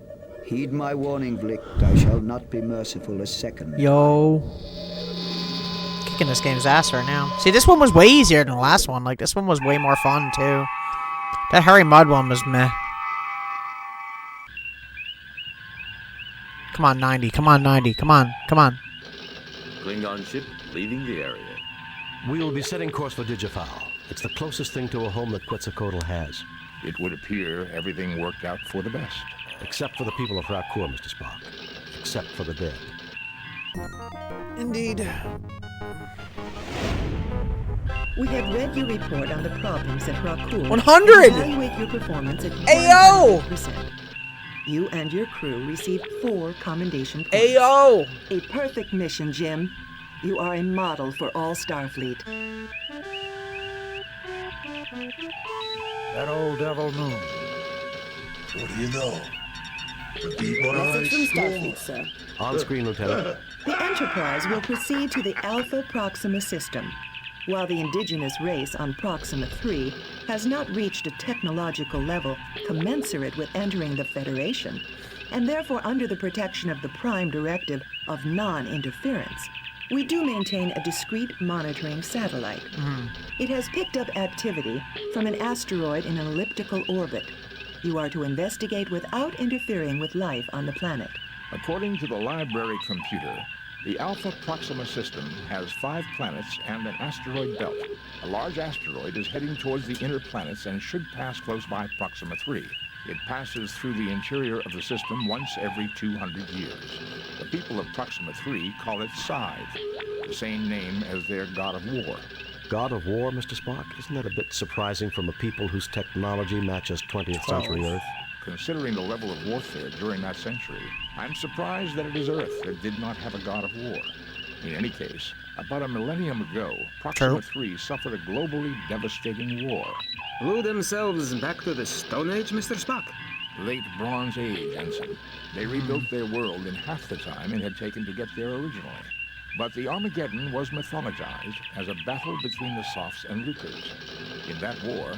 Heed my warning, Vlicht. I shall not be merciful a second. Yo. Kicking this game's ass right now. See, this one was way easier than the last one. Like, this one was way more fun, too. That Harry Mudd one was meh. Come on, 90. Come on, 90. Come on. Come on. Klingon ship leaving the area. We will be setting course for Digifal. It's the closest thing to a home that Quetzalcoatl has. It would appear everything worked out for the best. Except for the people of Rakkur, Mr. Spock. Except for the dead. Indeed. We have read your report on the problems at Rakkur. 100! Evaluate your performance at Ayo! 100%. You and your crew received 4 commendation points. Ayo! A perfect mission, Jim. You are a model for all Starfleet. That old devil moon. What do you know? Repeat what Message from I Starfleet, swore. sir. On screen, Lieutenant. The Enterprise will proceed to the Alpha Proxima system. While the indigenous race on Proxima 3 has not reached a technological level commensurate with entering the Federation, and therefore under the protection of the Prime Directive of non-interference, we do maintain a discrete monitoring satellite. It has picked up activity from an asteroid in an elliptical orbit. You are to investigate without interfering with life on the planet. According to the library computer, the Alpha Proxima system has 5 planets and an asteroid belt. A large asteroid is heading towards the inner planets and should pass close by Proxima 3. It passes through the interior of the system once every 200 years. The people of Proxima 3 call it Scythe, the same name as their god of war. God of War, Mr. Spock? Isn't that a bit surprising from a people whose technology matches 20th century Earth? Considering the level of warfare during that century, I'm surprised that it is Earth that did not have a god of war. In any case, about a millennium ago, Proxima 3 suffered a globally devastating war. Blew themselves back to the Stone Age, Mr. Spock? Late Bronze Age, Ensign. They rebuilt their world in half the time it had taken to get there originally. But the Armageddon was mythologized as a battle between the Soths and Lucas. In that war,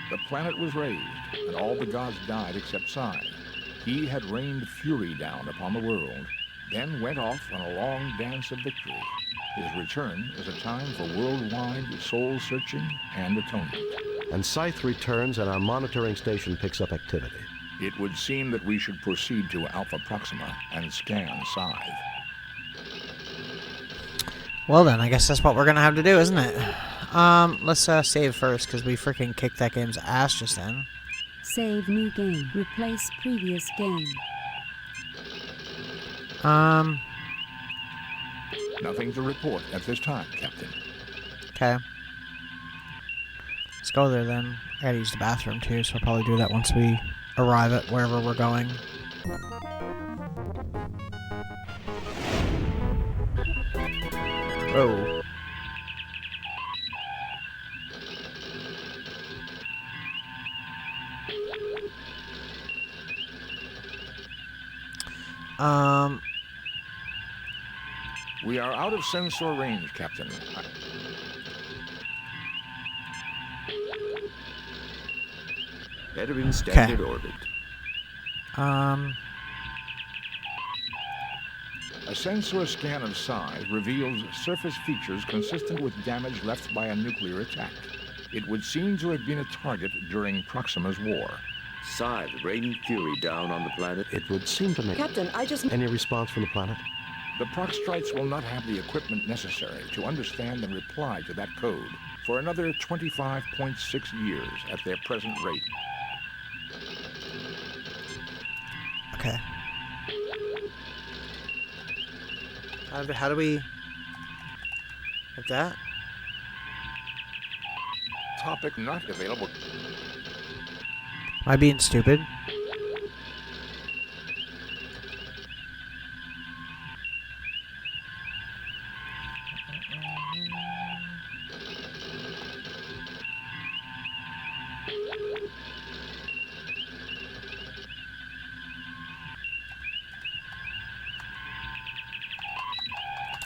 the planet was razed, and all the gods died except Scythe. He had rained fury down upon the world, then went off on a long dance of victory. His return is a time for worldwide soul-searching and atonement. And Scythe returns and our monitoring station picks up activity. It would seem that we should proceed to Alpha Proxima and scan Scythe. Well then, I guess that's what we're gonna have to do, isn't it? Let's save first, because we freaking kicked that game's ass just then. Save new game. Replace previous game. Nothing to report at this time, Captain. Okay. Let's go there then. I gotta use the bathroom too, so I'll probably do that once we arrive at wherever we're going. Oh. We are out of sensor range, Captain. Entering standard orbit. A sensor scan of Scythe reveals surface features consistent with damage left by a nuclear attack. It would seem to have been a target during Proxima's war. Scythe raining fury down on the planet. It would seem to make... Captain, I just... Any response from the planet? The Proxtrites will not have the equipment necessary to understand and reply to that code for another 25.6 years at their present rate. Okay. How do we... Like that? Topic not available. Am I being stupid?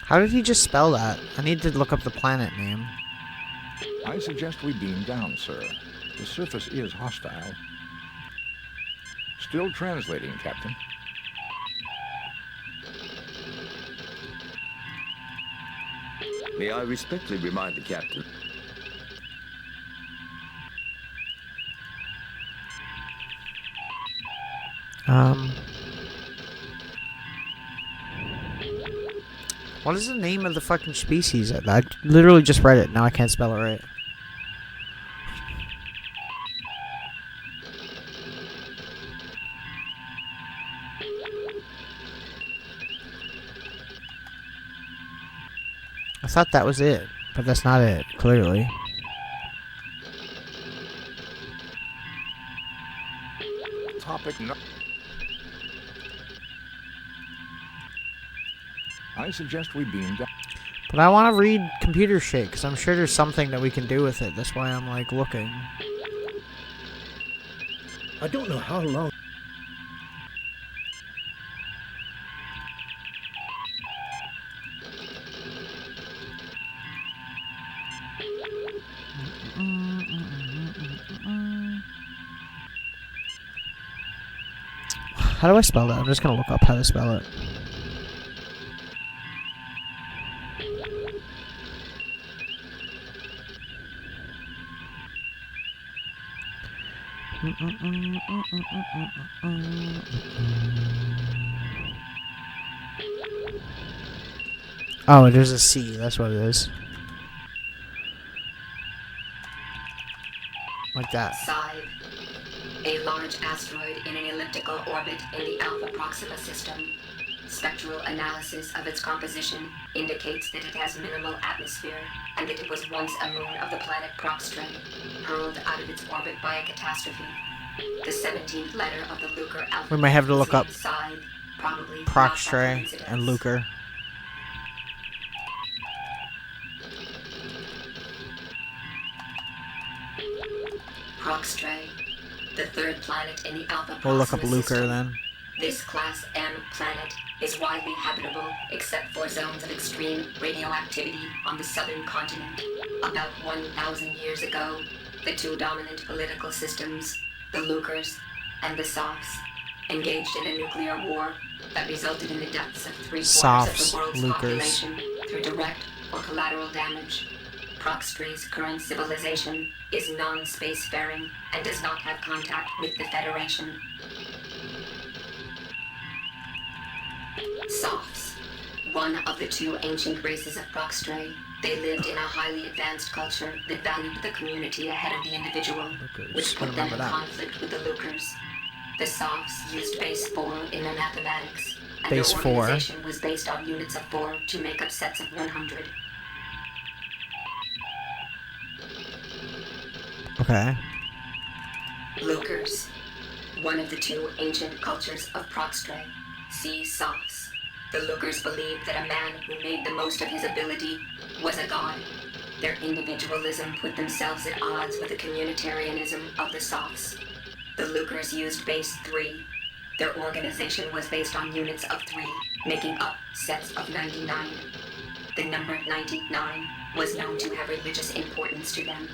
How did he just spell that? I need to look up the planet name. I suggest we beam down, sir. The surface is hostile. Still translating, Captain. May I respectfully remind the captain? What is the name of the fucking species? I literally just read it. Now I can't spell it right. I thought that was it, but that's not it, clearly. Topic no. I suggest we beam down. But I want to read computer shit, because I'm sure there's something that we can do with it. That's why I'm, like, looking. I don't know how long. How do I spell that? I'm just gonna look up how to spell it. Oh, there's a C. That's what it is. Like that. Scythe, a large asteroid in an elliptical orbit in the Alpha Proxima system. Spectral analysis of its composition indicates that it has minimal atmosphere and that it was once a moon of the planet Proxtrae, hurled out of its orbit by a catastrophe. The 17th letter of the Lucre alphabet. We might have to look up Scythe, probably Proxtrae and Lucre. Proxtrae, the third planet in the Alpha Proxima We'll look up Lucre system. then. This Class M planet is widely habitable except for zones of extreme radioactivity on the southern continent. About 1,000 years ago, the two dominant political systems, the Lucres and the Sophs, engaged in a nuclear war that resulted in the deaths of 3/4 of the world's population through direct or collateral damage. Proxtrae's current civilization is non-spacefaring and does not have contact with the Federation. Sophs, one of the two ancient races of Proxtrae. They lived in a highly advanced culture that valued the community ahead of the individual, which put them in conflict with the Lucres. The Sophs used base 4 in their mathematics, and Base their 4. organization was based on units of 4 to make up sets of 100. Okay. Lucres, one of the two ancient cultures of Proxtrae. See Sophs. The Lucres believed that a man who made the most of his ability was a god. Their individualism put themselves at odds with the communitarianism of the Sophs. The Lucres used base 3. Their organization was based on units of 3, making up sets of 99. The number 99 was known to have religious importance to them.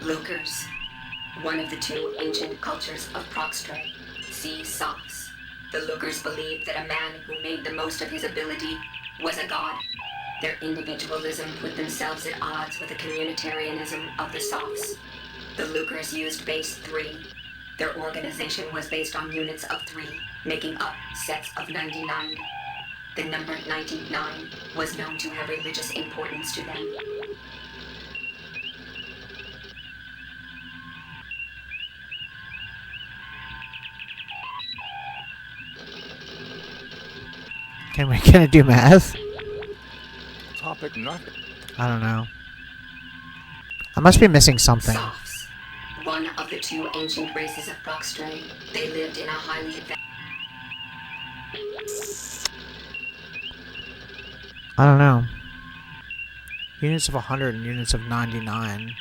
Lucres, one of the two ancient cultures of Proxtrae. See Sophs. The Lucres believed that a man who made the most of his ability was a god. Their individualism put themselves at odds with the communitarianism of the Sophs. The Lucres used base 3. Their organization was based on units of 3, making up sets of 99. The number 99 was known to have religious importance to them. Can it do math? Topic not. I don't know. I must be missing something. Sophs, one of the two ancient races of Brockstray. They lived in a highly advanced... I don't know. Units of 100 and units of 99.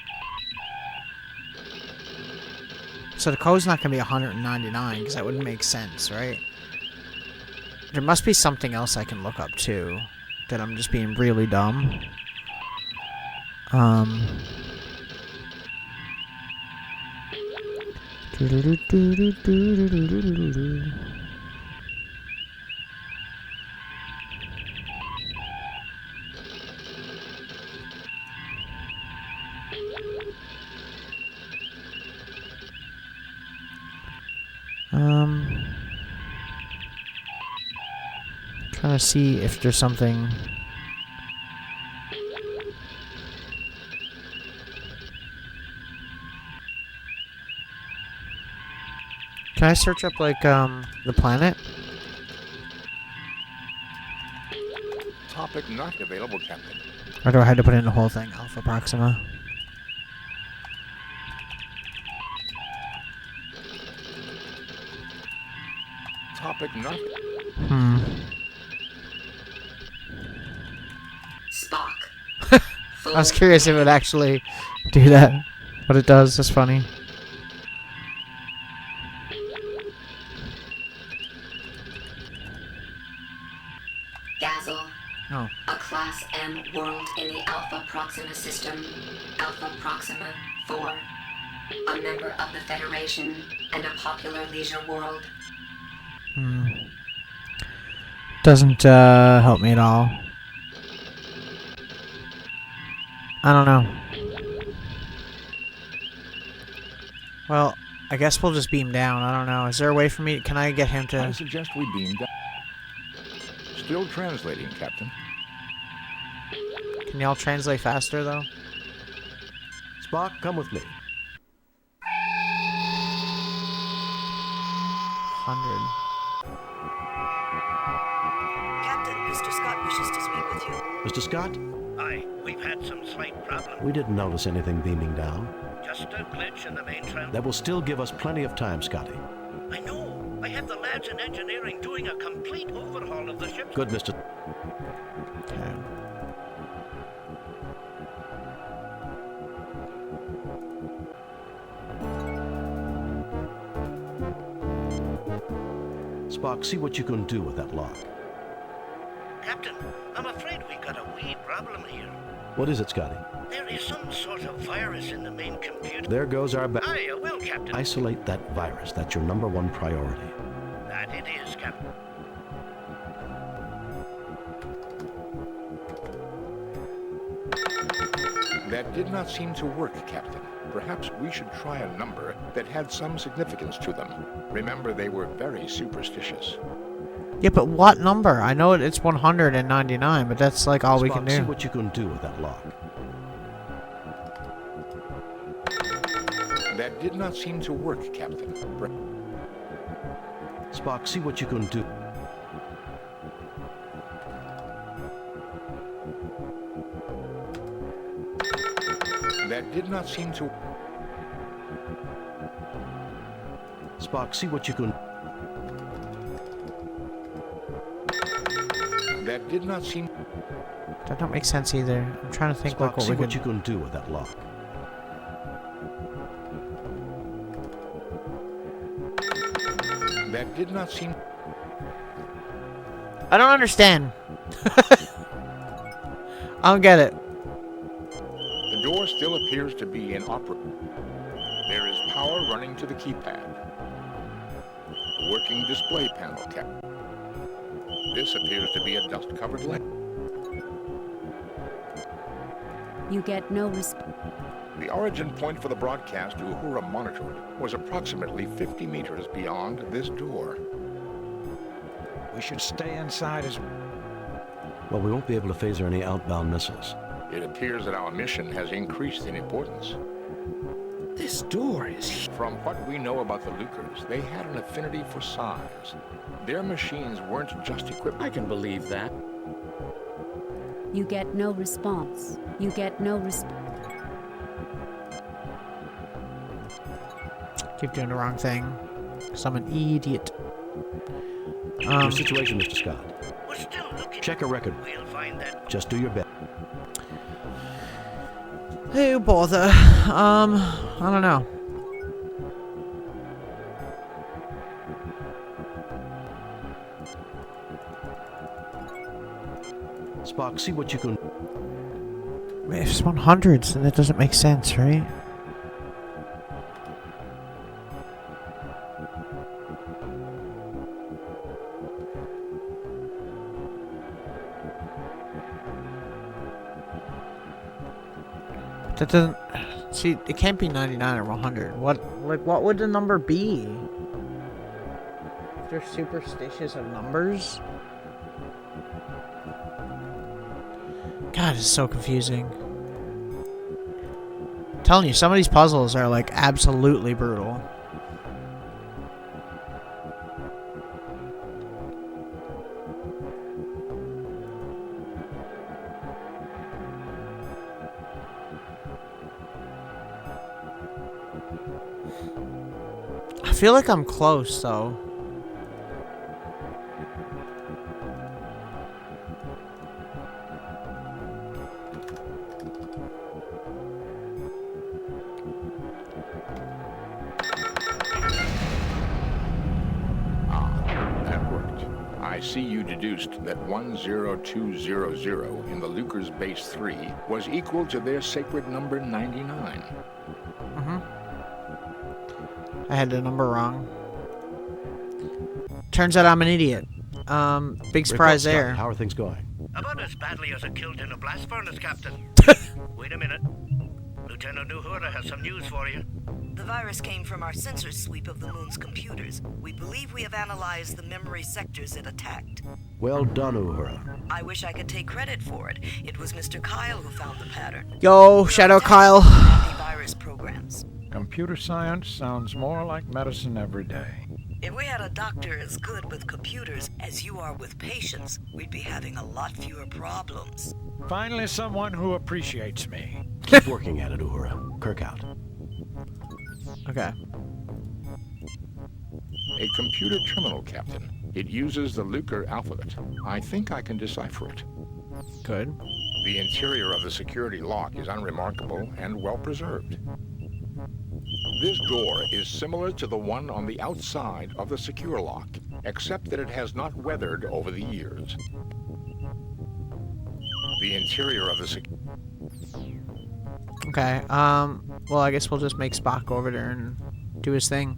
So the code's not going to be 199 because that wouldn't make sense, right? There must be something else I can look up too. That I'm just being really dumb. Trying to see if there's something. Can I search up like the planet? Topic not available, Captain. Or do I have to put in the whole thing? Alpha Proxima. Topic not. Spock. I was curious if it would actually do that. But it does. That's funny. Gazel. Oh. A Class M world in the Alpha Proxima system. Alpha Proxima 4. A member of the Federation and a popular leisure world. Doesn't help me at all. I don't know. Well, I guess we'll just beam down. I don't know. Is there a way for me? Can I get him to? I suggest we beam down. Still translating, Captain. Can y'all translate faster though? Spock, come with me. 100. Captain, Mr. Scott wishes to speak with you. Mr. Scott? Aye, we've had some slight problems. We didn't notice anything beaming down. Just a glitch in the main tram. That will still give us plenty of time, Scotty. I know. I have the lads in engineering doing a complete overhaul of the ship. Good, Mr. Okay. Spock, see what you can do with that lock. Captain, I'm afraid we got a wee problem here. What is it, Scotty? There is some sort of virus in the main computer. There goes our Aye, I will, Captain. Isolate that virus. That's your #1 priority. That it is, Captain. That did not seem to work, Captain. Perhaps we should try a number that had some significance to them. Remember, they were very superstitious. Yeah, but what number? I know it's 199, but that's like all Spock, we can see do. what you can do with that lock. That did not seem to work, Captain. Spock, see what you can do. That did not seem to... Spock, see what you can... That did not seem... That don't make sense either. I'm trying to think Spock, like what see we what could... you can do with that lock. That did not seem... I don't understand. I don't get it. The door still appears to be inoperable. There is power running to the keypad. Working display panel, Captain. This appears to be a dust-covered lamp. You get no response. The origin point for the broadcast Uhura monitored was approximately 50 meters beyond this door. We should stay inside as... Well, we won't be able to phaser any outbound missiles. It appears that our mission has increased in importance. This door is... From what we know about the Lucres, they had an affinity for size. Their machines weren't just equipped... I can believe that. You get no response. You get no response. Keep doing the wrong thing. 'Cause I'm an idiot. Your situation, Mr. Scott. We're still looking. Check a record. We'll find that. Just do your best. Hey, bother. I don't know. Spock, see what you can... If it's 100s, then that doesn't make sense, right? That doesn't... See, it can't be 99 or 100. What would the number be? If they're superstitious of numbers? God, it's so confusing. I'm telling you, some of these puzzles are like absolutely brutal. I feel like I'm close though. I see you deduced that 10200 in the Lucre's base 3 was equal to their sacred number 99. I had the number wrong. Turns out I'm an idiot. Big surprise there. How are things going? About as badly as a killed in a blast furnace, Captain. Wait a minute. Lieutenant Uhura has some news for you. The virus came from our sensor sweep of the moon's computers. We believe we have analyzed the memory sectors it attacked. Well done, Uhura. I wish I could take credit for it. It was Mr. Kyle who found the pattern. Yo, Shadow Kyle. Antivirus programs. Computer science sounds more like medicine every day. If we had a doctor as good with computers as you are with patients, we'd be having a lot fewer problems. Finally, someone who appreciates me. Keep working at it, Uhura. Kirk out. Okay. A computer terminal, Captain. It uses the Lucre alphabet. I think I can decipher it. Good. The interior of the security lock is unremarkable and well preserved. This door is similar to the one on the outside of the secure lock, except that it has not weathered over the years. The interior of the Okay, well, I guess we'll just make Spock go over there and do his thing.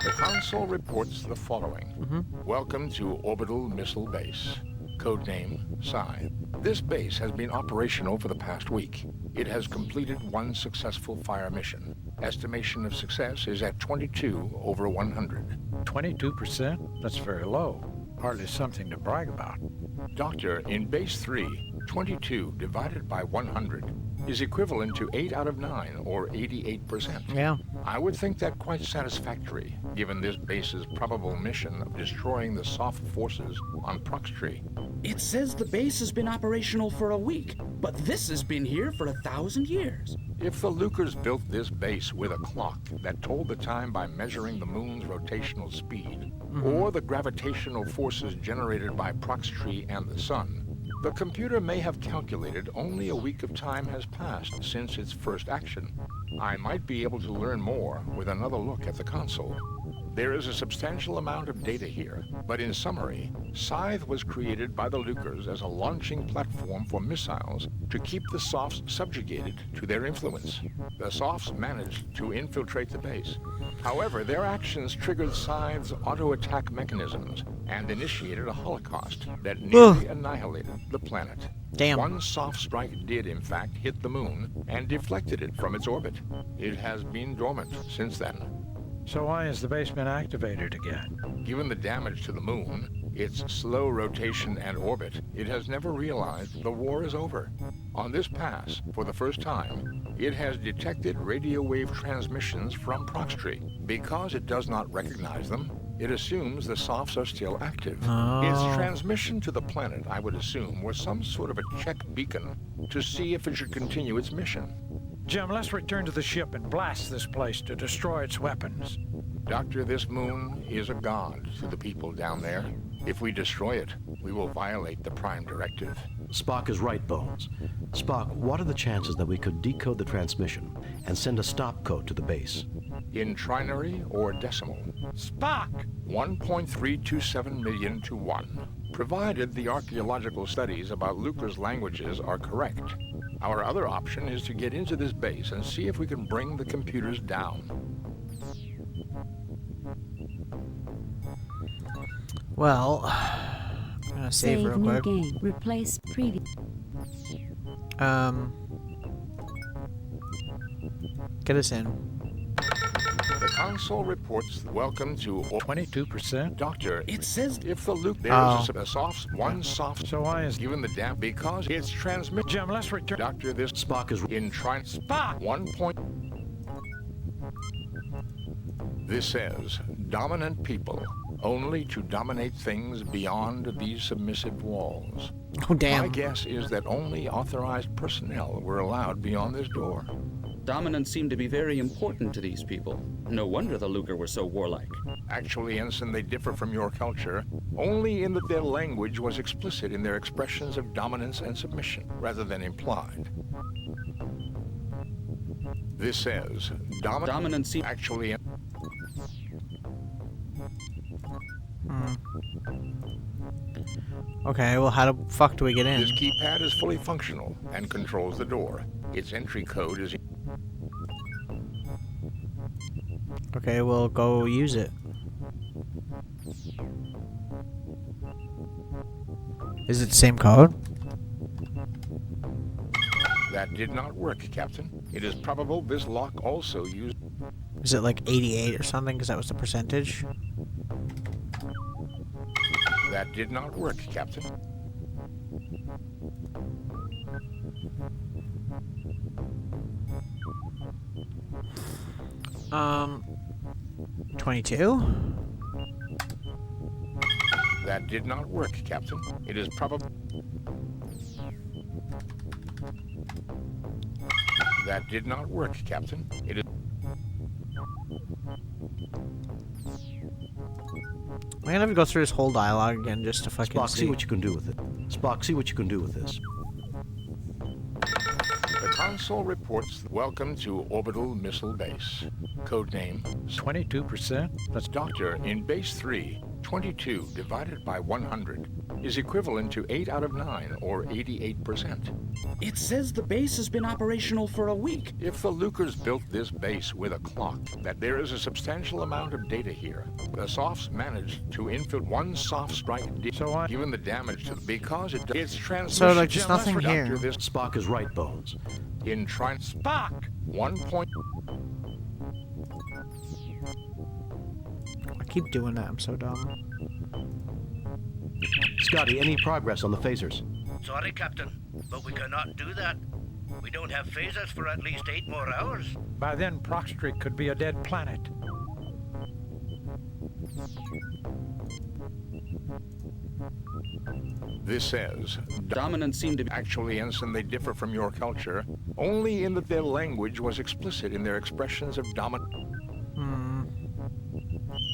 The console reports the following. Welcome to Orbital Missile Base. Codename Scythe. This base has been operational for the past week. It has completed one successful fire mission. Estimation of success is at 22 over 100. 22%? That's very low. Hardly something to brag about. Doctor, in Base 3, 22 divided by 100 is equivalent to 8 out of 9, or 88%. Yeah. I would think that quite satisfactory, given this base's probable mission of destroying the soft forces on Proxtree. It says the base has been operational for a week, but this has been here for 1,000 years. If the Lucres built this base with a clock that told the time by measuring the moon's rotational speed, or the gravitational forces generated by Proxtree and the sun, the computer may have calculated only a week of time has passed since its first action. I might be able to learn more with another look at the console. There is a substantial amount of data here, but in summary, Scythe was created by the Lucres as a launching platform for missiles to keep the Softs subjugated to their influence. The Softs managed to infiltrate the base. However, their actions triggered Scythe's auto-attack mechanisms and initiated a holocaust that nearly annihilated the planet. Damn. One soft strike did, in fact, hit the moon and deflected it from its orbit. It has been dormant since then. So why has the base been activated again? Given the damage to the moon, its slow rotation and orbit, it has never realized the war is over. On this pass, for the first time, it has detected radio wave transmissions from Proxtree. Because it does not recognize them, it assumes the softs are still active. Its transmission to the planet, I would assume, was some sort of a check beacon to see if it should continue its mission. Jim, let's return to the ship and blast this place to destroy its weapons. Doctor, this moon is a god to the people down there. If we destroy it, we will violate the Prime Directive. Spock is right, Bones. Spock, what are the chances that we could decode the transmission and send a stop code to the base? In trinary or decimal? Spock! 1.327 million to 1. Provided the archaeological studies about Lucre's languages are correct. Our other option is to get into this base and see if we can bring the computers down. Well, I'm gonna save real new quick. game. Replace previous. Get us in. The console reports welcome to 22%. Doctor, It says if the loop there's a soft one soft, So why is given the damp because it's transmit. Jim, let's return. Doctor, this Spock is in trin Spock! 1 point. This says dominant people only to dominate things beyond these submissive walls. Oh damn. My guess is that only authorized personnel were allowed beyond this door. Dominance seemed to be very important to these people. No wonder the Luger were so warlike. Actually, Ensign, they differ from your culture only in that their language was explicit in their expressions of dominance and submission, rather than implied. This says Dominance seemed actually. Okay, well, how the fuck do we get in? This keypad is fully functional and controls the door. Its entry code is. Okay, we'll go use it. Is it the same code? That did not work, Captain. It is probable this lock also used. Is it like 88 or something? Because that was the percentage. That did not work, Captain. 22? That did not work, Captain. It is probable. That did not work, Captain. It is. I'm gonna have to go through this whole dialogue again just to fucking Spock, see what you can do with it. Spock, see what you can do with this. The console reports welcome to Orbital Missile Base. Codename 22%. That's Doctor in Base 3. 22 divided by 100 is equivalent to 8 out of 9, or 88%. It says the base has been operational for a week. If the Lucers built this base with a clock, that there is a substantial amount of data here. The Softs managed to infiltrate one soft strike, given the damage to because its transmission. So, like, there's nothing here. This Spock is right, Bones. in Spock! 1 point. I keep doing that. I'm so dumb. Scotty, any progress on the phasers? Sorry, Captain, but we cannot do that. We don't have phasers for at least 8 more hours. By then, Proxtree could be a dead planet. This says Dominance seemed to be. Actually, Ensign, they differ from your culture only in that their language was explicit in their expressions of dominance.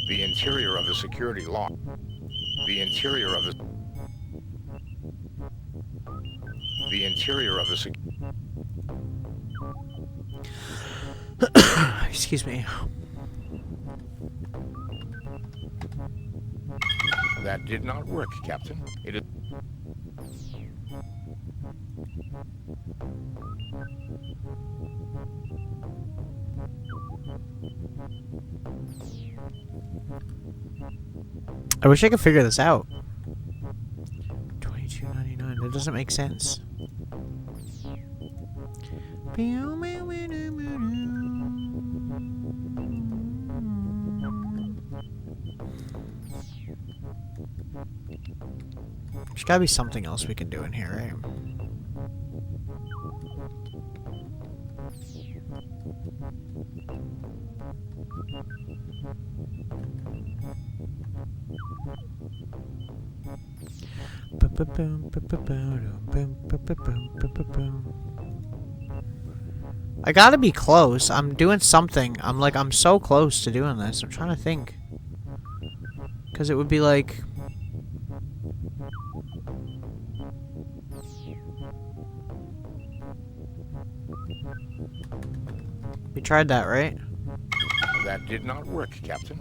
The interior of the security lock. The interior of the. The interior of the. Excuse me. That did not work, Captain. It is. I wish I could figure this out. $22.99. That doesn't make sense. There's gotta be something else we can do in here, right? I gotta be close. I'm doing something. I'm so close to doing this. I'm trying to think. Because it would be like... We tried that, right? That did not work, Captain.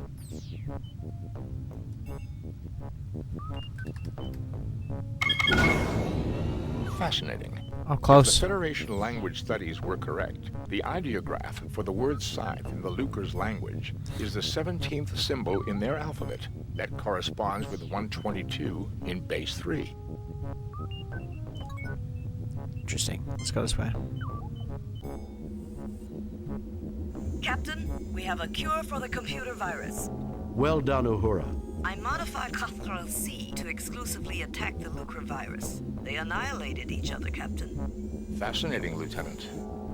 Fascinating. Oh, close. If the Federation language studies were correct, the ideograph for the word scythe in the Lucre's language is the 17th symbol in their alphabet that corresponds with 122 in base 3. Interesting. Let's go this way. Captain, we have a cure for the computer virus. Well done, Uhura. I modified Ctrl-C to exclusively attack the Lucre virus. They annihilated each other, Captain. Fascinating, Lieutenant.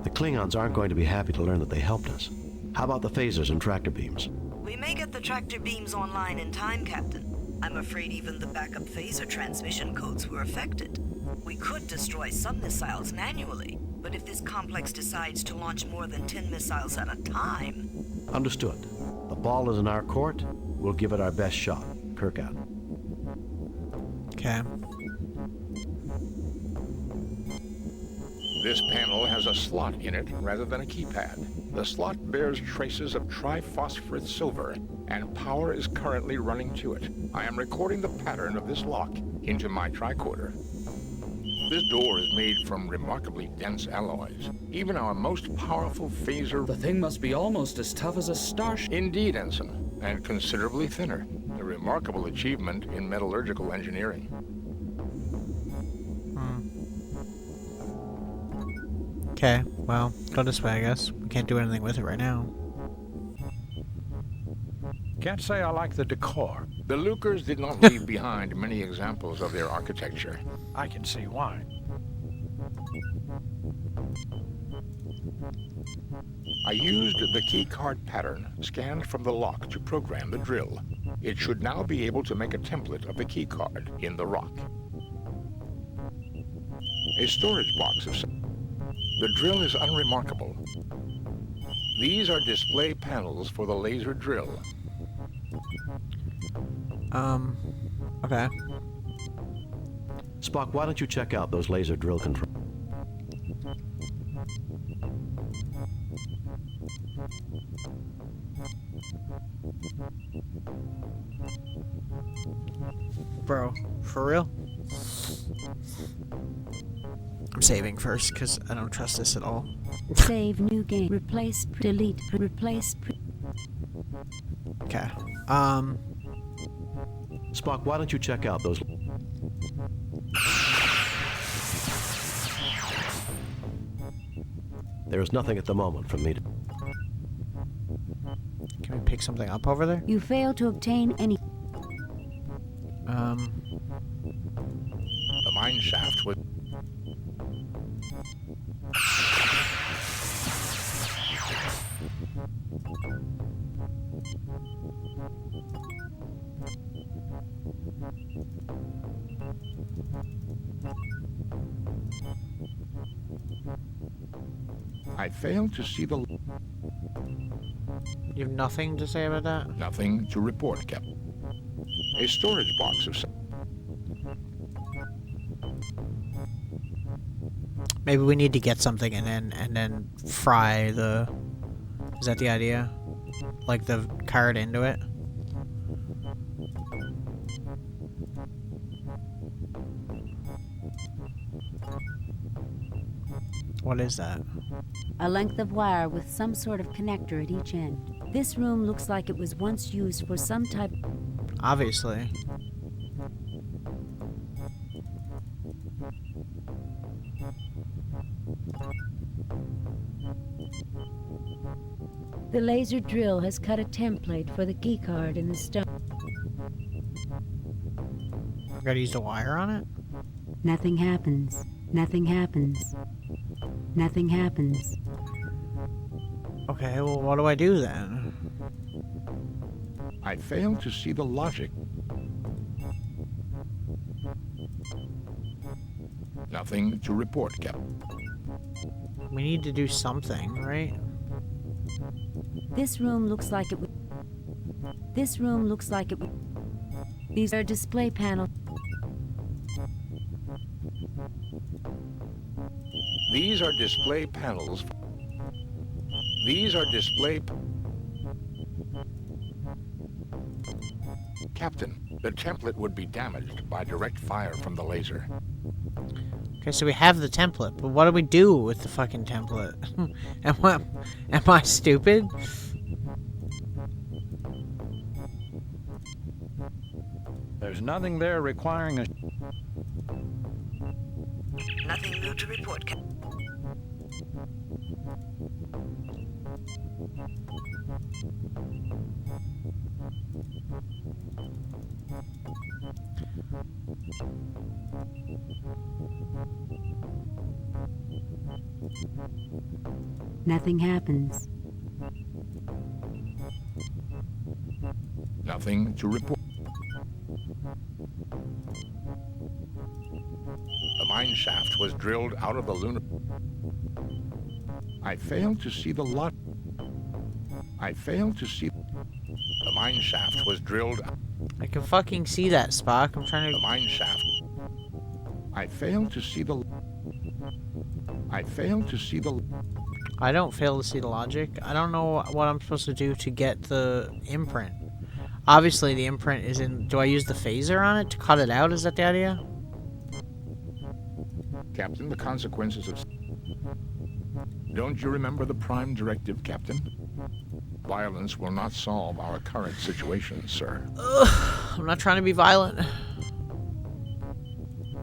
The Klingons aren't going to be happy to learn that they helped us. How about the phasers and tractor beams? We may get the tractor beams online in time, Captain. I'm afraid even the backup phaser transmission codes were affected. We could destroy some missiles manually, but if this complex decides to launch more than 10 missiles at a time... Understood. The ball is in our court. We'll give it our best shot. Kirk out. Okay. This panel has a slot in it rather than a keypad. The slot bears traces of triphosphorus silver, and power is currently running to it. I am recording the pattern of this lock into my tricorder. This door is made from remarkably dense alloys. Even our most powerful phaser... The thing must be almost as tough as a starship. Indeed, Ensign, and considerably thinner. A remarkable achievement in metallurgical engineering. Okay, well, go this way, I guess. We can't do anything with it right now. Can't say I like the decor. The Lucres did not leave behind many examples of their architecture. I can see why. I used the key card pattern scanned from the lock to program the drill. It should now be able to make a template of the key card in the rock. A storage box of... The drill is unremarkable. These are display panels for the laser drill. Okay. Spock, why don't you check out those laser drill controls? Bro, for real? I'm saving first, because I don't trust this at all. Save new game. Replace, delete, replace. Okay. Spock, why don't you check out those... There is nothing at the moment for me to... Can we pick something up over there? You failed to obtain any... The mine shaft was... I failed to see the... You have nothing to say about that? Nothing to report, Captain. A storage box of... Maybe we need to get something and then fry the... Is that the idea? Like the card into it? What is that? A length of wire with some sort of connector at each end. This room looks like it was once used for some type... Obviously. The laser drill has cut a template for the key card in the stone. forgot to use the wire on it? Nothing happens. Nothing happens. Nothing happens. Okay, well, what do I do then? I fail to see the logic. Nothing to report, Captain. We need to do something, right? This room looks like it would... This room looks like it would... These are display panels. These are display panels. These are display... Captain, the template would be damaged by direct fire from the laser. Okay, so we have the template, but what do we do with the fucking template? Am I stupid? There's nothing there requiring a... Nothing new to report, Captain. Nothing happens. Nothing to report. The mine shaft was drilled out of the lunar... I fail to see the lot... I fail to see... The mine shaft was drilled... I can fucking see that, Spock. I'm trying to... The mine shaft... I fail to see the... I fail to see the... I don't fail to see the logic. I don't know what I'm supposed to do to get the imprint. Obviously, the imprint is in... Do I use the phaser on it to cut it out? Is that the idea? Captain, the consequences of... Don't you remember the Prime Directive, Captain? Violence will not solve our current situation, sir. Ugh, I'm not trying to be violent.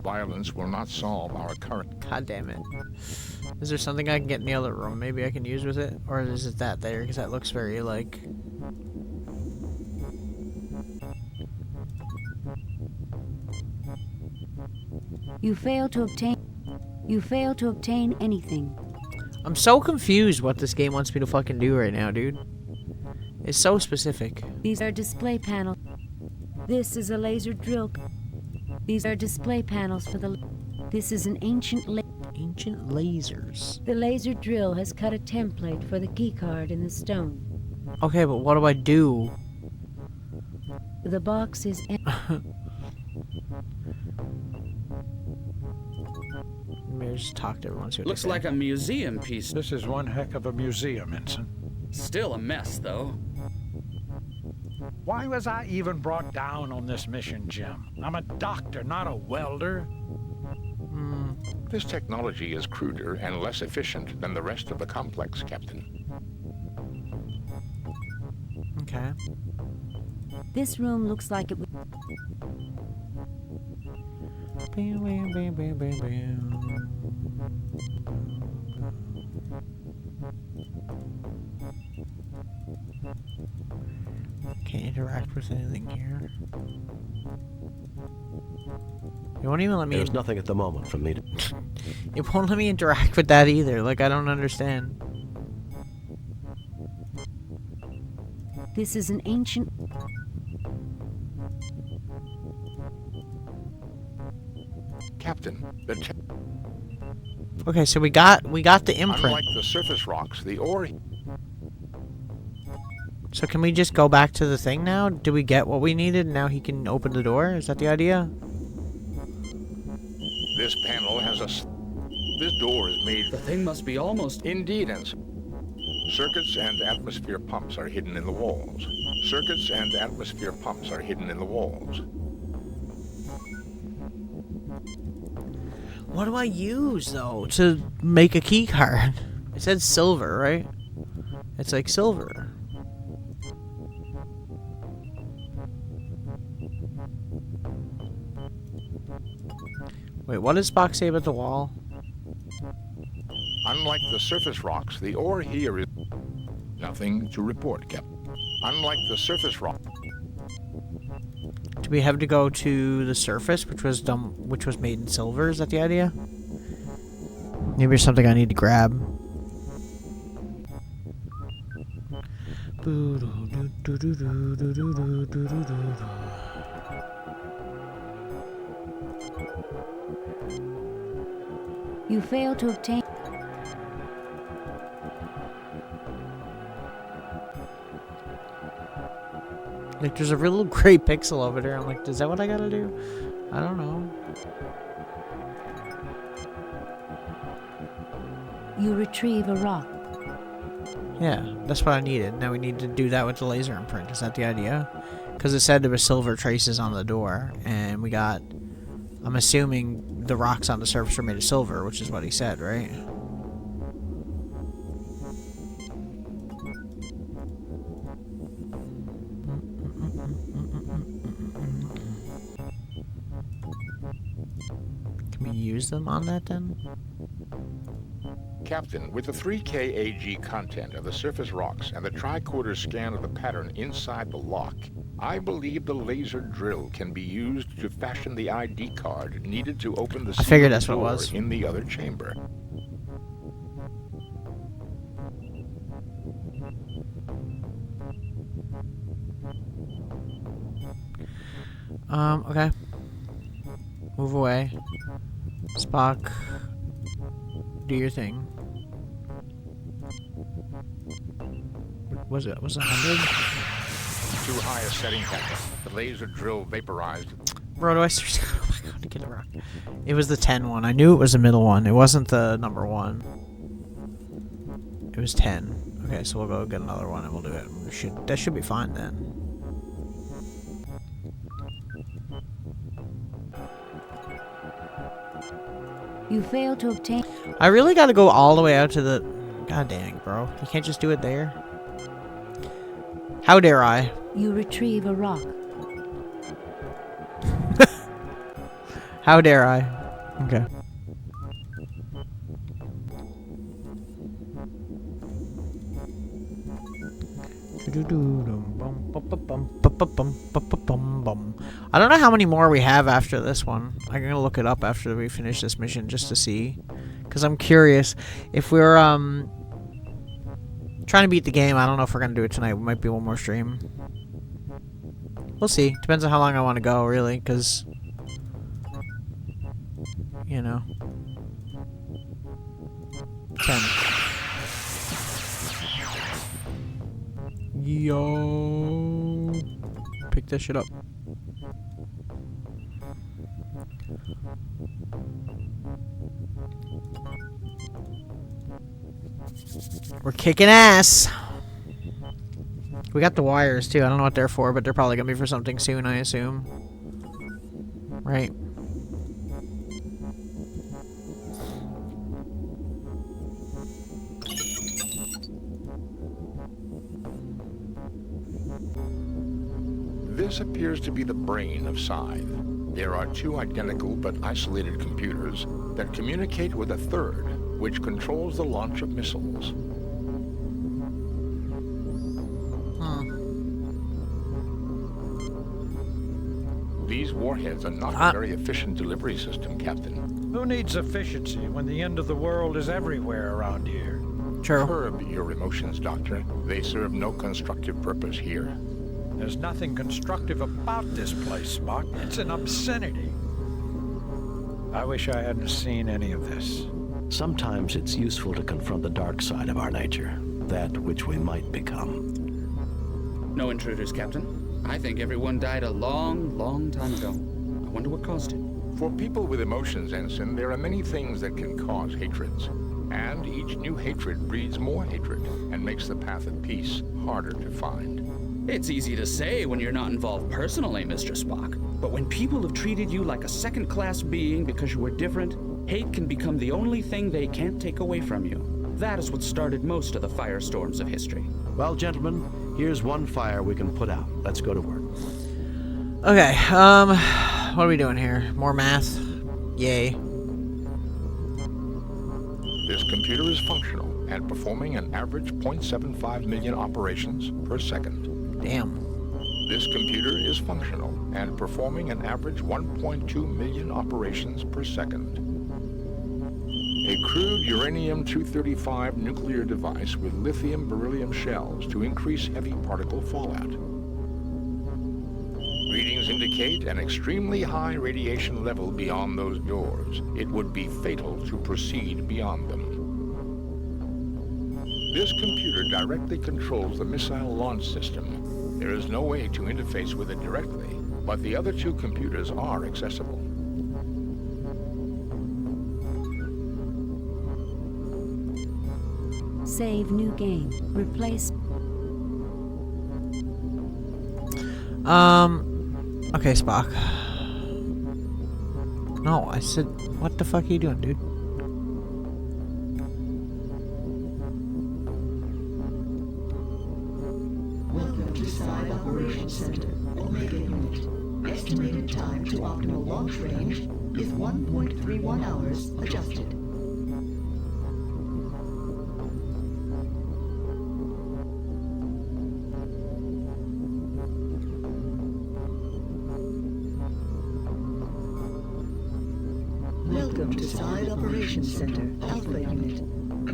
Violence will not solve our current... God damn it. Is there something I can get in the other room maybe I can use with it? Or is it that there? Because that looks very, like... You fail to obtain anything. I'm so confused what this game wants me to fucking do right now, dude. It's so specific. These are display panels. This is a laser drill. These are display panels for the... This is an ancient lasers. The laser drill has cut a template for the keycard in the stone. Okay, but what do I do? The box is... Maybe just talk to everyone. See what Looks like a museum piece. This is one heck of a museum, Ensign. Still a mess, though. Why was I even brought down on this mission, Jim? I'm a doctor, not a welder. This technology is cruder and less efficient than the rest of the complex, Captain. Okay. This room looks like it would... Can't interact with anything here. It won't even let me... There's nothing at the moment for me to... It won't let me interact with that either. Like, I don't understand. This is an ancient... Captain, the... Okay, so we got the imprint. Unlike the surface rocks, the ore... So can we just go back to the thing now? Do we get what we needed and now he can open the door? Is that the idea? This panel has a... This door is made... The thing must be almost... Indeed, Ensign. Circuits and atmosphere pumps are hidden in the walls. Circuits and atmosphere pumps are hidden in the walls. What do I use, though, to make a key card? It said silver, right? It's like silver. Wait, what does Spock say about the wall? Unlike the surface rocks, the ore here is... Nothing to report, Captain. Unlike the surface rock... Do we have to go to the surface, which was made in silver? Is that the idea? Maybe there's something I need to grab. You failed to obtain... Like, there's a real little gray pixel over there. I'm like, is that what I gotta do? I don't know. You retrieve a rock. Yeah, that's what I needed. Now we need to do that with the laser imprint. Is that the idea? Because it said there were silver traces on the door, and we got... I'm assuming the rocks on the surface are made of silver, which is what he said, right? Can we use them on that then? Captain, with the 3K AG content of the surface rocks and the tricorder scan of the pattern inside the lock, I believe the laser drill can be used to fashion the ID card needed to open the figured that's what it door was. in the other chamber. Okay. Move away. Spock, do your thing. Was it 100? Too high a setting, Captain. The laser drill vaporized. Bro, do I seriously? Oh my god, to get a rock. It was the 10 one. I knew it was the middle one. It wasn't the number 1. It was 10. Okay, so we'll go get another one and we'll do it. That should be fine then. You failed to obtain... I really gotta go all the way out to the... God dang, bro. You can't just do it there. How dare I? You retrieve a rock. How dare I? Okay. I don't know how many more we have after this one. I'm gonna look it up after we finish this mission just to see, because I'm curious if we're trying to beat the game. I don't know if we're gonna do it tonight. We might be one more stream. We'll see. Depends on how long I want to go, really, because you know. 10. Yo, pick that shit up. We're kicking ass. We got the wires too. I don't know what they're for, but they're probably gonna be for something soon, I assume. Right. This appears to be the brain of Scythe. There are 2 identical but isolated computers that communicate with a third, which controls the launch of missiles. These warheads are not a very efficient delivery system, Captain. Who needs efficiency when the end of the world is everywhere around here? True. Curb your emotions, Doctor. They serve no constructive purpose here. There's nothing constructive about this place, Spock. It's an obscenity. I wish I hadn't seen any of this. Sometimes it's useful to confront the dark side of our nature, that which we might become. No intruders, Captain. I think everyone died a long, long time ago. I wonder what caused it. For people with emotions, Ensign, there are many things that can cause hatreds. And each new hatred breeds more hatred and makes the path of peace harder to find. It's easy to say when you're not involved personally, Mr. Spock. But when people have treated you like a second-class being because you were different, hate can become the only thing they can't take away from you. That is what started most of the firestorms of history. Well, gentlemen, here's one fire we can put out. Let's go to work. Okay, what are we doing here? More math? Yay. This computer is functional and performing an average 0.75 million operations per second. Damn. This computer is functional and performing an average 1.2 million operations per second. A crude uranium-235 nuclear device with lithium-beryllium shells to increase heavy particle fallout. Readings indicate an extremely high radiation level beyond those doors. It would be fatal to proceed beyond them. This computer directly controls the missile launch system. There is no way to interface with it directly, but the other two computers are accessible. Save new game. Replace. Okay, Spock. No, I said, what the fuck are you doing, dude? Welcome to Side Operations Center, Omega Unit. Estimated time to optimal launch range is 1.31 hours adjusted. Welcome to Side Operations Center, Alpha Unit.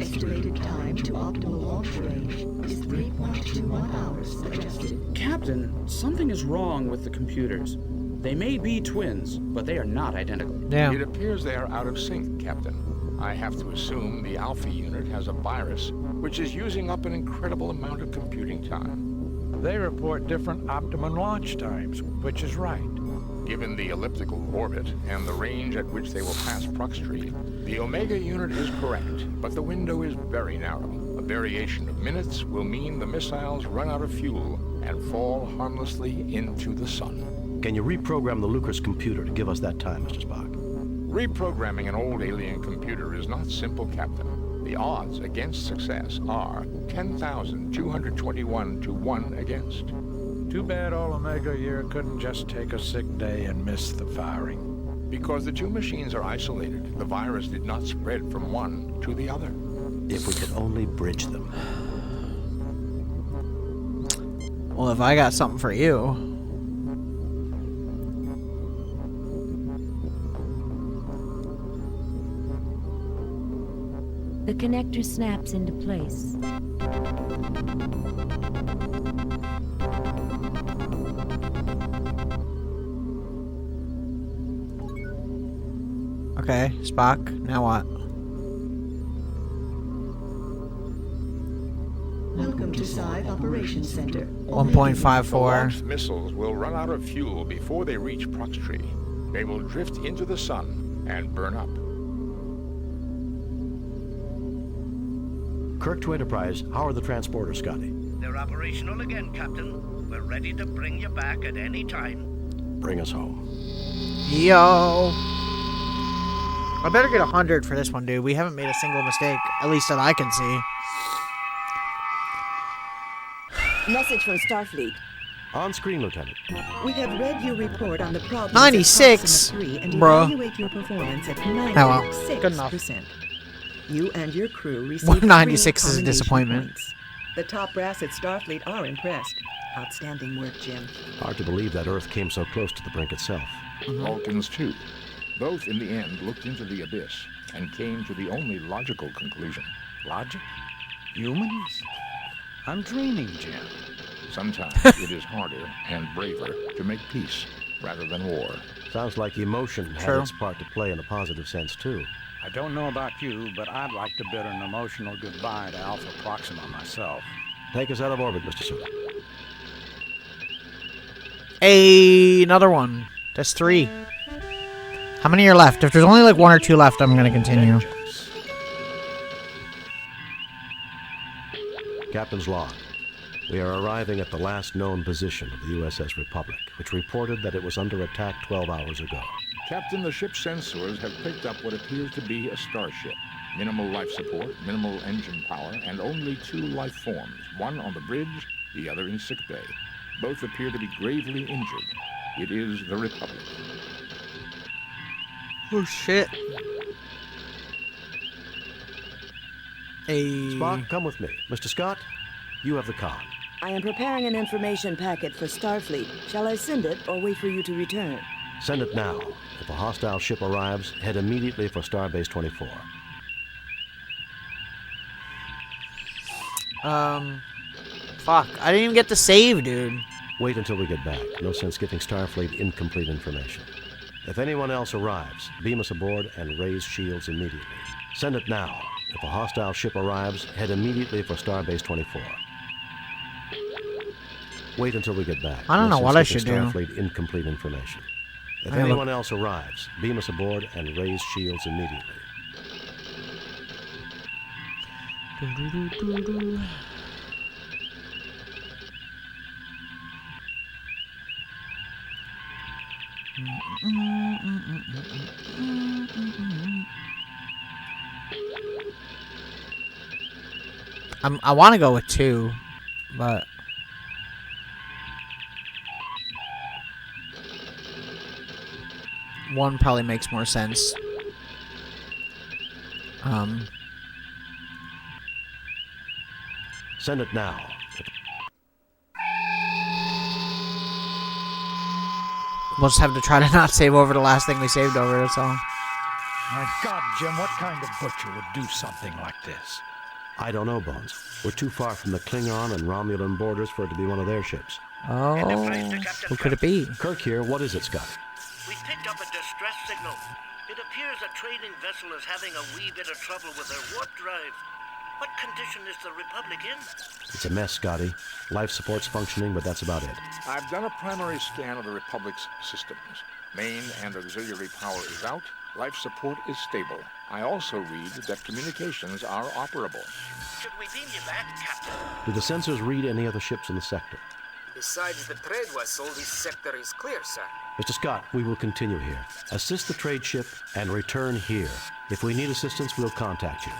Estimated time to optimal launch range is 3.21 hours adjusted. Captain, something is wrong with the computers. They may be twins, but they are not identical. It appears they are out of sync, Captain. I have to assume the Alpha unit has a virus which is using up an incredible amount of computing time. They report different optimum launch times, which is right. Given the elliptical orbit and the range at which they will pass Proxtree, the Omega unit is correct, but the window is very narrow. A variation of minutes will mean the missiles run out of fuel and fall harmlessly into the sun. Can you reprogram the Lucas computer to give us that time, Mr. Spock? Reprogramming an old alien computer is not simple, Captain. The odds against success are 10,221 to 1 against. Too bad all Omega here couldn't just take a sick day and miss the firing. Because the two machines are isolated, the virus did not spread from one to the other. If we could only bridge them. Well, if I got something for you. The connector snaps into place. Okay, Spock, now what? Welcome to Side Operations Center. 1.54. The launched missiles will run out of fuel before they reach Proxtree. They will drift into the sun and burn up. Kirk to Enterprise, how are the transporters, Scotty? They're operational again, Captain. We're ready to bring you back at any time. Bring us home. Yo! I better get 100 for this one, dude. We haven't made a single mistake, at least that I can see. Message from Starfleet. On screen, Lieutenant. We have read your report on the problems 96, at Proxima 3 and bruh. evaluate your performance at 96%. Oh, well. Good enough. You and your crew received 96 is a 3 disappointment. points. The top brass at Starfleet are impressed. Outstanding work, Jim. Hard to believe that Earth came so close to the brink itself. Vulcans, too. Both, in the end, looked into the abyss and came to the only logical conclusion. Logic? Humans? I'm dreaming, Jim. Sometimes it is harder and braver to make peace rather than war. Sounds like emotion had its part to play in a positive sense, too. I don't know about you, but I'd like to bid an emotional goodbye to Alpha Proxima myself. Take us out of orbit, Mr. Suda. Hey, another one. That's 3. How many are left? If there's only like 1 or 2 left, I'm gonna continue. Captain's log. We are arriving at the last known position of the USS Republic, which reported that it was under attack 12 hours ago. Captain, the ship's sensors have picked up what appears to be a starship. Minimal life support, minimal engine power, and only 2 life forms, one on the bridge, the other in sickbay. Both appear to be gravely injured. It is the Republic. Oh, shit. Hey. Spock, come with me. Mr. Scott, you have the con. I am preparing an information packet for Starfleet. Shall I send it or wait for you to return? Send it now. If a hostile ship arrives, head immediately for Starbase 24. Fuck. I didn't even get to save, dude. Wait until we get back. No sense giving Starfleet incomplete information. If anyone else arrives, beam us aboard and raise shields immediately. Send it now. If a hostile ship arrives, head immediately for Starbase 24. Wait until we get back. I don't know what I should do. Starfleet incomplete information. If anyone else arrives, beam us aboard and raise shields immediately. I want to go with 2, but one probably makes more sense. Send it now. We'll just have to try to not save over the last thing we saved over, that's all. My God, Jim, what kind of butcher would do something like this? I don't know, Bones. We're too far from the Klingon and Romulan borders for it to be one of their ships. Oh, who could it be? Kirk here. What is it, Scott? We picked up a distress signal. It appears a trading vessel is having a wee bit of trouble with their warp drive. What condition is the Republic in? It's a mess, Scotty. Life support's functioning, but that's about it. I've done a primary scan of the Republic's systems. Main and auxiliary power is out. Life support is stable. I also read that communications are operable. Should we beam you back, Captain? Do the sensors read any other ships in the sector? Besides the trade vessel, this sector is clear, sir. Mr. Scott, we will continue here. Assist the trade ship and return here. If we need assistance, we'll contact you.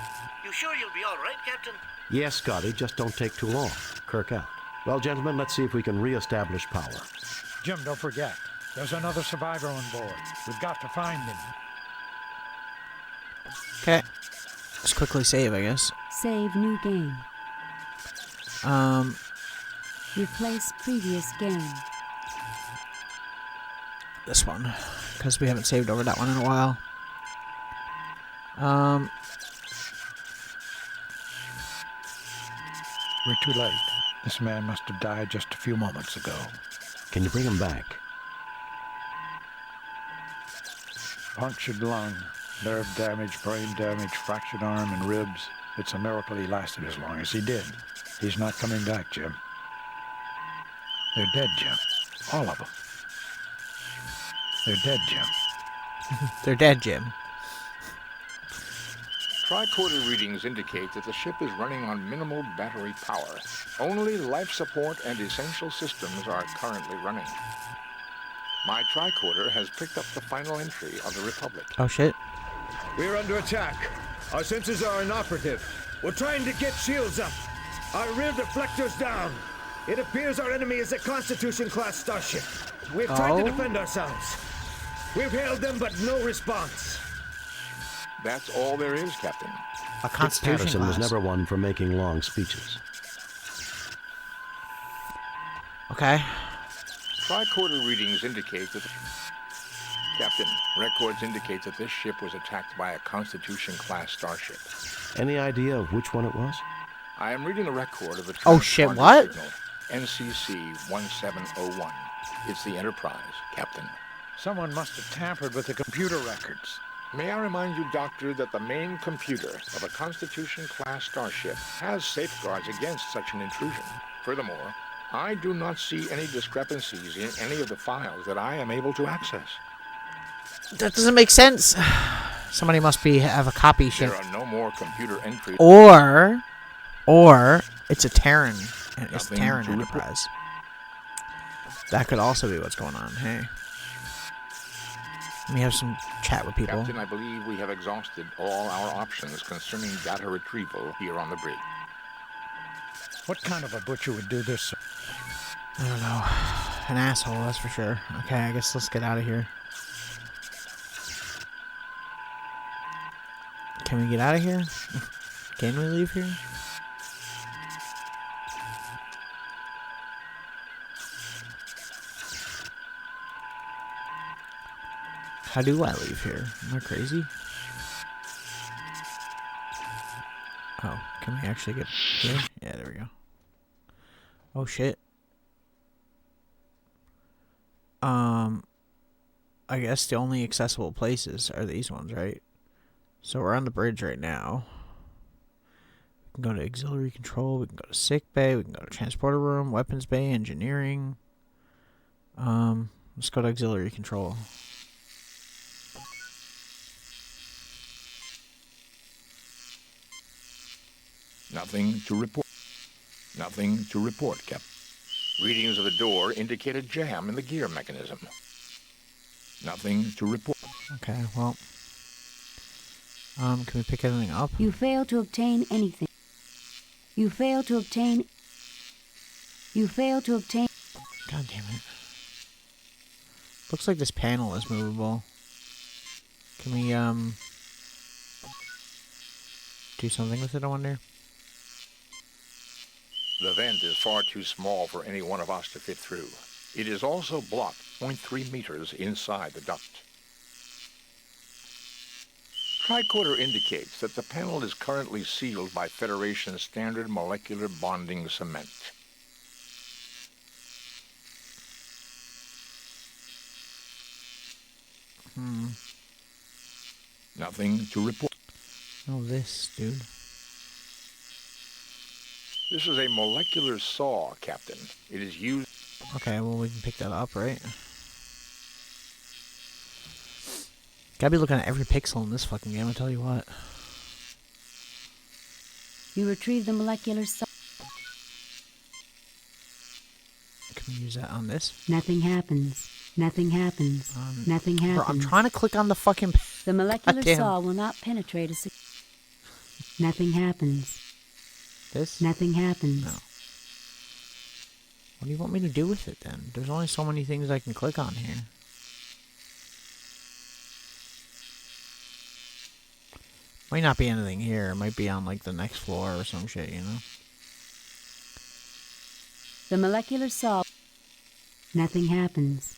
You sure you'll be all right, Captain? Yes, Scotty, just don't take too long. Kirk out. Well, gentlemen, let's see if we can re-establish power. Jim, don't forget. There's another survivor on board. We've got to find him. Okay. Let's quickly save, I guess. Save new game. Replace previous game. This one, because we haven't saved over that one in a while. We're too late. This man must have died just a few moments ago. Can you bring him back? Punctured lung, nerve damage, brain damage, fractured arm and ribs. It's a miracle he lasted as long as he did. He's not coming back, Jim. They're dead, Jim. All of them. They're dead, Jim. They're dead, Jim. Tricorder readings indicate that the ship is running on minimal battery power. Only life support and essential systems are currently running. My tricorder has picked up the final entry of the Republic. Oh, shit. We're under attack. Our sensors are inoperative. We're trying to get shields up. Our rear deflectors down. It appears our enemy is a Constitution-class starship. We've tried to defend ourselves. We've hailed them, but no response. That's all there is, Captain. A Constitution Patterson class. was never one for making long speeches. Okay. Tricorder readings indicate that... Captain, records indicate that this ship was attacked by a Constitution-class starship. Any idea of which one it was? I am reading the record of the Oh, shit, what? signal, NCC-1701. It's the Enterprise, Captain. Someone must have tampered with the computer records. May I remind you, Doctor, that the main computer of a Constitution-class starship has safeguards against such an intrusion. Furthermore, I do not see any discrepancies in any of the files that I am able to access. That doesn't make sense. Somebody must have a copy ship. There are no more computer entries. Or it's a Terran. It's Terran Enterprise. That could also be what's going on. Hey. Let me have some chat with people. Captain, I believe we have exhausted all our options concerning data retrieval here on the bridge. What kind of a butcher would do this? I don't know. An asshole, that's for sure. Okay, I guess let's get out of here. Can we get out of here? Can we leave here? How do I leave here? Am I crazy? Oh, can we actually get here? Yeah, there we go. Oh shit. I guess the only accessible places are these ones, right? So we're on the bridge right now. We can go to auxiliary control, we can go to sick bay, we can go to transporter room, weapons bay, engineering. Let's go to auxiliary control. Nothing to report. Nothing to report, Captain. Readings of the door indicate a jam in the gear mechanism. Nothing to report. Okay, well. Can we pick anything up? You fail to obtain anything. You fail to obtain... You fail to obtain... God damn it. Looks like this panel is movable. Can we, do something with it, I wonder? The vent is far too small for any one of us to fit through. It is also blocked 0.3 meters inside the duct. Tricorder indicates that the panel is currently sealed by Federation standard molecular bonding cement. Nothing to report. Oh, this, dude. This is a molecular saw, Captain. It is used... Okay, well, we can pick that up, right? Gotta be looking at every pixel in this fucking game, I'll tell you what. You retrieve the molecular saw. Can we use that on this? Nothing happens. Nothing happens. Nothing happens. Bro, I'm trying to click on the fucking... The molecular Goddamn. saw will not penetrate a... Nothing happens. This? Nothing happens. No. What do you want me to do with it, then? There's only so many things I can click on here. Might not be anything here. It might be on, like, the next floor or some shit, you know? The molecular saw... Nothing happens.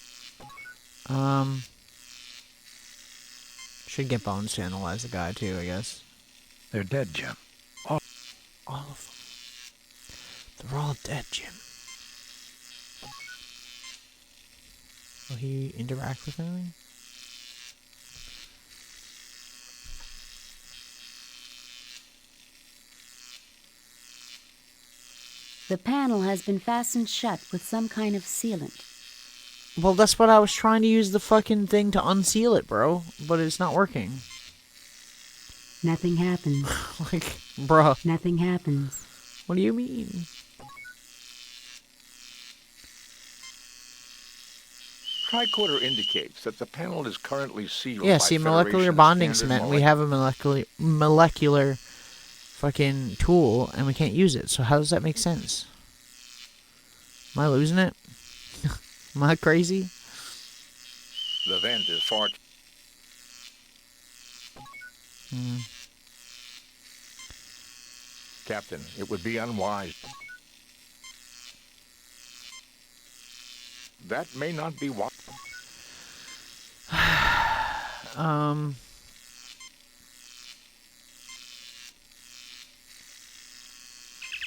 Should get bones to analyze the guy, too, I guess. They're dead, Jim. All of them. They're all dead, Jim. Will he interact with anything? The panel has been fastened shut with some kind of sealant. Well, that's what I was trying to use the fucking thing to unseal it, bro. But it's not working. Nothing happens. Like, bruh. Nothing happens. What do you mean? Tricorder indicates that the panel is currently sealed Yeah, by see, molecular Federation bonding standard cement. We have a molecular fucking tool, and we can't use it. So how does that make sense? Am I losing it? Am I crazy? The vent is far... Captain, it would be unwise. That may not be what...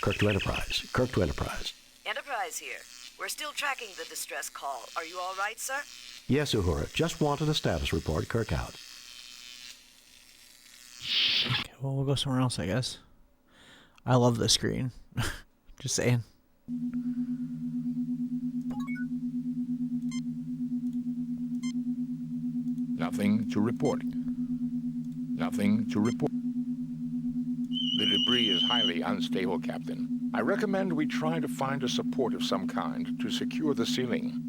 Kirk to Enterprise. Kirk to Enterprise. Enterprise here. We're still tracking the distress call. Are you all right, sir? Yes, Uhura. Just wanted a status report. Kirk out. Okay, well, we'll go somewhere else, I guess. I love this screen. Just saying. Nothing to report. Nothing to report. The debris is highly unstable, Captain. I recommend we try to find a support of some kind to secure the ceiling.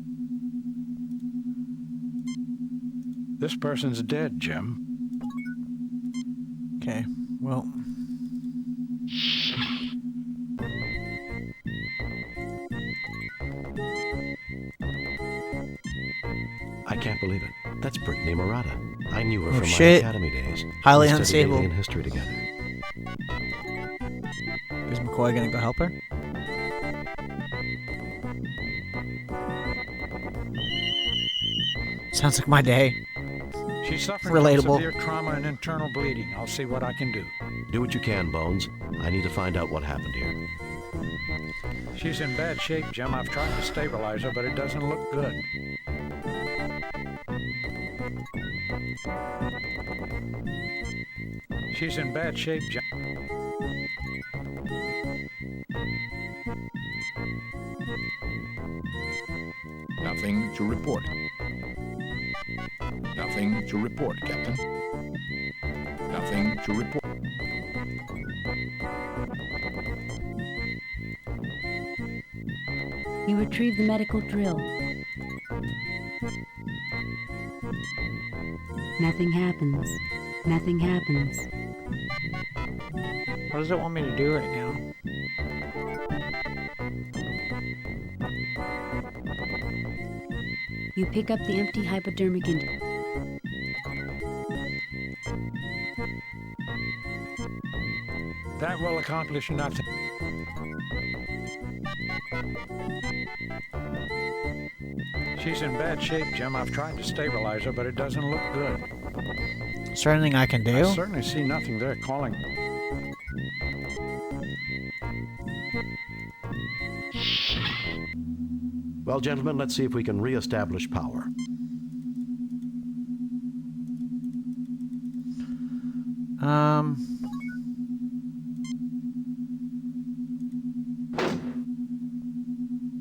This person's dead, Jim. Okay, well... I can't believe it. That's Brittany Murata. I knew her Oh, from shit. my academy days. Highly We studied unstable. alien history together. Is McCoy gonna go help her? Sounds like my day. She's suffering Relatable. from severe trauma and internal bleeding. I'll see what I can do. Do what you can, Bones. I need to find out what happened here. She's in bad shape, Jim. I've tried to stabilize her, but it doesn't look good. She's in bad shape, Jim. Nothing to report. Nothing to report, Captain. Nothing to report. You retrieve the medical drill. Nothing happens. Nothing happens. What does it want me to do right now? You pick up the empty hypodermic That will accomplish nothing. She's in bad shape, Jim. I've tried to stabilize her, but it doesn't look good. Is there anything I can do? I certainly see nothing there calling. Well, gentlemen, let's see if we can re-establish power.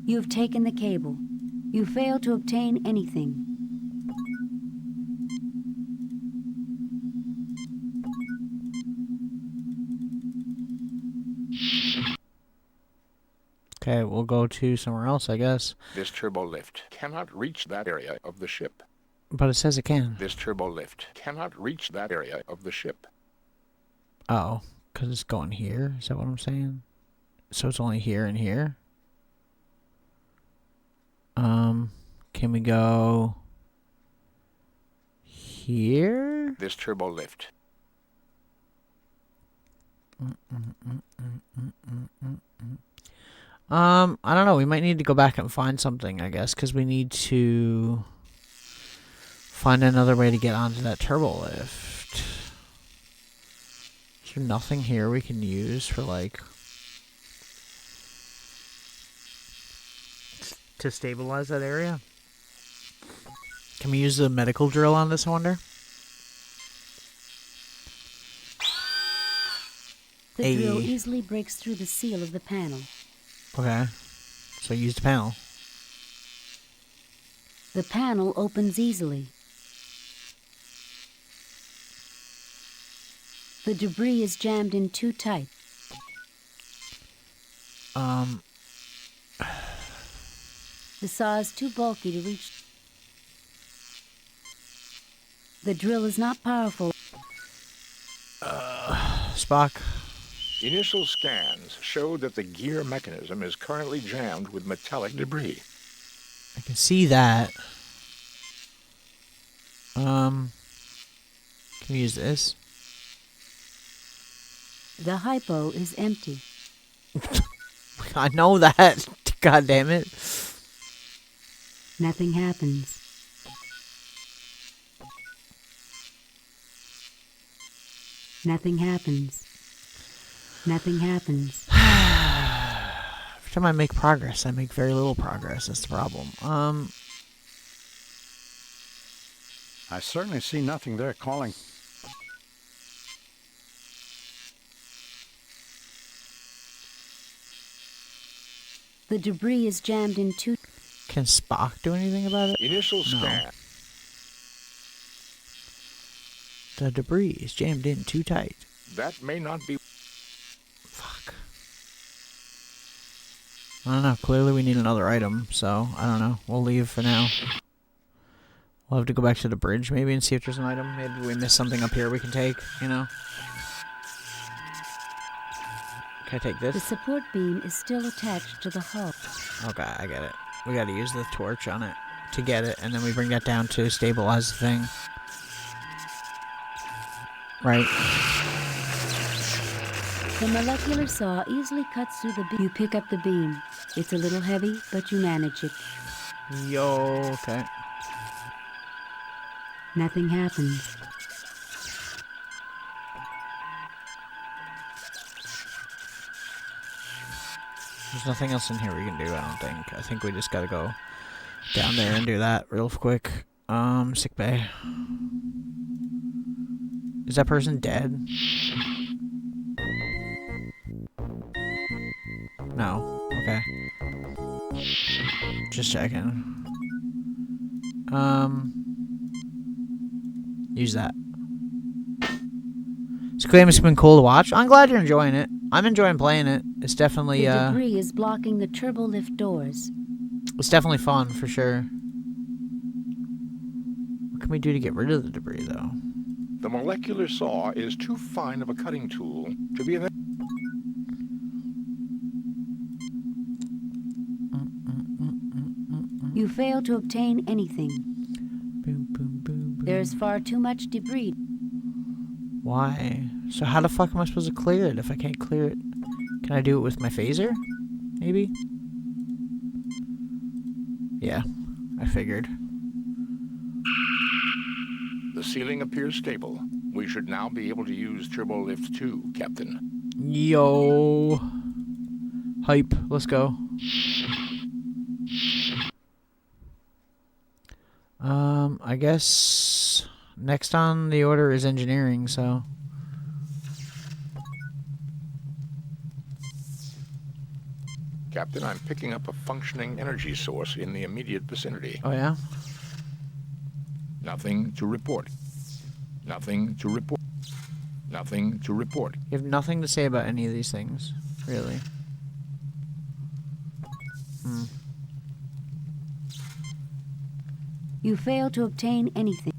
You have taken the cable. You fail to obtain anything. Okay, we'll go to somewhere else, I guess. This turbo lift cannot reach that area of the ship. But it says it can. This turbo lift cannot reach that area of the ship. Oh, because it's going here? Is that what I'm saying? So it's only here and here? Can we go here? This turbo lift. I don't know. We might need to go back and find something, I guess, because we need to find another way to get onto that turbo lift. Is there nothing here we can use for, like, to stabilize that area? Can we use the medical drill on this, I wonder? The drill easily breaks through the seal of the panel. Okay. So use the panel. The panel opens easily. The debris is jammed in too tight. The saw is too bulky to reach. The drill is not powerful. Spock. Initial scans show that the gear mechanism is currently jammed with metallic debris. I can see that. Can we use this? The hypo is empty. I know that. God damn it. Nothing happens. Nothing happens. Nothing happens. Every time I make progress, I make very little progress. That's the problem. I certainly see nothing there calling. The debris is jammed in too. Can Spock do anything about it? Initial scan. The debris is jammed in too tight. That may not be... Fuck. I don't know. Clearly we need another item, so I don't know. We'll leave for now. We'll have to go back to the bridge maybe and see if there's an item. Maybe we missed something up here we can take, you know? Can I take this? The support beam is still attached to the hull. Okay, I get it. We gotta use the torch on it to get it, and then we bring that down to stabilize the thing. Right. The molecular saw easily cuts through the beam. You pick up the beam. It's a little heavy, but you manage it. Yo, okay. Nothing happens. There's nothing else in here we can do, I don't think. I think we just gotta go down there and do that real quick. Sick bay. Is that person dead? No. Okay. Just checking. Use that. This game has been cool to watch. I'm glad you're enjoying it. I'm enjoying playing it. It's definitely, The debris is blocking the turbolift doors. It's definitely fun, for sure. What can we do to get rid of the debris, though? The molecular saw is too fine of a cutting tool to be an... You fail to obtain anything. Boom, boom, boom, boom. There's far too much debris. Why? So how the fuck am I supposed to clear it if I can't clear it? Can I do it with my phaser? Maybe? Yeah, I figured. The ceiling appears stable. We should now be able to use Turbolift 2, Captain. Yo. Hype. Let's go. I guess next on the order is engineering, so. Captain, I'm picking up a functioning energy source in the immediate vicinity. Oh, yeah? Nothing to report. Nothing to report. Nothing to report. You have nothing to say about any of these things, really. You fail to obtain anything.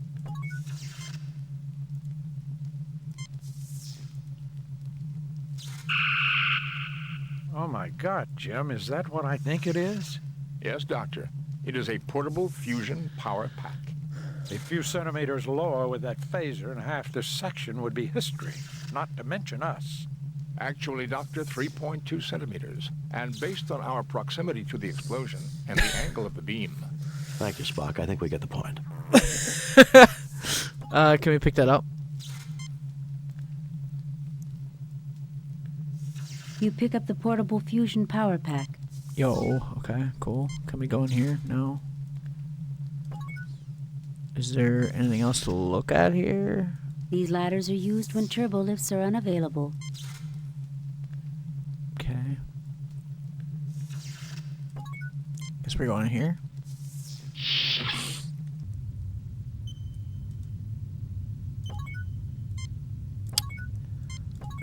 Oh my God, Jim, is that what I think it is? Yes, Doctor. It is a portable fusion power pack. A few centimeters lower with that phaser and half this section would be history, not to mention us. Actually, Doctor, 3.2 centimeters. And based on our proximity to the explosion and the angle of the beam... Thank you, Spock. I think we get the point. Can we pick that up? You pick up the portable fusion power pack. Yo, okay, cool. Can we go in here? No. Is there anything else to look at here? These ladders are used when turbolifts are unavailable. Okay. Guess we're going in here.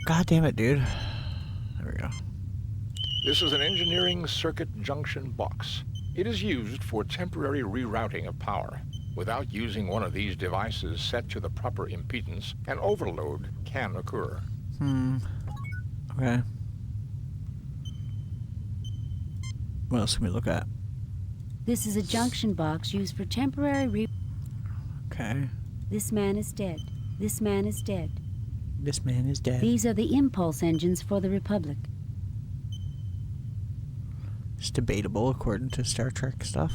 God damn it, dude. There we go. This is an engineering circuit junction box. It is used for temporary rerouting of power. Without using one of these devices set to the proper impedance, an overload can occur. Okay. What else can we look at? This is a junction box used for temporary Okay. This man is dead. This man is dead. This man is dead. These are the impulse engines for the Republic. It's debatable according to Star Trek stuff.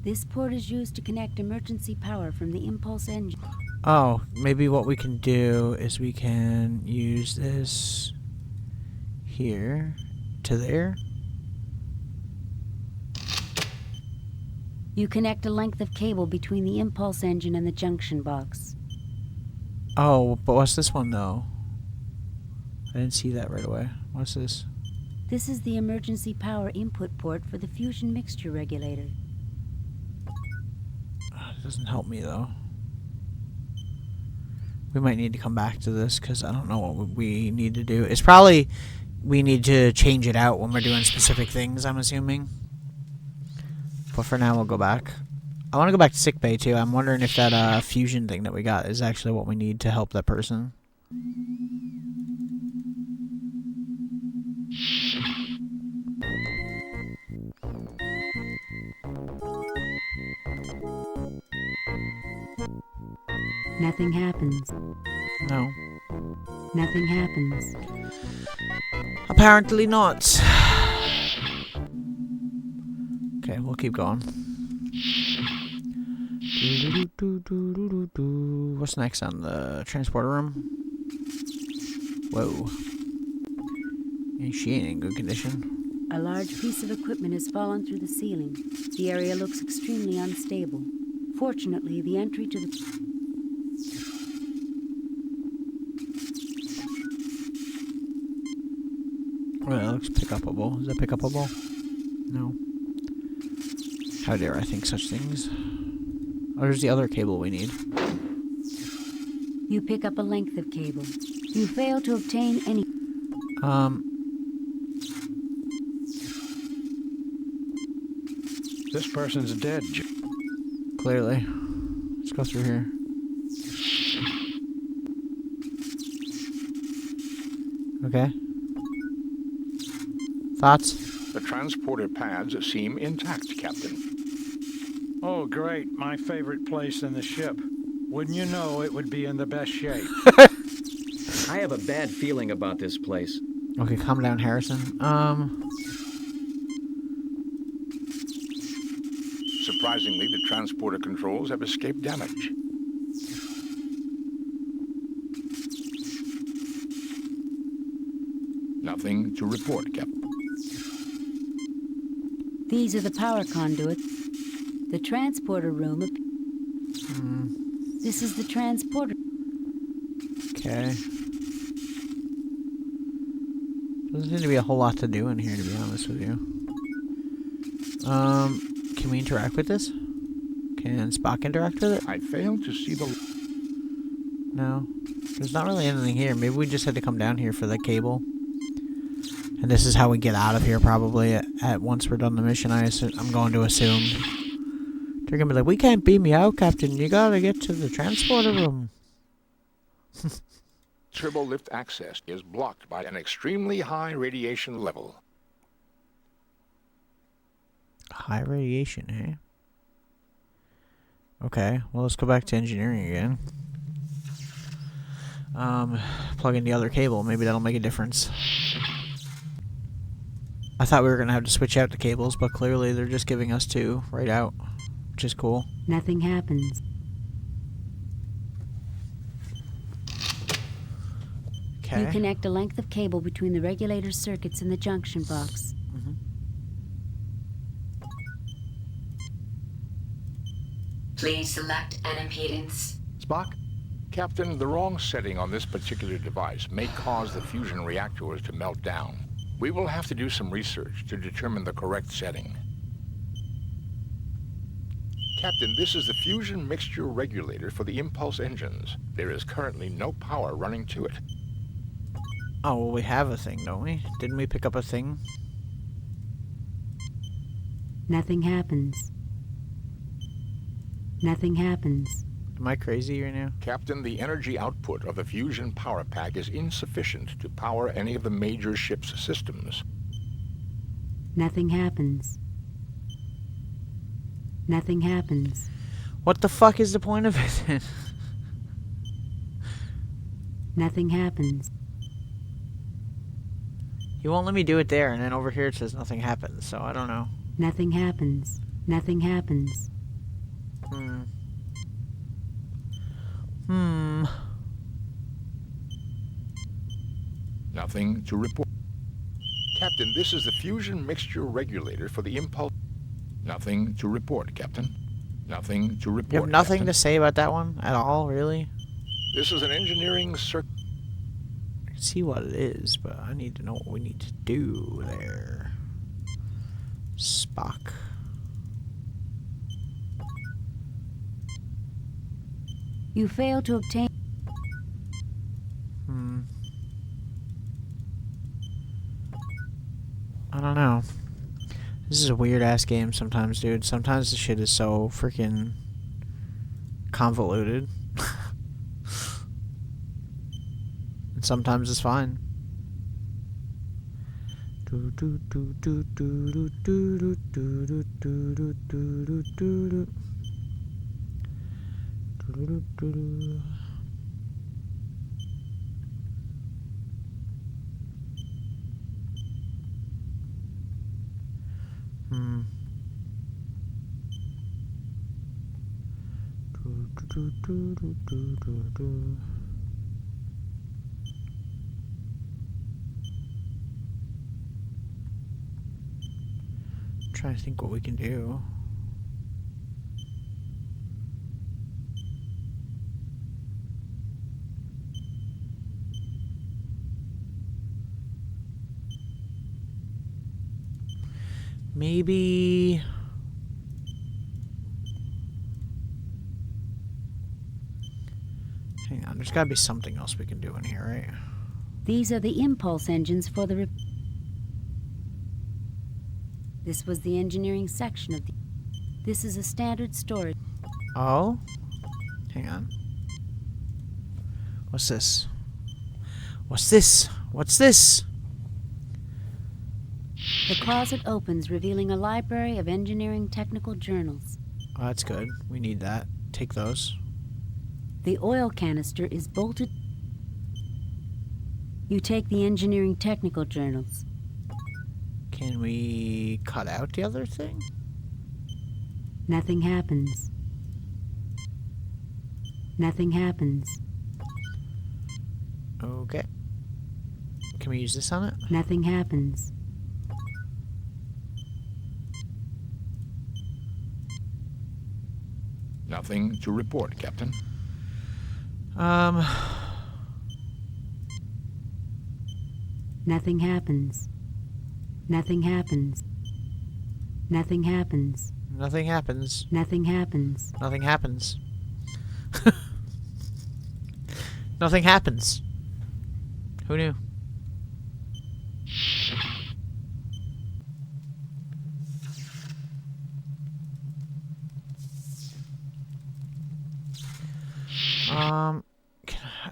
This port is used to connect emergency power from the impulse engine. Oh, maybe what we can do is we can use this here to there. You connect a length of cable between the impulse engine and the junction box. Oh, but what's this one though? I didn't see that right away. What's this? This is the emergency power input port for the fusion mixture regulator. It doesn't help me though. We might need to come back to this because I don't know what we need to do. It's probably we need to change it out when we're doing specific things, I'm assuming. But for now, we'll go back. I want to go back to sickbay too. I'm wondering if that fusion thing that we got is actually what we need to help that person. Nothing happens. No. Nothing happens. Apparently not. Okay, we'll keep going. What's next on the transporter room? Whoa. She ain't in good condition. A large piece of equipment has fallen through the ceiling. The area looks extremely unstable. Fortunately, the entry to the... Well, that looks pick-upable. Is that pick-upable? No. How dare I think such things? Oh, there's the other cable we need. You pick up a length of cable. You fail to obtain any... This person's dead. Clearly. Let's go through here. Okay. Thoughts? The transporter pads seem intact, Captain. Oh, great. My favorite place in the ship. Wouldn't you know it would be in the best shape? I have a bad feeling about this place. Okay, calm down, Harrison. Surprisingly, the transporter controls have escaped damage. Nothing to report, Captain. These are the power conduits. The transporter room... This is the transporter... Okay. Doesn't seem to be a whole lot to do in here, to be honest with you. Can we interact with this? Can Spock interact with it? I failed to see the... No. There's not really anything here. Maybe we just had to come down here for the cable. And this is how we get out of here, probably, at once we're done the mission, I'm going to assume. They're going to be like, we can't beam you out, Captain. You got to get to the transporter room. Turbolift access is blocked by an extremely high radiation level. High radiation, eh? Okay, well, let's go back to engineering again. Plug in the other cable. Maybe that'll make a difference. I thought we were going to have to switch out the cables, but clearly they're just giving us two right out, which is cool. Nothing happens. Okay. You connect a length of cable between the regulator circuits in the junction box. Please select an impedance. Spock? Captain, the wrong setting on this particular device may cause the fusion reactors to melt down. We will have to do some research to determine the correct setting. Captain, this is the fusion mixture regulator for the impulse engines. There is currently no power running to it. Oh, well, we have a thing, don't we? Didn't we pick up a thing? Nothing happens. Nothing happens. Am I crazy right now? Captain, the energy output of the fusion power pack is insufficient to power any of the major ship's systems. Nothing happens. Nothing happens. What the fuck is the point of it then? Nothing happens. You won't let me do it there, and then over here it says nothing happens, so I don't know. Nothing happens. Nothing happens. Nothing to report. Captain, this is the fusion mixture regulator for the impulse... Nothing to report, Captain. Nothing to report, You have nothing Captain. to say about that one at all, really? This is an engineering circuit. I can see what it is, but I need to know what we need to do there. Spock. You fail to obtain... I don't know. This is a weird-ass game sometimes, dude. Sometimes the shit is so freaking convoluted. And sometimes it's fine. Trying to think what we can do. Maybe... Hang on, there's gotta be something else we can do in here, right? These are the impulse engines for the... This was the engineering section of the... This is a standard storage... Oh? Hang on. What's this? What's this? What's this? The closet opens, revealing a library of engineering technical journals. Oh, that's good. We need that. Take those. The oil canister is bolted. You take the engineering technical journals. Can we cut out the other thing? Nothing happens. Nothing happens. Okay. Can we use this on it? Nothing happens. Nothing to report, Captain. Nothing happens. Nothing happens. Nothing happens. Nothing happens. Nothing happens. Nothing happens. Nothing happens. Who knew?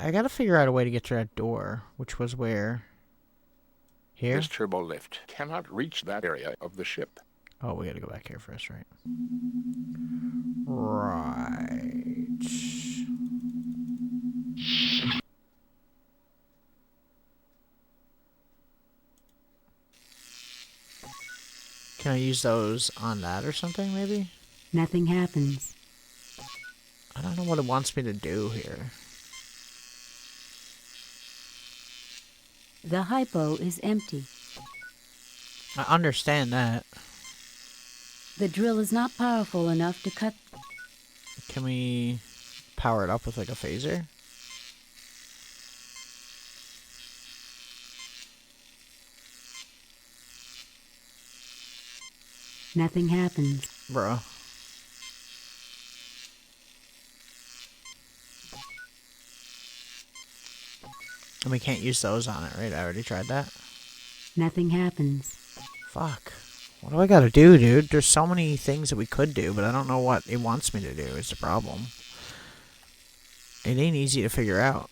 I gotta figure out a way to get to that door, which was where? Here? This turbo lift cannot reach that area of the ship. Oh, we gotta go back here first, right? Right. Can I use those on that or something, maybe? Nothing happens. I don't know what it wants me to do here. The hypo is empty. I understand that. The drill is not powerful enough to cut... Can we power it up with like a phaser? Nothing happens. Bro. And we can't use those on it, right? I already tried that. Nothing happens. Fuck. What do I gotta do, dude? There's so many things that we could do, but I don't know what it wants me to do is the problem. It ain't easy to figure out.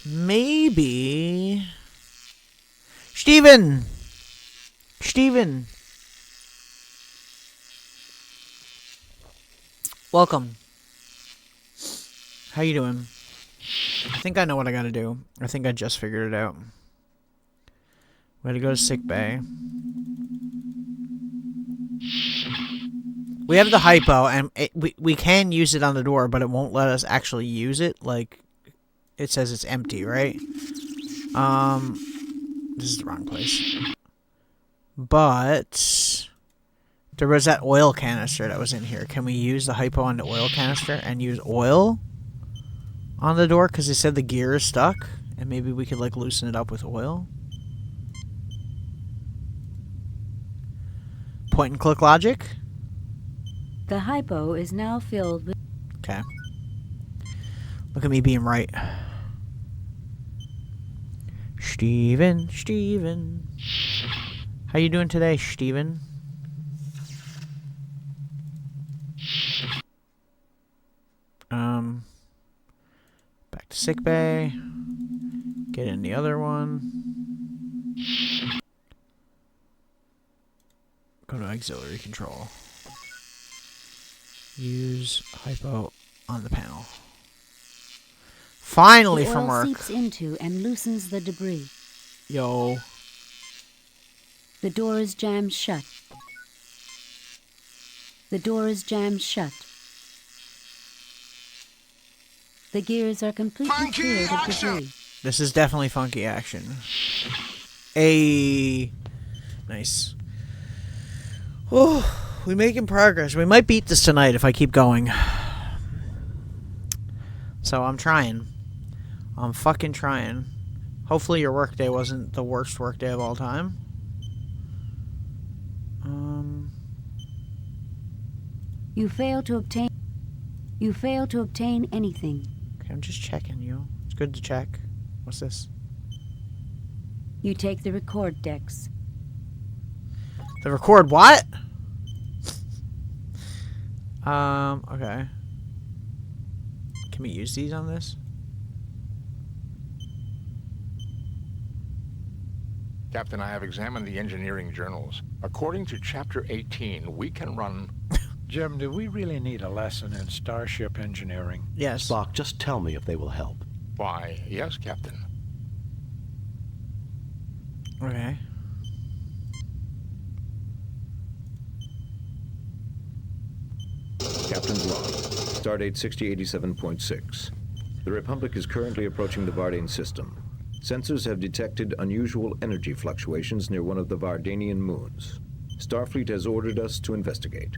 Maybe... Steven! Steven! Welcome. How you doing? I think I know what I gotta do. I think I just figured it out. We gotta go to sick bay. We have the hypo, and we can use it on the door, but it won't let us actually use it. Like, it says it's empty, right? This is the wrong place. But there was that oil canister that was in here. Can we use the hypo on the oil canister and use oil on the door? Because they said the gear is stuck. And maybe we could, like, loosen it up with oil. Point and click logic. The hypo is now filled with... Okay. Look at me being right. Steven, Steven. How you doing today, Steven? Back to sick bay. Get in the other one. Go to auxiliary control. Use hypo on the panel. Finally the from oil work. seeps into and loosens the debris. Yo. The door is jammed shut. The door is jammed shut. The gears are completely cleared of debris. This is definitely funky action. Nice. Oh, we're making progress. We might beat this tonight if I keep going. So I'm trying. I'm fucking trying. Hopefully your workday wasn't the worst workday of all time. You fail to obtain anything. Okay, I'm just checking you. It's good to check. What's this? You take the record decks. The record what? Okay. Can we use these on this? Captain, I have examined the engineering journals. According to Chapter 18, we can run... Jim, do we really need a lesson in starship engineering? Yes. Spock, just tell me if they will help. Why, yes, Captain. Okay. Captain's log. Stardate 6087.6. The Republic is currently approaching the Vardane system. Sensors have detected unusual energy fluctuations near one of the Vardanian moons. Starfleet has ordered us to investigate.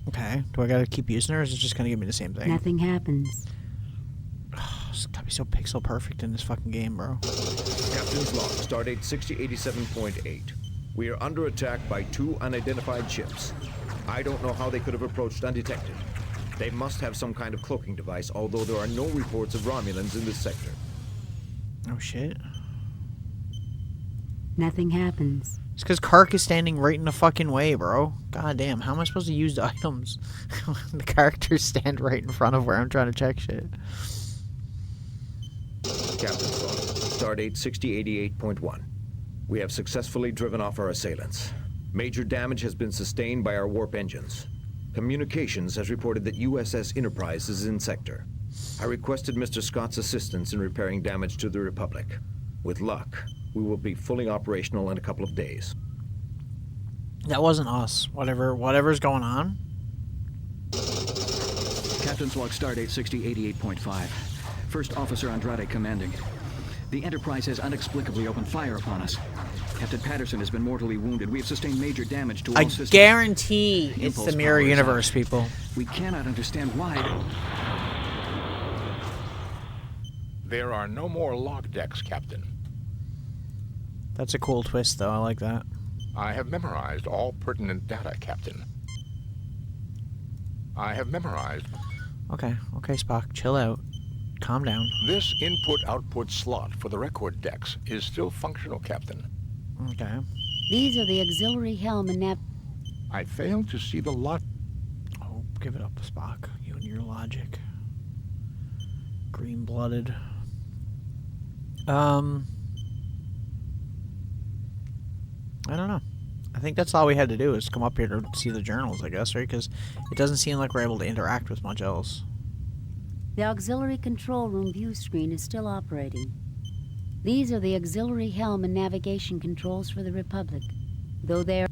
Okay. Do I gotta keep using her, or is it just gonna give me the same thing? Nothing happens. Oh, it's gotta be so pixel perfect in this fucking game, bro. Captain's log. Stardate 6087.8. We are under attack by 2 unidentified ships. I don't know how they could have approached undetected. They must have some kind of cloaking device, although there are no reports of Romulans in this sector. Oh shit. Nothing happens. It's because Kark is standing right in the fucking way, bro. God damn, how am I supposed to use the items? The characters stand right in front of where I'm trying to check shit. Captain's log. Stardate 6088.1. We have successfully driven off our assailants. Major damage has been sustained by our warp engines. Communications has reported that USS Enterprise is in sector. I requested Mr. Scott's assistance in repairing damage to the Republic. With luck, we will be fully operational in a couple of days. That wasn't us. Whatever's going on. Captain's log Stardate 6088.5. First Officer Andrade commanding. The Enterprise has inexplicably opened fire upon us. Captain Patterson has been mortally wounded. We have sustained major damage to all systems. I guarantee it's Impulse the mirror power is universe, out. people. We cannot understand why. There are no more log decks, Captain. That's a cool twist, though. I like that. I have memorized all pertinent data, Captain. I have memorized... Okay, Spock. Chill out. Calm down. This input-output slot for the record decks is still functional, Captain. Okay. These are the auxiliary helm and nav... I fail to see the lot... Oh, give it up, Spock. You and your logic. Green-blooded. I don't know. I think that's all we had to do is come up here to see the journals, I guess, right? Because it doesn't seem like we're able to interact with much else. The auxiliary control room view screen is still operating. These are the auxiliary helm and navigation controls for the Republic. Though they are...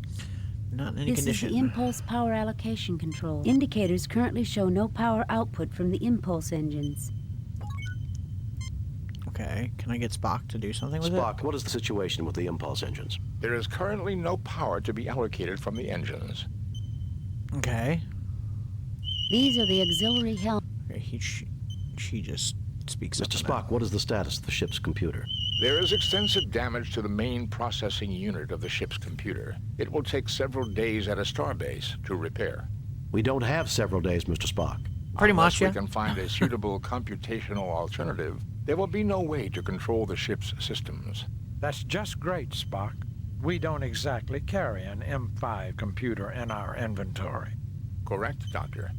Not in any This condition. is the impulse power allocation control. Indicators currently show no power output from the impulse engines. Okay, can I get Spock to do something with it? Spock, what is the situation with the impulse engines? There is currently no power to be allocated from the engines. Okay. These are the auxiliary helm... Okay, she just speaks up. Mr. Spock, what is the status of the ship's computer? There is extensive damage to the main processing unit of the ship's computer. It will take several days at a starbase to repair. We don't have several days, Mr. Spock. Pretty much, yeah. Unless we can find a suitable computational alternative, there will be no way to control the ship's systems. That's just great, Spock. We don't exactly carry an M5 computer in our inventory. Correct, Doctor.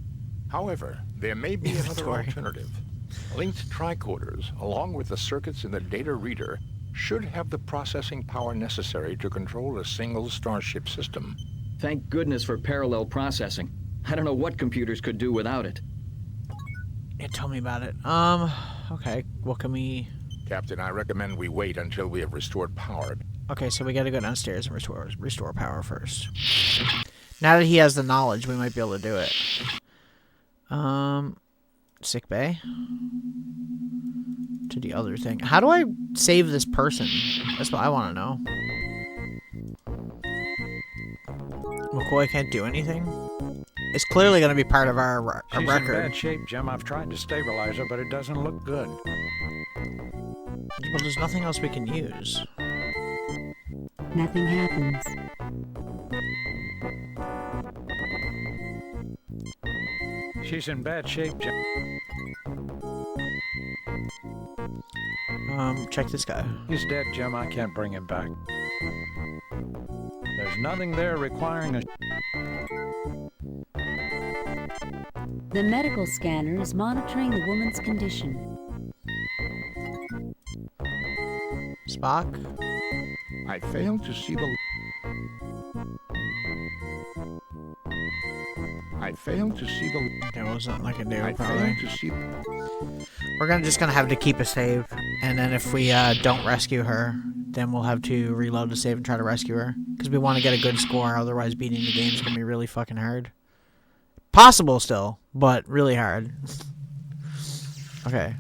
However, there may be another alternative. Linked tricorders, along with the circuits in the data reader, should have the processing power necessary to control a single starship system. Thank goodness for parallel processing. I don't know what computers could do without it. Yeah, tell me about it. Okay. What can we... Captain, I recommend we wait until we have restored power. Okay, so we gotta go downstairs and restore power first. Now that he has the knowledge, we might be able to do it. Sick bay. To the other thing. How do I save this person? That's what I want to know. McCoy can't do anything? It's clearly going to be part of our record. She's in bad shape, Jim. I've tried to stabilize her, but it doesn't look good. Well, there's nothing else we can use. Nothing happens. She's in bad shape, Jim. Check this guy. He's dead, Jim. I can't bring him back. There's nothing there requiring a... The medical scanner is monitoring the woman's condition. Spock? I failed to see the... Okay, what was something I can do, I probably. failed to see... We're just gonna have to keep a save, and then if we don't rescue her, then we'll have to reload the save and try to rescue her. Because we want to get a good score, otherwise beating the game's gonna be really fucking hard. Possible still, but really hard. Okay.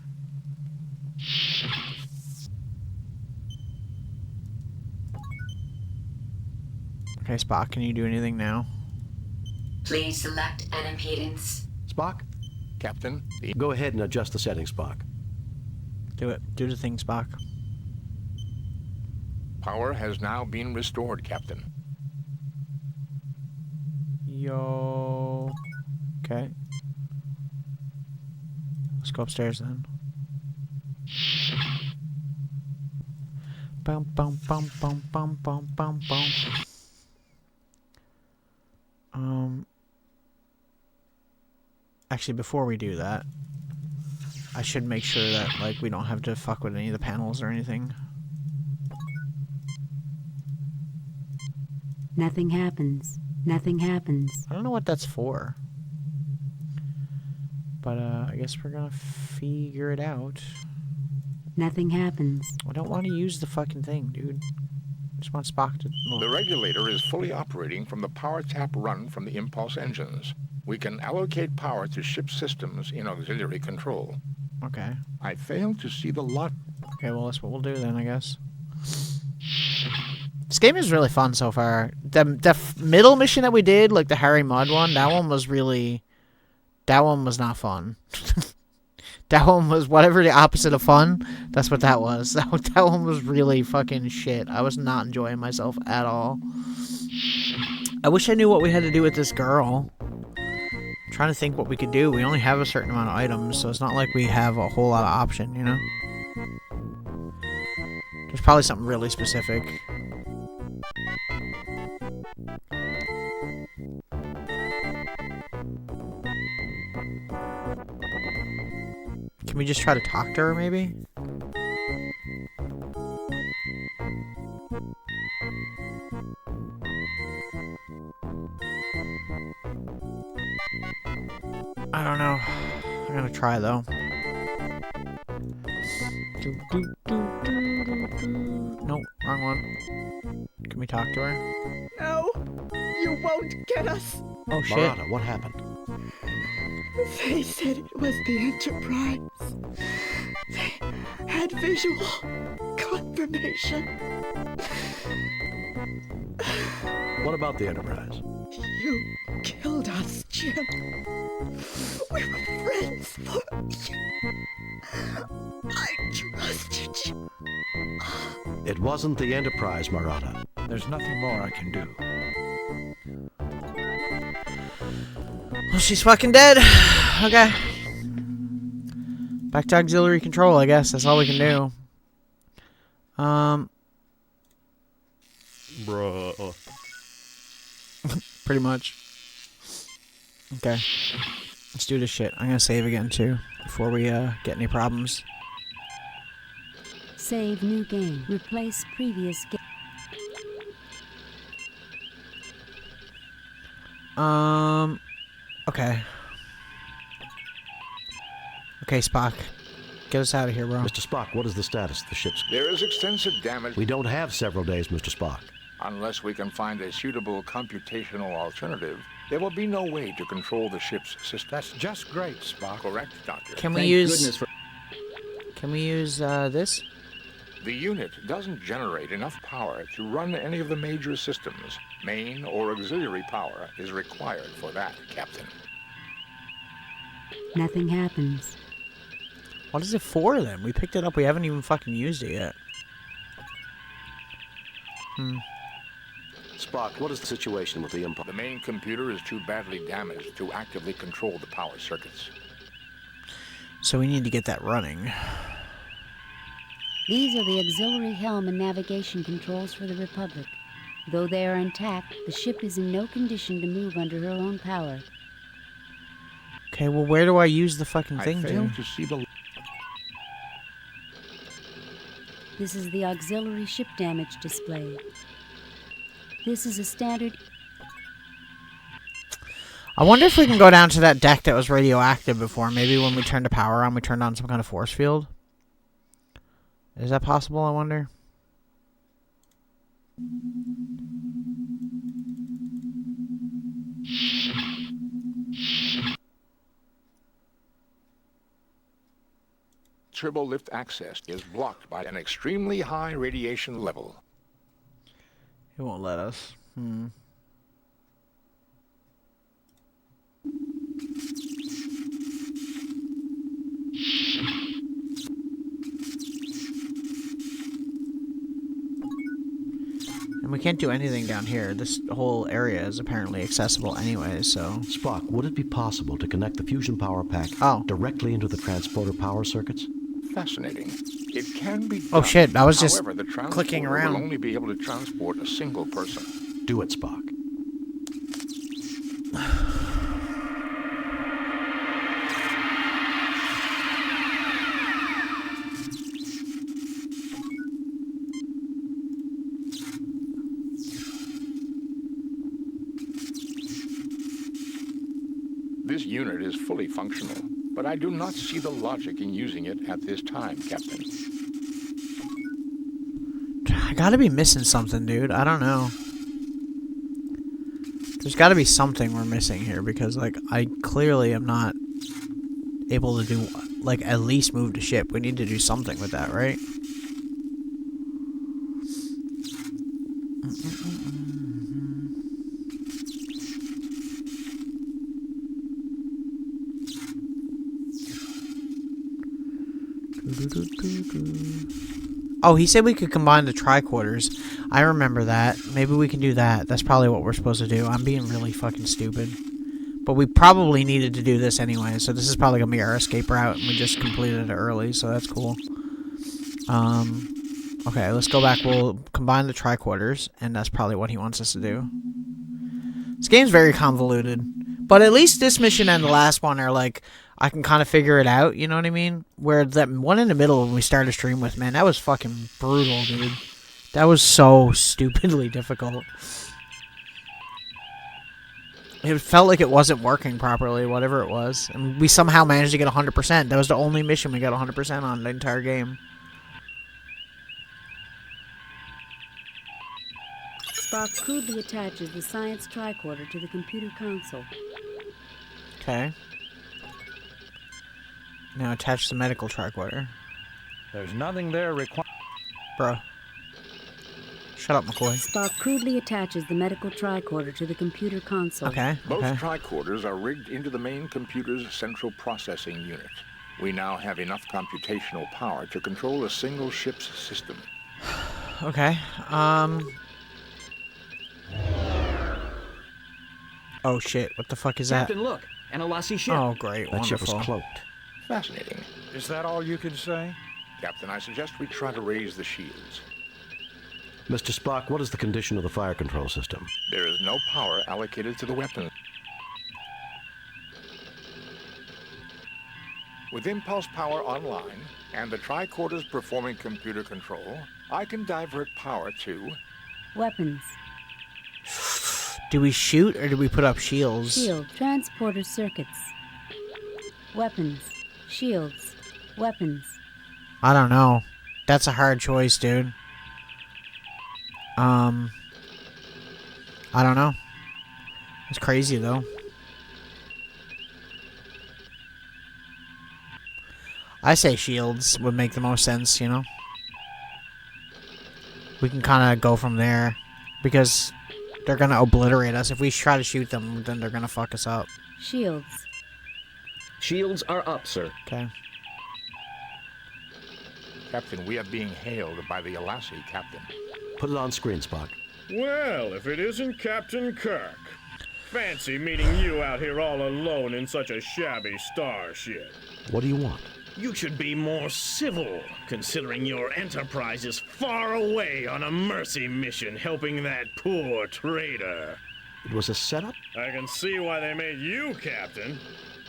Okay, Spock, can you do anything now? Please select an impedance. Spock? Captain? Go ahead and adjust the settings, Spock. Do it. Do the thing, Spock. Power has now been restored, Captain. Yo. Okay. Let's go upstairs then. Bum bum bum bum bum bum bum bum. Actually, before we do that, I should make sure that, like, we don't have to fuck with any of the panels or anything. Nothing happens. Nothing happens. I don't know what that's for. But, I guess we're gonna figure it out. Nothing happens. I don't want to use the fucking thing, dude. I just want Spock to... The regulator is fully operating from the power tap run from the impulse engines. We can allocate power to ship systems in auxiliary control. Okay. I failed to see the lot. Okay, well, that's what we'll do then, I guess. This game is really fun so far. The middle mission that we did, like the Harry Mudd one, that one was really... That one was not fun. That one was whatever the opposite of fun. That's what that was. That one was really fucking shit. I was not enjoying myself at all. I wish I knew what we had to do with this girl. I'm trying to think what we could do. We only have a certain amount of items, so it's not like we have a whole lot of option, you know? There's probably something really specific. Can we just try to talk to her, maybe? I don't know. I'm gonna try, though. Nope, wrong one. Can we talk to her? No, you won't get us. Oh, shit. Marata, what happened? They said it was the Enterprise. They had visual confirmation. What about the Enterprise? You killed us, Jim. We were friends. I trusted you. It wasn't the Enterprise, Marata. There's nothing more I can do. Well, she's fucking dead. Okay. Back to auxiliary control, I guess. That's all we can do. Bruh. Pretty much. Okay. Let's do this shit. I'm gonna save again, too, before we, get any problems. Save new game. Replace previous game. Okay. Okay, Spock. Get us out of here, bro. Mr. Spock, what is the status of the ship's... There is extensive damage. We don't have several days, Mr. Spock. Unless we can find a suitable computational alternative, there will be no way to control the ship's system. That's just great, Spock. Correct, Doctor. Can we use... Can we use this? The unit doesn't generate enough power to run any of the major systems. Main or auxiliary power is required for that, Captain. Nothing happens. What is it for, then? We picked it up. We haven't even fucking used it yet. Spock, what is the situation with the Empire? The main computer is too badly damaged to actively control the power circuits. So we need to get that running. These are the auxiliary helm and navigation controls for the Republic. Though they are intact, the ship is in no condition to move under her own power. Okay, well, where do I use the fucking thing, I fail dude? to see the... This is the auxiliary ship damage display. This is a standard... I wonder if we can go down to that deck that was radioactive before. Maybe when we turn the power on, we turned on some kind of force field. Is that possible, I wonder? Turbo lift access is blocked by an extremely high radiation level. It won't let us. And we can't do anything down here. This whole area is apparently accessible anyway, so... Spock, would it be possible to connect the fusion power pack directly into the transporter power circuits? Fascinating. It can be done. Oh shit, I was just However, the clicking transporter around. will only be able to transport a single person. Do it, Spock. This unit is fully functional, but I do not see the logic in using it at this time, Captain. I gotta be missing something, dude. I don't know. There's gotta be something we're missing here, because, like, I clearly am not able to do, like, at least move the ship. We need to do something with that, right? Oh, he said we could combine the tricorders. I remember that. Maybe we can do that. That's probably what we're supposed to do. I'm being really fucking stupid. But we probably needed to do this anyway, so this is probably going to be our escape route, and we just completed it early, so that's cool. Okay, let's go back. We'll combine the tricorders, and that's probably what he wants us to do. This game's very convoluted. But at least this mission and the last one are like, I can kind of figure it out, you know what I mean? Where that one in the middle when we started stream with, man, that was fucking brutal, dude. That was so stupidly difficult. It felt like it wasn't working properly, whatever it was. And we somehow managed to get 100%. That was the only mission we got 100% on the entire game. Spock crudely attaches the science tricorder to the computer console. Okay. Now attach the medical tricorder. There's nothing there required. Bro. Shut up, McCoy. Spock crudely attaches the medical tricorder to the computer console. Okay. Both tricorders are rigged into the main computer's central processing unit. We now have enough computational power to control a single ship's system. Okay. Oh shit! What the fuck is that? Captain, look, an Alassi ship. Oh great! That ship Wonderful. was cloaked. Fascinating. Is that all you can say? Captain, I suggest we try to raise the shields. Mr. Spock, what is the condition of the fire control system? There is no power allocated to the weapon. With impulse power online and the tricorders performing computer control, I can divert power to... Weapons. Do we shoot or do we put up shields? Shield. Transporter circuits. Weapons. Shields. Weapons. I don't know. That's a hard choice, dude. I don't know. It's crazy, though. I say shields would make the most sense, you know? We can kind of go from there. Because they're going to obliterate us. If we try to shoot them, then they're going to fuck us up. Shields. Shields are up, sir. Okay. Captain, we are being hailed by the Alassi, Captain. Put it on screen, Spock. Well, if it isn't Captain Kirk. Fancy meeting you out here all alone in such a shabby starship. What do you want? You should be more civil, considering your Enterprise is far away on a mercy mission helping that poor traitor. It was a setup? I can see why they made you Captain.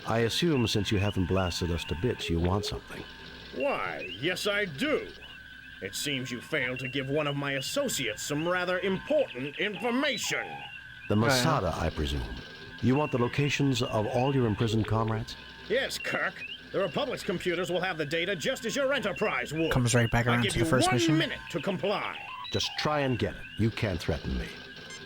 I assume since you haven't blasted us to bits, you want something. Why, yes I do. It seems you failed to give one of my associates some rather important information. The Masada, I presume. You want the locations of all your imprisoned comrades? Yes, Kirk. The Republic's computers will have the data just as your Enterprise would. Comes right back around to the first mission. I'll give you 1 minute to comply. Just try and get it. You can't threaten me.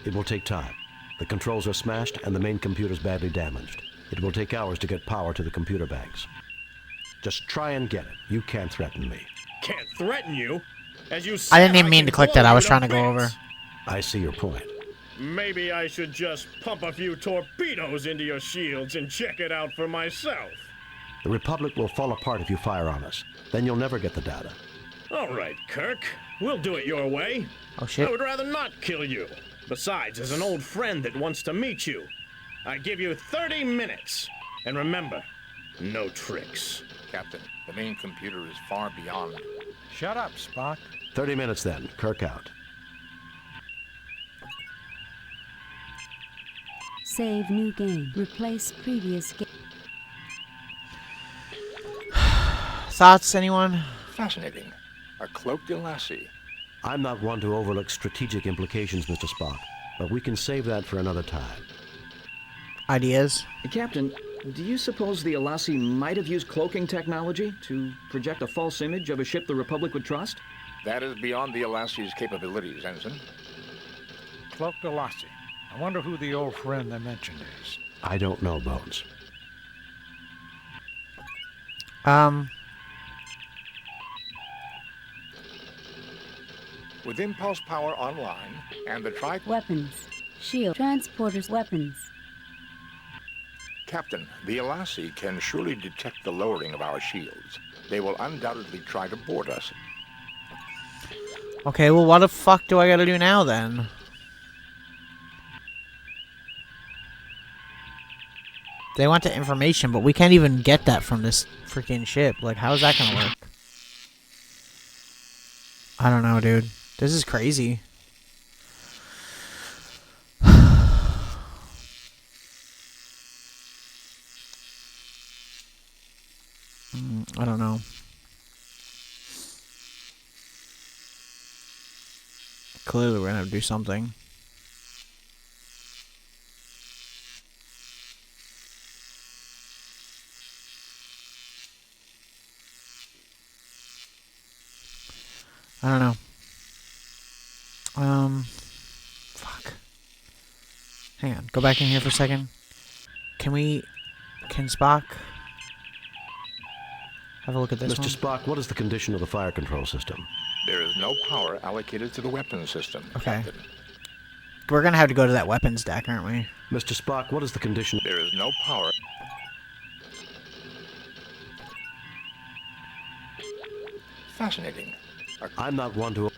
It will take time. The controls are smashed and the main computer's badly damaged. It will take hours to get power to the computer banks. Just try and get it. You can't threaten me. Can't threaten you? As you said, I didn't even mean to click that. I was trying to go over. I see your point. Maybe I should just pump a few torpedoes into your shields and check it out for myself. The Republic will fall apart if you fire on us. Then you'll never get the data. All right, Kirk. We'll do it your way. Oh, shit. I would rather not kill you. Besides, as an old friend that wants to meet you, I give you 30 minutes. And remember, no tricks. Captain, the main computer is far beyond. Shut up, Spock. 30 minutes then. Kirk out. Save new game. Replace previous game. Thoughts, anyone? Fascinating. A cloaked Alassi. I'm not one to overlook strategic implications, Mr. Spock, but we can save that for another time. Ideas? Captain, do you suppose the Alassi might have used cloaking technology to project a false image of a ship the Republic would trust? That is beyond the Alassi's capabilities, Ensign. Cloaked Alassi. I wonder who the old friend they mentioned is. I don't know, Bones. With impulse power online and the Weapons. Shield. Transporters. Weapons. Captain, the Alassi can surely detect the lowering of our shields. They will undoubtedly try to board us. Okay, well, what the fuck do I gotta do now, then? They want the information, but we can't even get that from this freaking ship. Like, how is that gonna work? I don't know, dude. This is crazy. I don't know. Clearly, we're gonna have to do something. I don't know. Fuck. Hang on. Go back in here for a second. Can Spock have a look at this Mr. one? Spock, what is the condition of the fire control system? There is no power allocated to the weapons system. Okay. Captain. We're gonna have to go to that weapons deck, aren't we? Mr. Spock, what is the condition? There is no power. Fascinating. I'm not one to...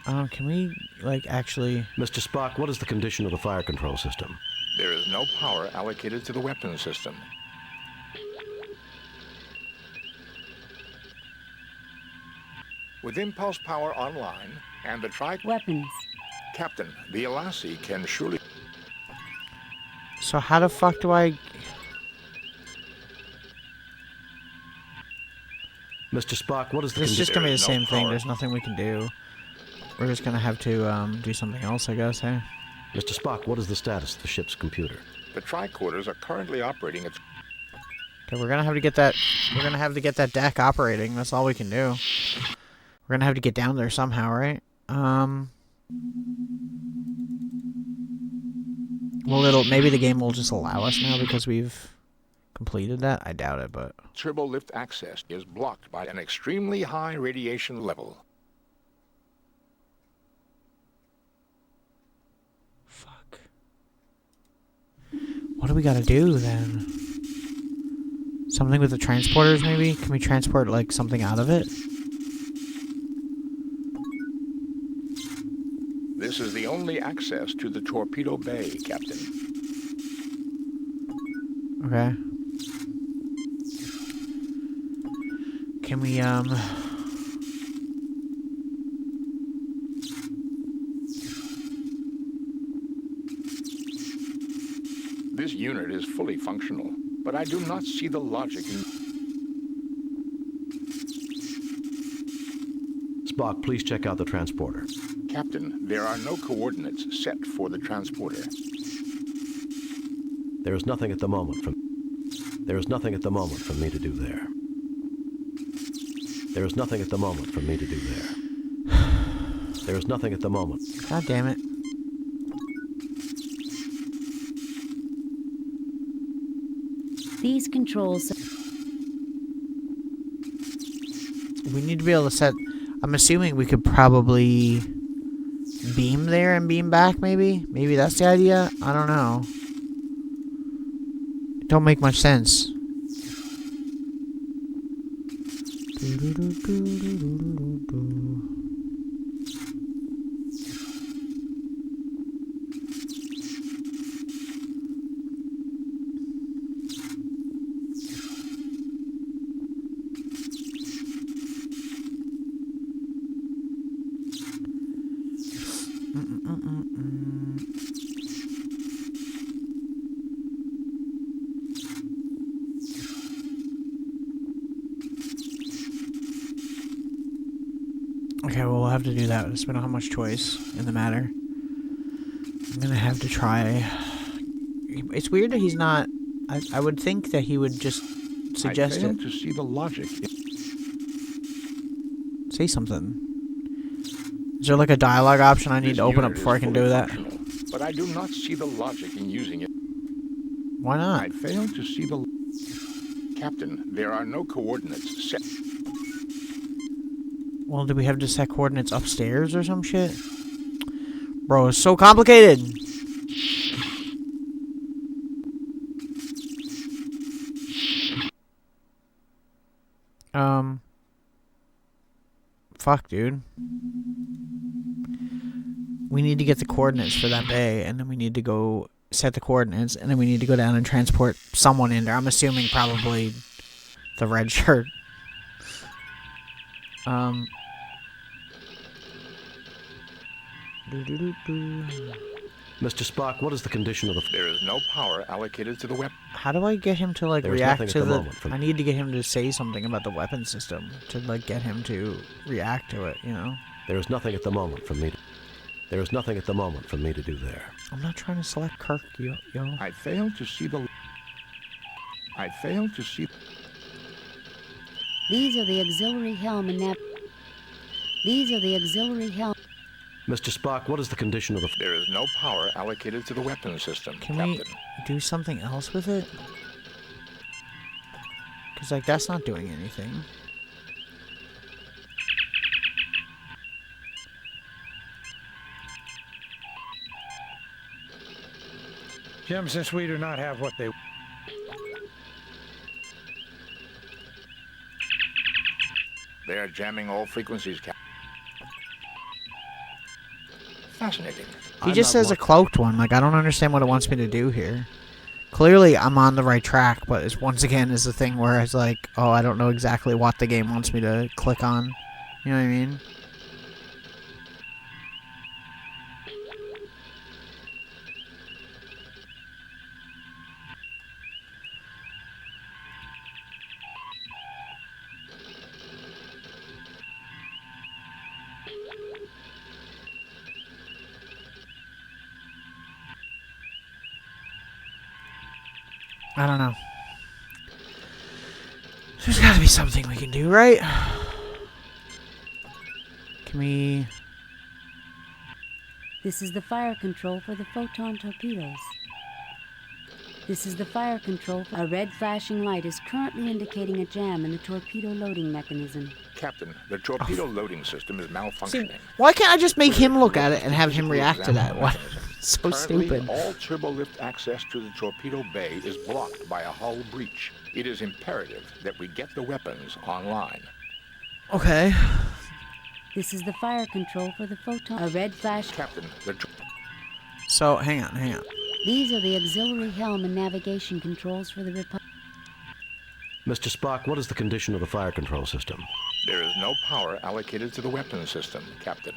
Can we, like, actually... Mr. Spock, what is the condition of the fire control system? There is no power allocated to the weapons system. With impulse power online and the Weapons. Captain, the Alassi can surely... So how the fuck do I... Mr. Spock, what is the It's condition? just gonna be the There is same no thing. power. There's nothing we can do. We're just gonna have to do something else, I guess, hey? Mr. Spock, what is the status of the ship's computer? The tricorders are currently operating its... Okay, we're gonna have to get that. We're gonna have to get that deck operating. That's all we can do. We're gonna have to get down there somehow, right? Well, maybe the game will just allow us now because we've completed that. I doubt it, but Turbolift access is blocked by an extremely high radiation level. fuck. What do we gotta do then? Something with the transporters, maybe? Can we transport like something out of it? This is the only access to the torpedo bay, Captain. Okay. Can we, This unit is fully functional, but I do not see the logic in... Spock, please check out the transporter. Captain, there are no coordinates set for the transporter. There is nothing at the moment for me to do there. There is nothing at the moment for me to do there. There is nothing at the moment. God damn it. These controls... We need to be able to set... I'm assuming we could probably beam there and beam back, maybe? Maybe that's the idea? I don't know. It don't make much sense. Okay, well, we'll have to do that. We don't have much choice in the matter. I'm gonna have to try. It's weird that he's not. I would think that he would just suggest I fail it. to see the logic. Say something. Is there like a dialogue option I need This to open up unit before I is can do fully that? functional, but I do not see the logic in using it. Why not? I fail to see the... Captain, there are no coordinates set. Well, do we have to set coordinates upstairs or some shit? Bro, it's so complicated. Fuck, dude. We need to get the coordinates for that bay, and then we need to go set the coordinates, and then we need to go down and transport someone in there. I'm assuming probably the red shirt. Mr. Spock, what is the condition of the... There is no power allocated to the weapon. How do I get him to, like, There's react nothing to at the the... moment from- I need to get him to say something about the weapon system to, like, get him to react to it, you know? There is nothing at the moment for me to... There is nothing at the moment for me to do there. I'm not trying to select Kirk, yo. I fail to see the... I fail to see... These are the auxiliary helm and nav... These are the auxiliary helm... Mr. Spock, what is the condition of the... There is no power allocated to the weapon system, Can Captain. we do something else with it? Because, like, that's not doing anything. Jim, since we do not have what they... They are jamming all frequencies, Captain. Fascinating. He just says a cloaked one. Like, I don't understand what it wants me to do here. Clearly, I'm on the right track, but it's once again is the thing where it's like, oh, I don't know exactly what the game wants me to click on. You know what I mean? I don't know. There's gotta be something we can do, right? Can we... This is the fire control for the photon torpedoes. This is the fire control. A red flashing light is currently indicating a jam in the torpedo loading mechanism. Captain, the torpedo loading system is malfunctioning. See, why can't I just make him look at it and have him react to that? What? So Currently, stupid. all turbolift access to the torpedo bay is blocked by a hull breach. It is imperative that we get the weapons online. Okay. This is the fire control for the photon. A red flash. Captain, So, hang on. These are the auxiliary helm and navigation controls for the Republic. Mr. Spock, what is the condition of the fire control system? There is no power allocated to the weapons system, Captain.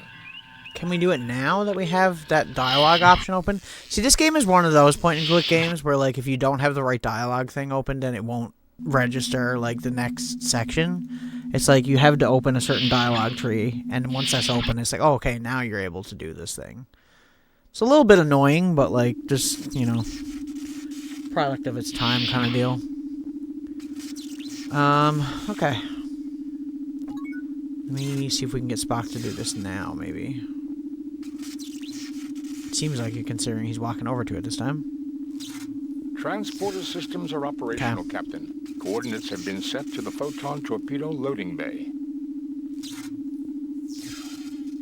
Can we do it now that we have that dialogue option open? See, this game is one of those point-and-click games where, like, if you don't have the right dialogue thing open, then it won't register, like, the next section. It's like you have to open a certain dialogue tree, and once that's open, it's like, oh, okay, now you're able to do this thing. It's a little bit annoying, but, like, just, you know, product of its time kind of deal. Okay. Let me see if we can get Spock to do this now, maybe. It seems like it, considering he's walking over to it this time. Transporter systems are operational, Captain. Coordinates have been set to the photon torpedo loading bay.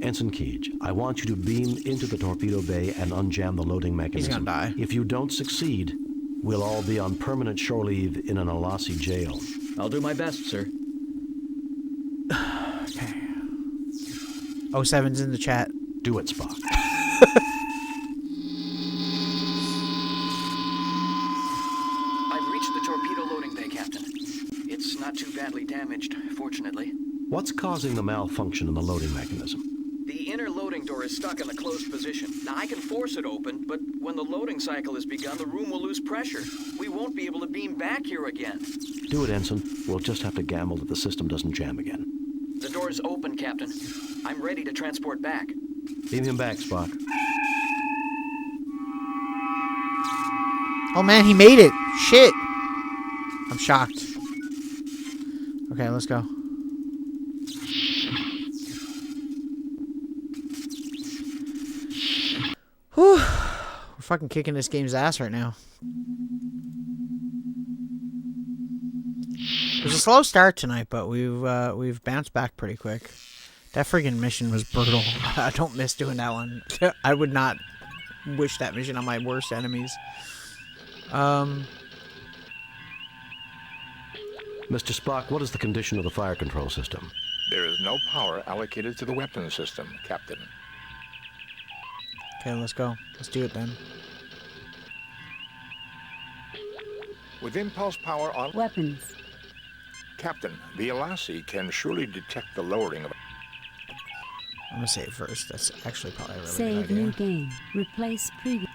Ensign Keege, I want you to beam into the torpedo bay and unjam the loading mechanism. He's gonna die. If you don't succeed, we'll all be on permanent shore leave in an Alasi jail. I'll do my best, sir. Okay. 07's in the chat. Do it, Spock. I've reached the torpedo loading bay, Captain. It's not too badly damaged, fortunately. What's causing the malfunction in the loading mechanism? The inner loading door is stuck in the closed position. Now, I can force it open, but when the loading cycle is begun, the room will lose pressure. We won't be able to beam back here again. Do it, Ensign. We'll just have to gamble that the system doesn't jam again. The door's open, Captain. I'm ready to transport back. Beam him back, Spock. Oh man, he made it! Shit! I'm shocked. Okay, let's go. Whew. We're fucking kicking this game's ass right now. It was a slow start tonight, but we've bounced back pretty quick. That friggin' mission was brutal. I don't miss doing that one. I would not wish that mission on my worst enemies. Mr. Spock, what is the condition of the fire control system? There is no power allocated to the weapons system, Captain. Okay, let's go. Let's do it then. With impulse power on... Weapons. Captain, the Alasi can surely detect the lowering of... I'm gonna save first. That's actually probably a really Save good idea. new game. Replace previous.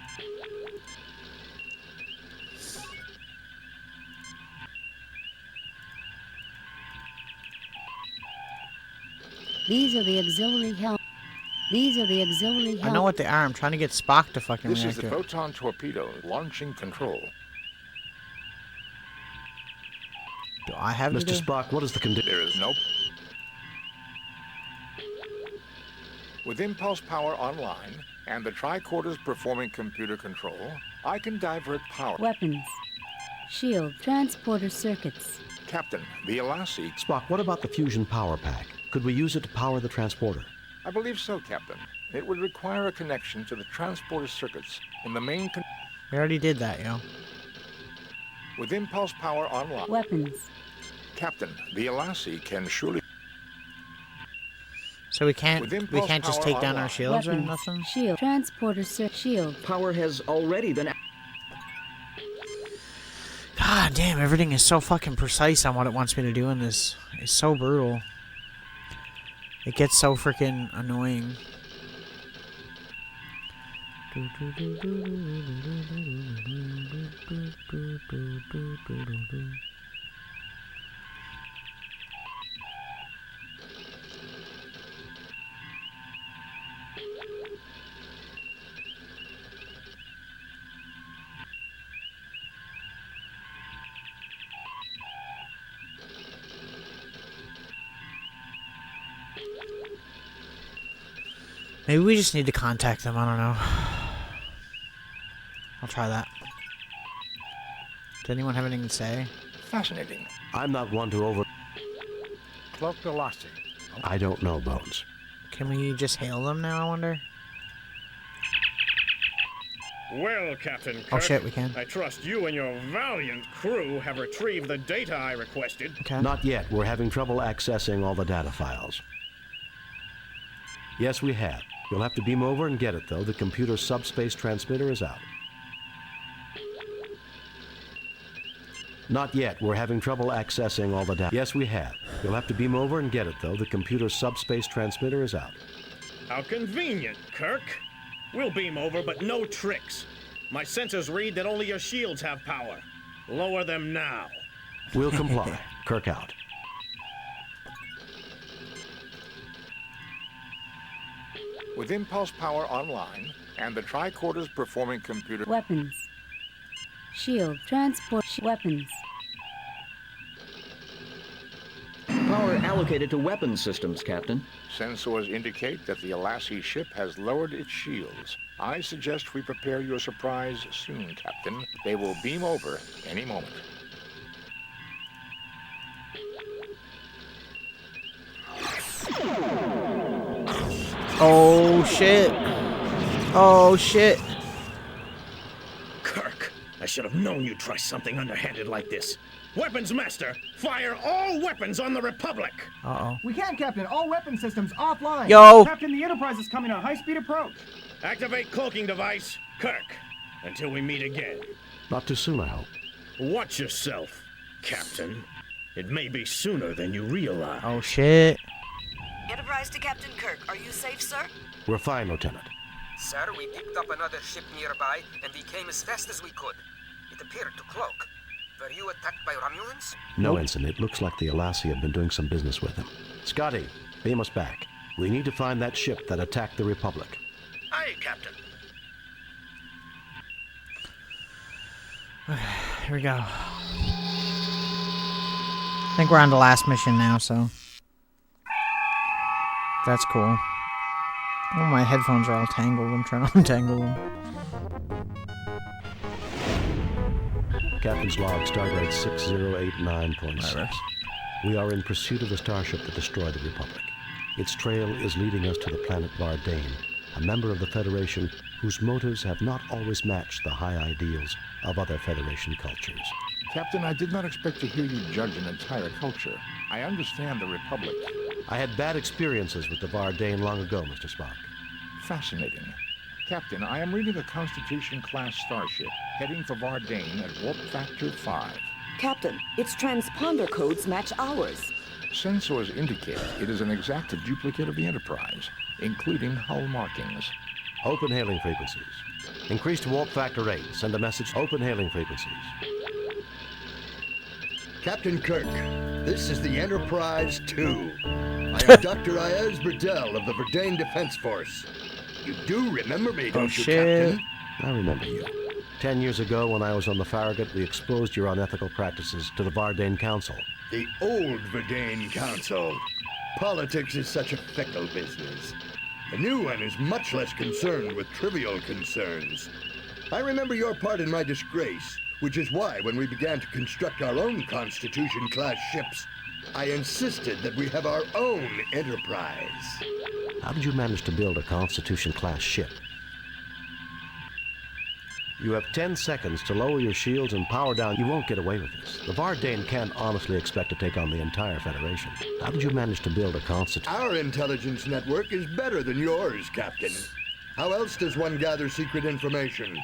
These are the auxiliary helm. These are the auxiliary helm. I know what they are. I'm trying to get Spock to fucking This react is the to it. photon torpedo launching control. Do I have Mr. Spock, what is the condition? There is no... With impulse power online and the tricorders performing computer control, I can divert power. Weapons. Shield. Transporter circuits. Captain, the Alasi... Spock, what about the fusion power pack? Could we use it to power the transporter? I believe so, Captain. It would require a connection to the transporter circuits in the main... We already did that, yo. With impulse power online... Weapons. Captain, the Alasi can surely... So we can't just take down our shields Weapons. or nothing? Shield. Transporter shield. Power has already been... God damn, everything is so fucking precise on what it wants me to do in this. It's so brutal. It gets so freaking annoying. Maybe we just need to contact them. I don't know. I'll try that. Does anyone have anything to say? Fascinating. I'm not one to over... Cloak Delassi. I don't know, Bones. Can we just hail them now, I wonder? Well, Captain Kirk, Oh shit, we can. I trust you and your valiant crew have retrieved the data I requested. Okay. Not yet. We're having trouble accessing all the data files. Yes, we have. You'll have to beam over and get it, though. The computer subspace transmitter is out. Not yet. We're having trouble accessing all the data. Yes, we have. You'll have to beam over and get it, though. The computer subspace transmitter is out. How convenient, Kirk. We'll beam over, but no tricks. My sensors read that only your shields have power. Lower them now. We'll comply. Kirk out. With impulse power online and the tricorders performing computer... Weapons. Shield. Transport. Weapons. Power allocated to weapons systems, Captain. Sensors indicate that the Alassi ship has lowered its shields. I suggest we prepare your surprise soon, Captain. They will beam over any moment. Oh shit. Oh shit. Kirk, I should have known you'd try something underhanded like this. Weapons Master, fire all weapons on the Republic! Uh-oh. We can't, Captain. All weapon systems offline. Yo! Captain, the Enterprise is coming on high-speed approach. Activate cloaking device, Kirk, until we meet again. Not too soon, I hope. Watch yourself, Captain. It may be sooner than you realize. Oh shit. Enterprise to Captain Kirk. Are you safe, sir? We're fine, Lieutenant. Sir, we picked up another ship nearby, and we came as fast as we could. It appeared to cloak. Were you attacked by Romulans? No, Ensign. It looks like the Alassi have been doing some business with him. Scotty, beam us back. We need to find that ship that attacked the Republic. Aye, Captain. Here we go. I think we're on the last mission now, so... That's cool. Oh, my headphones are all tangled. I'm trying to untangle them. Captain's log, stardate 6089.6. We are in pursuit of the starship that destroyed the Republic. Its trail is leading us to the planet Vardane, a member of the Federation whose motives have not always matched the high ideals of other Federation cultures. Captain, I did not expect to hear you judge an entire culture. I understand the Republic. I had bad experiences with the Vardane long ago, Mr. Spock. Fascinating. Captain, I am reading a Constitution-class starship heading for Vardane at warp factor 5. Captain, its transponder codes match ours. Sensors indicate it is an exact duplicate of the Enterprise, including hull markings. Open hailing frequencies. Increase to warp factor 8. Send a message. Open hailing frequencies. Captain Kirk, this is the Enterprise 2. I am Dr. Ayaz Burdell of the Verdane Defense Force. You do remember me, don't you, Captain? I remember you. 10 years ago, when I was on the Farragut, we exposed your unethical practices to the Vardane Council. The old Verdane Council. Politics is such a fickle business. The new one is much less concerned with trivial concerns. I remember your part in my disgrace, which is why, when we began to construct our own Constitution-class ships, I insisted that we have our own Enterprise. How did you manage to build a Constitution-class ship? You have 10 seconds to lower your shields and power down. You won't get away with this. The Vardane can't honestly expect to take on the entire Federation. How did you manage to build a Constitution? Our intelligence network is better than yours, Captain. How else does one gather secret information?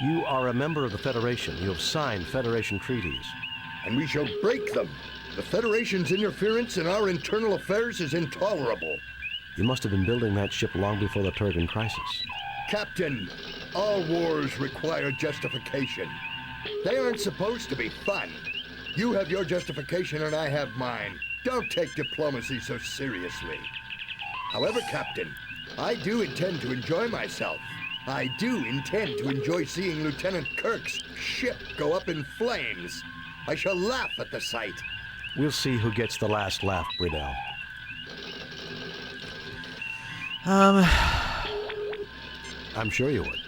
You are a member of the Federation. You have signed Federation treaties. And we shall break them. The Federation's interference in our internal affairs is intolerable. You must have been building that ship long before the Turgan crisis. Captain, all wars require justification. They aren't supposed to be fun. You have your justification and I have mine. Don't take diplomacy so seriously. However, Captain, I do intend to enjoy myself. I do intend to enjoy seeing Lieutenant Kirk's ship go up in flames. I shall laugh at the sight. We'll see who gets the last laugh, Burdell. I'm sure you would.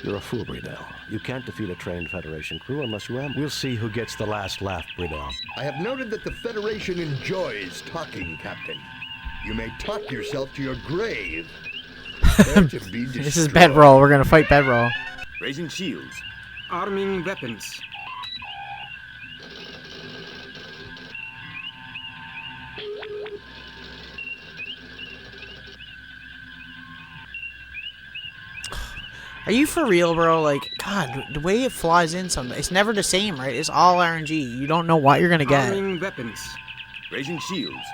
You're a fool, Bredell. You can't defeat a trained Federation crew unless you ambush. We'll see who gets the last laugh, Bredell. I have noted that the Federation enjoys talking, Captain. You may talk yourself to your grave. This is bedroll. We're gonna fight bedroll. Raising shields. Arming weapons. Are you for real, bro? Like, God, the way it flies in sometimes, it's never the same, right? It's all RNG. You don't know what you're gonna get. Arming weapons. Raising shields.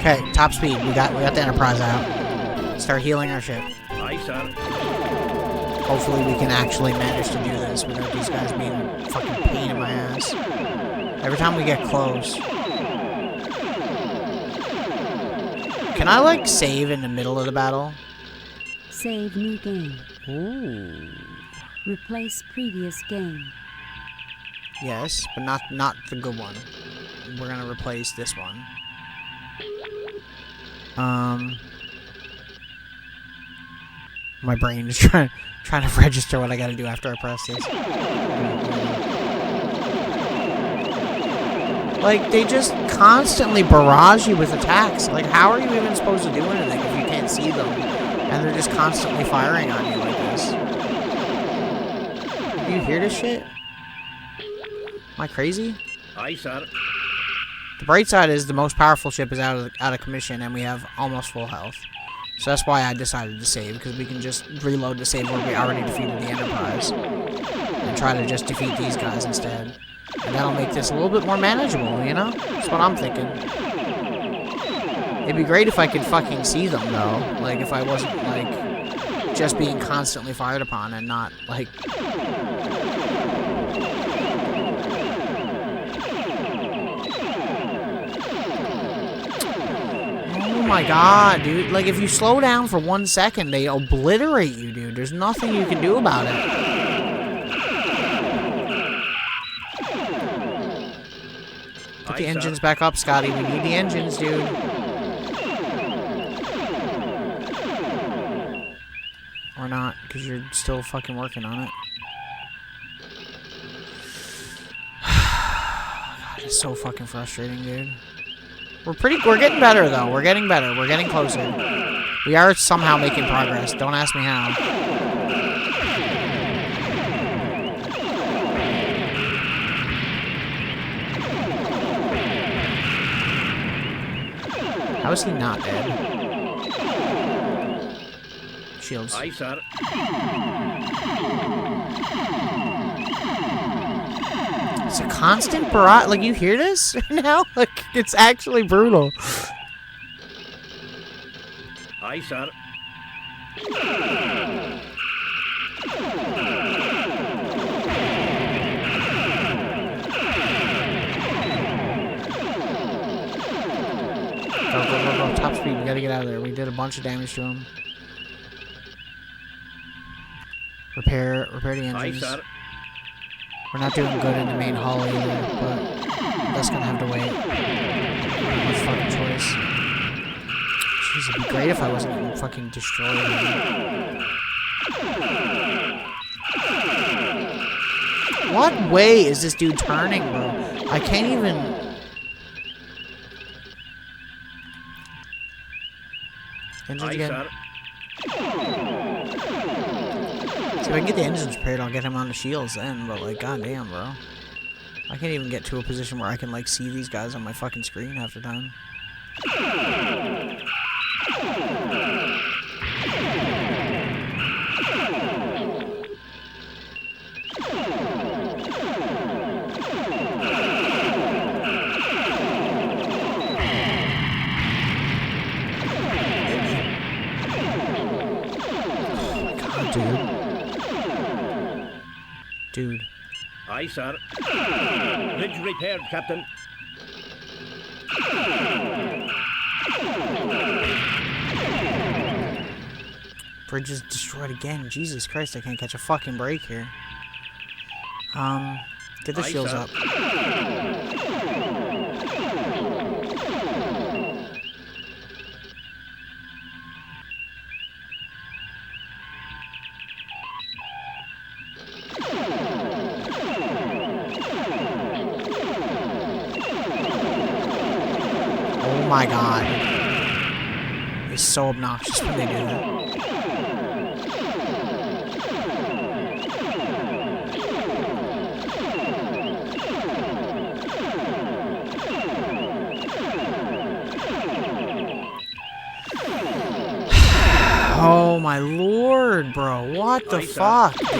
Okay, top speed. We got the Enterprise out. Start healing our ship. Aye, sir. Hopefully we can actually manage to do this without these guys being a fucking pain in my ass. Every time we get close. Can I, like, save in the middle of the battle? Save new game. Ooh. Replace previous game. Yes, but not the good one. We're gonna replace this one. My brain is trying to register what I gotta do after I press this. Like, they just constantly barrage you with attacks. Like, how are you even supposed to do anything if you can't see them? And they're just constantly firing on you like this. Do you hear this shit? Am I crazy? Aye, sir. The bright side is the most powerful ship is out of commission, and we have almost full health. So that's why I decided to save, because we can just reload the save where we already defeated the Enterprise. And try to just defeat these guys instead. And that'll make this a little bit more manageable, you know? That's what I'm thinking. It'd be great if I could fucking see them, though. Like, if I wasn't, like, just being constantly fired upon and not, like... Oh my god, dude. Like, if you slow down for 1 second, they obliterate you, dude. There's nothing you can do about it. Put the engines back up, Scotty. We need the engines, dude. Or not, because you're still fucking working on it. God, it's so fucking frustrating, dude. We're getting better, though. We're getting better. We're getting closer. We are somehow making progress. Don't ask me how. How is he not dead? Shields. Aye, sir. It's a constant barrage. Like, you hear this right now? Like, it's actually brutal. Aye, sir. Go, top speed. We gotta get out of there. We did a bunch of damage to him. Repair the engines. Aye, sir. We're not doing good in the main hull either, but that's gonna have to wait. No fucking choice. Jeez, it'd be great if I wasn't getting fucking destroyed. What way is this dude turning, bro? I can't even... Engines again. See, if I can get the engines repaired, I'll get him on the shields then, but, like, goddamn, bro. I can't even get to a position where I can, like, see these guys on my fucking screen half the time. Dude. Aye, sir. Bridge repaired, Captain. Bridge is destroyed again. Jesus Christ, I can't catch a fucking break here. Get the shields up. Oh my god. It's so obnoxious when they do that. Oh my lord, bro. What the fuck, dude?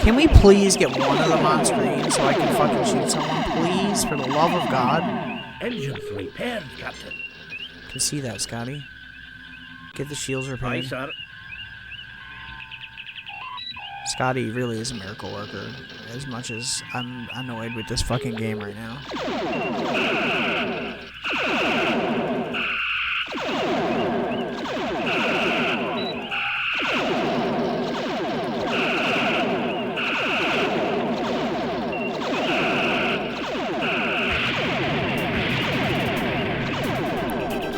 Can we please get one of them on screen so I can fucking shoot someone? Please, for the love of God. Engines repaired, Captain. Can see that, Scotty. Get the shields repaired. Scotty really is a miracle worker, as much as I'm annoyed with this fucking game right now.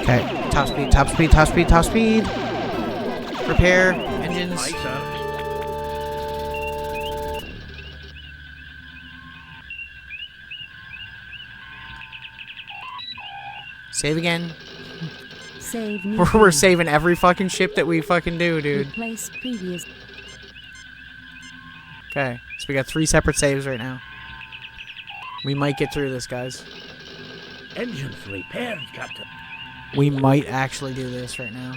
Okay, top speed, top speed, top speed, top speed. Repair engines. Save again. Save new We're saving every fucking ship that we fucking do, dude. Replace previous. Okay, so we got 3 separate saves right now. We might get through this, guys. Engines repaired, Captain. We might actually do this right now.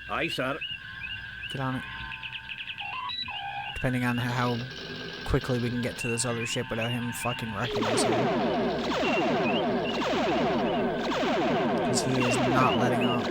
Aye, sir. Get on it. Depending on how quickly we can get to this other ship without him fucking wrecking us here. Because he is not letting up.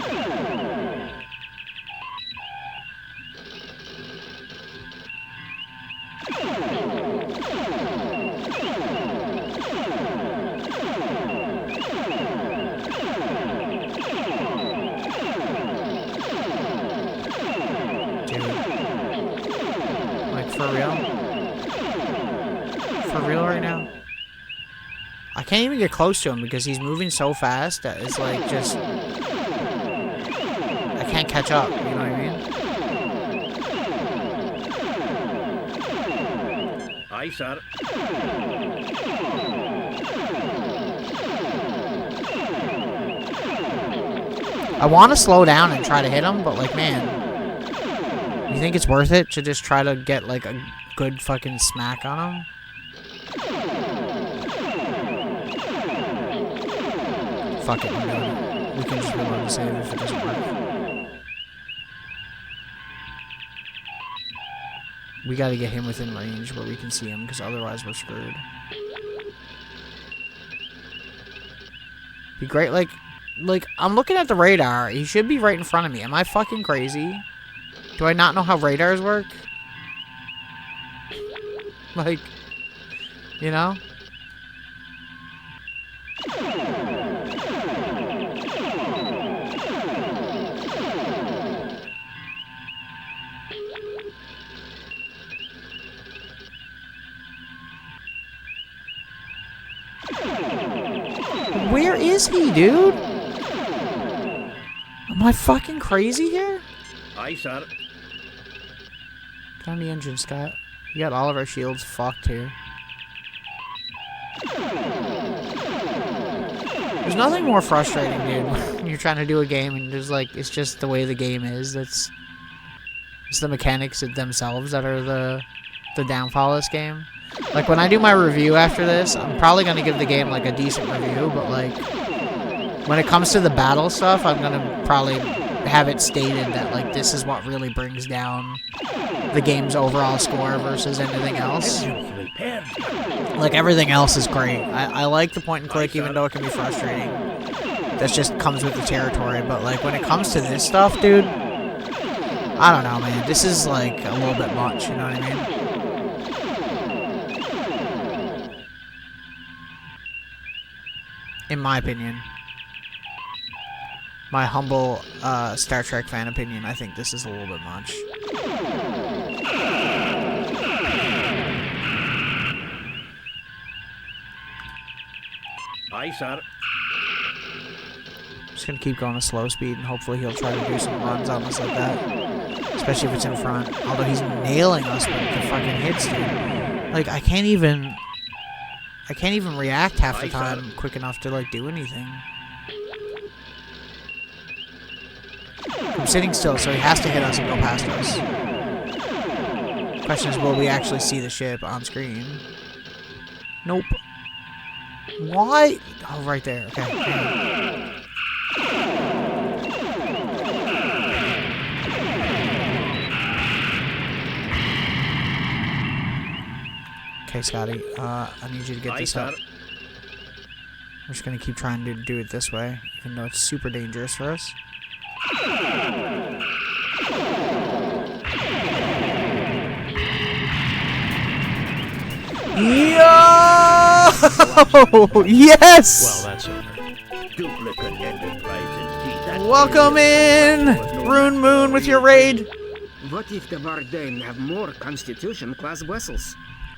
For real? For real right now? I can't even get close to him because he's moving so fast that it's like just... I can't catch up, you know what I mean? Aye, sir. I want to slow down and try to hit him, but like, man... You think it's worth it to just try to get, like, a good fucking smack on him? Fuck it, I'm doing it. We can just reload the save if it doesn't work. We gotta get him within range where we can see him, because otherwise we're screwed. Be great, like, I'm looking at the radar. He should be right in front of me. Am I fucking crazy? Do I not know how radars work? Like, you know? Where is he, dude? Am I fucking crazy here? Aye, sir. Get on the engine, Scott. You got all of our shields fucked here. There's nothing more frustrating, dude, when you're trying to do a game and there's like, it's just the way the game is. It's the mechanics themselves that are the downfall of this game. Like, when I do my review after this, I'm probably going to give the game, like, a decent review, but, like, when it comes to the battle stuff, I'm going to probably have it stated that, like, this is what really brings down the game's overall score versus anything else. Like, everything else is great. I like the point and click, even though it can be frustrating. That just comes with the territory, but, like, when it comes to this stuff, dude, I don't know, man. This is, like, a little bit much, you know what I mean? In my opinion. My humble Star Trek fan opinion, I think this is a little bit much. Aye, sir. Just gonna keep going at slow speed, and hopefully he'll try to do some runs on us like that. Especially if it's in front. Although he's nailing us with the fucking hits, dude. Like, I can't even react half the time quick enough to, like, do anything. I'm sitting still, so he has to hit us and go past us. Question is, will we actually see the ship on screen? Nope. Why? Oh, right there. Okay. Okay, Scotty. I need you to get this up. We're just gonna keep trying to do it this way, even though it's super dangerous for us. Yo! Yes! Well, that's over. Duplicate enterprises. Welcome in, Rune Moon, with your raid. What if the Vardain have more Constitution-class vessels?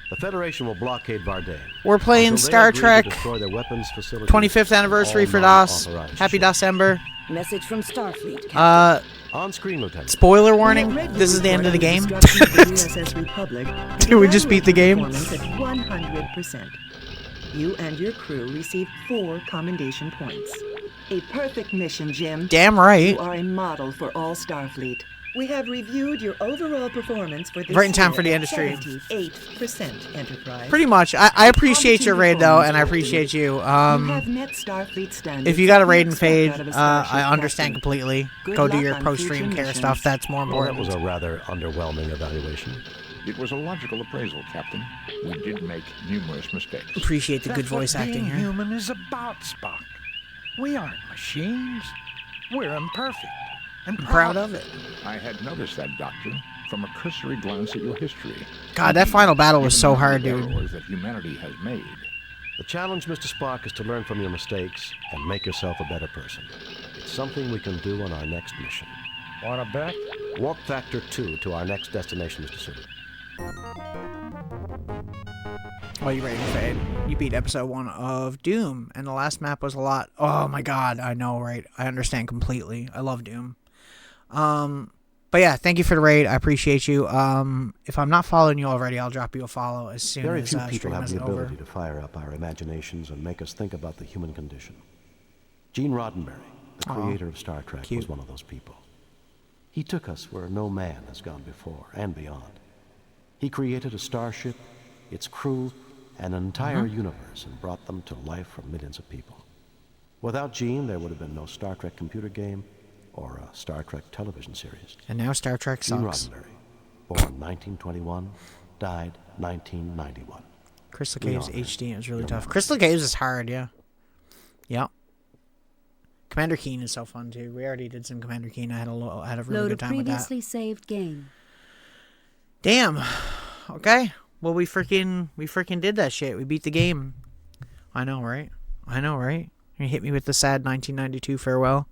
The Federation will blockade Vardain. We're playing Star Trek. 25th anniversary for DOS. Happy December. Message from Starfleet. On screen, Lieutenant. Spoiler warning. This is the end of the game. Did we just beat the game? At 100%. You and your crew received 4 commendation points. A perfect mission, Jim. Damn right. You are a model for all Starfleet. We have reviewed your overall performance for this Right in time year for the at end of stream. 78% Enterprise. Pretty much. I appreciate your raid, though, and I appreciate you. You have met Starfleet standards. If you got a raid and expect fade, out of a starship I understand captain. completely. Good Go do luck your on post-stream future care missions. stuff. That's more Well, important. that was a rather underwhelming evaluation. It was a logical appraisal, Captain. We did make numerous mistakes. Appreciate the good voice That's what acting being here. human is about, Spock. We aren't machines. We're imperfect. And I'm proud of it. I had noticed that, Doctor, from a cursory glance at your history. God, that final battle was so Given the hard, number of dude. errors that humanity has made. The challenge, Mr. Spock, is to learn from your mistakes and make yourself a better person. It's something we can do on our next mission. Want to bet? Warp Factor 2 to our next destination, Mr. Sulu. Well, you ready to fade? You beat episode 1 of Doom, and the last map was a lot. Oh my God, I know, right? I understand completely. I love Doom. But yeah, thank you for the raid. I appreciate you. If I'm not following you already, I'll drop you a follow as soon Very as few people stream have is the over. ability to fire up our imaginations and make us think about the human condition. Gene Roddenberry, the creator of Star Trek, was one of those people. He took us where no man has gone before and beyond. He created a starship, its crew, and an entire universe, and brought them to life for millions of people. Without Gene, there would have been no Star Trek computer game or a Star Trek television series. And now Star Trek Gene sucks. Roddenberry, born 1921, died 1991. Crystal We Caves honor HD is really your tough. memory. Crystal Caves is hard, yeah. Yep. Commander Keen is so fun too. We already did some Commander Keen. I had a really Load a good time with that. previously saved game. Damn. Okay. Well, we freaking did that shit. We beat the game. I know, right? I know, right? You hit me with the sad 1992 farewell.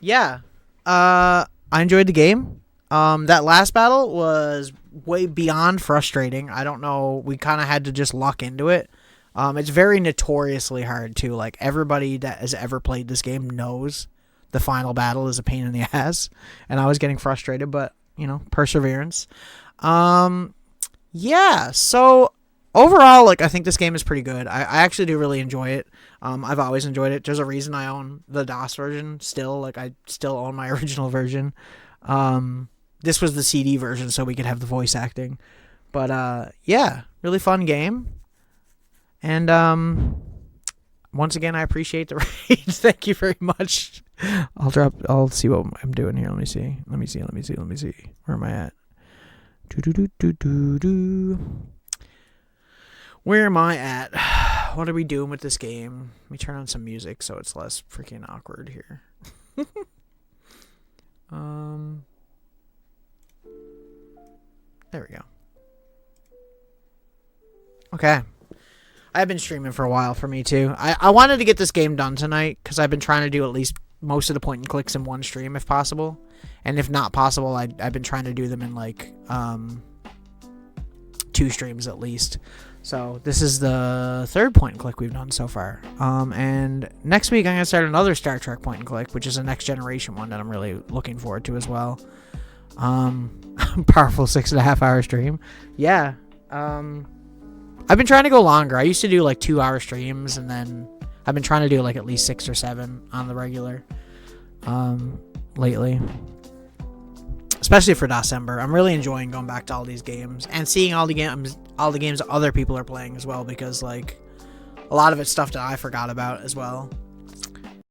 Yeah. I enjoyed the game. That last battle was way beyond frustrating. I don't know. We kind of had to just luck into it. It's very notoriously hard too. Like, everybody that has ever played this game knows the final battle is a pain in the ass, and I was getting frustrated, but you know, perseverance. Yeah. So overall, like, I think this game is pretty good. I actually do really enjoy it. I've always enjoyed it. There's a reason I own the DOS version still. Like, I still own my original version. This was the CD version, so we could have the voice acting. But yeah, really fun game. And once again, I appreciate the raids. Thank you very much. I'll see what I'm doing here. Let me see. Where am I at? Where am I at? What are we doing with this game? Let me turn on some music so it's less freaking awkward here. There we go. Okay. I've been streaming for a while for me too. I wanted to get this game done tonight because I've been trying to do at least most of the point and clicks in one stream if possible, and if not possible, I've been trying to do them in like 2 streams at least. So this is the 3rd point and click we've done so far. And next week I'm gonna start another Star Trek point and click, which is a next generation one that I'm really looking forward to as well. Powerful 6.5 hour stream. Yeah. I've been trying to go longer. I used to do like 2-hour streams, and then I've been trying to do like at least 6 or 7 on the regular lately. Especially for December. I'm really enjoying going back to all these games and seeing all the games other people are playing as well, because like a lot of it's stuff that I forgot about as well.